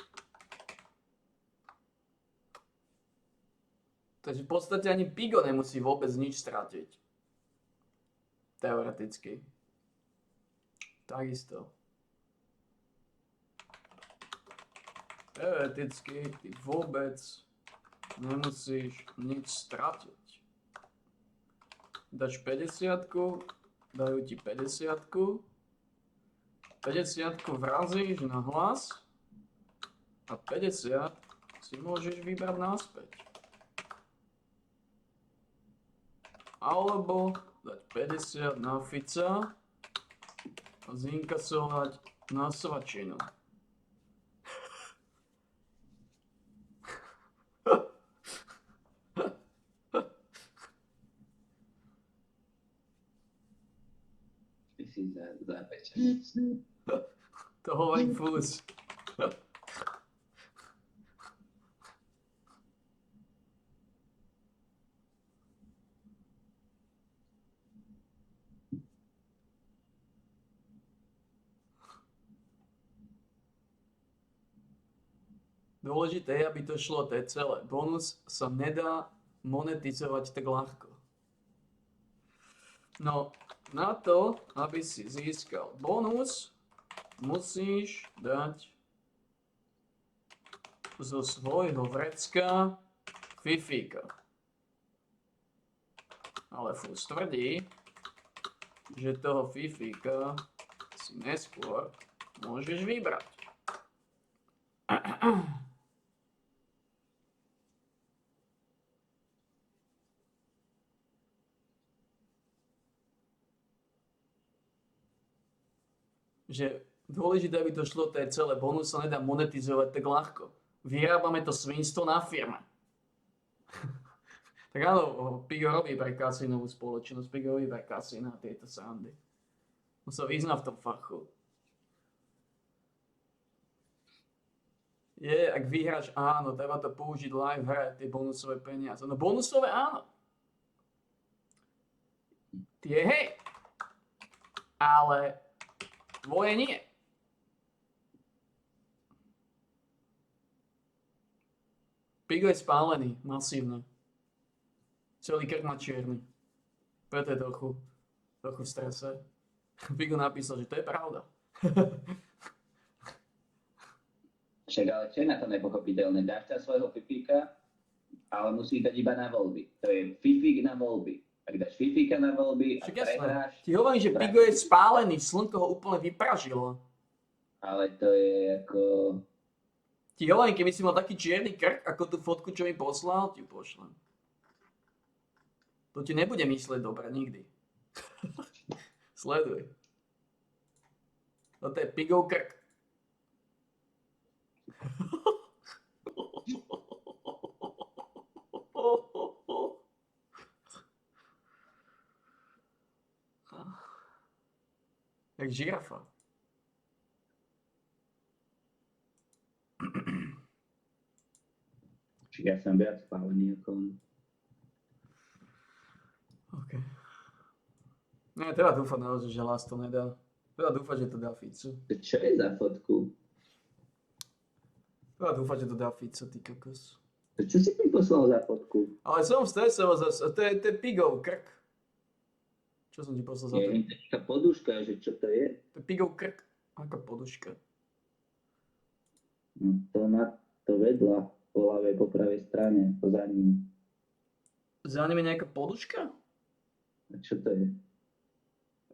Speaker 1: Takže v podstate ani Pigo nemusí vôbec nič stratiť. Teoreticky. Takisto. Teoreticky ty vôbec nemusíš nič stratiť. Dáš 50-ku, dajú ti 50-ku, 50-ku vrazíš na hlas a 50 si môžeš vybrať naspäť. Alebo dať 50 na Fica a zinkasovať na svačinu.
Speaker 12: Ty si zapečený.
Speaker 1: To hovorí fús. Dôležité je, aby to šlo, to je celé. Bonus sa nedá monetizovať tak ľahko. No, na to, aby si získal bonus, musíš dať zo svojho vrecka fifíka. Ale Fus tvrdí, že toho fifíka si neskôr môžeš vybrať. Že dôležité, aby to šlo, to je celé. Bonus sa nedá monetizovať tak ľahko. Vyrábame to svinstvo na firme. Tak áno, Pigo robí pre kasínovú spoločnosť, Pigo robí pre kasína a tieto srandy. On sa vyzná v tom fachu. Ak vyhráš, áno, treba to použiť live hre, tie bonusové peniaze. No bonusové áno. Tie hej. Ale tvoje nie. Pigo je spálený, masívne. Celý krk má čierny. Preto je trochu v strese. Pigo napísal, že to je pravda.
Speaker 12: Však ale čo je na to nepochopiteľné? Dáš tam svojho fifíka, ale musíš dať iba na voľby. To je fifík na voľby. Ak dáš fifíka na voľby a prehráš...
Speaker 1: Ti hovorím, že Pigo je spálený, slnko ho úplne vypražilo.
Speaker 12: Ale to je ako...
Speaker 1: Ti hovorím, keby si mal taký čierny krk, ako tú fotku, čo mi poslal, ti pošlem. To ti nebude mysleť dobre, nikdy. Sleduj. Toto je Pigov krk. Jak žirafa.
Speaker 12: Čiže ja som viac spálený ako on.
Speaker 1: OK. No, treba dúfať naozaj, že hlas to nedá. Treba dúfať, že to dá Fico.
Speaker 12: Čo je za fotku?
Speaker 1: Treba dúfať, že to dá Fico, ty kokos.
Speaker 12: Čo si mi poslal za fotku?
Speaker 1: Ale som stresoval zase, to je Pigov krk. Čo som ti poslal za to?
Speaker 12: Je taká poduška, že čo to je?
Speaker 1: To je Pigov krk. Aká poduška.
Speaker 12: No to na to vedľa, po ľavej, po pravej strane, to za ním.
Speaker 1: Za ním je nejaká poduška?
Speaker 12: A čo to je?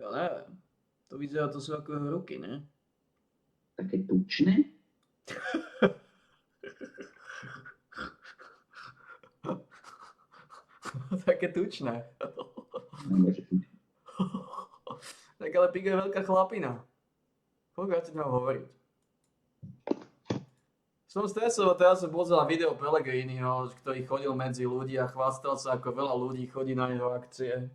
Speaker 1: Ja neviem. To vyzerá, to sú ako jeho ruky, ne?
Speaker 12: Také tučné?
Speaker 1: Také tučné.
Speaker 12: Nemôže byť.
Speaker 1: Tak ale Pigo je veľká chlapina. Koľko ja ti mám hovoriť? Som stresoval, teraz som pozrel video Pellegriniho, ktorý chodil medzi ľudí a chvastal sa, ako veľa ľudí chodí na jeho akcie.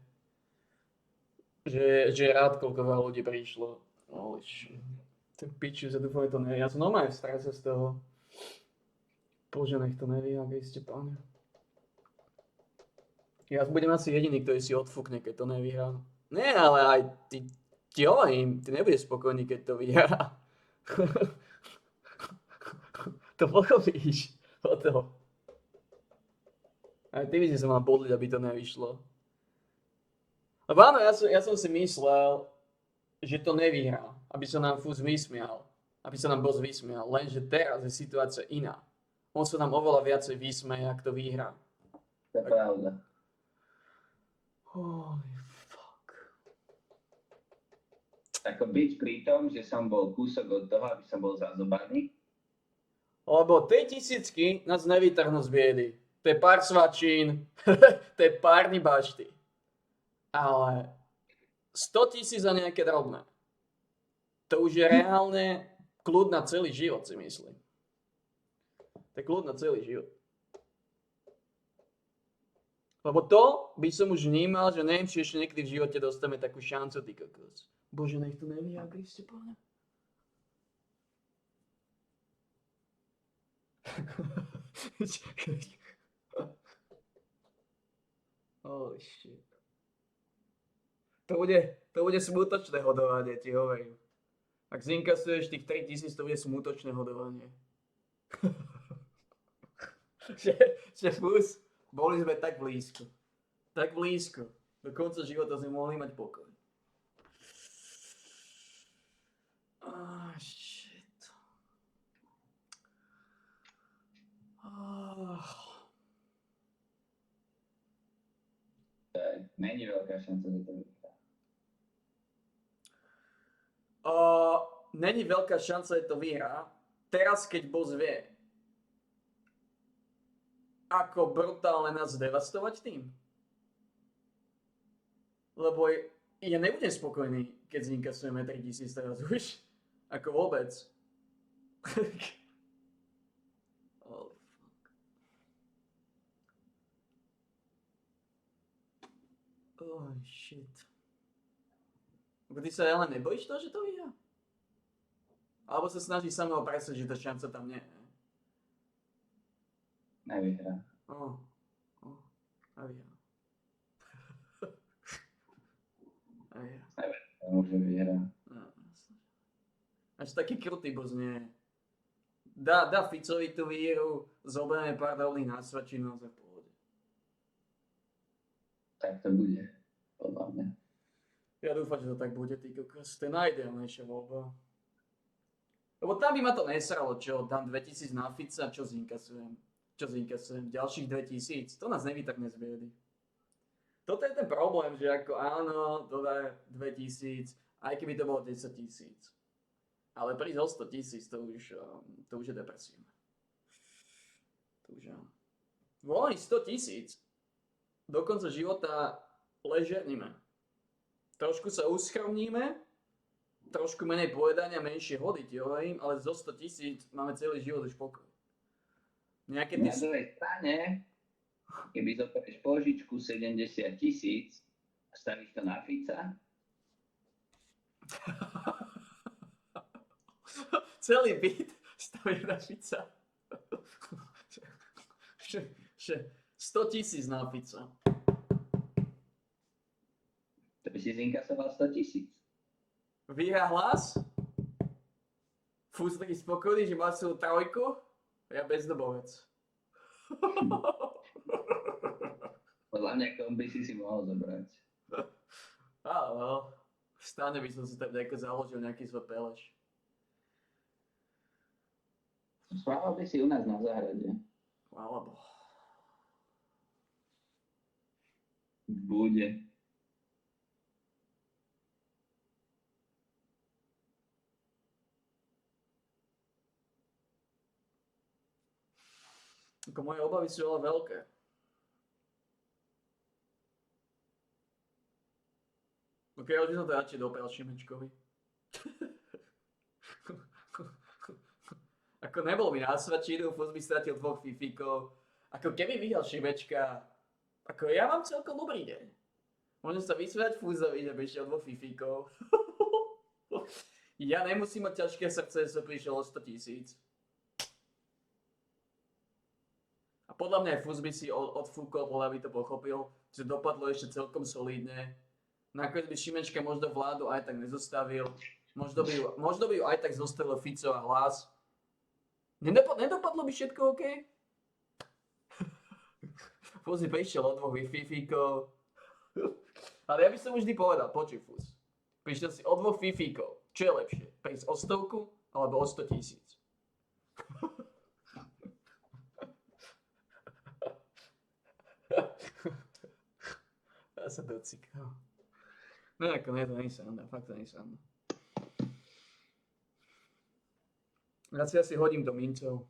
Speaker 1: Že je rád, koľko veľa ľudí prišlo. Holy shit. Ten piču, že dúfam, že to nevie. Ja som normálne v strese z toho. Bože, nech to nevie, ak ste páne. Ja budem asi jediný, ktorý si odfúkne, keď to nevyhrá. Nie, ale aj ti hovorím, ty nebudeš spokojný, keď to vyhrá. To pochopíš o to. Aj ty by si sa mal bodliť, aby to nevyšlo. Lebo áno, ja som si myslel, že to nevyhrá, aby sa nám fúz vysmial. Aby sa nám boss vysmial. Lenže teraz je situácia iná. On sa nám oveľa viacej vysmeje, ak to vyhrá.
Speaker 12: To je pravda.
Speaker 1: Holy fuck.
Speaker 12: Ako byť pri tom, že som bol kúsok od toho, aby som bol zazobaný.
Speaker 1: Lebo tej tisícky nás nevytrhnú z biedy. To je pár svačín, to je pár bašty. Ale 100 000 za nejaké drobné. To už je reálne kľud na celý život, si myslím. To je kľud na celý život. Lebo to by som už vnímal, že neviem, či ešte niekedy v živote dostaneme takú šancu, ty kokos. Bože, nech to nevyhrá, Kriste Páne. Holy shit. To bude smutočné hodovanie, ti hovorím. Ak zinkasuješ tých 3000, to bude smutočné hodovanie. že fús, boli sme tak blízko. Tak blízko. Do konca života sme mohli mať pokoj. Shit.
Speaker 12: Není veľká šanca, že to vyhrá.
Speaker 1: Není veľká šanca, že to vyhrá. Teraz, keď boss vie, ako brutálne nás devastovať tým. Lebo ja nebudem spokojný, keď zinkasujeme 3000 teraz už. Ako vôbec. Oh, fuck. Oh, shit. Ty sa ale nebojíš toho, že to vyhrá? Alebo sa snažíš samého presvedčiť, že tá šanca tam nie je?
Speaker 12: Nevyhrá.
Speaker 1: Nevyhrá.
Speaker 12: Nevyhrá, môže vyhrá.
Speaker 1: Až taký krutý boss nie je. Dá Ficovi tú víru, zoberieme pár dolných na svačinu a v pohode.
Speaker 12: Tak to bude, podľa mňa.
Speaker 1: Ja dúfam, že to tak bude, ty kokos. To je najideálnejšia voľba. Lebo tam by ma to nesralo, čo? Dám 2000 na Fica, čo zinkasujem? Ďalších 2000? To nás nevytrhne z biedy. Toto je ten problém, že ako áno, to dá 2000, aj keby to bolo 10 000. Ale prísť o 100 000, to už je depresívne. To už áno. Volaj 100 000. Do konca života ležerníme. Trošku sa uschromníme, trošku menej povedania, menšie hody, ti hovorím, ale zo 100 000 máme celý život už pokoj. Nejaké
Speaker 12: Na druhej strane, keby zoberieš požičku 70 000 a stavíš to na Fica,
Speaker 1: celý byt stavíš na Fica. 100 000 na Fica.
Speaker 12: to by si zinkasoval 100 000.
Speaker 1: Vyhrá hlas. Fús taký spokojný, že má svoju trojku. A ja bezdobovec.
Speaker 12: Podľa mňa kombi si mohol zobrať.
Speaker 1: Áno, v stane by som si tam nejako založil nejaký svoj peleš.
Speaker 12: Spával by si u nás na záhrade.
Speaker 1: Alebo.
Speaker 12: Bude.
Speaker 1: Ako moje obavy sú ale veľké. Ok, ale by som to radšej dopral Šimečkovi. Ako nebol mi násvedčený, Fus by stratil 2 fifíkov. Ako keby vyhral Šimečka, ako ja mám celkom dobrý deň. Môžem sa vysvedať Fusovi, že by išiel 2 fifíkov. Ja nemusím mať ťažké srdce, že som prišiel o 100 000. A podľa mňa aj Fus by si odfúkol, podľa by to pochopil, že dopadlo ešte celkom solidne. Nakoniec by Šimečka možno vládu aj tak nezostavil. Možno by ju aj tak zostavil Fico a Hlas. Nedopadlo by všetko OK? Fus by prišiel o 2 fifíkov. Ale ja by som vždy povedal, počuj Fus. Prišiel si o 2 fifíkov. Čo je lepšie? Prísť o 100 alebo o 100 000? Ja sa docikal. No ako nie, to nie je sranda, fakt to nie je sranda. Ja si asi hodím do mincov,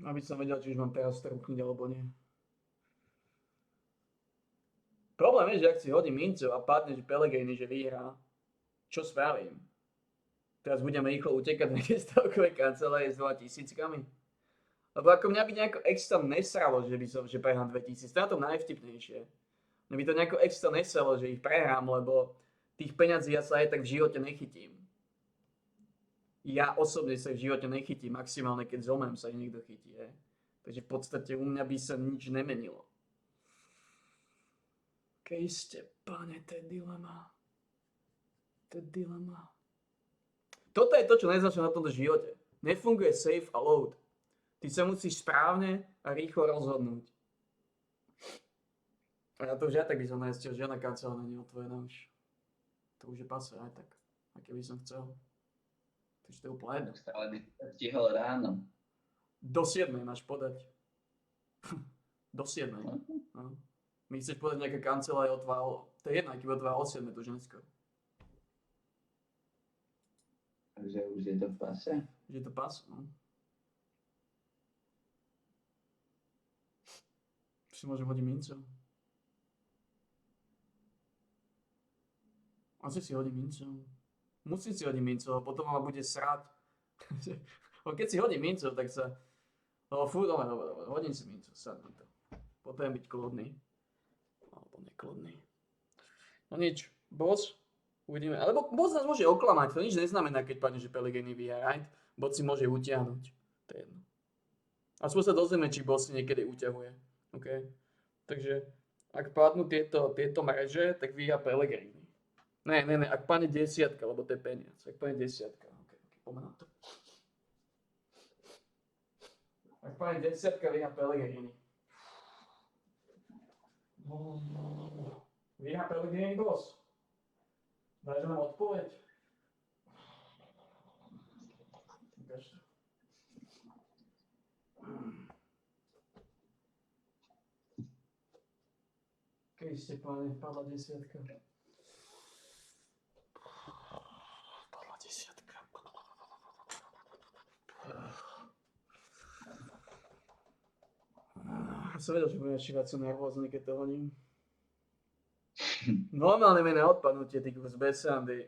Speaker 1: aby som vedel, či už mám teraz strúkniť alebo nie. Problém je, že ak si hodím mincov a padne, že Pellegrini, že vyhrá, čo spravím? Teraz budem rýchlo utekať na stavkové kancelárie s 2000. Lebo ako mňa by nejako extra nesralo, že prehrám 2000, to je na tom najvtipnejšie. Mňa by to nejako extra nesralo, že ich prehrám, lebo tých peňazí ja sa aj tak v živote nechytím. Ja osobne sa v živote nechytím, maximálne keď zomrem sa niekto chytí. Takže v podstate u mňa by sa nič nemenilo. Kriste, pane, to je dilema. To je dilema. Toto je to, čo neznačím na tomto živote. Nefunguje save a load. Ty sa musíš správne a rýchlo rozhodnúť. A ja to už aj tak by som nestil, žiadna kancelária nie je otvorená už. To už je pasé aj tak, aj keby som chcel. Takže to je úplne jedno.
Speaker 12: Stále by stihol ráno.
Speaker 1: Do 7 máš podať. Do 7. No. My chceš podať nejaká kancelária od 2, to je jedno, aký od 2 o 7, to už neskôr.
Speaker 12: Takže už je to v pase?
Speaker 1: Už je to pas, no. Si môžem hodiť mincov. Asi si hodím mincov. Musím si hodiť mincov, potom ma bude srať. Keď si hodím mincov, tak sa... No fú, dobre, hodím si mincov, sadnem to. Potrebujem byť kľudný. Alebo nekľudný. No nič, boss, uvidíme. Alebo boss nás môže oklamať, to nič neznamená, keď padne, že Pellegrini vyhrá, right? Boss si môže utiahnuť. To je jedno. Aspoň sa dozvieme, či boss si niekedy uťahuje. OK? Takže, ak padnú tieto mreže, tak vyhrá Pellegrini. Ne, ak padne 10, lebo to je peniaz. Ak padne 10, OK, poďme na to. Ak padne 10, vyhrá Pellegrini. Vyhrá Pellegrini, boss. Dáš nám odpoveď? Ukáž to. Kriste, páne, padla 10. Padla 10. Som vedel, že budem ešte viac nervózny, keď to hodím. Normálne mi neodpadnutie, ty kus bez srandy.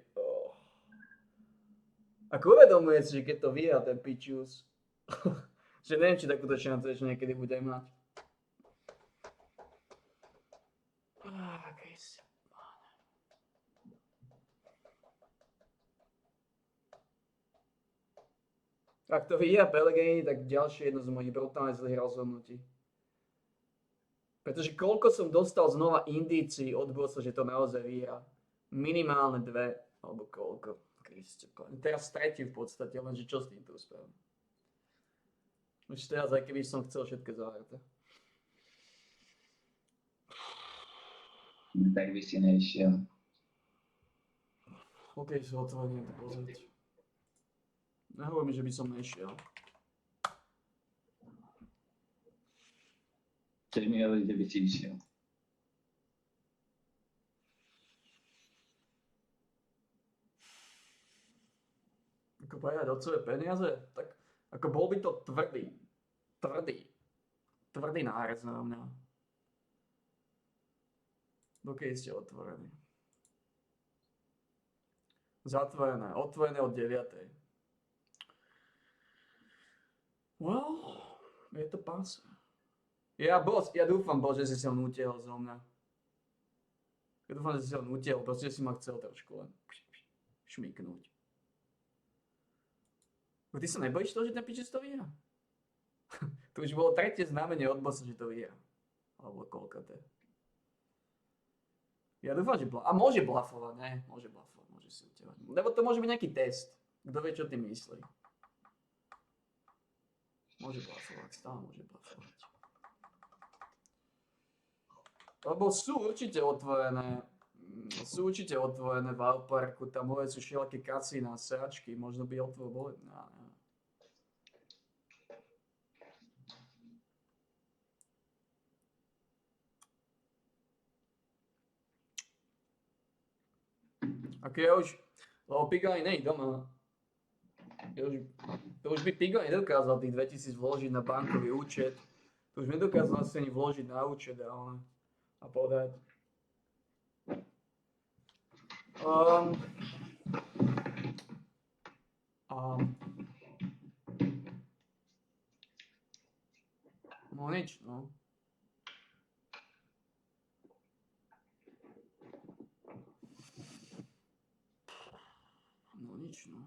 Speaker 1: Ako uvedomuje si, že keď to vyhrá ten pičus, že neviem, či takúto šancu ešte niekedy bude mať. Ak to vyhrá Pellegrini, tak ďalšie jedno z mojich brutálne zlých rozhodnutí. Pretože koľko som dostal znova indícií od bossa, že to naozaj vyhrá. Minimálne 2, alebo koľko. Kriste, teraz tretí v podstate, lenže čo s týmto spravím? Už teraz, aj keby som chcel všetko zahrať.
Speaker 12: Tak by si nešiel.
Speaker 1: OK, sú otvorené to pozrieť. Nehovor mi, že by som nešiel.
Speaker 12: Chceš mi hovoriť, že by si išiel.
Speaker 1: Ako povedať otcové peniaze, tak ako bol by to tvrdý nárez na mňa. Dokedy ste otvorení? Zatvorené, otvorené od 9. Well, je to pás. Ja dúfam, že si sa vnútil zo mňa. Ja dúfam, že si sa vnútil, proste si ma chcel trošku len šmyknúť. Ty sa nebojíš toho, že ten pičec to vyhrá? To už bolo tretie znamenie od bossa, že to vyhrá. Alebo koľko to je. Ja dúfam, že a môže blafovať, ne? Môže blafovať, môže si utievať. Lebo to môže byť nejaký test. Kto vie, čo ty myslí. Môže blafovať, stále môže blafovať. Lebo sú určite otvorené v Alparku, tam hore sú všelaké kasína, sračky, možno by boli. Ako ja už, lebo Pigo aj nej doma. To už by Pigo nedokázal tých 2000 vložiť na bankový účet. To už nedokázal asi ani vložiť na účet a podať. No nič, no. No nič, no.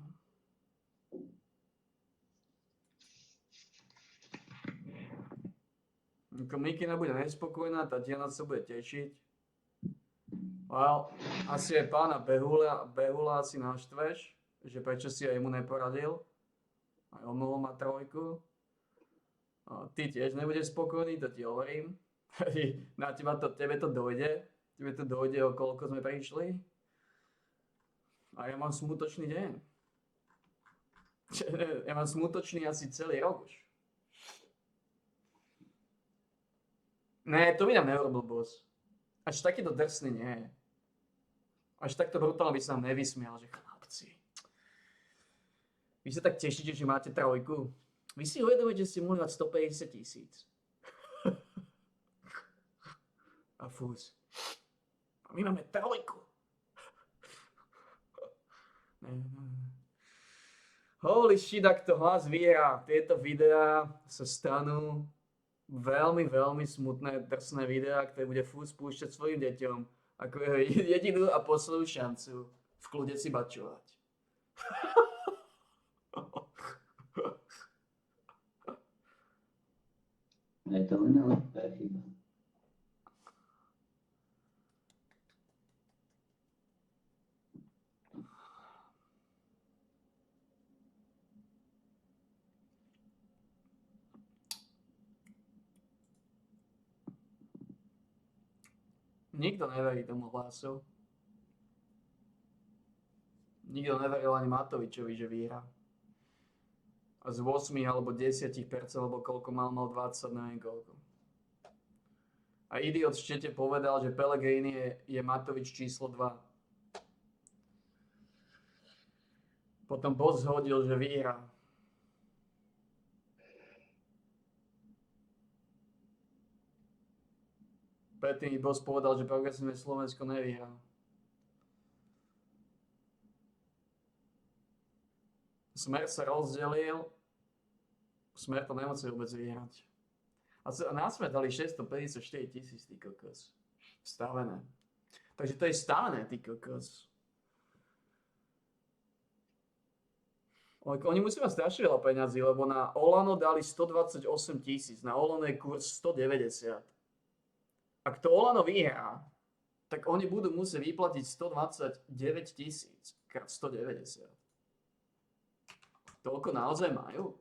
Speaker 1: Ako Mikina bude nespokojná, Tatiana sa bude tešiť. Well, asi aj pána Behula si naštveš, že prečo si aj mu neporadil. Aj on mohol mať 3. Ty tiež nebudeš spokojný, to ti hovorím. Na tebe to dojde. Tebe to dojde, o koľko sme prišli. A ja mám smutočný deň. Ja mám smutočný asi celý rok už. Ne, to by nám neurobil boss. Až takýto drsný nie je. Až takto brutálne by sa nám nevysmial, že chlapci. Vy sa tak tešíte, že máte 3. Vy si uvedomujete, že ste mohli mať 150 000. A fús. A my máme 3. Holy shit, ak to hlas vyhrá. Tieto videá sa stanú veľmi, veľmi smutné, drsné videá, ktoré bude fús spúšťať svojim deťom ako jedinú a poslednú šancu v kľude si bačovať.
Speaker 12: Je to len ale chyba.
Speaker 1: Nikto neverí tomu hlasu. Nikto neveril ani Matovičovi, že vyhrá. A z 8 alebo 10%, alebo koľko mal 20, neviem koľko. A idiot v čete povedal, že Pellegrini je Matovič číslo 2. Potom boss hodil, že vyhrá. Predtým boss povedal, že Progresívne Slovensko nevyhrá. Smer sa rozdelil. Smer to nemusí vôbec vyhrať. A na Smer dali 654 000, ty kokos. Stavené. Takže to je stavené, ty kokos. Oni musí mať strašne veľa peňazí, lebo na Olano dali 128 000, na Olano je kurz 190. Ak to Olano vyhrá, tak oni budú musieť vyplatiť 129 000 krát 190. Toľko naozaj majú?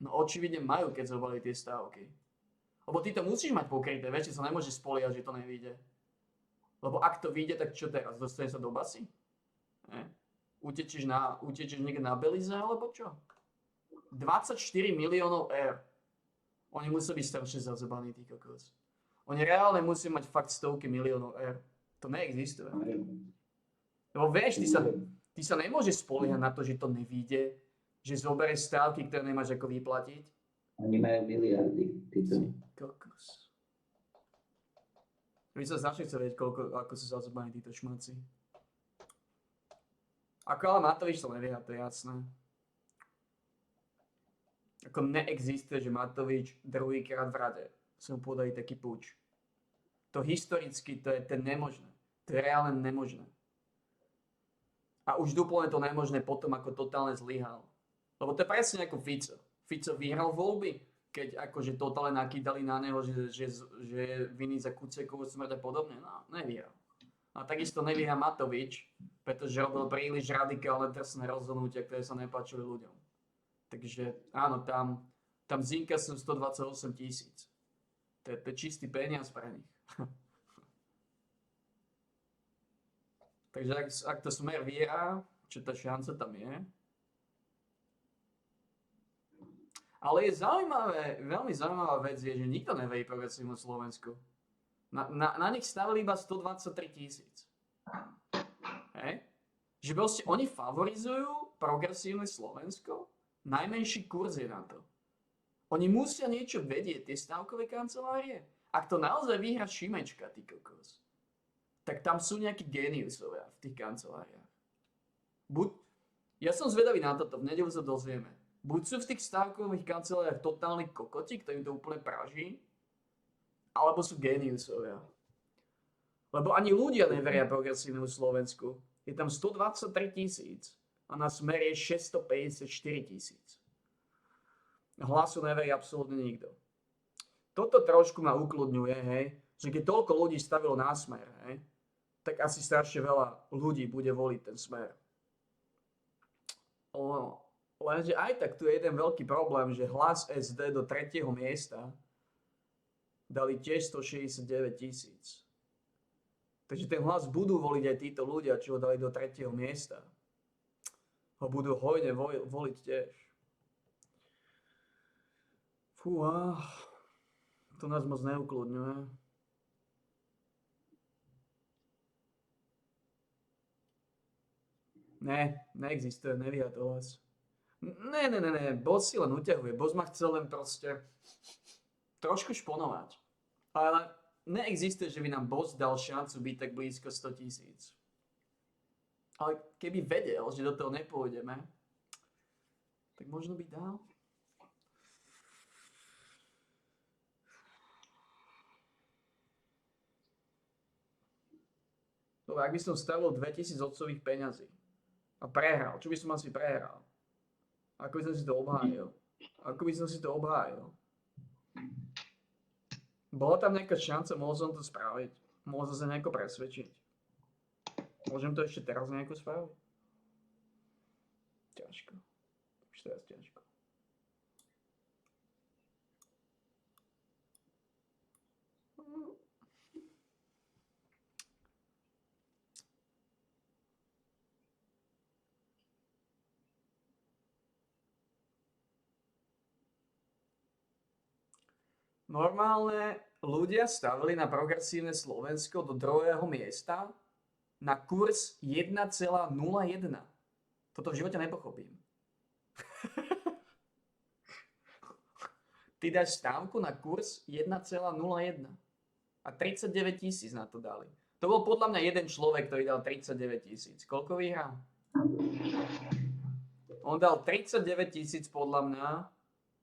Speaker 1: No očividne majú, keď zobali tie stávky. Lebo ty to musíš mať pokryté, vieš, že sa nemôžeš spoliehať, že to nevyjde. Lebo ak to vyjde, tak čo teraz? Dostane sa do basy? Utečeš niekde na Belize, alebo čo? 24 miliónov eur. Oni musí byť strašne zazebaní, tí kokos. Oni reálne musí mať fakt stovky miliónov eur. To neexistuje. Lebo vieš, ty sa nemôžeš spoliehať na to, že to nevíde, že zoberieš stávky, ktoré nemáš ako vyplatiť.
Speaker 12: Oni majú miliardy, títo.
Speaker 1: Kokos. Vy sa strašne chce vedieť, ako sú zazebaní títo šmáci. Ako ale Matovič to nevie, to je jasné. Ako neexistuje, že Matovič druhýkrát v rade som podali taký púč. To historicky, to je nemožné. To je reálne nemožné. A už duplne to nemožné potom, ako totálne zlyhal. Lebo to je presne ako Fico. Fico vyhral voľby, keď akože totálne nakýdali na neho, že je vinný za Kuciakovú smrť a podobne. No, nevyhral. A takisto nevyhrá Matovič, pretože robil príliš radikálne trestné rozhodnutia, ktoré sa nepáčili ľuďom. Takže áno, tam zinka sú 128 000. To je čistý peniaz pre nich. Takže ak to Smer vyhrá, čo tá šanca tam je. Ale je veľmi zaujímavá vec je, že nikto neverí progresívnu Slovensku. Na nich stavili iba 123 000. Hej? Že proste oni favorizujú progresívne Slovensko? Najmenší kurz je na to. Oni musia niečo vedieť, tie stavkové kancelárie. Ak to naozaj vyhra Šimečka, ty kokos, tak tam sú nejakí géniusovia v tých kanceláriách. Ja som zvedavý na toto, v nedeľu sa dozvieme. Buď sú v tých stavkových kanceláriách totálni kokoti, ktorým to úplne praží, alebo sú géniusovia. Lebo ani ľudia neveria progresívnemu Slovensku. Je tam 123 000 a na Smer je 654 000. Hlasu neverí absolútne nikto. Toto trošku ma ukludňuje, hej, že keď toľko ľudí stavilo na Smer, hej, tak asi strašne veľa ľudí bude voliť ten Smer. Lenže aj tak tu je jeden veľký problém, že Hlas SD do 3. miesta dali tiež 169 000. Takže ten Hlas budú voliť aj títo ľudia, čo ho dali do 3. miesta. Ho budú hojne voliť tiež. Fúha, to nás moc neukludňuje. Ne, neexistuje, nevíha to Hlas. Ne, Boss si len uťahuje. Boss ma chcel len proste trošku šponovať. Ale neexistuje, že by nám Boss dal šancu byť tak blízko 100 000. Ale keby vedel, že do toho nepôjdeme, tak možno by dal. Dobre, ak by som stavil 2000 otcových peňazí a prehral, čo by som asi prehral? Ako by som si to obhájil? Bola tam nejaká šanca, mohol som to spraviť? Mohol som sa nejako presvedčiť? Môžem to ešte teraz nejako spraviť? Ťažko. Už teraz ťažko. Normálne ľudia stavili na progresívne Slovensko do 2. miesta na kurz 1,01. Toto v živote nepochopím. Ty dáš stávku na kurz 1,01 a 39 000 na to dali. To bol podľa mňa jeden človek, ktorý dal 39 000. Koľko vyhrá? On dal 39 000 podľa mňa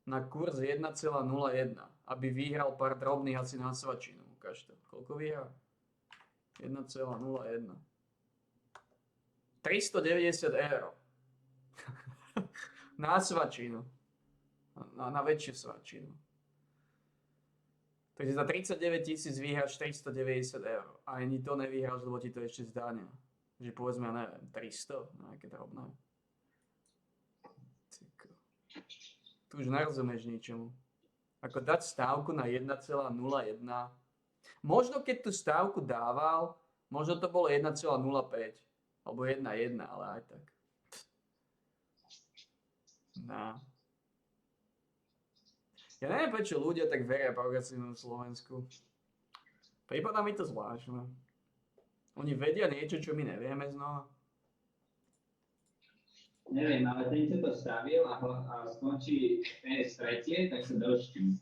Speaker 1: na kurz 1,01, aby vyhral pár drobných asi na svačinu. Ukáž to. Koľko vyhrá? 1,01. 390 eur. Na svačinu. Na väčšiu svačinu. Takže za 39 000 vyhráš 490 eur. A ani to nevyhráš, lebo ti to ešte zdáňa. Že povedzme, ja neviem, 300, nejaké drobné. Tu už nerozumieš ničomu. Ako dať stávku na 1,01. Možno keď tú stávku dával, možno to bolo 1,05. Alebo 1,1, ale aj tak. No. Ja neviem, prečo ľudia tak veria progresívnu Slovensku. Prípada mi to zvláštne. Oni vedia niečo, čo my nevieme znova.
Speaker 12: Neviem, ale ten, čo to stavil a skončí PS3, tak sa doštím.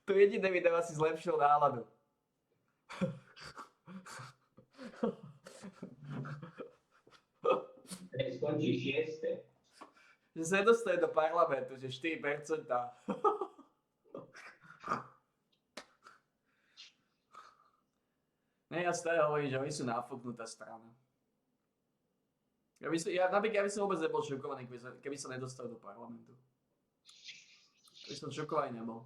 Speaker 1: To jediné mi dáva si zlepšil náladu.
Speaker 12: Skončí 6.
Speaker 1: Že sa nedostane do parlamentu, že 4%. Ne, ja stále hovorím, že oni sú náfuknutá strana. Ja by som vôbec nebol šokovaný, keby sa nedostal do parlamentu. Keby som šokovaný nebol.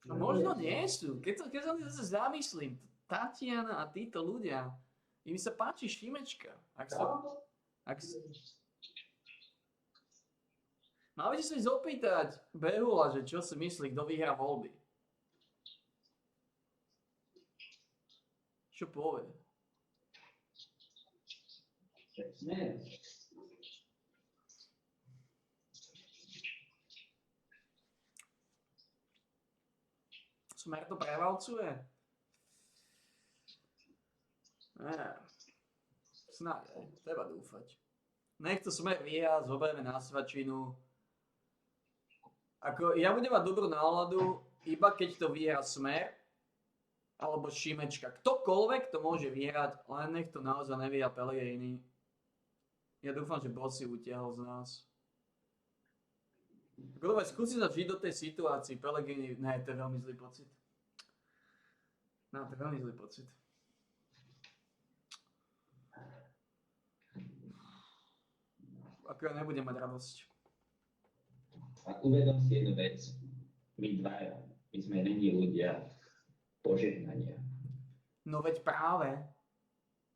Speaker 1: No možno nie sú. Keď sa zase zamyslím, Tatiana a títo ľudia, im sa páči Šimečka. Mal by si opýtať Behula, že čo si myslí, kto vyhrá voľby. Čo povie? Smer to prevalcuje? Snáď, treba dúfať. Nech to Smer vyhrá, zoberieme na svačinu. Ja budem mať dobrú náladu, iba keď to vyhrá Smer, alebo Šimečka. Ktokoľvek to môže vyhrať, len nech to naozaj nevyhrá Pellegrini. Ja dúfam, že Boss si utiahol z nás. Dobre, skúsi sa vžiť do tej situácii. Pellegrini, ne, to je veľmi zlý pocit. No, to je veľmi zlý pocit. Ako ja nebudem mať radosť.
Speaker 12: A uvedom si jednu vec. My dvaja, my sme není ľudia požehnania.
Speaker 1: No veď práve.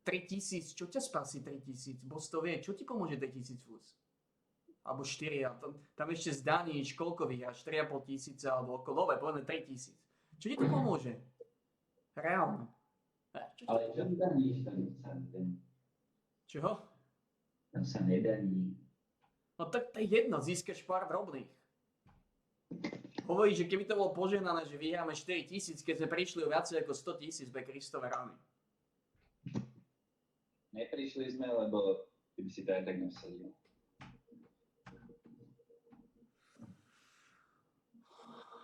Speaker 1: 3000, čo ťa spasí 3000? Boss to vie, čo ti pomôže 3000 fús? Alebo 4, tam ešte zdaníš, koľko vyhráš, 4,5 tisíce, alebo okolo, povedzme 3000. Čo ti to pomôže? Reálne.
Speaker 12: Ale čo zdaníš, tam sa nedaní?
Speaker 1: Čoho?
Speaker 12: Tam sa nedaní.
Speaker 1: No tak to je jedno, získaš pár drobných. Hovoríš, že keby to bolo požehnané, že vyhráme 4000, keď sme prišli o viacej ako 100 000 be Kristove rany.
Speaker 12: Neprišli sme, lebo by si to aj tak nevsadil.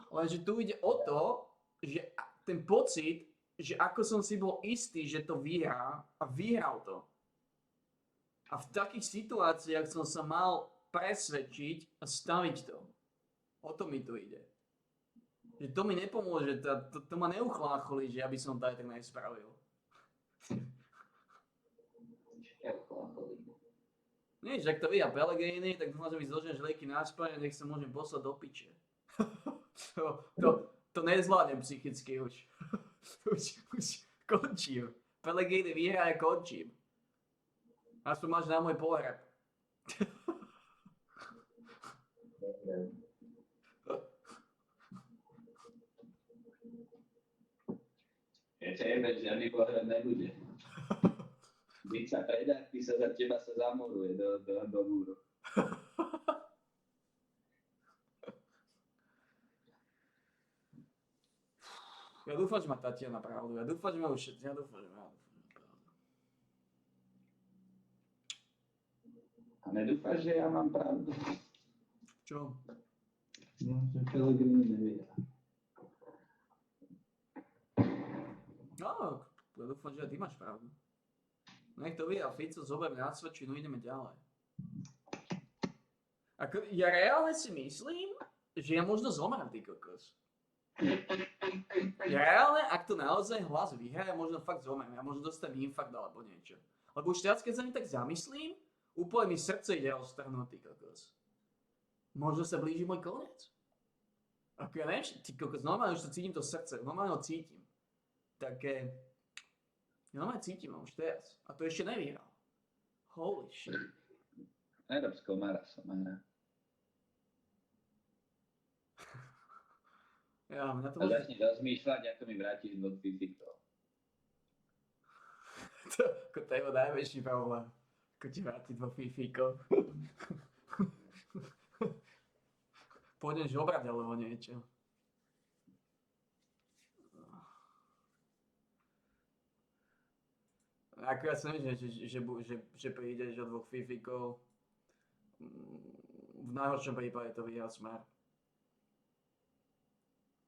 Speaker 1: Lenže tu ide o to, že ten pocit, že ako som si bol istý, že to vyhrá a vyhral to. A v takých situáciách som sa mal presvedčiť a staviť to. O to mi tu ide. Že to mi nepomôže, to ma neuchlácholi, že ja by som to aj tak nespravil. Nie, že ak to vyhrá Pellegrini, tak dúfam, že mi zloženeš lieky na spanie, nech sa môžem poslať do piče. To nezvládnem psychicky už. už končím. Pellegrini vyhrá a končím. Aspoň máš na môj pohreb.
Speaker 12: Tebe žiadny pohreb nebude. Keď sa predá, teba sa zamoruje do múru.
Speaker 1: Ja dúfam, že má Tatiana pravdu. Ja dúfam, že má už všetci. Ja dúfam, že má pravdu.
Speaker 12: A nedúfaš, že ja mám pravdu?
Speaker 1: Čo?
Speaker 12: No, že Pellegrini nevyhrá.
Speaker 1: No, ja dúfam, že aj ty máš pravdu. Nech to vyhrá Fico, zoberme na svedčinu, ideme ďalej. Ja reálne si myslím, že ja možno zomrem, ty kokos. Ja reálne, ak to naozaj hlas vyhrá, ja možno fakt zomrem, ja možno dostanem infarkt alebo niečo. Lebo už teraz, keď sa mi tak zamyslím, úplne mi srdce ide roztrhnúť, ty kokos. Možno sa blíži môj koniec. A Ako ja neviem, ty kokos, normálne už to cítim to srdce, normálne ho cítim. Také, ja normálne cítim ho už teraz. A to ešte nevyhral. Holy shit.
Speaker 12: Európskeho Mara som hrá.
Speaker 1: Ja, mňa to
Speaker 12: A začni rozmýšľať, ako mi vrátiš 2 fifikov.
Speaker 1: To je jeho najväčší problém. Ako ti vráti 2 fifíkov. Pôjdeš obrať alebo niečo. Ako ja si nemyslím, že prídeš o 2 fifíkov. V najhoršom prípade to vyhrá Smer.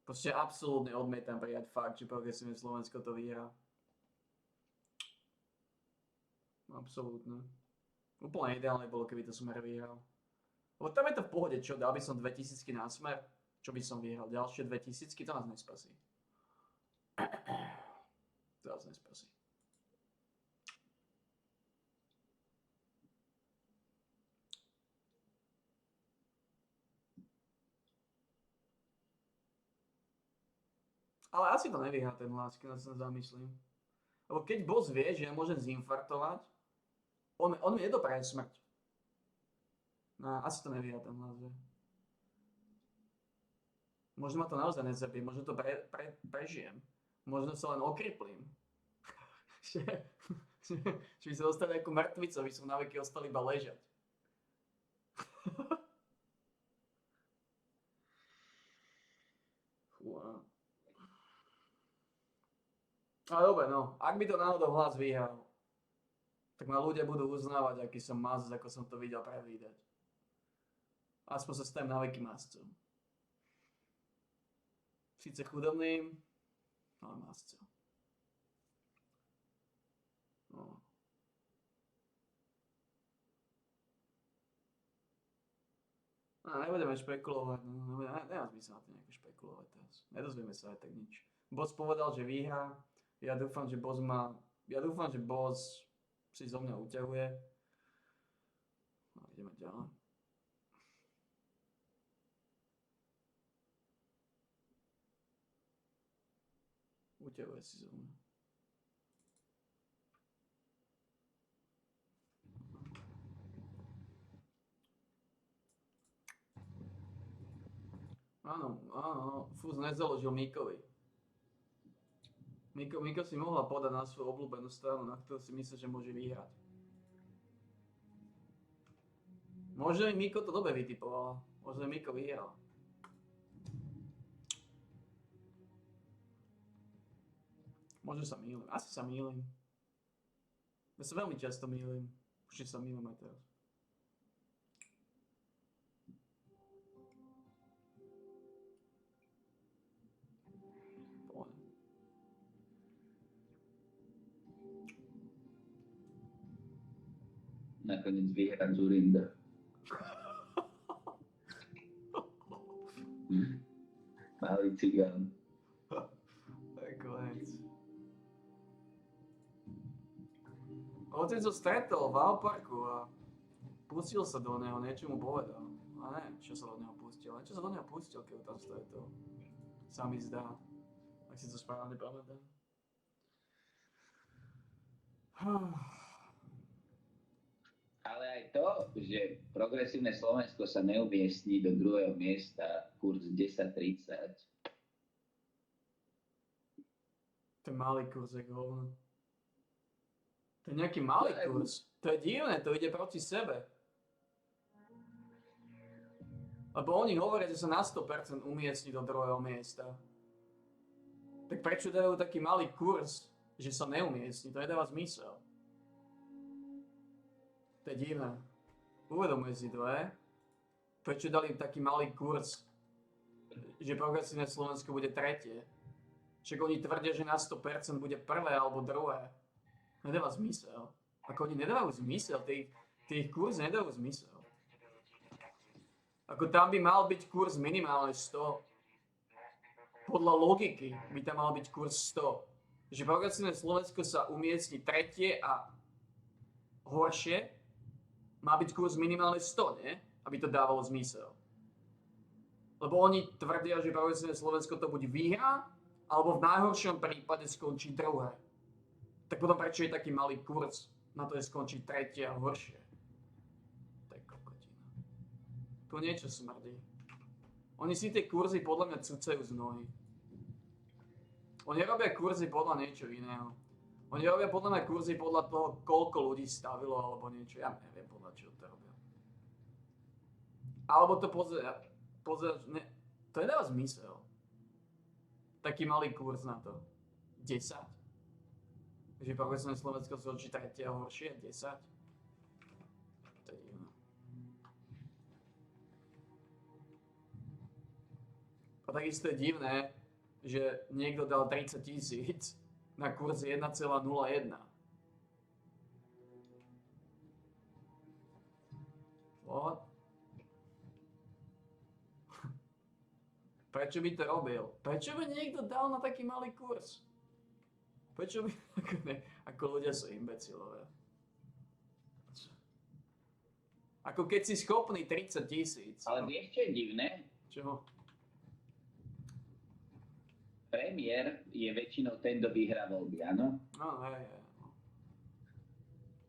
Speaker 1: Proste absolútne odmietam prijať fakt, že Progresívne Slovensko to vyhrá. Absolútne. Úplne ideálne bolo, keby to Smer vyhral. Lebo tam je to v pohode, čo? Dal by som 2000 na Smer? Čo by som vyhral? Ďalšie 2000? To nás nespasí. To nás nespasí. Ale asi to nevyhrá ten hlas, keď sa zamyslím. Lebo keď boss vie, že ja môžem zinfartovať, on mi nedopraje smrť. No, asi to nevyhrá ten hlas, že? Možno ma to naozaj nezabije, možno to prežijem. Možno sa len okriplím. že by sa dostali ako mŕtvico, by som na veky ostal iba ležať. Fúha. Ale dobre, no, ak by to náhodou hlas vyhral, tak ma ľudia budú uznávať, aký som mazc, ako som to videl predvídať. Aspoň sa stajem na veky mascom. Síce chudobným, ale mascom. No. A nebudeme špekulovať, no, nemá zmysel na to nejako špekulovať teraz. Nedozvieme sa aj tak nič. Boss povedal, že vyhrá. Ja dúfam, že boss si zo mňa uťahuje. No, ideme ďalej. Uťahuje si zo mňa. Áno, Fúz nezaložil Mikovi. Miko si mohla podať na svoju obľúbenú stranu, na ktorú si myslí, že môže vyhrať. Možno aj Miko to dobre vytipovala. Možno aj Miko vyhral. Možno sa mýlim. Asi sa mýlim. Ja sa veľmi často mýlim. Určite sa mýlim aj teraz.
Speaker 12: Nakoniec vyhrá Zurinda. Malý cigán.
Speaker 1: To je konec. Otec ho stretol v Alparku a pustil sa do neho, niečo mu povedal. A neviem, čo sa do neho pustil. A čo sa do neho pustil, keď ho tam stretol? Sa mi zdá. Ak si to správne pamätám.
Speaker 12: Ale aj to, že Progresívne Slovensko sa neumiestní do druhého miesta, kurz 10.30.
Speaker 1: To je malý kurz, jak hovno. To je nejaký malý kurz. To je divné, to ide proti sebe. Lebo oni hovoria, že sa na 100% umiestni do druhého miesta. Tak prečo dajú taký malý kurz, že sa neumiestni? To nedáva zmysel. To je divné. Uvedomuje si to, Prečo dali taký malý kurz, že Progresívne Slovensko bude tretie? Však oni tvrdia, že na 100% bude prvé alebo druhé. Nedáva zmysel. Ako oni nedávajú zmysel, tých kurz nedávajú zmysel. Ako tam by mal byť kurz minimálne 100. Podľa logiky by tam mal byť kurz 100. Že Progresívne Slovensko sa umiestni tretie a horšie, má byť kurz minimálne 100, nie? Aby to dávalo zmysel. Lebo oni tvrdia, že progresívne Slovensko to buď vyhrá, alebo v najhoršom prípade skončí druhé. Tak potom prečo je taký malý kurz? Na to je skončiť tretie a horšie. To je kokotina. Tu niečo smrdí. Oni si tie kurzy podľa mňa cucajú z nohy. Oni robia kurzy podľa niečo iného. Oni robia podľa mňa kurzy podľa toho, koľko ľudí stavilo alebo niečo. Ja neviem podľa čoho to robia. Alebo to pozeraš, ne, to nedáva zmysel. Taký malý kurz na to. 10. Že progresívne Slovensko skončí tretie a horšie. 10. To je divné. A takisto je divné, že niekto dal 30 000 na kurz 1,01. What? Prečo by to robil? Prečo by niekto dal na taký malý kurz? Prečo by... Ako ľudia sú imbecilové. Ako keď si schopný 30 000.
Speaker 12: Ale vieš, čo je divné?
Speaker 1: Čo?
Speaker 12: Premiér je väčšinou ten, kto vyhrá voľby, áno?
Speaker 1: No, hej.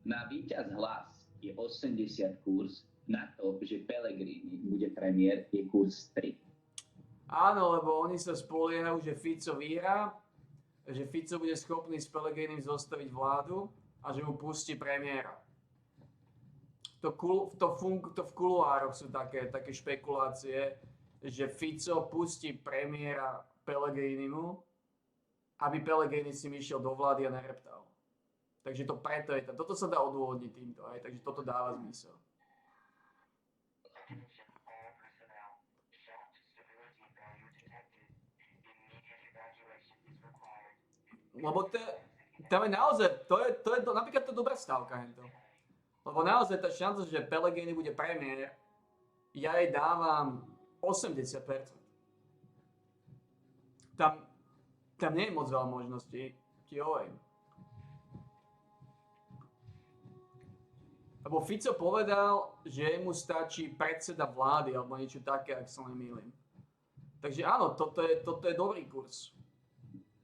Speaker 12: Na víťaz hlas je 80 kurz, na to, že Pellegrini bude premiér, je kurz 3.
Speaker 1: Áno, lebo oni sa spoliehajú, že Fico vyhrá, že Fico bude schopný s Pellegrinim zostaviť vládu a že mu pustí premiéra. To v kuluároch sú také špekulácie, že Fico pustí premiéra Pellegrinimu, aby Pellegrini si išiel do vlády a nereptal. Takže to preto je toto sa dá odôvodniť týmto, aj, takže toto dáva zmysel. Lebo tam je naozaj, to je napríklad to dobrá stavka hento. Lebo naozaj tá šanca, že Pellegrini bude premiér, ja jej dávam 80%. Tam nie je moc veľa možností, ti hovorím. Lebo Fico povedal, že mu stačí predseda vlády, alebo niečo také, ak sa nemýlim. Takže áno, toto je dobrý kurz.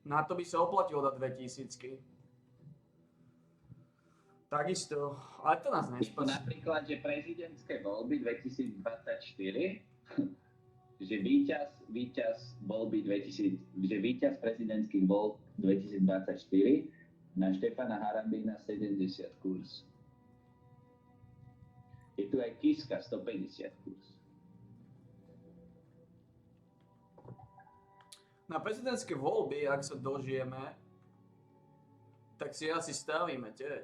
Speaker 1: Na to by sa oplatilo dať 2000. Takisto, ale to nás nespasí.
Speaker 12: Napríklad, že prezidentské voľby 2024, že víťaz voľby 2000, že víťaz prezidentských voľb 2024 na Štefana Harabina 70 kurz. Je tu aj Kiska 150 kurz.
Speaker 1: Na prezidentské voľby, ak sa dožijeme, tak si asi stavíme tiež.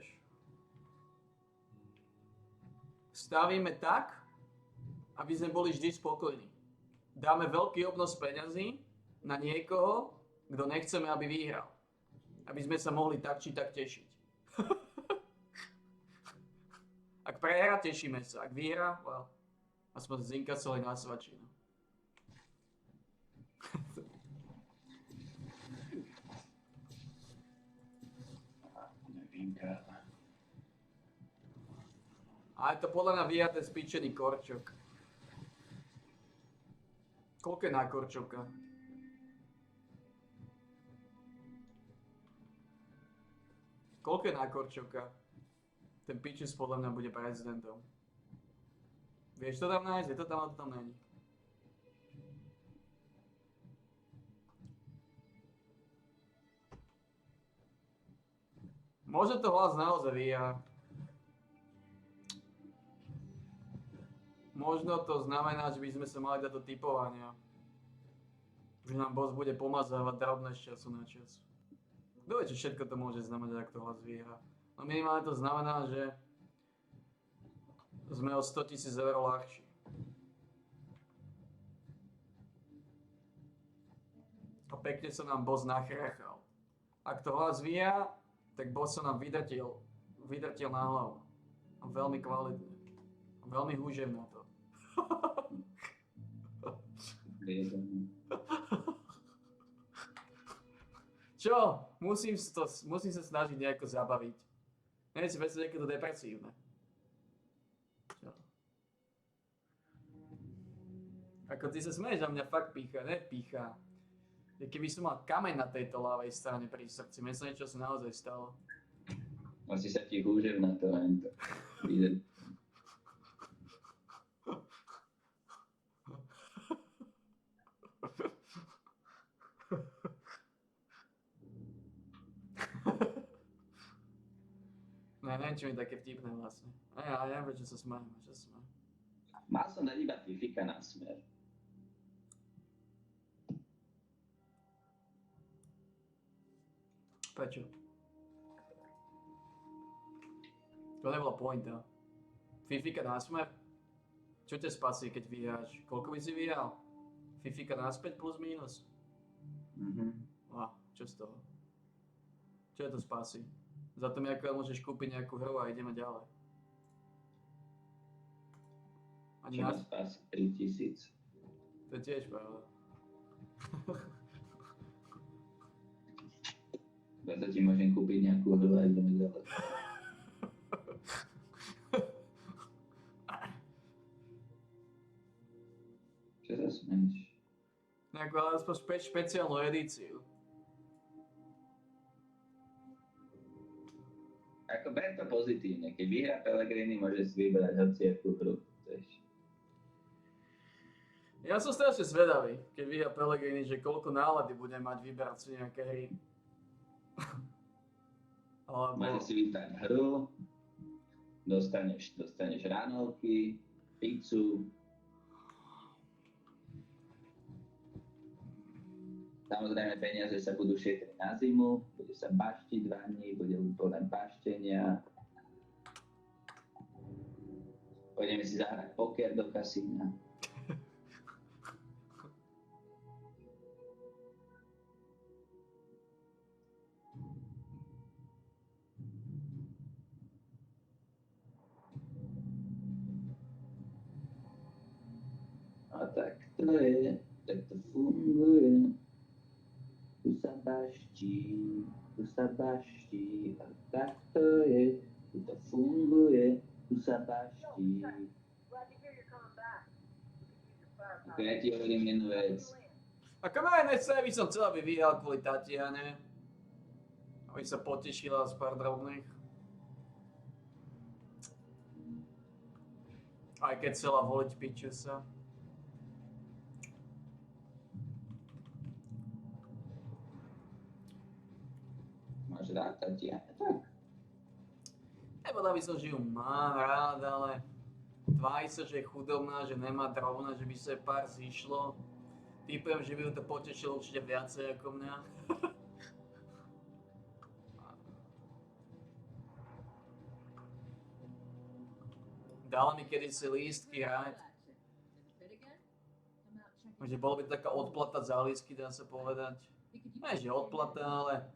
Speaker 1: Stavíme tak, aby sme boli vždy spokojní. Dáme veľký obnos peňazí na niekoho, kto nechceme, aby vyhral. Aby sme sa mohli tak či tak tešiť. Ak prehra, tešíme sa. Ak vyhra, well, aspoň zinkasovali na svačinu. A je to podľa mňa vyjaté spíčený korčok. Koľko je na korčoka? Koľko je na korčoka? Ten pičus podľa mňa bude prezidentom. Vieš to tam nájsť? Je to tam, ale to tam není. Môže to hlas naozaj vyjať. Možno to znamená, že by sme sa mali dať do typovania. Že nám boss bude pomazávať drobné z času na čas. Kto vie, čo všetko to môže znamenať, ak to hlas vyhrá. No minimálne to znamená, že sme o 100 000 eur ľahší. A pekne sa nám boss nachrachal. Ak to hlas vyhrá, tak boss sa nám vydrtil na hlavu. A veľmi kvalitne. A veľmi húžem na to. Čo? Musím sa snažiť nejako zabaviť. Nie si predstaviť, aké to depresívne. Čo? Ako ty sa smeješ, a mňa fakt pícha, ne pícha. Keby som mal kameň na tejto ľavej strane pri srdci, mne sa niečo naozaj stalo.
Speaker 12: Asi sa ti húžev na to, len to.
Speaker 1: Ne, neviem, čo mi také vtipné vlastne. Ja neviem, prečo sa smájem,
Speaker 12: Mal som dať iba Fifika na smer.
Speaker 1: Prečo? To nebola pointa. Fifika na smer? Čo ťa spasí, keď vyhráš? Koľko by si vyhral? Fifika naspäť plus minus? Čo z toho? Čo je to spasí? Za to mi ako môžeš kúpiť nejakú hru a ideme ďalej.
Speaker 12: Čo ma spasí 3000?
Speaker 1: To je tiež pravda.
Speaker 12: Za to ti môžem kúpiť nejakú hru a ideme ďalej. Čo sa smeješ?
Speaker 1: Nejakú, ale aspoň špeciálnu edíciu.
Speaker 12: Ako ber to pozitívne, keď vyhrá Pellegrini, môžeš si vybrať hociakú hru, chceš.
Speaker 1: Ja som strašne zvedavý, keď vyhrá Pellegrini, že koľko nálady bude mať vyberať si nejaké hry. Alebo...
Speaker 12: Môžeš si vybrať hru, dostaneš ránovky, pizzu. Samozrejme, peniaze sa budú šetriť na zimu, bude sa baštiť 2 dní, bude plné baštenia. Pôjdeme si zahrať poker do kasína. A tak to je, tak to funguje. Tu sa baští, a tak to je, tu to funguje, tu sa baští. Ako ja ti hovorím jednu vec.
Speaker 1: Ako ma nechce, by som chcel, aby vyhral kvôli Tatiane. Aby sa potešila z pár drobných. Aj keď chcela voliť Pičesa.
Speaker 12: Máš rád Tatiane, tak.
Speaker 1: Nebola by som, že ju mám rád, ale tvári sa, že je chudobná, že nemá drobné, že by sa jej pár zišlo. Typujem, že by ju to potešilo určite viacej ako mňa. Dala mi kedysi lístky hrať. Že bolo by to taká odplata za lístky, dá sa povedať. Nie, že odplata, ale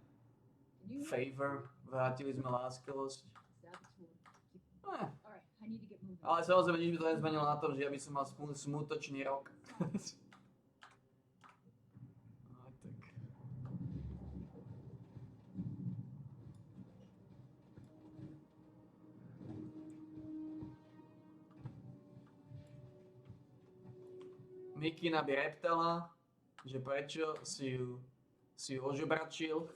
Speaker 1: favor. Vrátili sme láskavosť. Ale samozrejme, nič by to nezmenilo na tom, že ja by som mal smutočný rok. Mikina by reptala, že prečo si ju ožobračil.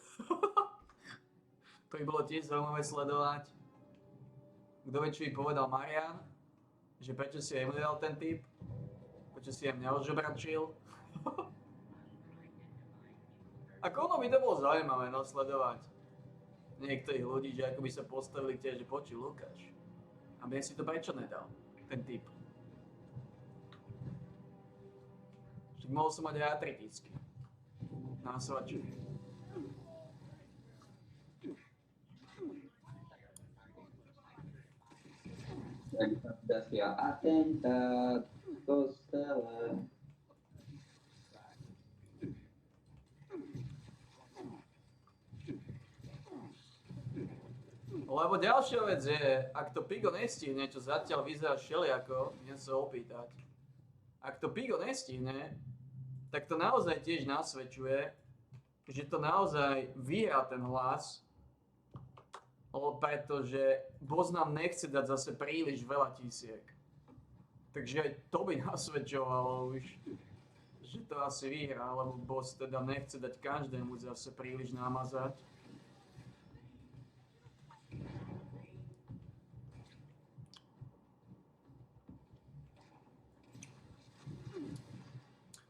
Speaker 1: To by bolo tiež zaujímavé sledovať. Kto vie, čo by povedal Marian, že prečo si jej nedal ten typ, prečo si jej mňa ožobračil. Ako ono by to bolo zaujímavé, no, sledovať niektorých ľudí, že ako by sa postavili k tiež, že počuj Lukáš, a mne si to prečo nedal, ten typ. Však mohol som mať aj artritický. Násovaču.
Speaker 12: Zaspieva atentát v kostele.
Speaker 1: Lebo ďalšia vec je, ak to Pigo nestihne, čo zatiaľ vyzerá všelijako, idem sa opýtať. Ak to Pigo nestihne, tak to naozaj tiež nasvedčuje, že to naozaj vyhrá ten hlas, pretože Boz nám nechce dať zase príliš veľa tísiek. Takže aj to by nasvedčovalo už, že to asi vyhrá, lebo boss teda nechce dať každému zase príliš namazať.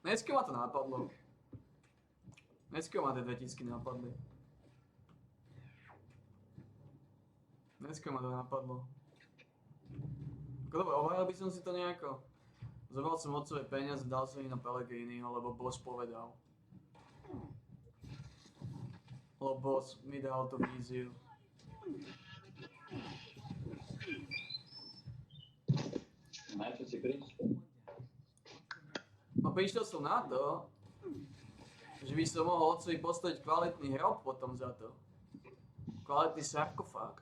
Speaker 1: Dneska ma to napadlo. Dneska ma tie 2000 napadli. Dneska ma to napadlo. Dobre, obhajal by som si to nejako. Zobral som otcové peniaze, dal som ich na Pellegriniho, lebo boss povedal. Lebo boss mi dal tú víziu.
Speaker 12: Na čo si prišiel?
Speaker 1: No prišiel som na to, že by som mohol otcovi postaviť kvalitný hrob potom za to. Kvalitný sarkofág.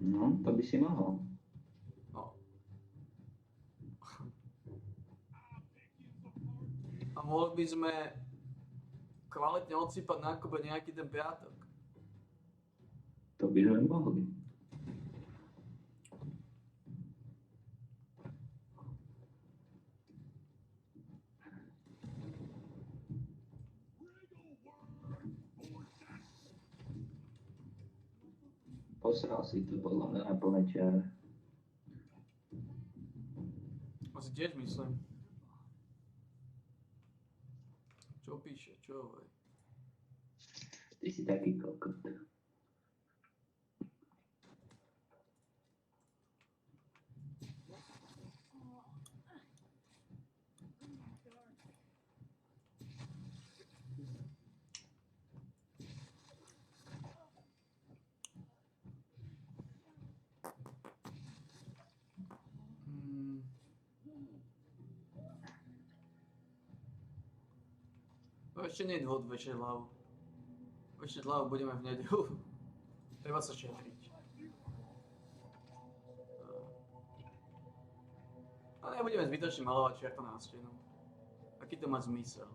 Speaker 12: No, to by si mohol.
Speaker 1: No. A mohli by sme kvalitne odsypať na Kobe nejaký ten piatok.
Speaker 12: To by sme mohli. Posral si to podľa mňa na plné čiare.
Speaker 1: To si tiež myslím. Čo píše? Čo hovorí?
Speaker 12: Ty si taký kokot.
Speaker 1: No ešte nie je dôvod večer hlavu. Večer hlavu budeme v nedeľu. Treba sa šetriť. A nebudeme zbytočne malovať čerta na stenu. Aký to má zmysel?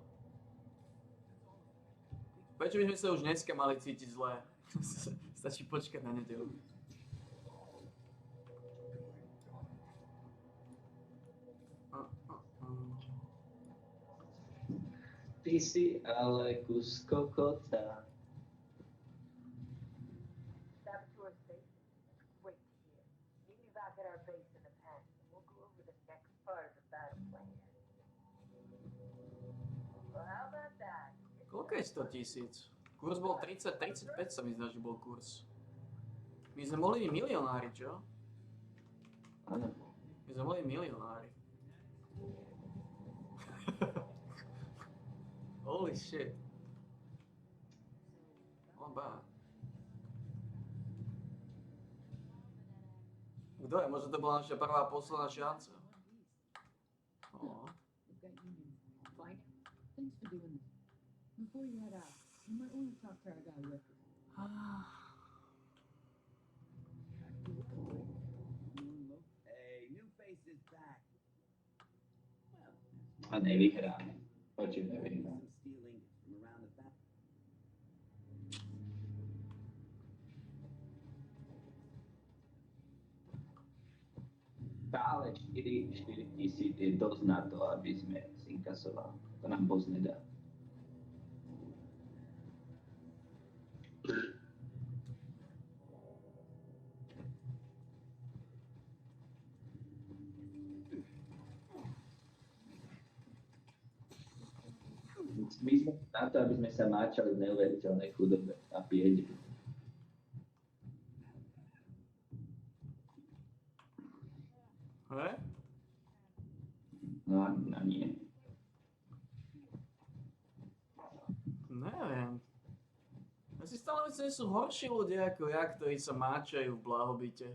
Speaker 1: Prečo by sme sa už dneska mali cítiť zle? Stačí počkať na nedeľu.
Speaker 12: Ty si ale kus kokota.
Speaker 7: Saboteur station. Wait here. Meet me back at our base in the pen, and we'll go over the next part of the battle plan. Well, how about that?
Speaker 1: Koľko je 100 000? Kurs bol 30, 35 sa mi zdá, že bol kurs. My sme mohli byť milionári, čo?
Speaker 12: Áno.
Speaker 1: My sme mohli byť milionári. Holy shit. Not bad. Kto je? Možno to bola naša prvá posledná šanca. Oh.
Speaker 16: We've got unions. Fine. Thanks for doing this. Before you head out, you might want to talk to our guy Rick.
Speaker 18: Hey, new face is back.
Speaker 12: A nevyhráme. Počím, nevyhráme.
Speaker 18: Some stealing from around the back.
Speaker 12: Stále 4 tisíc je dosť na to, aby sme zinkasovali. To nám boss nedá. My sme na to, aby sme sa máčali v neuveriteľnej chudobe a biede.
Speaker 1: He?
Speaker 12: No nie.
Speaker 1: Neviem. Ja si stále myslím, že sú horší ľudia ako ja, ktorí sa máčajú v blahobite.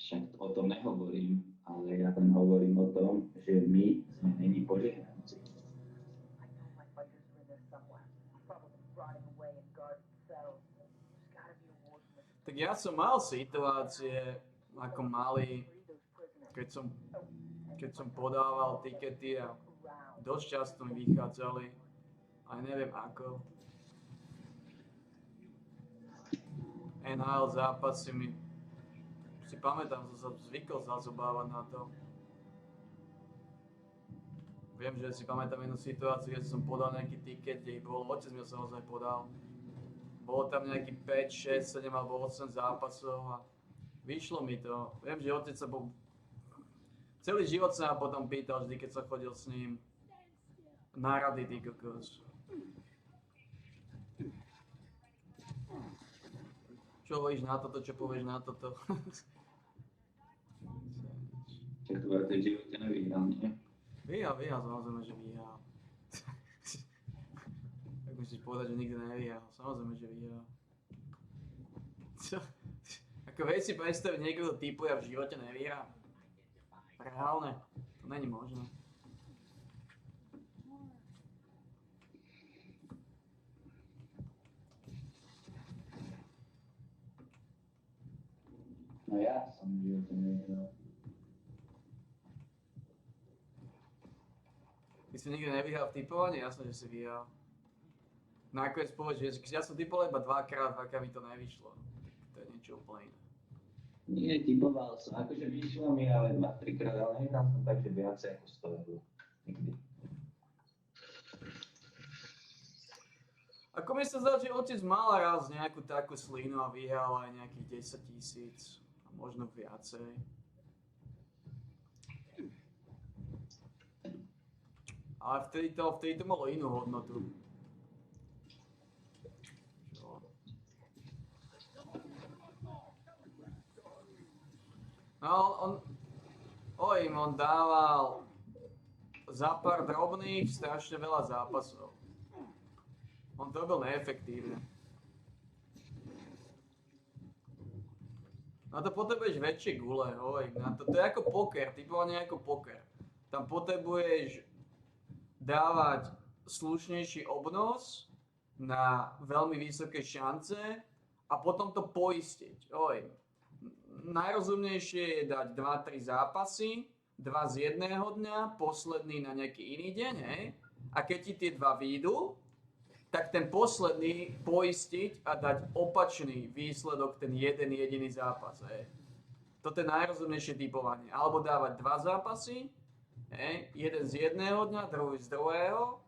Speaker 12: Však o tom nehovorím, ale ja len hovorím o tom, že my sme není požehnanci.
Speaker 7: I know my fighters are in there somewhere. Probably rotting away in guarded cells. There's gotta be a warden with
Speaker 1: Tak ja som mal situácie, ako mali, keď som podával tikety a dosť často mi vychádzali, aj neviem ako. NHL zápasy mi Si pamätám, som sa zvykol zazobávať na to. Viem, že si pamätám jednu situáciu, keď som podal nejaký tiket, kde bol, otec mi ho samozrejme podal. Bolo tam nejaký 5, 6, 7 alebo 8 zápasov a vyšlo mi to. Viem, že otec sa bol... Celý život sa ma potom pýtal, vždy keď som chodil s ním na rady, ty kokos. Čo hovoríš na toto, čo povieš na toto?
Speaker 12: Čo to v živote nevyhral, nie?
Speaker 1: Vyhral, samozrejme, že vyhral. Tak musíš povedať, že nikdy nevyhral. Samozrejme, že vyhral. Čo? Ako vieš si predstaviť niekoho typu, ja v živote nevyhrám? Reálne? To není možné.
Speaker 12: No ja som v živote nevyhral.
Speaker 1: Ty si nikdy nevyhral v typovaní? Jasné, že si vyhral. Nakoniec povedz, že ja som typoval iba 2-krát, mi to nevyšlo. To je niečo úplne iné.
Speaker 12: Nie, typoval som, akože vyšlo mi ale 2-3 krát, ale nehral som tak, že viacej ako 100 €. Nikdy.
Speaker 1: Ako mi sa zdá, že otec mal raz nejakú takú slinu a vyhral aj nejakých 10 000 a možno viacej. Ale vtedy to malo inú hodnotu. Čo? No on dával za pár drobných strašne veľa zápasov. On to robil neefektívne. Na to potrebuješ väčšie gule, na to je ako poker, typovanie ako poker. Tam potrebuješ dávať slušnejší obnos na veľmi vysoké šance a potom to poistiť. Najrozumnejšie je dať 2-3 zápasy, 2 z jedného dňa, posledný na nejaký iný deň, hej? A keď ti tie 2 výjdu, tak ten posledný poistiť a dať opačný výsledok, ten jeden jediný zápas, hej? Toto je najrozumnejšie typovanie. Alebo dávať 2 zápasy, jeden z jedného dňa, druhý z druhého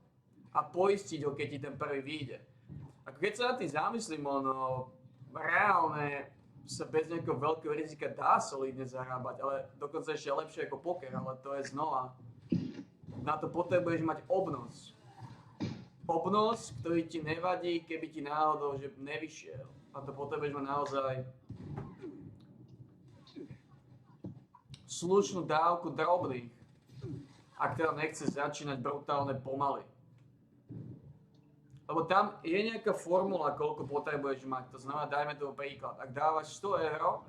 Speaker 1: a poistiť ho, keď ti ten prvý vyjde. Ako keď sa na tým zamyslím, reálne sa bez nejakého veľkého rizika dá solidne zarábať, ale dokonca ešte lepšie ako poker, ale to je znova. Na to potrebuješ mať obnos. Obnos, ktorý ti nevadí, keby ti náhodou že nevyšiel. A to potrebuješ mať naozaj slušnú dávku drobných. Ak teda nechceš začínať brutálne pomaly. Lebo tam je nejaká formula, koľko potrebuješ mať. To znamená, dajme tomu príklad. Ak dávaš 100 €,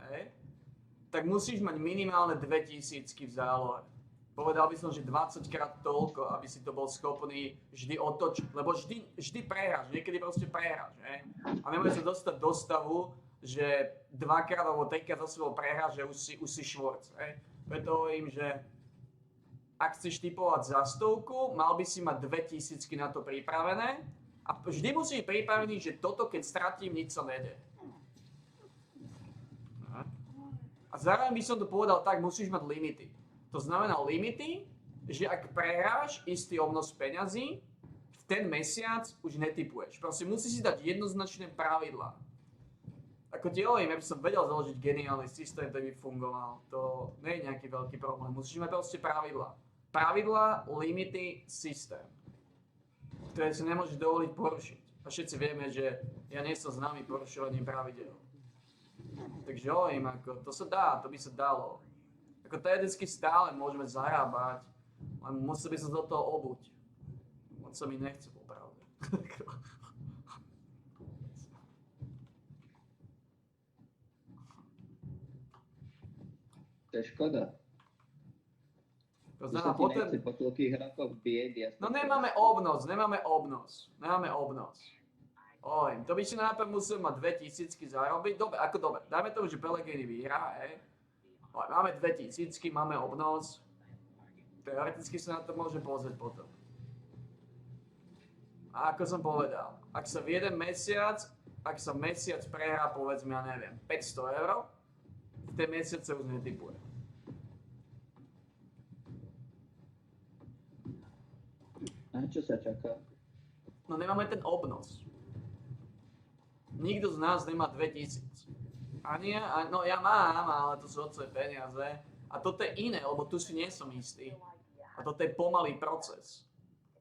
Speaker 1: tak musíš mať minimálne 2000 v zálohe. Povedal by som, že 20 krát toľko, aby si to bol schopný vždy otočiť. Lebo vždy prehráš, niekedy proste prehráš. A nemôžeš sa dostať do stavu, že 2-krát alebo 3-krát za sebou prehráš, že už si švorc. Preto hovorím, že ak chceš typovať za 100, mal by si mať 2000 na to pripravené a vždy musí byť pripravený, že toto keď stratím, nič sa nede. A zároveň by som to povedal tak, musíš mať limity. To znamená limity, že ak prehráš istý obnos peňazí, v ten mesiac už netipuješ. Proste musíš si dať jednoznačné pravidlá. Ako ti hovorím, ja by som vedel založiť geniálny systém, ktorý by fungoval. To nie je nejaký veľký problém. Musíš mať proste pravidlá. Pravidlá, limity, systém, ktoré si nemôžeš dovoliť porušiť. A všetci vieme, že ja nie som známy porušovaním pravidel. Takže hovorím, ako, to sa dá, to by sa dalo. Ako teoreticky stále môžeme zarábať, len musel by sa do toho obuť. Moc sa mi nechce, popravde.
Speaker 12: To je škoda.
Speaker 1: To znamená,
Speaker 12: nechce po toľkých rokoch biedy.
Speaker 1: No nemáme obnos. To by si najprv musel mať 2000 zarobiť. Dobre, dajme tomu, že Pellegrini vyhrá, máme 2000, máme obnos. Teoreticky sa na to môže pozrieť potom. A ako som povedal, ak sa mesiac prehrá, povedzme, ja neviem, 500 €, v tie mesiace už netipuje.
Speaker 12: A čo sa čaká?
Speaker 1: No nemáme ten obnos. Nikto z nás nemá 2000. Ani ja, no ja mám, ale to sú otcové peniaze. A toto je iné, lebo tu si nie som istý. A toto je pomalý proces.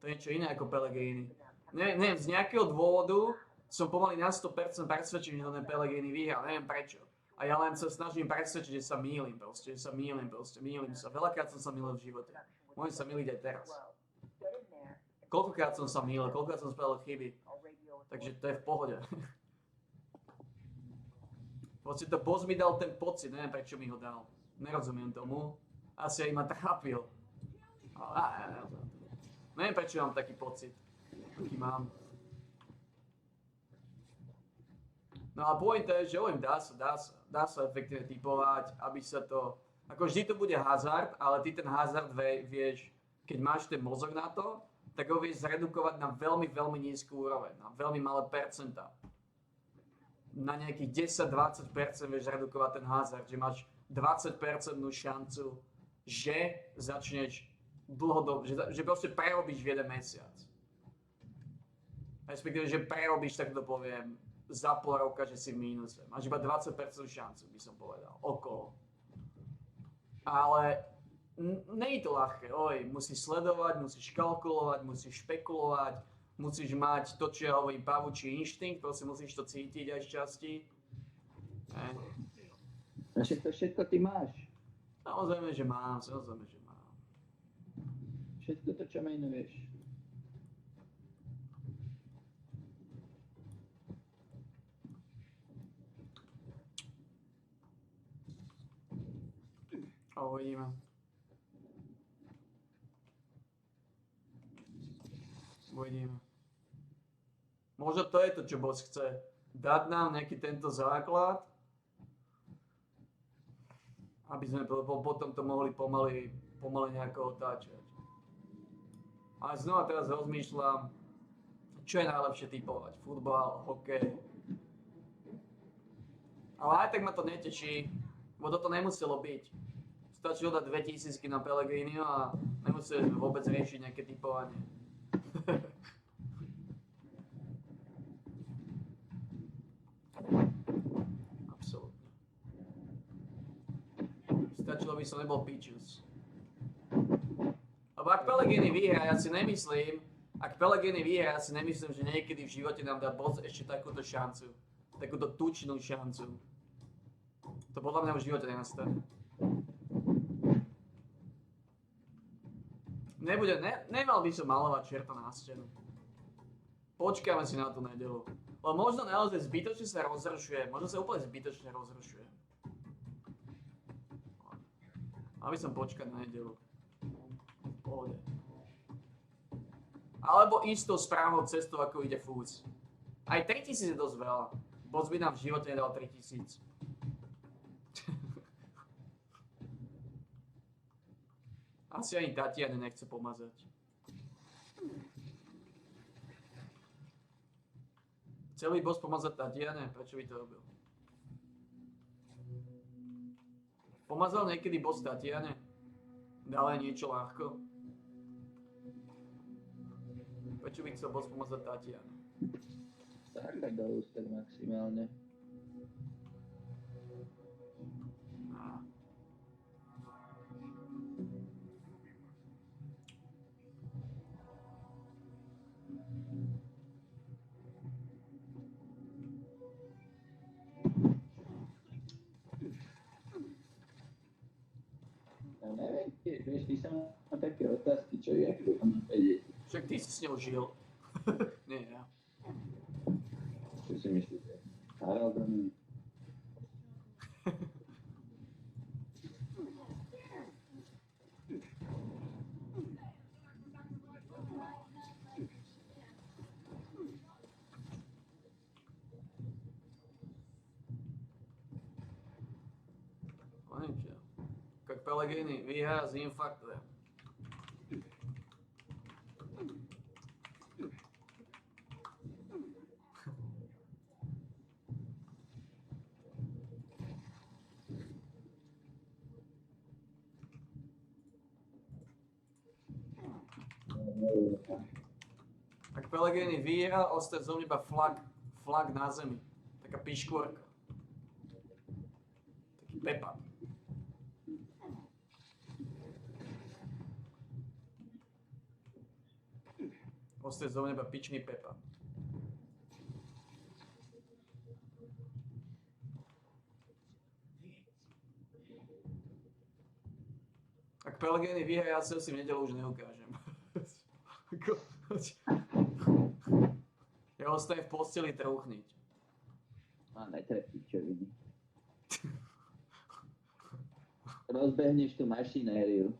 Speaker 1: To je niečo iné ako Pellegrini. Neviem, z nejakého dôvodu som pomaly na 100% presvedčený, že ten Pellegrini vyhral, neviem prečo. A ja len sa snažím presvedčiť, že sa mýlim proste, mýlim sa. Veľakrát som sa mýlil v živote. Môžem sa mýliť aj teraz. Koľkokrát som sa mýlil, koľkokrát som spravil chyby. Takže to je v pohode. Proste to Boss mi dal ten pocit, neviem prečo mi ho dal. Nerozumiem tomu. Asi aj ma trápil. Neviem prečo mám taký pocit. Aký mám. No a pointa je, že dá sa efektívne typovať, aby sa to... Ako vždy to bude hazard, ale ty ten hazard vieš, keď máš ten mozog na to, tak ho vieš zredukovať na veľmi, veľmi nízku úroveň, na veľmi malé percentá. Na nejakých 10-20% vieš zredukovať ten hazard, že máš 20% šancu, že začneš dlhodobo, že proste prerobíš v jeden mesiac. Respektíve, že prerobíš, tak to poviem, za pol roka, že si v mínuse. Máš iba 20% šancu, by som povedal, okolo. Ale nie je to ľahké, musíš sledovať, musíš kalkulovať, musíš špekulovať, musíš mať to, čo ja hovorím, pavúčí inštinkt, proste musíš to cítiť aj z časti.
Speaker 12: A všetko ty máš.
Speaker 1: Samozrejme, že mám.
Speaker 12: Všetko to, čo menuješ.
Speaker 1: Uvidíme. Možno to je to, čo Boss chce. Dať nám nejaký tento základ, aby sme potom to mohli pomaly nejako otáčať. A znova teraz rozmýšľam, čo je najlepšie typovať. Futbal, hokej. Ale aj tak ma to neteší, bo toto nemuselo byť. Stačilo dať 2000 na Pellegriniho a nemuseli sme vôbec riešiť nejaké typovanie. Absolutne. Stačilo by som nebol Pichus. Lebo ak Pellegrini vyhrá, ja si nemyslím, že niekedy v živote nám dá Boss ešte takúto šancu. Takúto tučnú šancu. To podľa mňa v živote nenastane. Nemal by som malovať čerta na stenu. Počkáme si na tú nedeľu. Lebo možno naozaj zbytočne sa rozrušuje. Možno sa úplne zbytočne rozrušuje. Mal by som počkať na nedeľu. V pohode. Alebo ísť tou správnou cestou, ako ide Fúz. Aj 3000 je dosť veľa. Boss by nám v živote nedal 3000. Asi ani Tatiane nechce pomazať. Chcel by Boss pomazať Tatiane? Prečo by to robil? Pomazal niekedy Boss Tatiane? Dal aj niečo ľahko? Prečo by chcel Boss pomazať Tatiane?
Speaker 12: Sákať do ústek maximálne. Neviem, vieš, ty sa má také otázky, čo ja budem vedieť.
Speaker 1: Však ty si s ňou žil. Nie, ja.
Speaker 12: Čo si myslíte? Harald Ronin.
Speaker 1: Как Pellegrini vyhrá s infarktem. Ak Pellegrini vyhra, ostane zo mňa iba flag na zemi. Taká piškvorka. Taký Pepa. Ostane zo mňa iba pičný Pepa. Ak Pellegrini vyhra, ja si v nedelu už neukážem. Ja ostajem v posteli trúchniť.
Speaker 12: A netrefí, čo vidí. Rozbehneš tú mašinériu.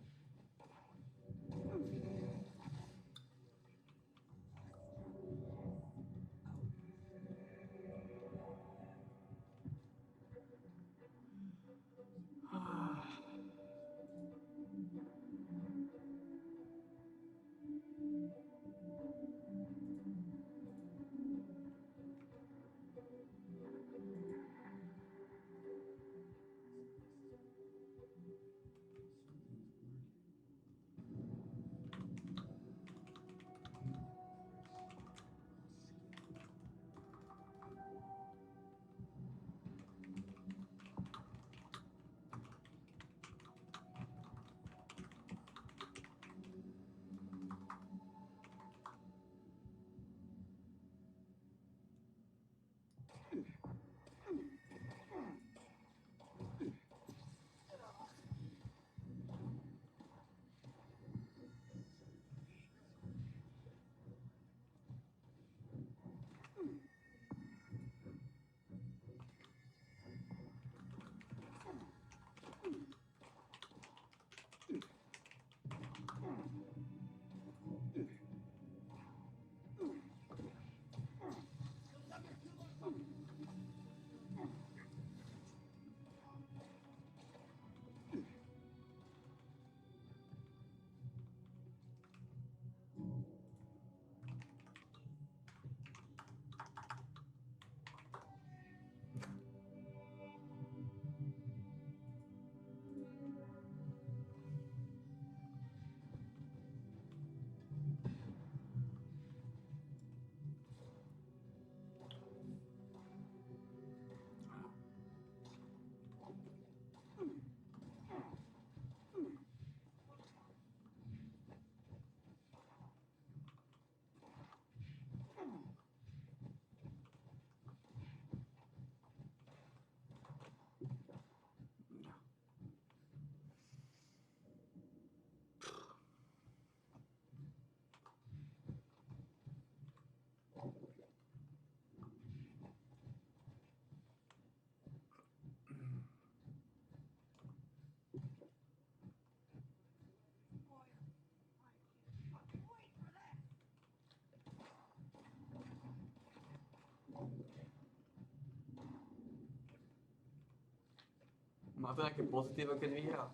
Speaker 1: Má to nejaké pozitíva, keď vyhrá?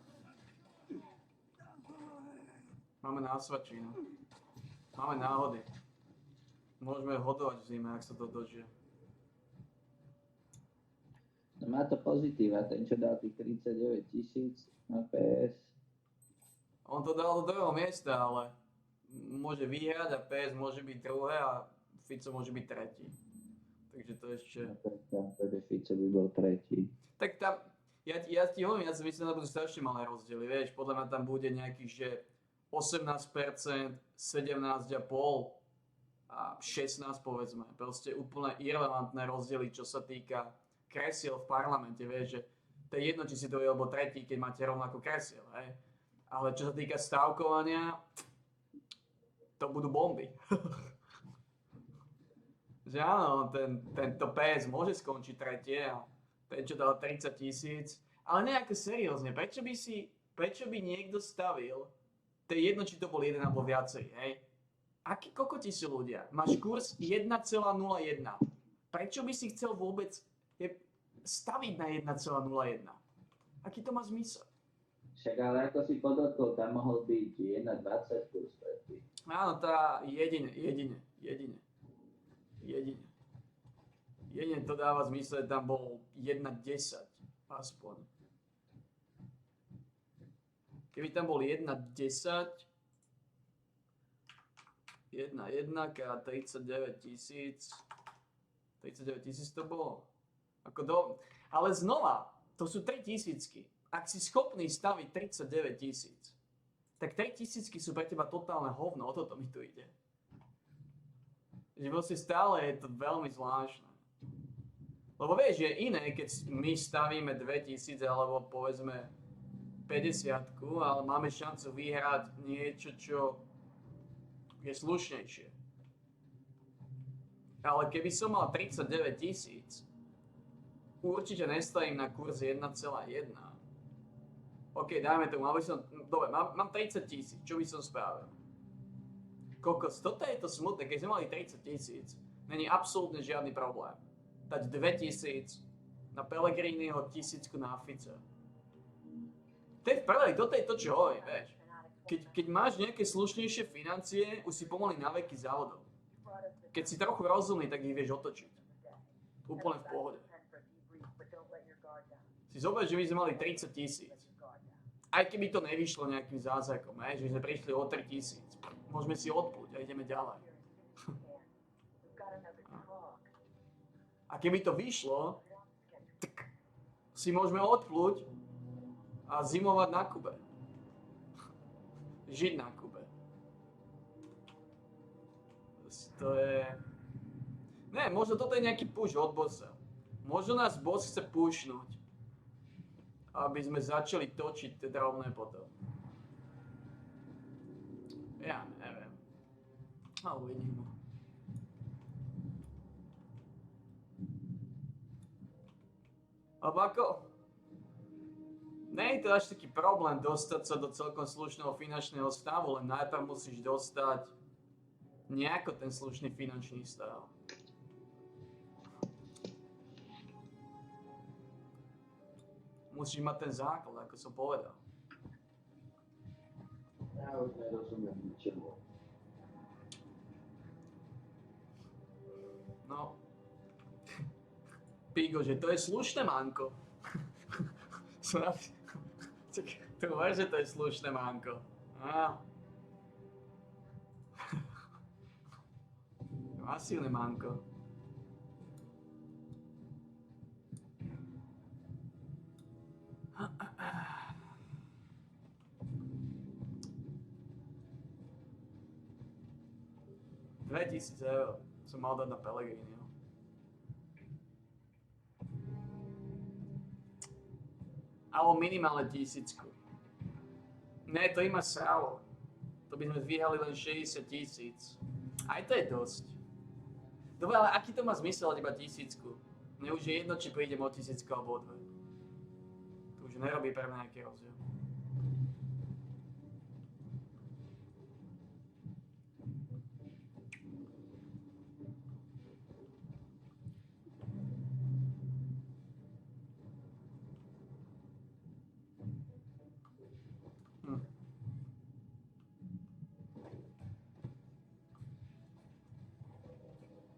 Speaker 1: Máme násvačí, no. Máme náhody. Môžeme hodovať v zime, ak sa to dožije.
Speaker 12: No má to pozitíva, ten čo dal tých 39 000 na PS.
Speaker 1: On to dal do druhého miesta, ale môže vyhrať a PS môže byť druhé a Fico môže byť tretí. Takže to ešte...
Speaker 12: Takže Fico by bol tretí.
Speaker 1: Tak tam, ja ti hovorím, ja si myslím, že budú strašne malé rozdiely, vieš, podľa mňa tam bude nejakých, že 18%, 17,5% a 16% povedzme. Proste úplne irrelevantné rozdiely, čo sa týka kresiel v parlamente, vieš, že to je jedno, či si to je alebo tretí, keď máte rovnako kresiel, hej. Ale čo sa týka stávkovania, to budú bomby. Že áno, tento PS môže skončiť tretie a ten, čo dal 30 000, ale nejaké seriózne, prečo by niekto stavil, to je jedno, či to bol jeden alebo viacej, hej? Akí kokoti sú ľudia? Máš kurz 1,01. Prečo by si chcel vôbec staviť na 1,01? Aký to má zmysel?
Speaker 12: Však ale ako si podotkol, tam mohol byť 1,20 kurz predtým.
Speaker 1: Áno, tá jedine to dáva zmysel, že tam bol 1,10 aspoň. Keby tam bol 1,10, 1 krát 39 000. 39 000 to bolo. Ale znova, to sú 3 000. Ak si schopný staviť 39 000, tak 3 000 sú pre teba totálne hovno, o toto mi tu ide. Že vlastne stále je to veľmi zvláštne. Lebo vieš, je iné, keď my stavíme 2000 alebo povedzme 50, ale máme šancu vyhrať niečo, čo je slušnejšie. Ale keby som mal 39 000, určite nestavím na kurz 1,1. OK, dajme tomu, dobre, mám 30 000, čo by som spravil? Kokos, toto je to smutné, keď sme mali 30 000, není absolútne žiadny problém. Dať 2000 na Pellegriniho, 1000 na Fica. To je v prvej, toto je to, čo hovorím, vieš. Keď máš nejaké slušnejšie financie, už si pomaly na veky závodov. Keď si trochu rozumný, tak ich vieš otočiť. Úplne v pohode. Si zober, že my sme mali 30 000. Aj keby to nevyšlo nejakým zázrakom, že sme prišli o 3 000, môžeme si odplúť a ideme ďalej. A keby to vyšlo, tak si môžeme odplúť a zimovať na Kube. Žiť na Kube. To je... Ne, možno toto je nejaký push od bossa. Možno nás boss chce pushnúť, aby sme začali točiť tie drobné potom. Ja neviem. A uvidíme. Lebo ako... Nie je to až taký problém dostať sa do celkom slušného finančného stavu, len najprv musíš dostať nejako ten slušný finančný stav. Musíš mať ten základ, ako som povedal.
Speaker 12: Ja už nerozumiem ničemu.
Speaker 1: No. Pigo, že to je slušné, manko. To máš, že to je slušné, manko. Masívne, manko. €2000 som mal dať na Pellegriniho. Alebo minimálne 1000. Ne, to ima sralo. To by sme vyhrali len 60 000. Aj to je dosť. Dobre, ale aký to má zmysel iba 1000? Mne už je jedno, či prídem o 1000 alebo o 2. To už nerobí pre mňa nejaký rozdiel.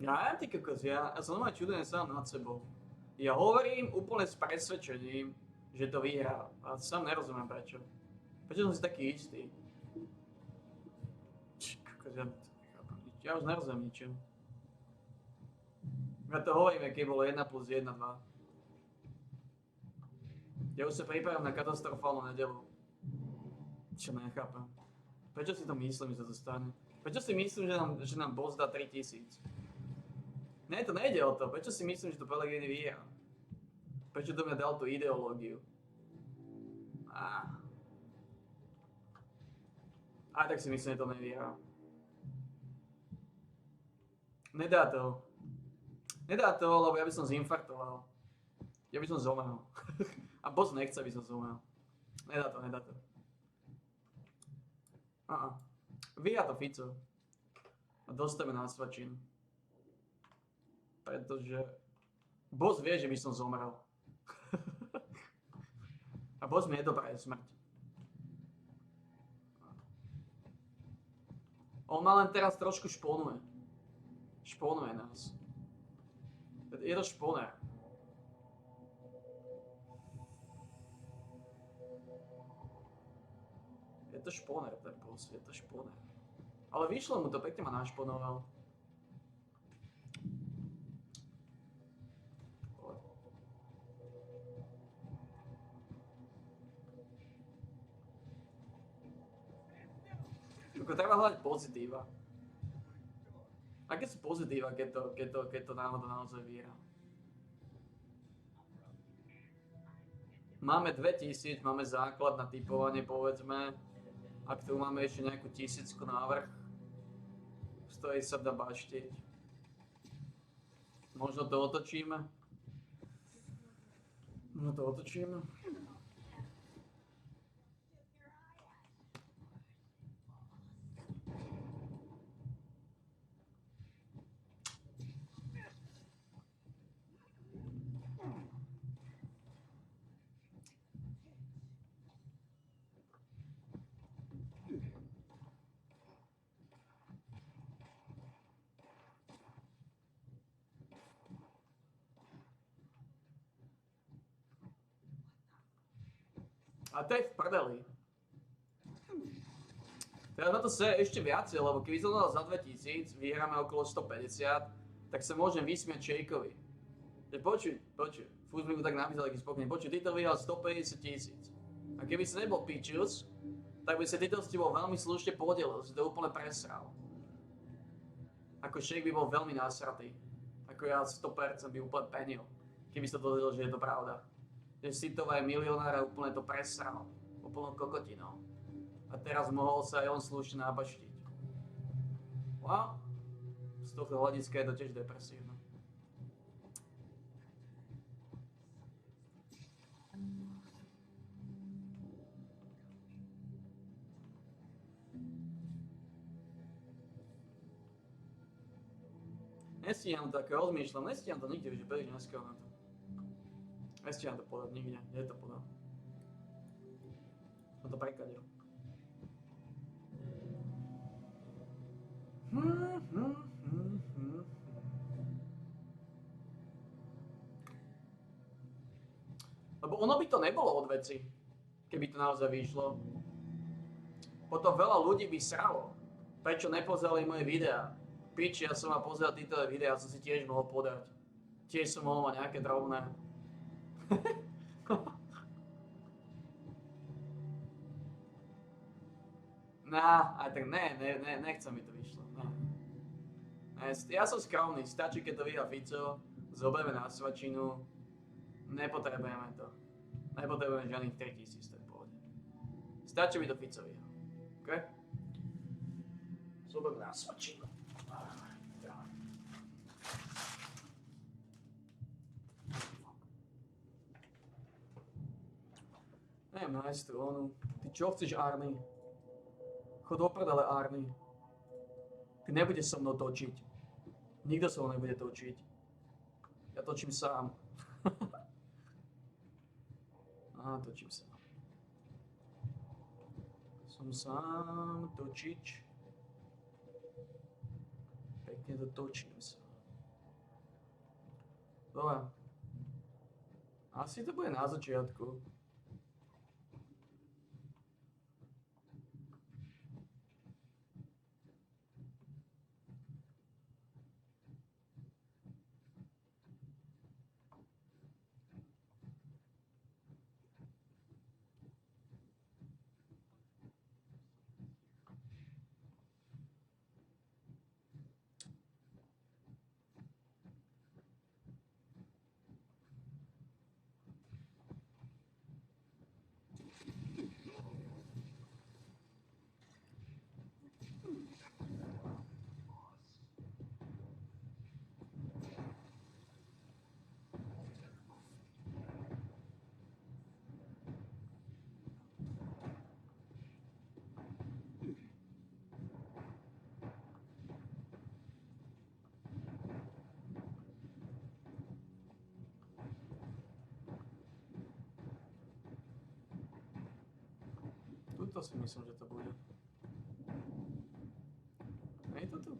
Speaker 1: Ja ty kokos, ja som normálne čudujem sám nad sebou. Ja hovorím úplne s presvedčením, že to vyhrá. A sám nerozumiem prečo. Prečo som si taký istý? Kokos, ja už nerozumiem ničom. Ja to hovorím, keď bolo 1 + 1 2. Ja už sa pripravím na katastrofálnu nedeľu. Čo nechápem. Prečo si to myslím, že sa to stane? Prečo si myslím, že nám boss dá 3000? Ne, to nejde o to. Prečo si myslím, že to Pellegrini vyhrá? Prečo do mňa dal tú ideológiu? Aj tak si myslím, že to nevyhrá. Nedá to. Nedá to, lebo ja by som zinfarktoval. Ja by som zomrel. A boss nechce, aby som zomrel. Nedá to, nedá to. Vyhrá to Fico. A dostaneme na svačinu. Pretože boss vie, že by som zomrel. A boss mi nedopraje smrť. On ma len teraz trošku šponuje. Šponuje nás. Je to šponer. Je to šponer, ten boss, je to šponer. Ale vyšlo mu to, pekne ma našponoval. Treba hľadať pozitíva. Aké sú pozitíva, keď to náhodou naozaj vyhrá? Máme 2000, máme základ na typovanie, povedzme. Ak tu máme ešte nejakú 1000 návrh, z ktorej sa dá baštiť. Možno to otočíme. A to je v prdeli. Teraz na to sa ešte viacej, lebo keby som dal za 2000, vyhráme okolo 150, tak sa môžem vysmiať Shakeovi. Počuj, furt mi tak napísal taký spokojný, ty to vyhral 150 000. A keby si nebol Pichus, tak by sa ty to s tebou veľmi slušne podielil, si to úplne presral. Ako Shake by bol veľmi nasratý. Ako ja 100% by úplne penil, keby sa to dozvedel, že je to pravda. Že Sitova je milionár a úplne to presral. Úplnou kokotinou. A teraz mohol sa aj on slušne nabaštiť. Wow. Z tohto hľadiska je to tiež depresívne. Nestíham to, ako rozmýšľam, nestíham to nikde, že príliš neskôr na to. Nestíham to podať nikde, kde to podal? Som to prekadil. Lebo ono by to nebolo od veci, keby to naozaj vyšlo. Potom veľa ľudí by sralo. Prečo nepozerali moje videá? Piči, ja som mal pozerať tieto videá, som si tiež mohol podať. Tiež som mohol mať nejaké drobné. Aj tak nechcem mi to vyšlo. Ja som skromný, stačí keď to vyhrá Fico, zoberieme na svačinu, nepotrebujeme to. Nepotrebujeme žiadnych 3000, to je v pohode. Stačí mi to Fico vyhrá. OK? Zoberieme na svačinu. Neviem nájsť tu onu. Ty čo chceš, Arny? Chod do prdele, Arny. Ty nebudeš so mnou točiť. Nikto so mnou nebude točiť. Ja točím sám. Točím sa. Som sám točič. Pekne to točím sa. Dobre. Asi to bude na začiatku. To si myslím, že to bude. Je to tu?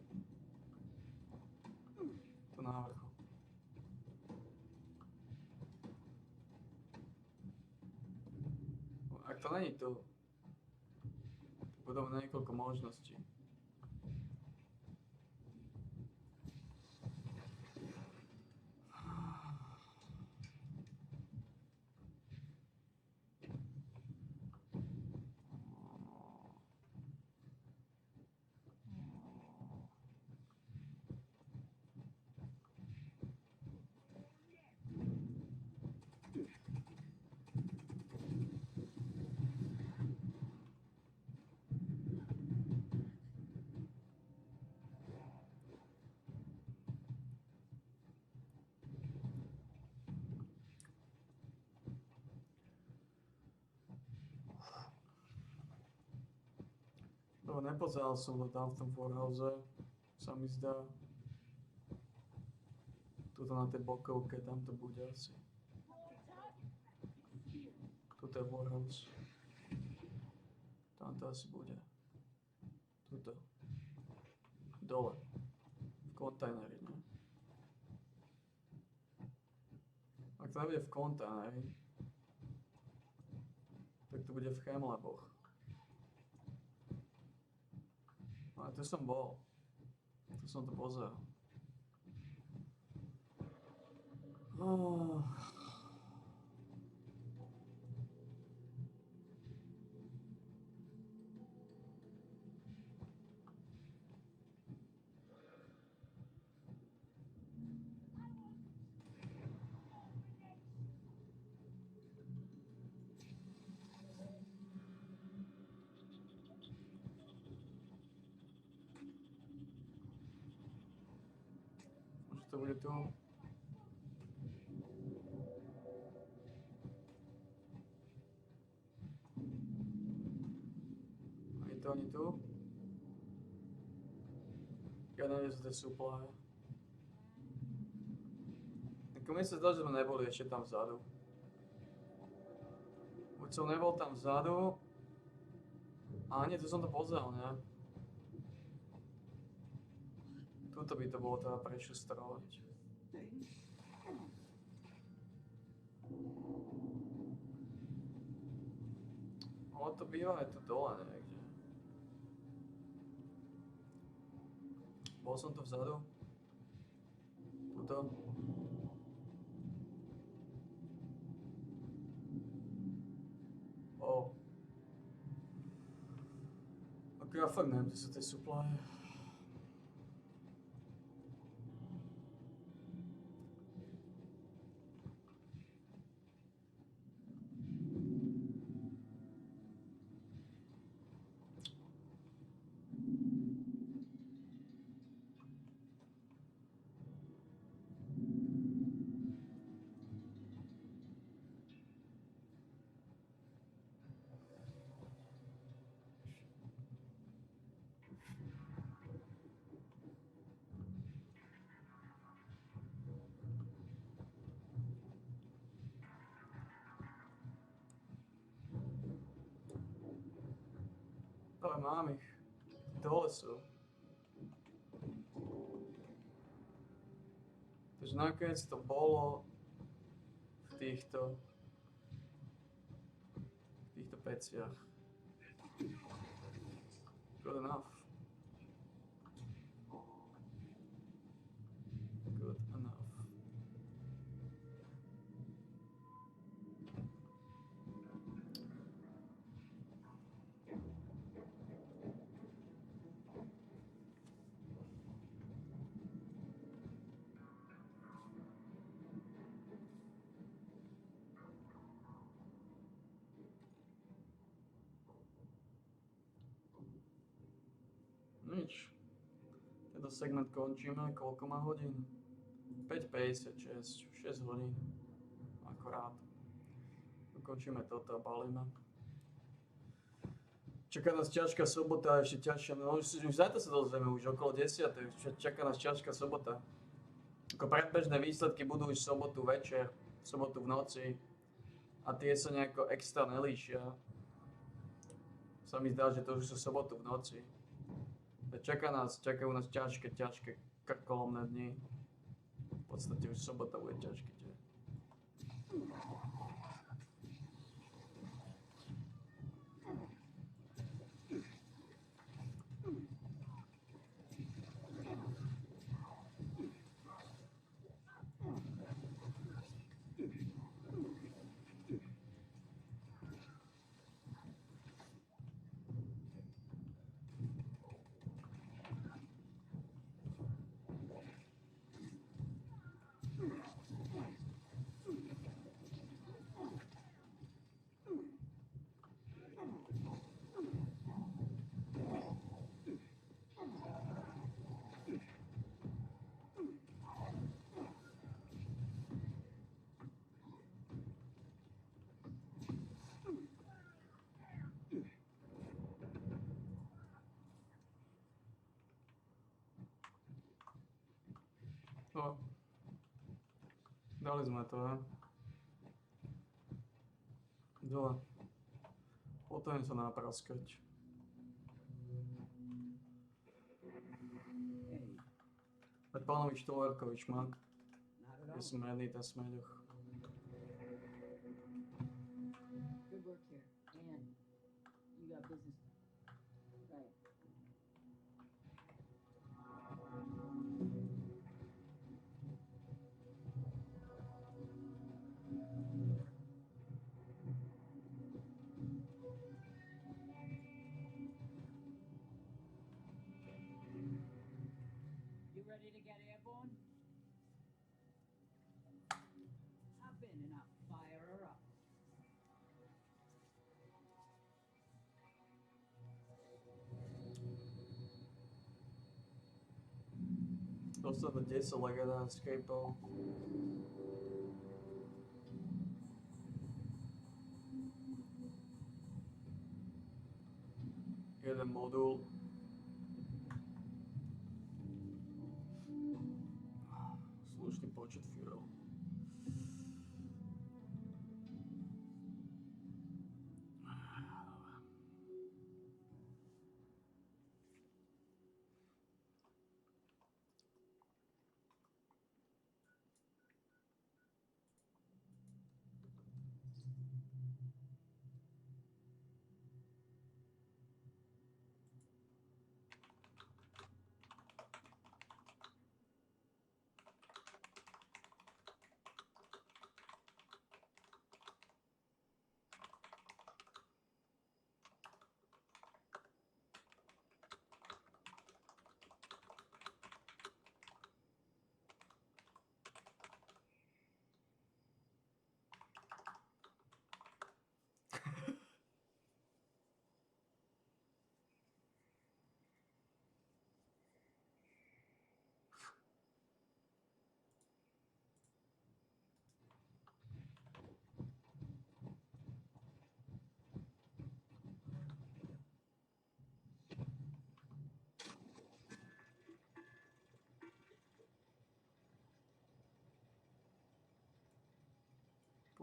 Speaker 1: Tu na vrchu. Ak to není tu, budú niekoľko možností. nepozeral som to tam v tom Warhouse, sa mi zdá. Tuto na tej bokovke, tam to bude asi. Tuto je Warhouse. Tam to asi bude. Tuto. Dole. V kontajneri, ne? Ak to nebude v kontajneri, tak to bude v Chemleboch. Ale tu som bol. Tu som to pozeral. Možno to bude tu. Ani tu. Žiadne sú tie supply. Ako mi sa zdá, že sme neboli ešte tam vzadu. Buď som nebol tam vzadu. A nie, tu som to pozeral, ne? Tuto by to bolo teda prešustrovať. Ale to býva aj tu dole niekde. Bol som tu vzadu. Tuto. Ako ja fakt neviem, kde sú tie supply. Ale mám ich. Dole sú. Takže nakoniec to bolo v týchto peciach. Good enough. Good enough. Nič. Tento segment končíme. Koľko má hodín? 5:56. 6 hodín. Akorát. Ukončíme toto a balíme. Čaká nás ťažká sobota, ešte ťažšia. No už zajtra sa dozvieme, už okolo 10. Čaká nás ťažká sobota. Ako predbežné výsledky budú už v sobotu večer, v sobotu v noci. A tie sa nejako extra nelíšia. Sa mi zdá, že to už sú sobotu v noci. Čakajú nás ťažké krkolomné dni. V podstate už sobota bude ťažký deň. No. Dali sme to, ne? Dole. Potrebujem sa napraskať. Veď pánovi Štolárkovi šmak. Je smedný ten smeďoch.
Speaker 16: Good work here. And you got business. Right.
Speaker 8: You ready to get airborne? Hop in and I'll fire her up.
Speaker 1: Dostal to 10 legenda escapeov. Jeden modul. Slušný počet fuel.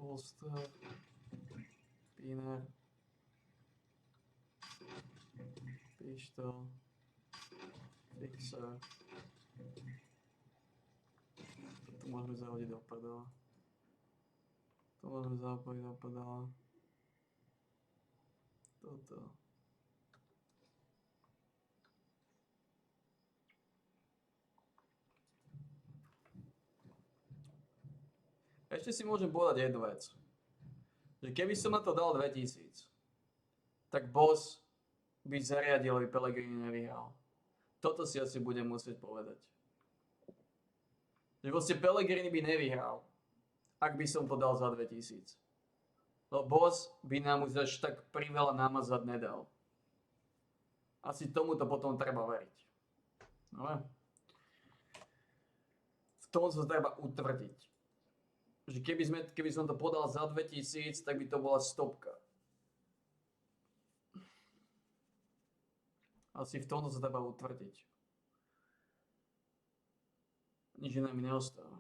Speaker 1: Polster, Spinner, Pištol, Fixer. To môžeme zahodiť do prdela. To môžeme zapojiť do prdela. Toto. Ešte si môžem povedať jednu vec. Že keby som na to dal 2000, tak boss by zariadil, aby Pellegrini nevyhral. Toto si asi budem musieť povedať. Že vlastne Pellegrini by nevyhral, ak by som to dal za 2000. No boss by nám už až tak priveľa namazať nedal. Asi tomuto potom treba veriť. No. V tom sa treba utvrdiť. Že keby som to podal za 2000, tak by to bola stopka. Asi v tomto sa treba utvrdiť. Nič iné mi neostáva.